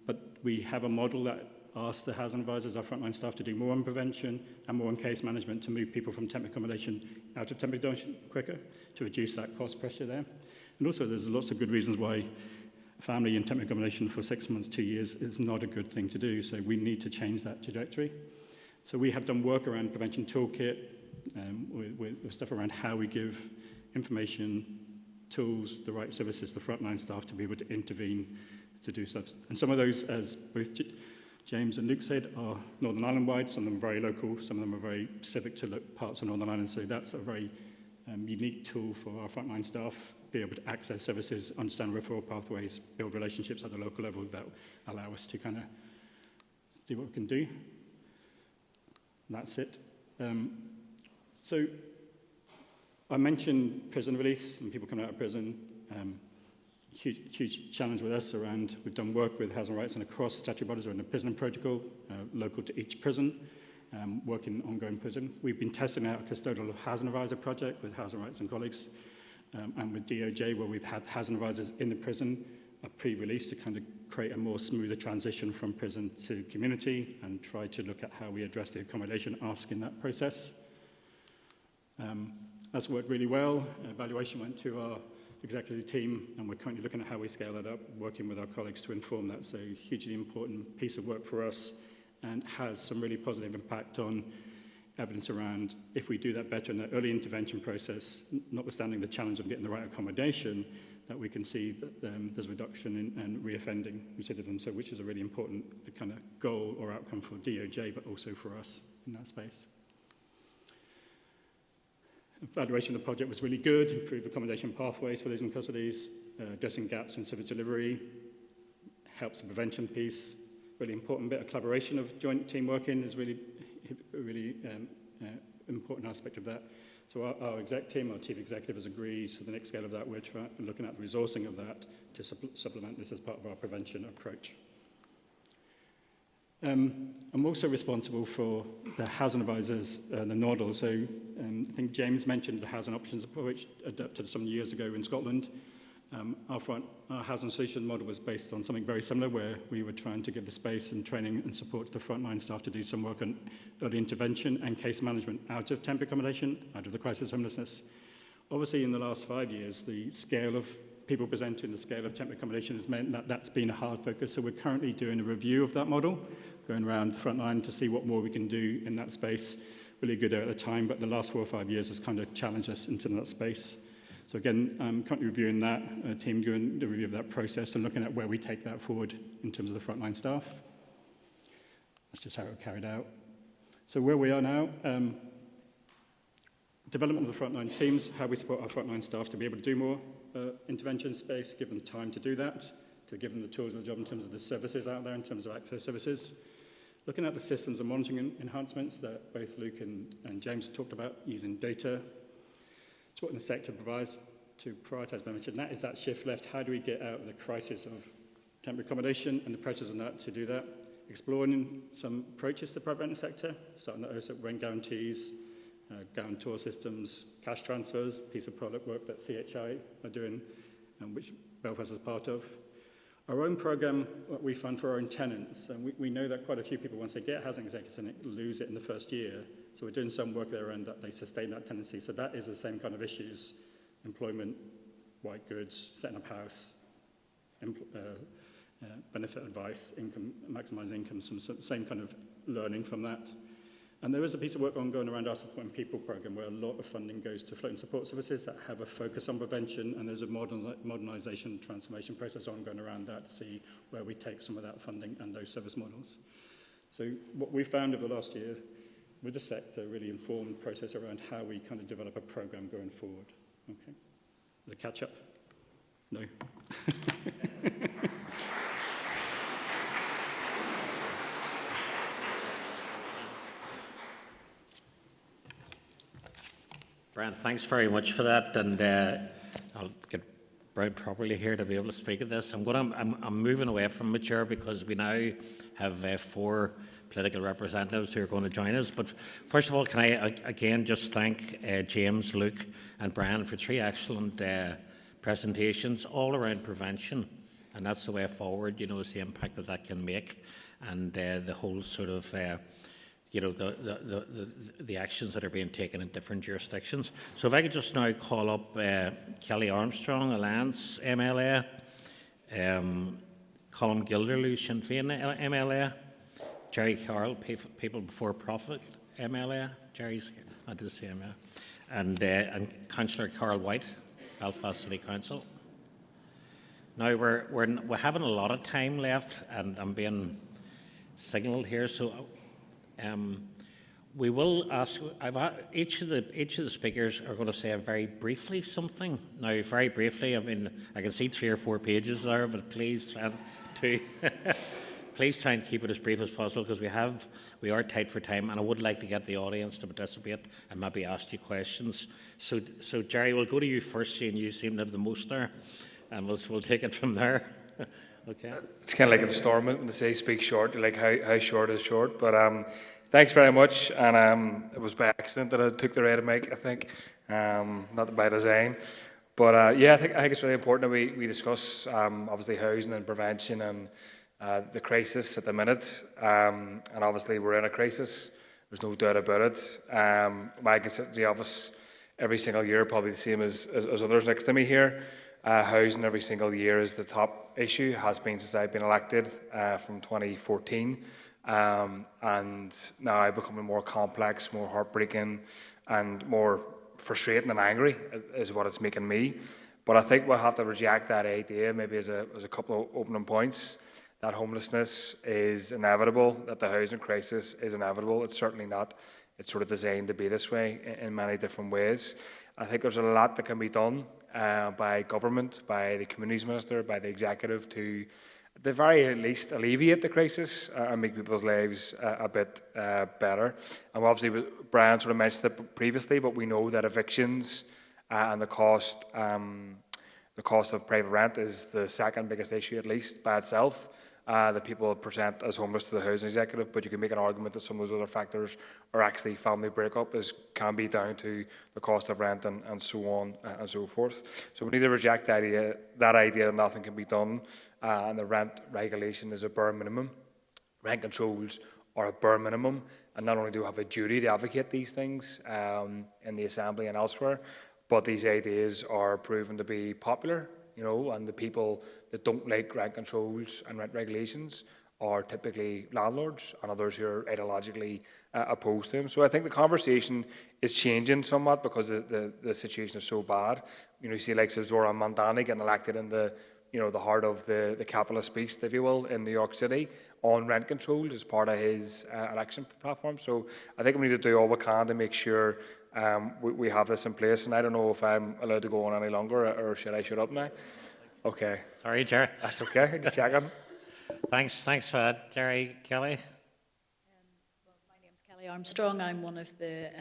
But we have a model that asks the housing advisors, our frontline staff, to do more on prevention and more on case management to move people from temporary accommodation out of temporary accommodation quicker, to reduce that cost pressure there. And also there's lots of good reasons why family in temporary accommodation for 6 months, 2 years is not a good thing to do, so we need to change that trajectory. So we have done work around prevention toolkit, with stuff around how we give information, tools, the right services to the frontline staff to be able to intervene to do stuff. And some of those, as both James and Luke said, are Northern Ireland-wide. Some of them are very local, some of them are very specific to parts of Northern Ireland, so that's a very unique tool for our frontline staff, be able to access services, understand referral pathways, build relationships at the local level that allow us to kind of see what we can do. And that's it. So I mentioned prison release and people coming out of prison. Huge challenge with us around, we've done work with housing rights and across statutory bodies around the prison protocol, local to each prison, working ongoing prison. We've been testing out a custodial housing advisor project with housing rights and colleagues, and with DOJ, where we've had housing advisors in the prison pre-release to kind of create a more smoother transition from prison to community and try to look at how we address the accommodation ask in that process. That's worked really well. Evaluation went to our executive team, and we're currently looking at how we scale that up, working with our colleagues to inform that. So hugely important piece of work for us, and has some really positive impact on evidence around if we do that better in the early intervention process, notwithstanding the challenge of getting the right accommodation, that we can see that there's reduction in reoffending recidivism, so which is a really important kind of goal or outcome for DOJ, but also for us in that space. Evaluation of the project was really good, improved accommodation pathways for those in custodies, addressing gaps in service delivery, helps the prevention piece. Really important bit of collaboration of joint team working is really important aspect of that. So our exec team, our chief executive has agreed for the next scale of that. We're looking at the resourcing of that to supplement this as part of our prevention approach. I'm also responsible for the housing advisors, the NODL. So I think James mentioned the housing options approach adopted some years ago in Scotland. Our housing solution model was based on something very similar, where we were trying to give the space and training and support to the frontline staff to do some work on early intervention and case management out of temporary accommodation, out of the crisis homelessness. Obviously, in the last 5 years, the scale of people presenting, the scale of temporary accommodation has meant that that's been a hard focus. So we're currently doing a review of that model, going around the front line to see what more we can do in that space. Really good at the time, but the last 4 or 5 years has kind of challenged us into that space. So again, I'm currently reviewing that, team doing the review of that process and looking at where we take that forward in terms of the frontline staff. That's just how it carried out. So where we are now, development of the frontline teams, how we support our frontline staff to be able to do more intervention space, give them time to do that, to give them the tools of the job in terms of the services out there, in terms of access services. Looking at the systems and monitoring enhancements that both Luke and James talked about, using data. It's what the sector provides to prioritise membership, and that is that shift left. How do we get out of the crisis of temporary accommodation and the pressures on that to do that? Exploring some approaches to the private rented sector, starting at those rent guarantees, guarantor systems, cash transfers, piece of product work that CHI are doing, which Belfast is part of. Our own programme, what we fund for our own tenants, and we know that quite a few people, once they get housing executive tenant, lose it in the first year. So we're doing some work there around that they sustain that tenancy. So that is the same kind of issues: employment, white goods, setting up house, benefit advice, income, maximising income, some same kind of learning from that. And there is a piece of work ongoing around our supporting people programme, where a lot of funding goes to floating support services that have a focus on prevention, and there's a modernisation transformation process ongoing around that to see where we take some of that funding and those service models. So what we found over the last year with the sector, really informed process around how we kind of develop a programme going forward. Okay. The catch up? No. Brent, thanks very much for that, and I'll get Brown properly here to be able to speak at this. I'm moving away from the chair because we now have 4 political representatives who are going to join us. But first of all, can I again just thank James, Luke and Brian for 3 excellent presentations all around prevention, and that's the way forward, you know, is the impact that that can make, and the whole sort of you know, the actions that are being taken in different jurisdictions. So if I could just now call up Kelly Armstrong, Alliance MLA, Colin Gilderloo, Sinn Féin MLA, Jerry Carroll, People Before Profit MLA, Jerry's here, I did say MLA, and Councillor Carl White, Belfast City Council. Now we're having a lot of time left, and I'm being signalled here, so we will ask. Each of the speakers are going to say very briefly something. Now, very briefly. I mean, I can see 3 or 4 pages there, but please try please try and keep it as brief as possible, because we are tight for time, and I would like to get the audience to participate and maybe ask you questions. So Jerry, we'll go to you first, seeing you seem to have the most there, and we'll take it from there. Okay. It's kind of like in the storm when they say speak short, you're like, how short is short? But thanks very much, and it was by accident that I took the red mic, I think, not by design. But yeah, I think it's really important that we discuss obviously housing and prevention and the crisis at the minute, and obviously we're in a crisis, there's no doubt about it. My constituency office every single year, probably the same as others next to me here. Housing every single year is the top issue, has been since I've been elected from 2014, and now becoming more complex, more heartbreaking and more frustrating and angry is what it's making me. But I think we'll have to reject that idea, maybe as a couple of opening points, that homelessness is inevitable, that the housing crisis is inevitable. It's certainly not. It's sort of designed to be this way in many different ways. I think there's a lot that can be done by government, by the Communities Minister, by the Executive to, at the very least, alleviate the crisis and make people's lives a bit better. And obviously, Brian sort of mentioned it previously, but we know that evictions and the cost of private rent is the second biggest issue, at least by itself. That people present as homeless to the Housing Executive, but you can make an argument that some of those other factors are actually family breakup, can be down to the cost of rent and so on and so forth. So we need to reject that idea that nothing can be done, and the rent regulation is a bare minimum. Rent controls are a bare minimum, and not only do we have a duty to advocate these things in the Assembly and elsewhere, but these ideas are proven to be popular. You know, and the people that don't like rent controls and rent regulations are typically landlords and others who are ideologically opposed to them. So I think the conversation is changing somewhat because the situation is so bad. You know, you see like Zoran Mandani getting elected in the heart of the capitalist beast, if you will, in New York City on rent controls as part of his election platform. So I think we need to do all we can to make sure we have this in place, and I don't know if I'm allowed to go on any longer, or should I shut up now? Okay. Sorry, Jerry. That's okay. Just checking. Thanks for that, Jerry. Kelly? Well, my name's Kelly Armstrong. I'm one of the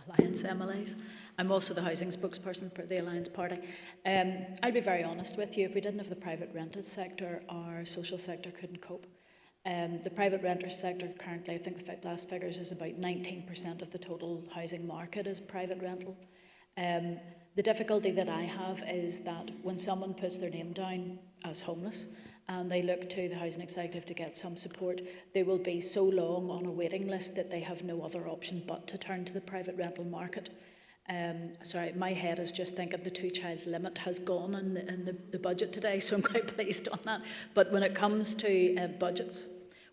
Alliance MLAs. I'm also the housing spokesperson for the Alliance Party. I'll be very honest with you. If we didn't have the private rented sector, our social sector couldn't cope. The private renter sector currently, I think the last figures is about 19% of the total housing market is private rental. The difficulty that I have is that when someone puts their name down as homeless and they look to the Housing Executive to get some support, they will be so long on a waiting list that they have no other option but to turn to the private rental market. Sorry, my head is just thinking the 2-child limit has gone in the budget today, so I'm quite pleased on that. But when it comes to budgets,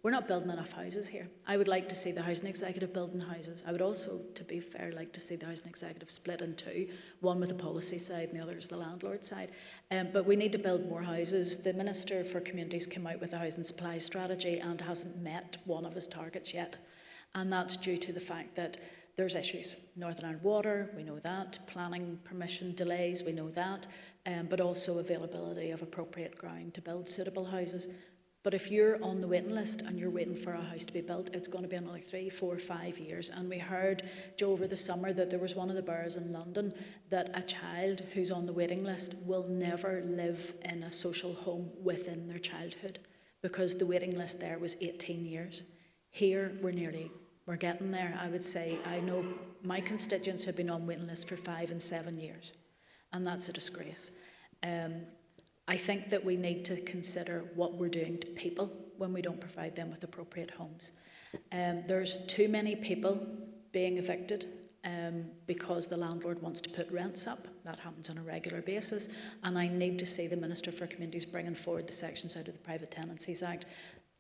we're not building enough houses here. I would like to see the Housing Executive building houses. I would also, to be fair, like to see the Housing Executive split in two, one with the policy side and the other is the landlord side. But we need to build more houses. The Minister for Communities came out with a housing supply strategy and hasn't met one of his targets yet. And that's due to the fact that there's issues. Northern Ireland Water, we know that. Planning permission delays, we know that. But also availability of appropriate ground to build suitable houses. But if you're on the waiting list and you're waiting for a house to be built, it's going to be another 3, 4, 5 years. And we heard, Joe, over the summer that there was one of the boroughs in London that a child who's on the waiting list will never live in a social home within their childhood, because the waiting list there was 18 years. Here, we're getting there. I would say, I know my constituents have been on waiting lists for 5 and 7 years, and that's a disgrace. I think that we need to consider what we're doing to people when we don't provide them with appropriate homes. There's too many people being evicted because the landlord wants to put rents up. That happens on a regular basis, and I need to see the Minister for Communities bringing forward the sections out of the Private Tenancies Act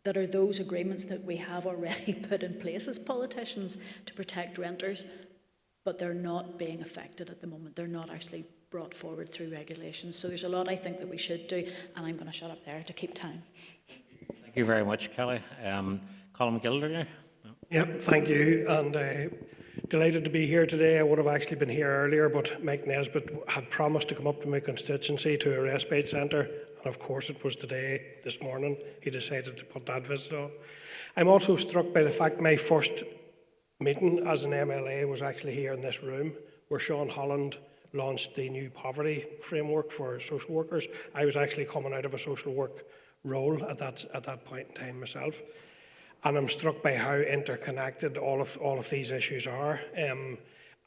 that are those agreements that we have already put in place as politicians to protect renters, but they're not being affected at the moment. They're not actually brought forward through regulations. So there's a lot I think that we should do, and I'm going to shut up there to keep time. Thank you very much, Kelly. Colin Gilder. Yep, thank you, and delighted to be here today. I would have actually been here earlier, but Mike Nesbitt had promised to come up to my constituency to a respite centre, and of course it was today, this morning, he decided to put that visit on. I'm also struck by the fact my first meeting as an MLA was actually here in this room, where Sean Holland launched the new poverty framework for social workers. I was actually coming out of a social work role at that point in time myself. And I'm struck by how interconnected all of these issues are, and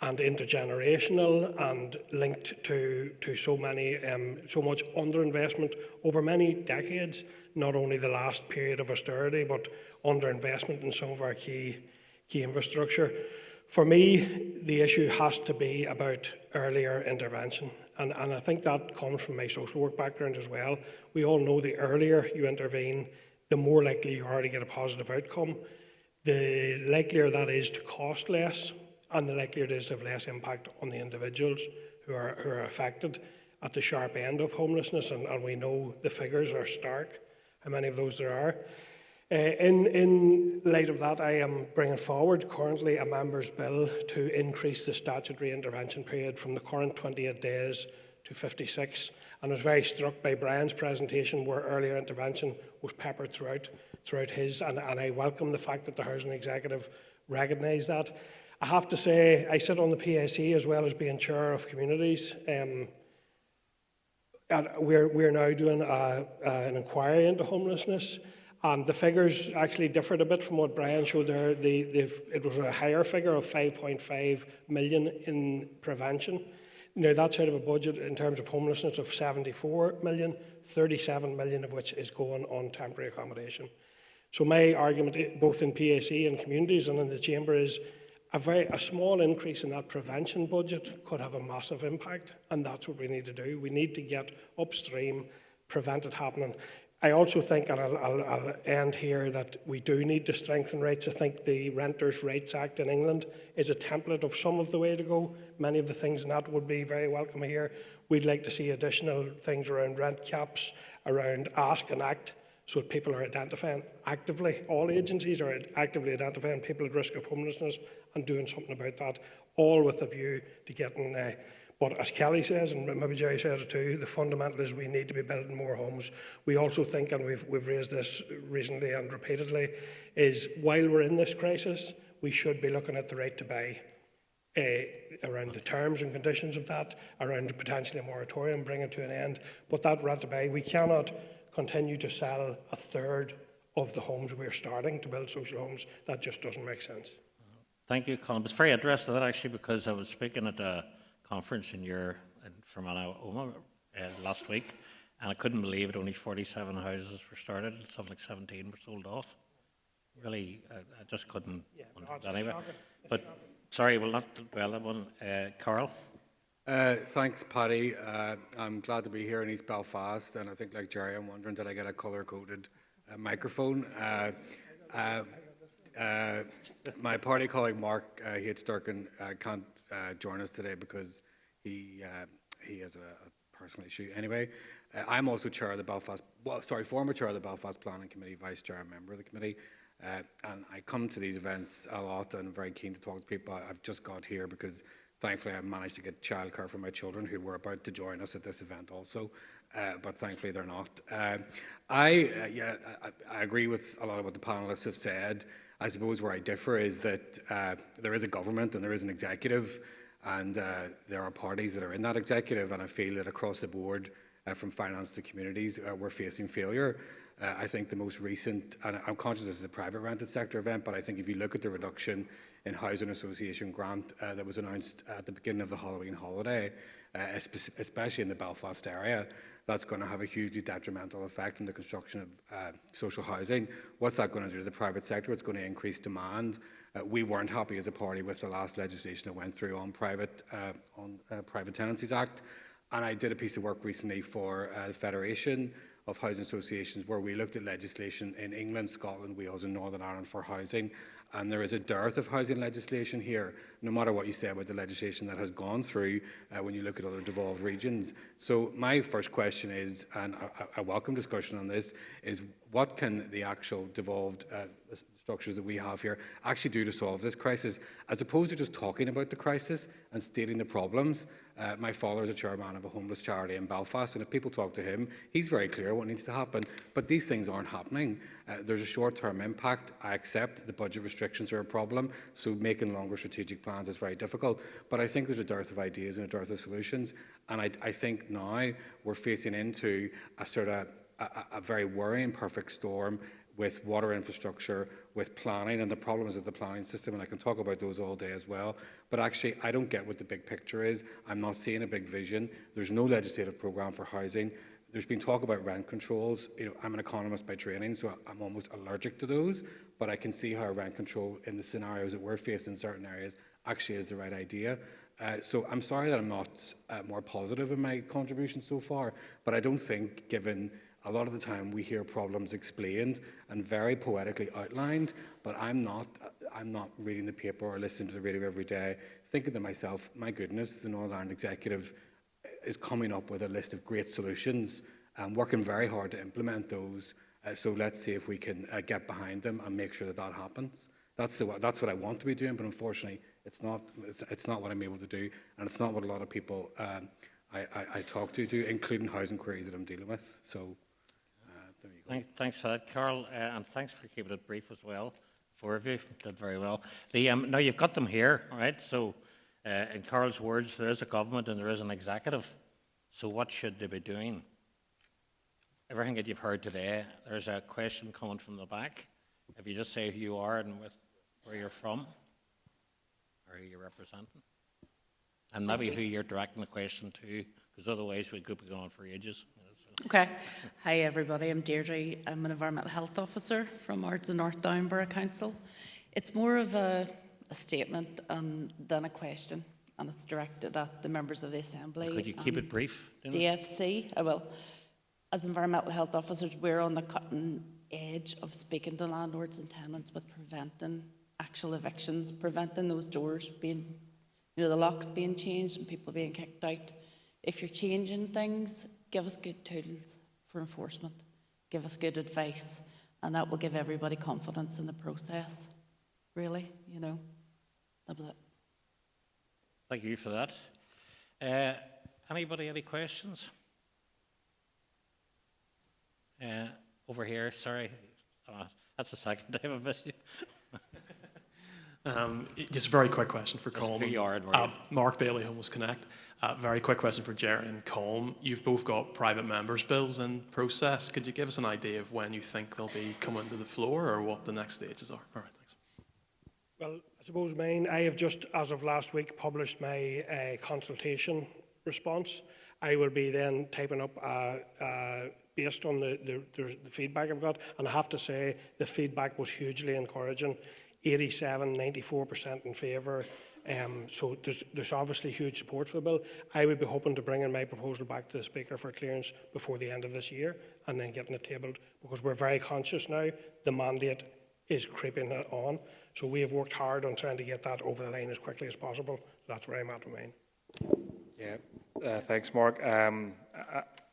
intergenerational, and linked to so much underinvestment over many decades, not only the last period of austerity, but underinvestment in some of our key infrastructure. For me, the issue has to be about earlier intervention, and I think that comes from my social work background as well. We all know the earlier you intervene, the more likely you are to get a positive outcome, the likelier that is to cost less, and the likelier it is to have less impact on the individuals who are affected at the sharp end of homelessness, and we know the figures are stark, how many of those there are. In light of that, I am bringing forward currently a member's bill to increase the statutory intervention period from the current 28 days to 56. And I was very struck by Brian's presentation, where earlier intervention was peppered throughout his, and I welcome the fact that the Housing Executive recognised that. I have to say, I sit on the PAC as well as being chair of communities. And we're now doing an inquiry into homelessness. And the figures actually differed a bit from what Brian showed there. It was a higher figure of 5.5 million in prevention. Now, that's out of a budget in terms of homelessness of 74 million, 37 million of which is going on temporary accommodation. So my argument, both in PAC and communities and in the chamber, is a small increase in that prevention budget could have a massive impact, and that's what we need to do. We need to get upstream, prevent it happening. I also think, and I'll end here, that we do need to strengthen rights. I think the Renters' Rights Act in England is a template of some of the way to go. Many of the things in that would be very welcome here. We'd like to see additional things around rent caps, around ask and act, so that people are identifying actively, all agencies are actively identifying people at risk of homelessness and doing something about that, all with a view to getting but as Kelly says, and maybe Jerry said it too, the fundamental is we need to be building more homes. We also think, and we've raised this recently and repeatedly, is while we're in this crisis, we should be looking at the right to buy, around the terms and conditions of that, around potentially a moratorium, bring it to an end. But that right to buy, we cannot continue to sell a third of the homes we're starting to build social homes. That just doesn't make sense. Thank you, Colin. It's very interesting that actually, because I was speaking at a conference in Fermanagh last week, and I couldn't believe it. Only 47 houses were started, and something like 17 were sold off. Really, I just couldn't. Anyway, but sorry, we'll not dwell on one. Carl. Thanks, Paddy. I'm glad to be here in East Belfast, and I think, like Jerry, I'm wondering, did I get a colour-coded microphone? My party colleague Mark H. Durkin can't join us today because he has a personal issue. Anyway, I'm also chair of the former chair of the Belfast Planning Committee, vice chair, member of the committee, and I come to these events a lot and I'm very keen to talk to people. I've just got here because thankfully I managed to get childcare for my children who were about to join us at this event also, but thankfully they're not. I agree with a lot of what the panellists have said. I suppose where I differ is that there is a government and there is an executive, and there are parties that are in that executive, and I feel that across the board, from finance to communities, we're facing failure. I think the most recent, and I'm conscious this is a private rented sector event, but I think if you look at the reduction in housing association grant that was announced at the beginning of the Halloween holiday, especially in the Belfast area, that's going to have a hugely detrimental effect on the construction of social housing. What's that going to do to the private sector? It's going to increase demand. We weren't happy as a party with the last legislation that went through on Private Tenancies Act. And I did a piece of work recently for the Federation of Housing Associations where we looked at legislation in England, Scotland, Wales and Northern Ireland for housing. And there is a dearth of housing legislation here, no matter what you say about the legislation that has gone through when you look at other devolved regions. So my first question is, and I welcome discussion on this, is what can the actual devolved structures that we have here actually do to solve this crisis, as opposed to just talking about the crisis and stating the problems. My father is a chairman of a homeless charity in Belfast, and if people talk to him, he's very clear what needs to happen, but these things aren't happening. There's a short-term impact. I accept the budget restrictions are a problem, so making longer strategic plans is very difficult, but I think there's a dearth of ideas and a dearth of solutions, and I think now we're facing into a sort of a very worrying perfect storm with water infrastructure, with planning and the problems of the planning system, and I can talk about those all day as well. But actually, I don't get what the big picture is. I'm not seeing a big vision. There's no legislative programme for housing. There's been talk about rent controls. You know, I'm an economist by training, so I'm almost allergic to those, but I can see how rent control in the scenarios that we're facing in certain areas actually is the right idea. So I'm sorry that I'm not more positive in my contribution so far, but I don't think, given a lot of the time we hear problems explained and very poetically outlined, but I'm not reading the paper or listening to the radio every day thinking to myself, my goodness, the Northern Ireland Executive is coming up with a list of great solutions and working very hard to implement those. So let's see if we can get behind them and make sure that that happens. That's what I want to be doing, but unfortunately it's not what I'm able to do, and it's not what a lot of people I talk to do, including housing queries that I'm dealing with. So there you go. Thanks for that, Carl, and thanks for keeping it brief as well. Four of you did very well. Now you've got them here, all right? So in Carl's words, there is a government and there is an executive. So what should they be doing? Everything that you've heard today, there's a question coming from the back. If you just say who you are and where you're from, or who you're representing, and maybe who you're directing the question to, because otherwise we could be going for ages. Okay. Hi everybody, I'm Deirdre. I'm an environmental health officer from Ards and North Downborough Council. It's more of a statement than a question, and it's directed at the members of the Assembly. Could you keep it brief? DFC, I will. As environmental health officers, we're on the cutting edge of speaking to landlords and tenants with preventing actual evictions, preventing those doors being, the locks being changed and people being kicked out. If you're changing things, give us good tools for enforcement, give us good advice, and that will give everybody confidence in the process, really, That's it. Thank you for that. Anybody, any questions? Over here, sorry. That's the second time I've missed you. Just a very quick question for Colm. Who you are, Mark Bailey, Homeless Connect. Very quick question for Jerry and Colm. You've both got private members' bills in process. Could you give us an idea of when you think they'll be coming to the floor or what the next stages are? All right, thanks. Well, I suppose I have just, as of last week, published my consultation response. I will be then typing up based on the feedback I've got, and I have to say the feedback was hugely encouraging. 94% in favour. So there's obviously huge support for the bill. I would be hoping to bring in my proposal back to the Speaker for clearance before the end of this year and then getting it tabled, because we're very conscious now the mandate is creeping on. So we have worked hard on trying to get that over the line as quickly as possible. So that's where I'm at with mine. Yeah, thanks, Mark.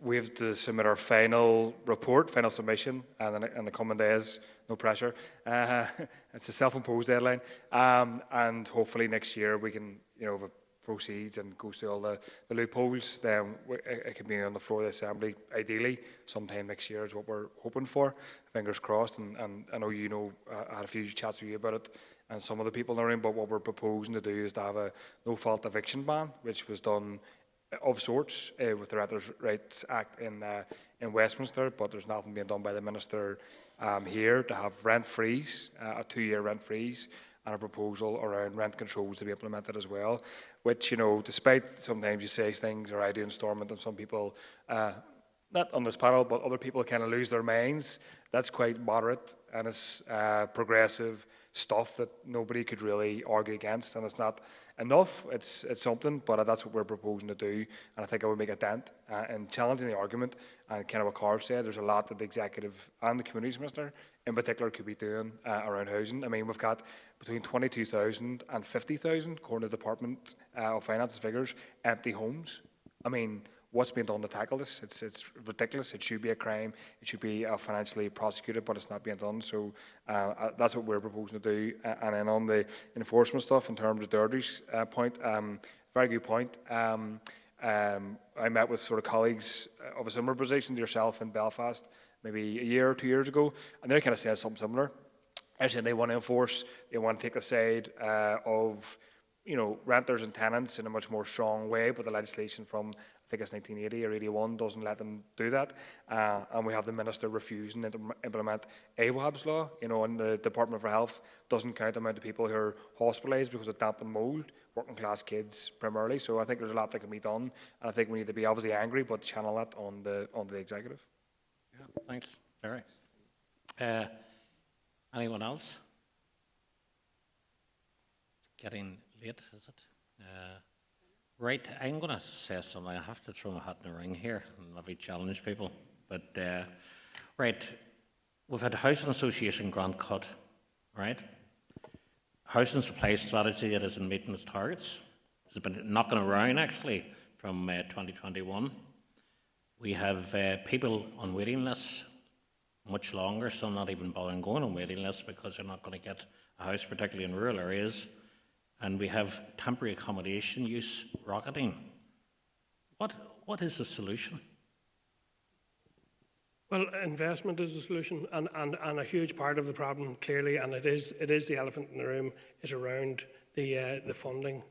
We have to submit our final report, final submission, and in the coming days. No pressure. It's a self-imposed deadline, and hopefully next year we can, have a proceeds and goes through all the loopholes, then it can be on the floor of the Assembly, ideally, sometime next year is what we're hoping for. Fingers crossed, and I know I had a few chats with you about it, and some of the people in the room, but what we're proposing to do is to have a no-fault eviction ban, which was done of sorts with the Renters' Rights Act in Westminster, but there's nothing being done by the Minister here to have rent freeze, a 2-year rent freeze, and a proposal around rent controls to be implemented as well, which, despite sometimes you say things are ideal instalment and some people, not on this panel, but other people kind of lose their minds, that's quite moderate and it's progressive stuff that nobody could really argue against, and it's not enough, it's something, but that's what we're proposing to do, and I think I would make a dent in challenging the argument, and kind of what Carl said, there's a lot that the Executive and the Communities Minister in particular could be doing around housing. I mean, we've got between 22,000 and 50,000, according to the Department of Finance's figures, empty homes. I mean, what's being done to tackle this? It's ridiculous. It should be a crime. It should be financially prosecuted, but it's not being done. So that's what we're proposing to do. And then on the enforcement stuff, in terms of Deirdre's point, very good point. I met with sort of colleagues of a similar position to yourself in Belfast maybe a year or 2 years ago, and they kind of said something similar. They're saying they want to enforce, they want to take the side of renters and tenants in a much more strong way, but the legislation from, I think it's 1980 or 81, doesn't let them do that. And we have the Minister refusing to implement AWAB's law, and the Department for Health doesn't count the amount of people who are hospitalised because of damp and mould, working class kids primarily. So I think there's a lot that can be done, and I think we need to be obviously angry, but channel that on the Executive. Yeah, thanks, Jerry. Anyone else? It's getting late, is it? Right, I'm going to say something. I have to throw my hat in the ring here and maybe challenge people. But, right, we've had a housing association grant cut, right? Housing supply strategy that isn't meeting its targets. It's been knocking around, actually, from 2021. We have people on waiting lists much longer, some not even bothering going on waiting lists because they're not going to get a house, particularly in rural areas. And we have temporary accommodation use rocketing. What is the solution? Well, investment is the solution, and a huge part of the problem, clearly, and it is the elephant in the room, is around the funding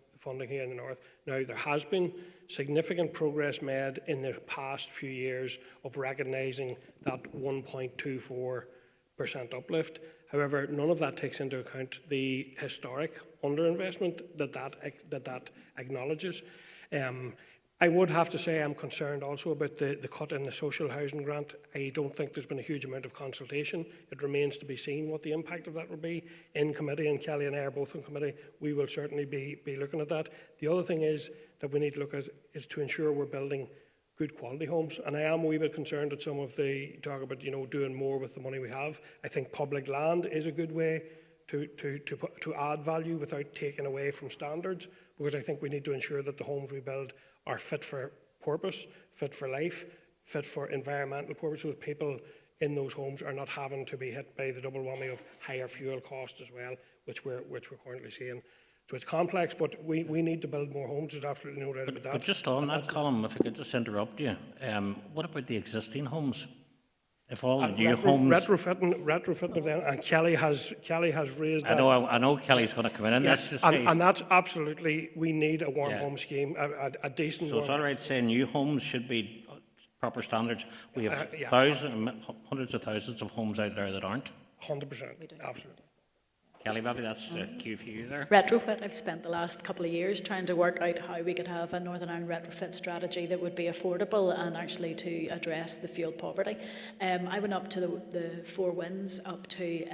here in the north. Now, there has been significant progress made in the past few years of recognising that 1.24% uplift. However, none of that takes into account the historic underinvestment that acknowledges. I would have to say I'm concerned also about the cut in the social housing grant. I don't think there's been a huge amount of consultation. It remains to be seen what the impact of that will be in committee, and Kelly and I are both in committee. We will certainly be looking at that. The other thing is that we need to look at is to ensure we're building good quality homes, and I am a wee bit concerned at some of the talk about doing more with the money we have. I think public land is a good way to add value without taking away from standards, because I think we need to ensure that the homes we build are fit for purpose, fit for life, fit for environmental purposes, so that people in those homes are not having to be hit by the double whammy of higher fuel costs as well, which we're currently seeing. So it's complex, but we need to build more homes. There's absolutely no doubt about that. But just on that, Colin, if I could just interrupt you, what about the existing homes? If all the new homes retrofitting of them, and Kelly has raised that. I know Kelly's going to come in, and yes, that's just and that's absolutely, we need a warm home scheme, a decent. So it's all right saying new homes should be proper standards. We have hundreds of thousands of homes out there that aren't. 100%, absolutely. Kelly, maybe that's a cue for you there. Retrofit, I've spent the last couple of years trying to work out how we could have a Northern Ireland retrofit strategy that would be affordable and actually to address the fuel poverty. I went up to the Four Winds, up to,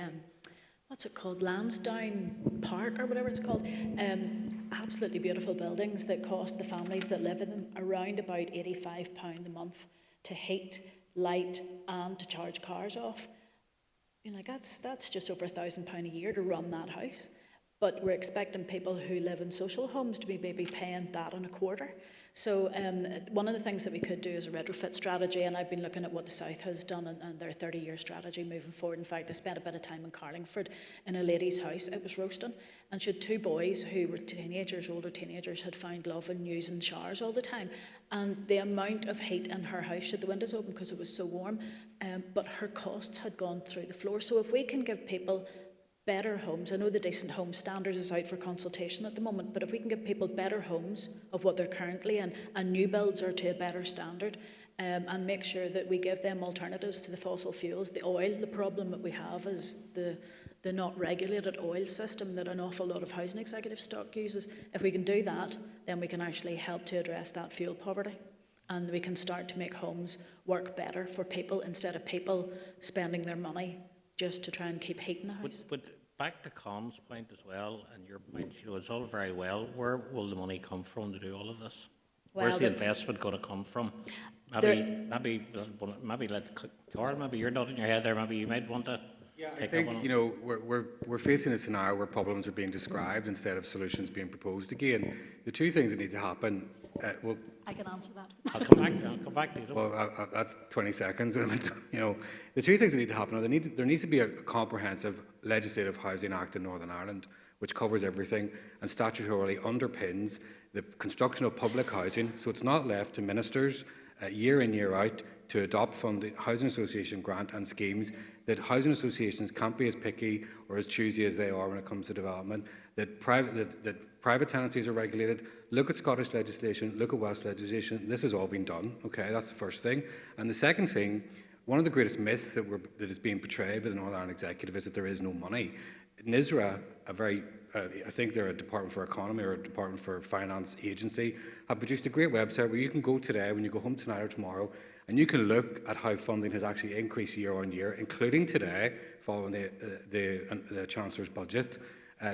what's it called, Lansdowne Park or whatever it's called. Absolutely beautiful buildings that cost the families that live in them around about £85 a month to heat, light and to charge cars off. That's just over £1,000 a year to run that house. but we're expecting people who live in social homes to be maybe paying that and a quarter. So one of the things that we could do is a retrofit strategy, and I've been looking at what the South has done and their 30-year strategy moving forward. In fact, I spent a bit of time in Carlingford in a lady's house. It was roasting, and she had two boys who were teenagers, older teenagers, had found love in using showers all the time. And the amount of heat in her house, she had the windows open because it was so warm, but her costs had gone through the floor. So if we can give people better homes. I know the Decent Home Standard is out for consultation at the moment, but if we can give people better homes of what they're currently in, and new builds are to a better standard, and make sure that we give them alternatives to the fossil fuels, the oil. The problem that we have is the not regulated oil system that an awful lot of housing executive stock uses. If we can do that, then we can actually help to address that fuel poverty. And we can start to make homes work better for people instead of people spending their money just to try and keep heat in the house. But back to Colin's point as well, and your point, it's all very well. Where will the money come from to do all of this? Well, where's the investment going to come from? Maybe let Carl, maybe you're nodding your head there, maybe you might want to. Yeah, I think, we're facing a scenario where problems are being described instead of solutions being proposed. Again, the two things that need to happen, I can answer that. I'll come back to you. Well, that's 20 seconds. The two things that need to happen are there needs to be a comprehensive legislative housing act in Northern Ireland which covers everything and statutorily underpins the construction of public housing, so it's not left to ministers year in, year out to adopt funding, housing association grant and schemes, that housing associations can't be as picky or as choosy as they are when it comes to development, that private tenancies are regulated. Look at Scottish legislation, look at Welsh legislation. This has all been done, okay? That's the first thing. And the second thing, one of the greatest myths that is being portrayed by the Northern Ireland Executive is that there is no money. NISRA, I think they're a Department for Economy or a Department for Finance agency, have produced a great website where you can go today, when you go home tonight or tomorrow, and you can look at how funding has actually increased year on year, including today, following the Chancellor's budget.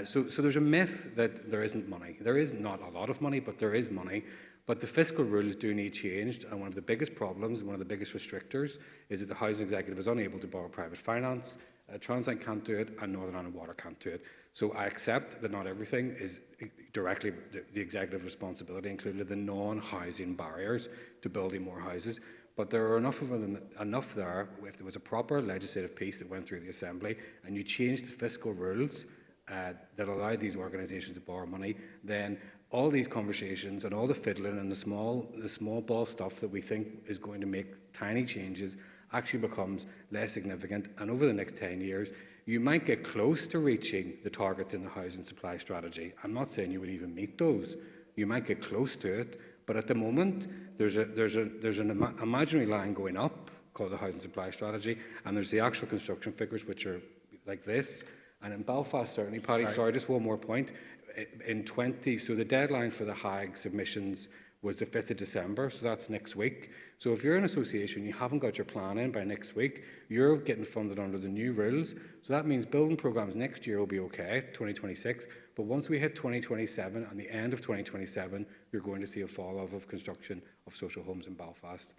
So there's a myth that there isn't money. There is not a lot of money, but there is money. But the fiscal rules do need changed, and one of the biggest problems, one of the biggest restrictors, is that the Housing Executive is unable to borrow private finance. Transnet can't do it, and Northern Ireland Water can't do it. So I accept that not everything is directly the executive responsibility, including the non-housing barriers to building more houses. But there are enough there. If there was a proper legislative piece that went through the Assembly, and you changed the fiscal rules that allowed these organisations to borrow money, then all these conversations and all the fiddling and the small ball stuff that we think is going to make tiny changes actually becomes less significant. And over the next 10 years, you might get close to reaching the targets in the housing supply strategy. I'm not saying you would even meet those. You might get close to it, but at the moment, there's an imaginary line going up called the housing supply strategy, and there's the actual construction figures which are like this. And in Belfast, certainly, Paddy, sorry, just one more point. So the deadline for the Hague submissions was the 5th of December, so that's next week. So if you're an association, you haven't got your plan in by next week, you're getting funded under the new rules. So that means building programmes next year will be okay, 2026. But once we hit 2027 and the end of 2027, you're going to see a fall off of construction of social homes in Belfast.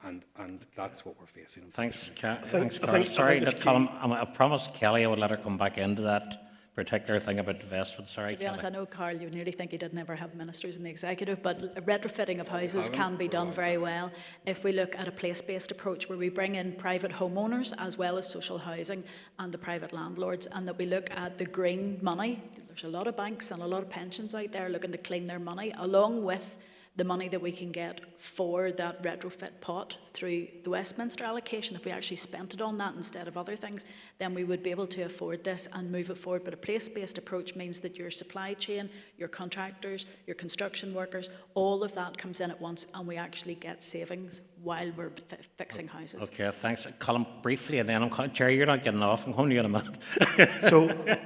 And that's what we're facing. Thanks, Carl. Sorry, Colin, I promised Kelly I would let her come back into that particular thing about investment. Sorry, to be honest, I know, Carl, you nearly think he did never have ministers in the executive, but retrofitting of houses can be done very well if we look at a place-based approach where we bring in private homeowners as well as social housing and the private landlords, and that we look at the green money. There's a lot of banks and a lot of pensions out there looking to clean their money, along with the money that we can get for that retrofit pot through the Westminster allocation. If we actually spent it on that instead of other things, then we would be able to afford this and move it forward. But a place-based approach means that your supply chain, your contractors, your construction workers, all of that comes in at once, and we actually get savings while we're fixing houses. Okay, thanks. Colin, briefly, and then Jerry, you're not getting off. I'm coming to you in a minute. So,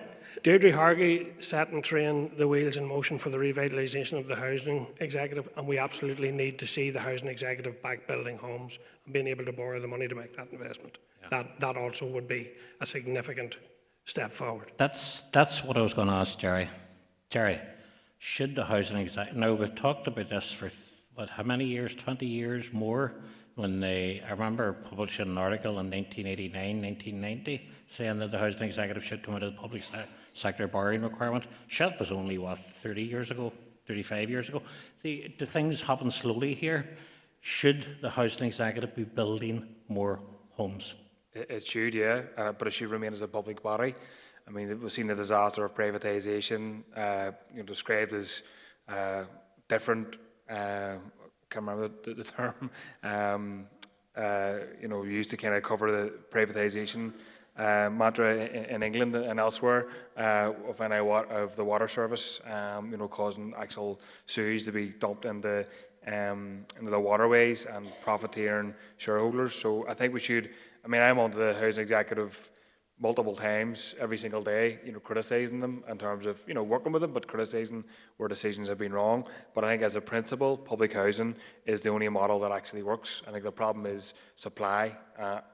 Deirdre Hargey set and trained the wheels in motion for the revitalisation of the Housing Executive, and we absolutely need to see the Housing Executive back building homes and being able to borrow the money to make that investment. Yeah. That also would be a significant step forward. That's what I was going to ask Jerry. Jerry, should the Housing Executive... Now, we've talked about this for, how many years? 20 years more? I remember publishing an article in 1989, 1990, saying that the housing executive should come out of the public sector borrowing requirement. That was only, 30 years ago, 35 years ago. The things happen slowly here. Should the housing executive be building more homes? It should, yeah, but it should remain as a public body. I mean, we've seen the disaster of privatisation, described as different. Can't remember the term. Used to kind of cover the privatisation matter in England and elsewhere of the water service, causing actual sewage to be dumped into the waterways and profiteering shareholders. So I think we should. I mean, I'm on the housing executive multiple times every single day, criticising them in terms of, working with them, but criticising where decisions have been wrong. But I think as a principle, public housing is the only model that actually works. I think the problem is supply,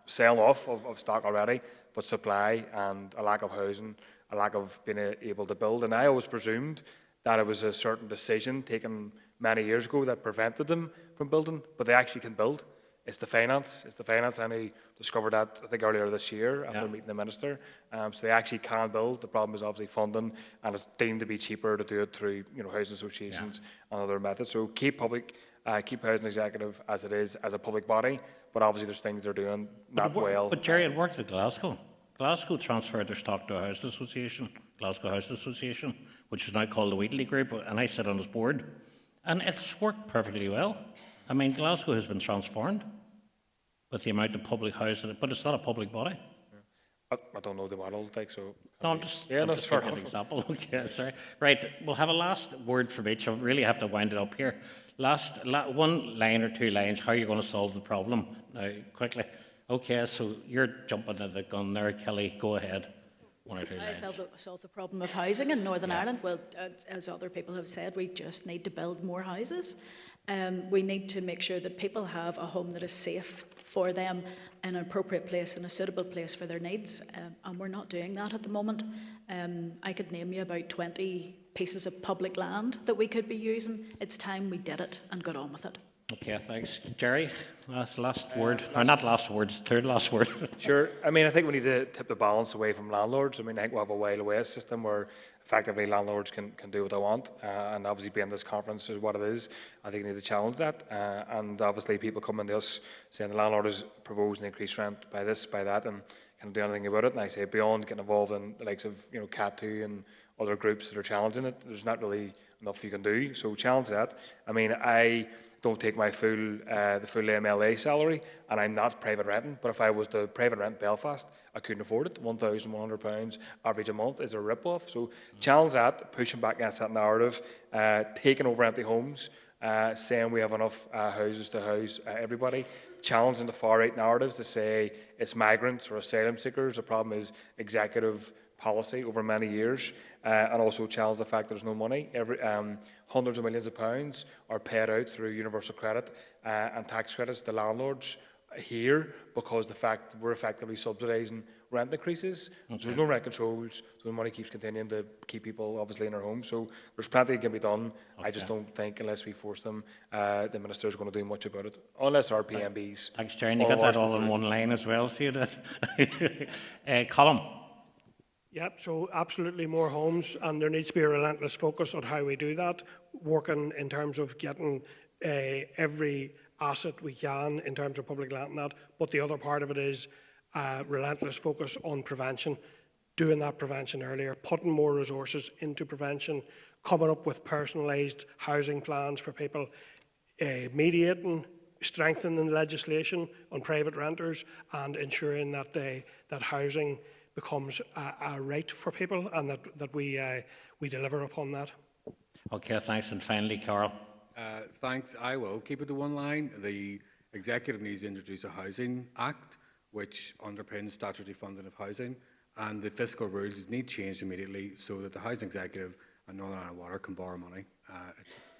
sell off of stock already, but supply and a lack of housing, a lack of being able to build. And I always presumed that it was a certain decision taken many years ago that prevented them from building, but they actually can build. It's the finance. I only discovered that, I think, earlier this year after meeting the minister. So they actually can build. The problem is obviously funding, and it's deemed to be cheaper to do it through, housing associations and other methods. So keep housing executive as it is, as a public body, but obviously there's things they're doing not well. But Jerry, it worked at Glasgow. Glasgow transferred their stock to a housing association, Glasgow Housing Association, which is now called the Wheatley Group, and I sit on its board. And it's worked perfectly well. I mean, Glasgow has been transformed with the amount of public housing, but it's not a public body. I don't know the model, so... No, I'm just giving an example. Okay, sorry. Right, we'll have a last word from each. I really have to wind it up here. One line or two lines, how are you going to solve the problem? Now, quickly. Okay, so you're jumping at the gun there, Kelly. Go ahead. One or two lines. Solve the problem of housing in Northern Ireland. Well, as other people have said, we just need to build more houses. We need to make sure that people have a home that is safe for them, in an appropriate place and a suitable place for their needs. And we're not doing that at the moment. I could name you about 20 pieces of public land that we could be using. It's time we did it and got on with it. Okay, thanks. Jerry, last word. Or not last words, third last word. Sure. I mean, I think we need to tip the balance away from landlords. I mean, I think we have a while away system where effectively landlords can do what they want. And obviously being this conference is what it is. I think we need to challenge that. And obviously people coming to us saying the landlord is proposing increased rent by this, by that, and can't do anything about it. And I say beyond getting involved in the likes of, CAT2 and other groups that are challenging it, there's not really enough you can do. So challenge that. I mean, I don't take my the full MLA salary, and I'm not private renting. But if I was to private rent Belfast, I couldn't afford it. £1,100 average a month is a rip-off. So challenge that, pushing back against that narrative, taking over empty homes, saying we have enough houses to house everybody, challenging the far-right narratives to say it's migrants or asylum seekers. The problem is executive policy over many years, and also challenge the fact there's no money. Hundreds of millions of pounds are paid out through universal credit and tax credits to landlords here because the fact we're effectively subsidising rent increases. Okay. So there's no rent controls, so the money keeps continuing to keep people obviously in their homes. So there's plenty that can be done. Okay. I just don't think unless we force them, the minister's going to do much about it, unless our PMBs. Thanks, Jane. You got that all in one line as well, see that? Colin. Yep, so absolutely more homes, and there needs to be a relentless focus on how we do that, working in terms of getting every asset we can in terms of public land and that, but the other part of it is relentless focus on prevention, doing that prevention earlier, putting more resources into prevention, coming up with personalised housing plans for people, mediating, strengthening the legislation on private renters, and ensuring that that housing becomes a right for people, and that we deliver upon that. Okay, thanks. And finally, Carl. Thanks. I will keep it to one line. The executive needs to introduce a Housing Act which underpins statutory funding of housing, and the fiscal rules need changed immediately so that the housing executive and Northern Ireland Water can borrow money.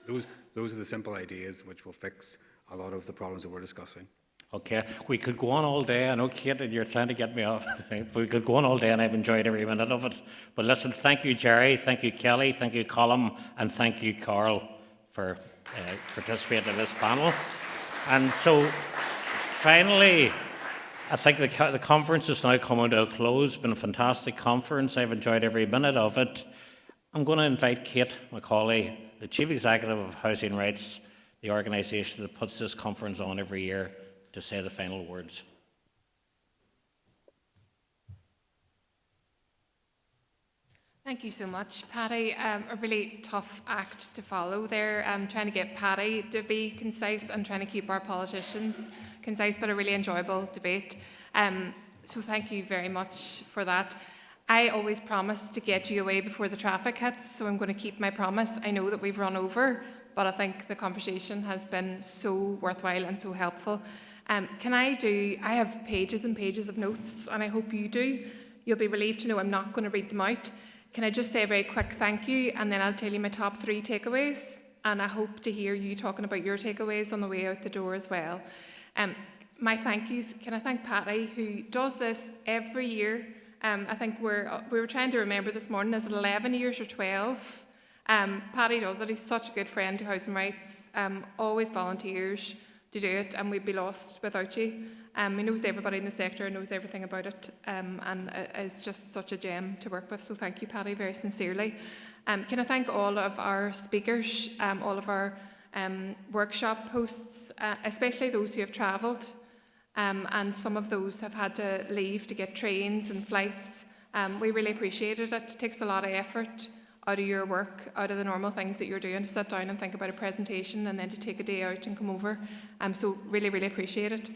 Those are the simple ideas which will fix a lot of the problems that we're discussing. Okay, we could go on all day. I know, Kate, you're trying to get me off. We could go on all day, and I've enjoyed every minute of it. But listen, thank you, Jerry, thank you, Kelly, thank you, Colin, and thank you, Carl, for participating in this panel. And so, finally, I think the conference is now coming to a close. It's been a fantastic conference. I've enjoyed every minute of it. I'm going to invite Kate McCauley, the Chief Executive of Housing Rights, the organisation that puts this conference on every year, to say the final words. Thank you so much, Paddy. A really tough act to follow there. Trying to get Paddy to be concise and trying to keep our politicians concise, but a really enjoyable debate. So thank you very much for that. I always promise to get you away before the traffic hits, so I'm going to keep my promise. I know that we've run over, but I think the conversation has been so worthwhile and so helpful. I have pages and pages of notes, and I hope you do. You'll be relieved to know I'm not going to read them out. Can I just say a very quick thank you, and then I'll tell you my top 3 takeaways, and I hope to hear you talking about your takeaways on the way out the door as well. My thank yous, can I thank Patty, who does this every year. I think we were trying to remember this morning, is it 11 years or 12? Paddy does it. He's such a good friend to Housing Rights, always volunteers to do it, and we'd be lost without you. He knows everybody in the sector, knows everything about it, and is just such a gem to work with. So thank you, Paddy, very sincerely. Can I thank all of our speakers, all of our workshop hosts, especially those who have travelled, and some of those have had to leave to get trains and flights. We really appreciated it. It takes a lot of effort out of your work, out of the normal things that you're doing, to sit down and think about a presentation and then to take a day out and come over. So really, really appreciate it.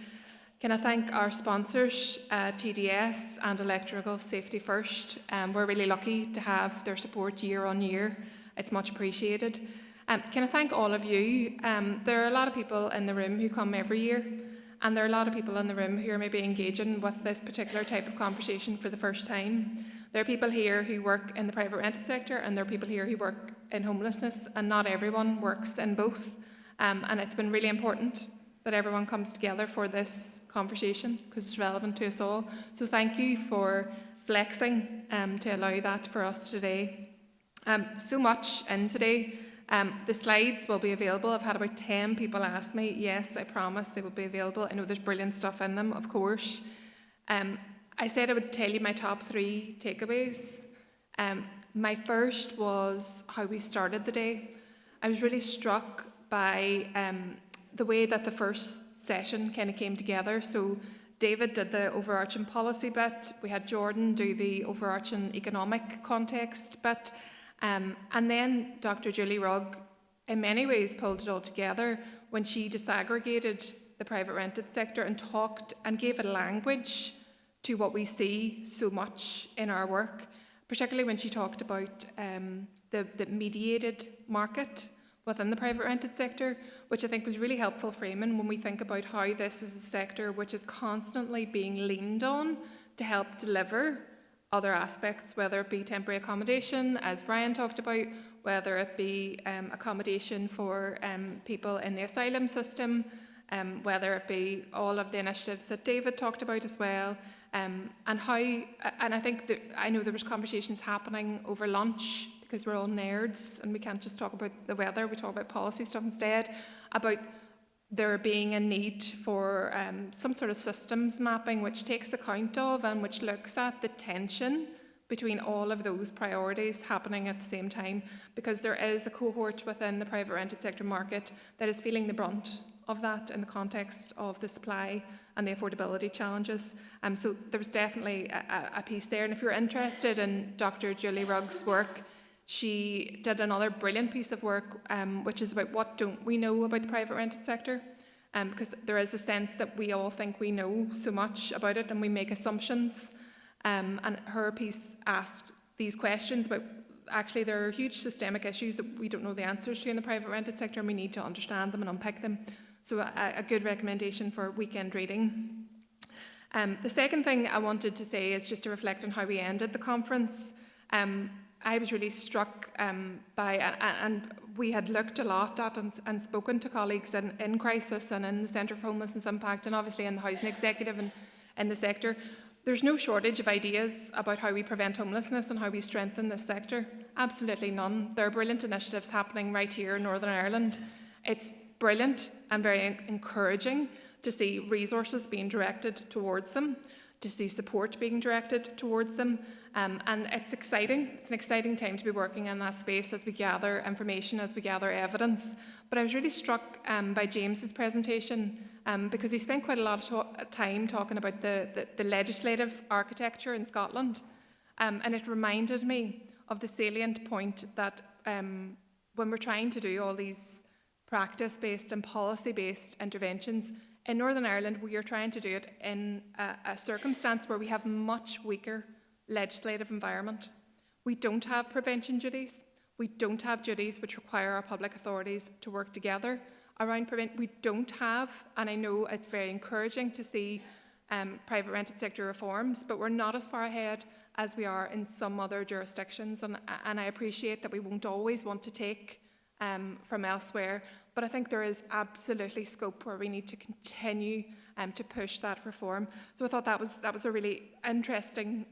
Can I thank our sponsors, TDS and Electrical Safety First. We're really lucky to have their support year on year. It's much appreciated. Can I thank all of you? There are a lot of people in the room who come every year, and there are a lot of people in the room who are maybe engaging with this particular type of conversation for the first time. There are people here who work in the private rented sector, and there are people here who work in homelessness, and not everyone works in both. And it's been really important that everyone comes together for this conversation because it's relevant to us all. So thank you for flexing to allow that for us today. So much in today. The slides will be available. I've had about 10 people ask me. Yes, I promise they will be available. I know there's brilliant stuff in them, of course. I said I would tell you my top 3 takeaways. My first was how we started the day. I was really struck by the way that the first session kind of came together. So David did the overarching policy bit. We had Jordan do the overarching economic context bit. And then Dr. Julie Rugg, in many ways, pulled it all together when she disaggregated the private rented sector and talked and gave a language to what we see so much in our work, particularly when she talked about the mediated market within the private rented sector, which I think was really helpful framing when we think about how this is a sector which is constantly being leaned on to help deliver other aspects, whether it be temporary accommodation, as Brian talked about, whether it be accommodation for people in the asylum system, whether it be all of the initiatives that David talked about as well, and I think that I know there was conversations happening over lunch because we're all nerds and we can't just talk about the weather, we talk about policy stuff instead, about there being a need for some sort of systems mapping which takes account of and which looks at the tension between all of those priorities happening at the same time, because there is a cohort within the private rented sector market that is feeling the brunt of that in the context of the supply and the affordability challenges. So there was definitely a piece there. And if you're interested in Dr. Julie Rugg's work, she did another brilliant piece of work, which is about what don't we know about the private rented sector, because there is a sense that we all think we know so much about it and we make assumptions. And her piece asked these questions about actually there are huge systemic issues that we don't know the answers to in the private rented sector, and we need to understand them and unpick them. So a good recommendation for weekend reading. The second thing I wanted to say is just to reflect on how we ended the conference. I was really struck by, and we had looked a lot at and spoken to colleagues in crisis and in the Centre for Homelessness Impact and obviously in the Housing Executive and in the sector. There's no shortage of ideas about how we prevent homelessness and how we strengthen this sector. Absolutely none. There are brilliant initiatives happening right here in Northern Ireland. It's brilliant and very encouraging to see resources being directed towards them, to see support being directed towards them. And it's exciting. It's an exciting time to be working in that space as we gather information, as we gather evidence. But I was really struck by James's presentation because he spent quite a lot of time talking about the legislative architecture in Scotland. And it reminded me of the salient point that when we're trying to do all these practice-based and policy-based interventions, in Northern Ireland, we are trying to do it in a circumstance where we have much weaker legislative environment. We don't have prevention duties. We don't have duties which require our public authorities to work together around We don't have, and I know it's very encouraging to see private rented sector reforms, but we're not as far ahead as we are in some other jurisdictions. And I appreciate that we won't always want to take from elsewhere, but I think there is absolutely scope where we need to continue to push that reform. So I thought that was a really interesting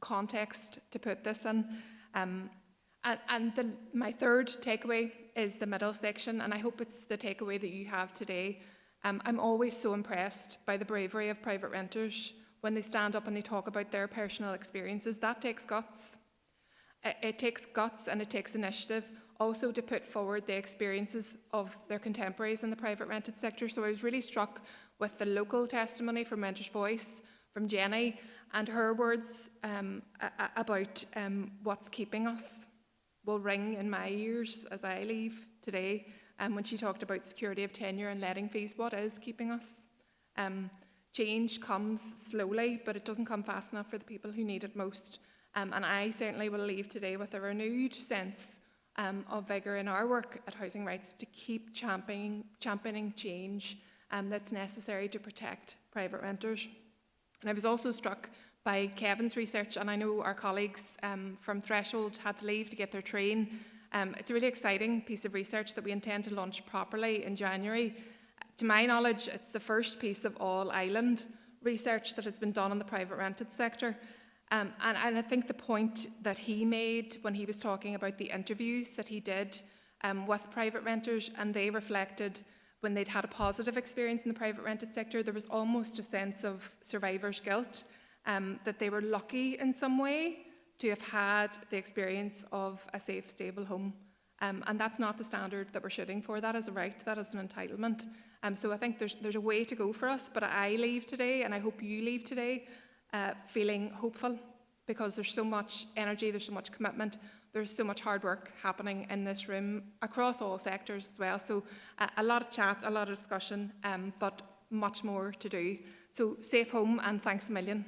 context to put this in. My third takeaway is the middle section, and I hope it's the takeaway that you have today. I'm always so impressed by the bravery of private renters when they stand up and they talk about their personal experiences. That takes guts. It takes guts and it takes initiative also to put forward the experiences of their contemporaries in the private rented sector. So I was really struck with the local testimony from Renters' Voice, from Jenny, and her words about what's keeping us will ring in my ears as I leave today. When she talked about security of tenure and letting fees, what is keeping us? Change comes slowly, but it doesn't come fast enough for the people who need it most. And I certainly will leave today with a renewed sense of vigour in our work at Housing Rights to keep championing change that's necessary to protect private renters. And I was also struck by Kevin's research, and I know our colleagues from Threshold had to leave to get their train. It's a really exciting piece of research that we intend to launch properly in January. To my knowledge, it's the first piece of all-island research that has been done in the private rented sector. And I think the point that he made when he was talking about the interviews that he did with private renters, and they reflected when they'd had a positive experience in the private rented sector, there was almost a sense of survivor's guilt, that they were lucky in some way to have had the experience of a safe, stable home. And that's not the standard that we're shooting for. That is a right, that is an entitlement. So I think there's a way to go for us, but I leave today, and I hope you leave today, feeling hopeful, because there's so much energy, there's so much commitment, there's so much hard work happening in this room across all sectors as well. So a lot of chat, a lot of discussion, but much more to do. So safe home, and thanks a million.